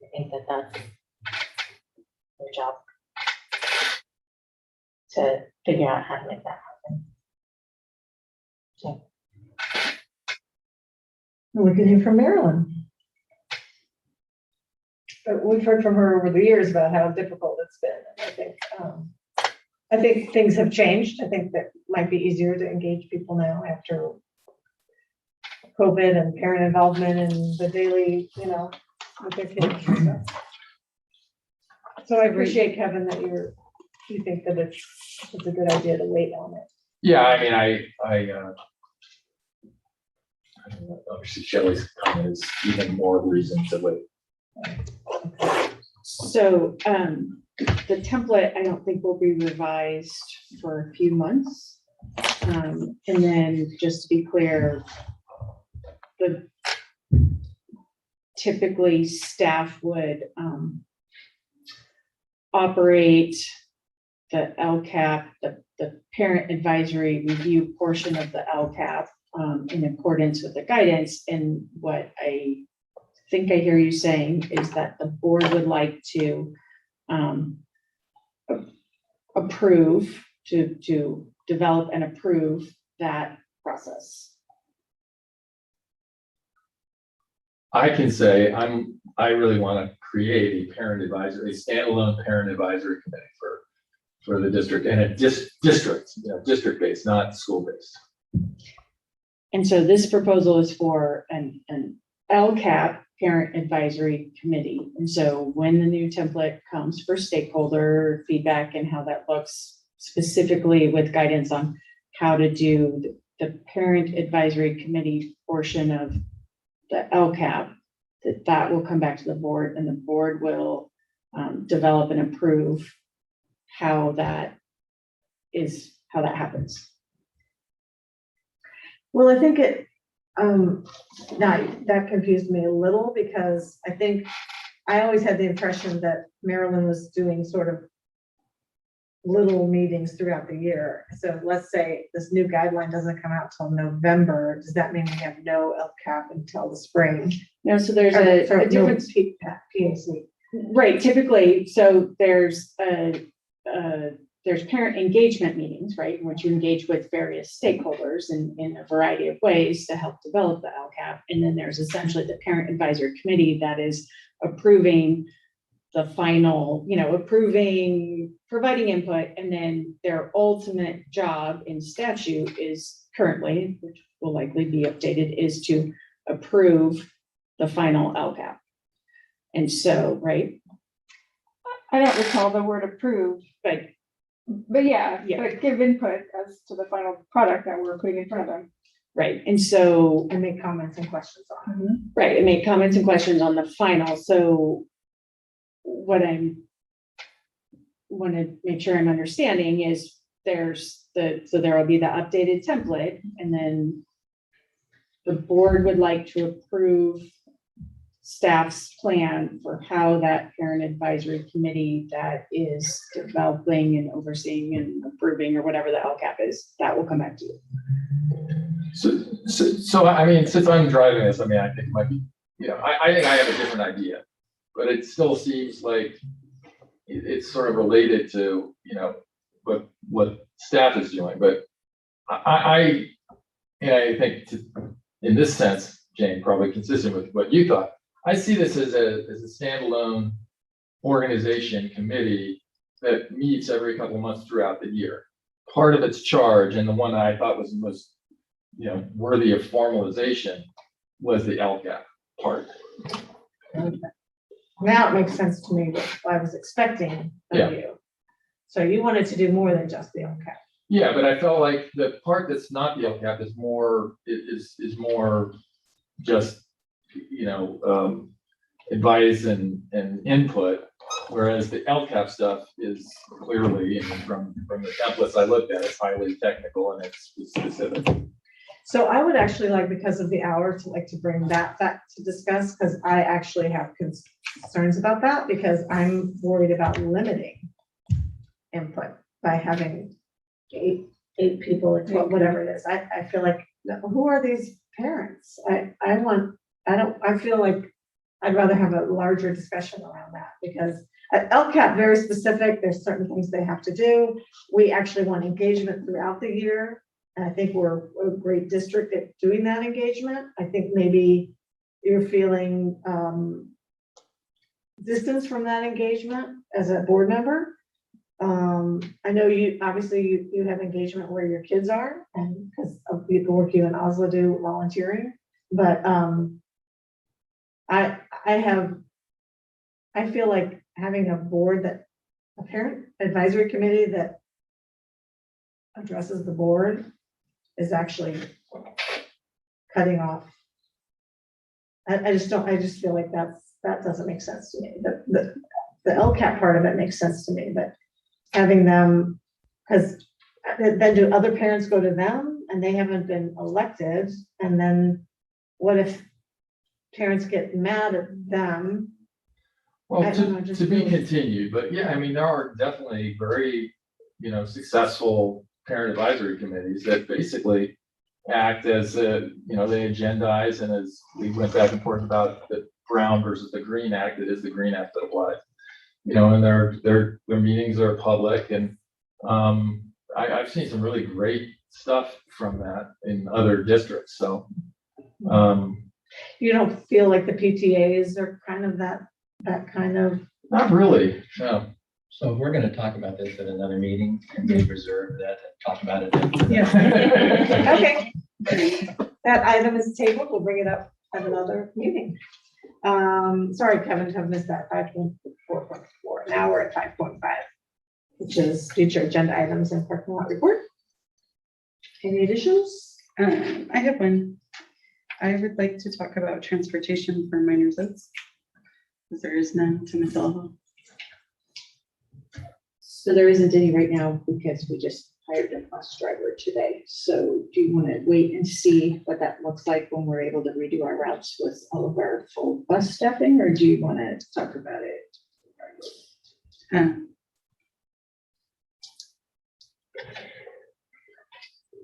I think that that's their job to figure out how to make that happen. So. We can hear from Marilyn. We've heard from her over the years about how difficult it's been. And I think things have changed. I think that might be easier to engage people now after COVID and parent involvement and the daily, you know, with their kids and stuff. So I appreciate, Kevin, that you think that it's a good idea to wait on it. Yeah, I mean, I don't know, obviously Shelley's comment is even more reason to wait. So the template, I don't think will be revised for a few months. And then just to be clear, typically staff would operate the LCAP, the parent advisory review portion of the LCAP in accordance with the guidance. And what I think I hear you saying is that the board would like to approve, to develop and approve that process. I can say I really want to create a standalone parent advisory committee for the district, and a district, you know, district-based, not school-based. And so this proposal is for an LCAP parent advisory committee. And so when the new template comes for stakeholder feedback and how that looks, specifically with guidance on how to do the parent advisory committee portion of the LCAP, that will come back to the board, and the board will develop and approve how that happens. Well, I think that confused me a little, because I think I always had the impression that Marilyn was doing sort of little meetings throughout the year. So let's say this new guideline doesn't come out till November. Does that mean we have no LCAP until the spring? No, so there's a difference. PAC. Right, typically, so there's parent engagement meetings, right, in which you engage with various stakeholders in a variety of ways to help develop the LCAP. And then there's essentially the parent advisory committee that is approving the final, you know, providing input, and then their ultimate job in statute is currently, which will likely be updated, is to approve the final LCAP. And so, right, I don't recall the word approved, but yeah, but give input as to the final product that we're putting in front of them. right, and so, And make comments and questions on it. right, and make comments and questions on the final, so what I want to make sure I'm understanding is so there will be the updated template, and then the board would like to approve staff's plan for how that parent advisory committee that is developing and overseeing and approving or whatever the LCAP is, that will come back to you. So I mean, since I'm driving this, I mean, I think it might be, I think I have a different idea, but it still seems like it's sort of related to, what staff is doing, but I think in this sense, Jane, probably consistent with what you thought, I see this as a standalone organization committee that meets every couple of months throughout the year. Part of its charge, and the one that I thought was most, worthy of formalization, was the LCAP part. Now it makes sense to me what I was expecting Yeah. of you. So you wanted to do more than just the LCAP. Yeah, but I felt like the part that's not the LCAP is more just, advice and input, whereas the LCAP stuff is clearly, from the templates I looked at, it's highly technical and it's specific. So I would actually like, because of the hour, to bring that back to discuss, because I actually have concerns about that, because I'm worried about limiting input by having eight people or 12, whatever it is. I feel like, who are these parents? I feel like I'd rather have a larger discussion around that, because at LCAP, very specific, there's certain things they have to do. We actually want engagement throughout the year. And I think we're a great district at doing that engagement. I think maybe you're feeling distance from that engagement as a board member. I know obviously you have engagement where your kids are, and because of the work you and Osla do volunteering, but I feel like having a board a parent advisory committee that addresses the board is actually cutting off. I just feel like that doesn't make sense to me. The LCAP part of it makes sense to me, but having them, because then do other parents go to them and they haven't been elected? And then what if parents get mad at them? Well, to be continued, but yeah, I mean, there are definitely very, successful parent advisory committees that basically act as they agendize, and as we went back and forth about the Brown versus the Green Act, it is the Green Act that applies. And their meetings are public, and I've seen some really great stuff from that in other districts. So you don't feel like the PTAs are kind of that kind of? Not really, no. So we're gonna talk about this at another meeting, and we reserve that and talk about it. Okay. That item is tabled. We'll bring it up at another meeting. Sorry, Kevin, to have missed that 5.4.4. Now we're at 5.5, which is future agenda items and parking lot report. Any additions? I have one. I would like to talk about transportation for minors oats, because there is none to Miss Elva. So there isn't any right now, because we just hired a bus driver today. So do you want to wait and see what that looks like when we're able to redo our routes with all of our full bus staffing, or do you want to talk about it?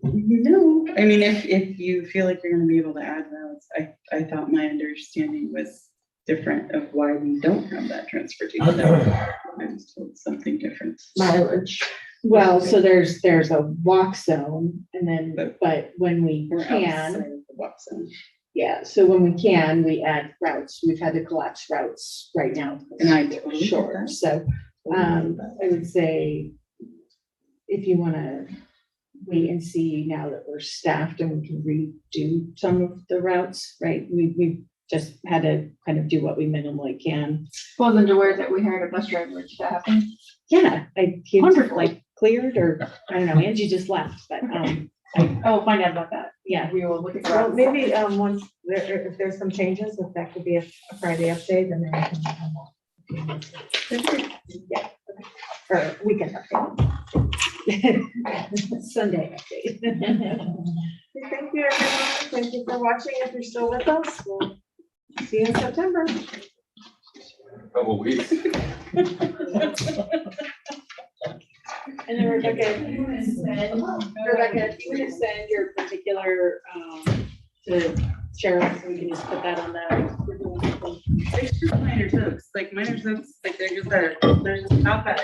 No, I mean, if you feel like you're gonna be able to add routes, I thought my understanding was different of why we don't have that transportation. I was told something different. Mileage. Well, so there's a walk zone, and then, but when we can. The walk zone. Yeah, so when we can, we add routes. We've had to collapse routes right now. And I totally sure. So I would say, if you want to wait and see now that we're staffed and we can redo some of the routes, right? We just had to kind of do what we minimally can. Wasn't aware that we hired a bus driver to happen. Yeah, he Wonderful. like cleared or, I don't know, Angie just left, but, I'll find out about that. yeah. We will look at Well, that. maybe, once if there's some changes, if that could be a Friday update, then maybe we can. Yeah, or weekend update. Sunday update. Thank you, everyone. Thank you for watching. If you're still with us, we'll see you in September. Couple weeks. And then Rebecca, if you want to send your particular, to Cheryl, so we can just put that on the. There's just minor hooks, like they're just not that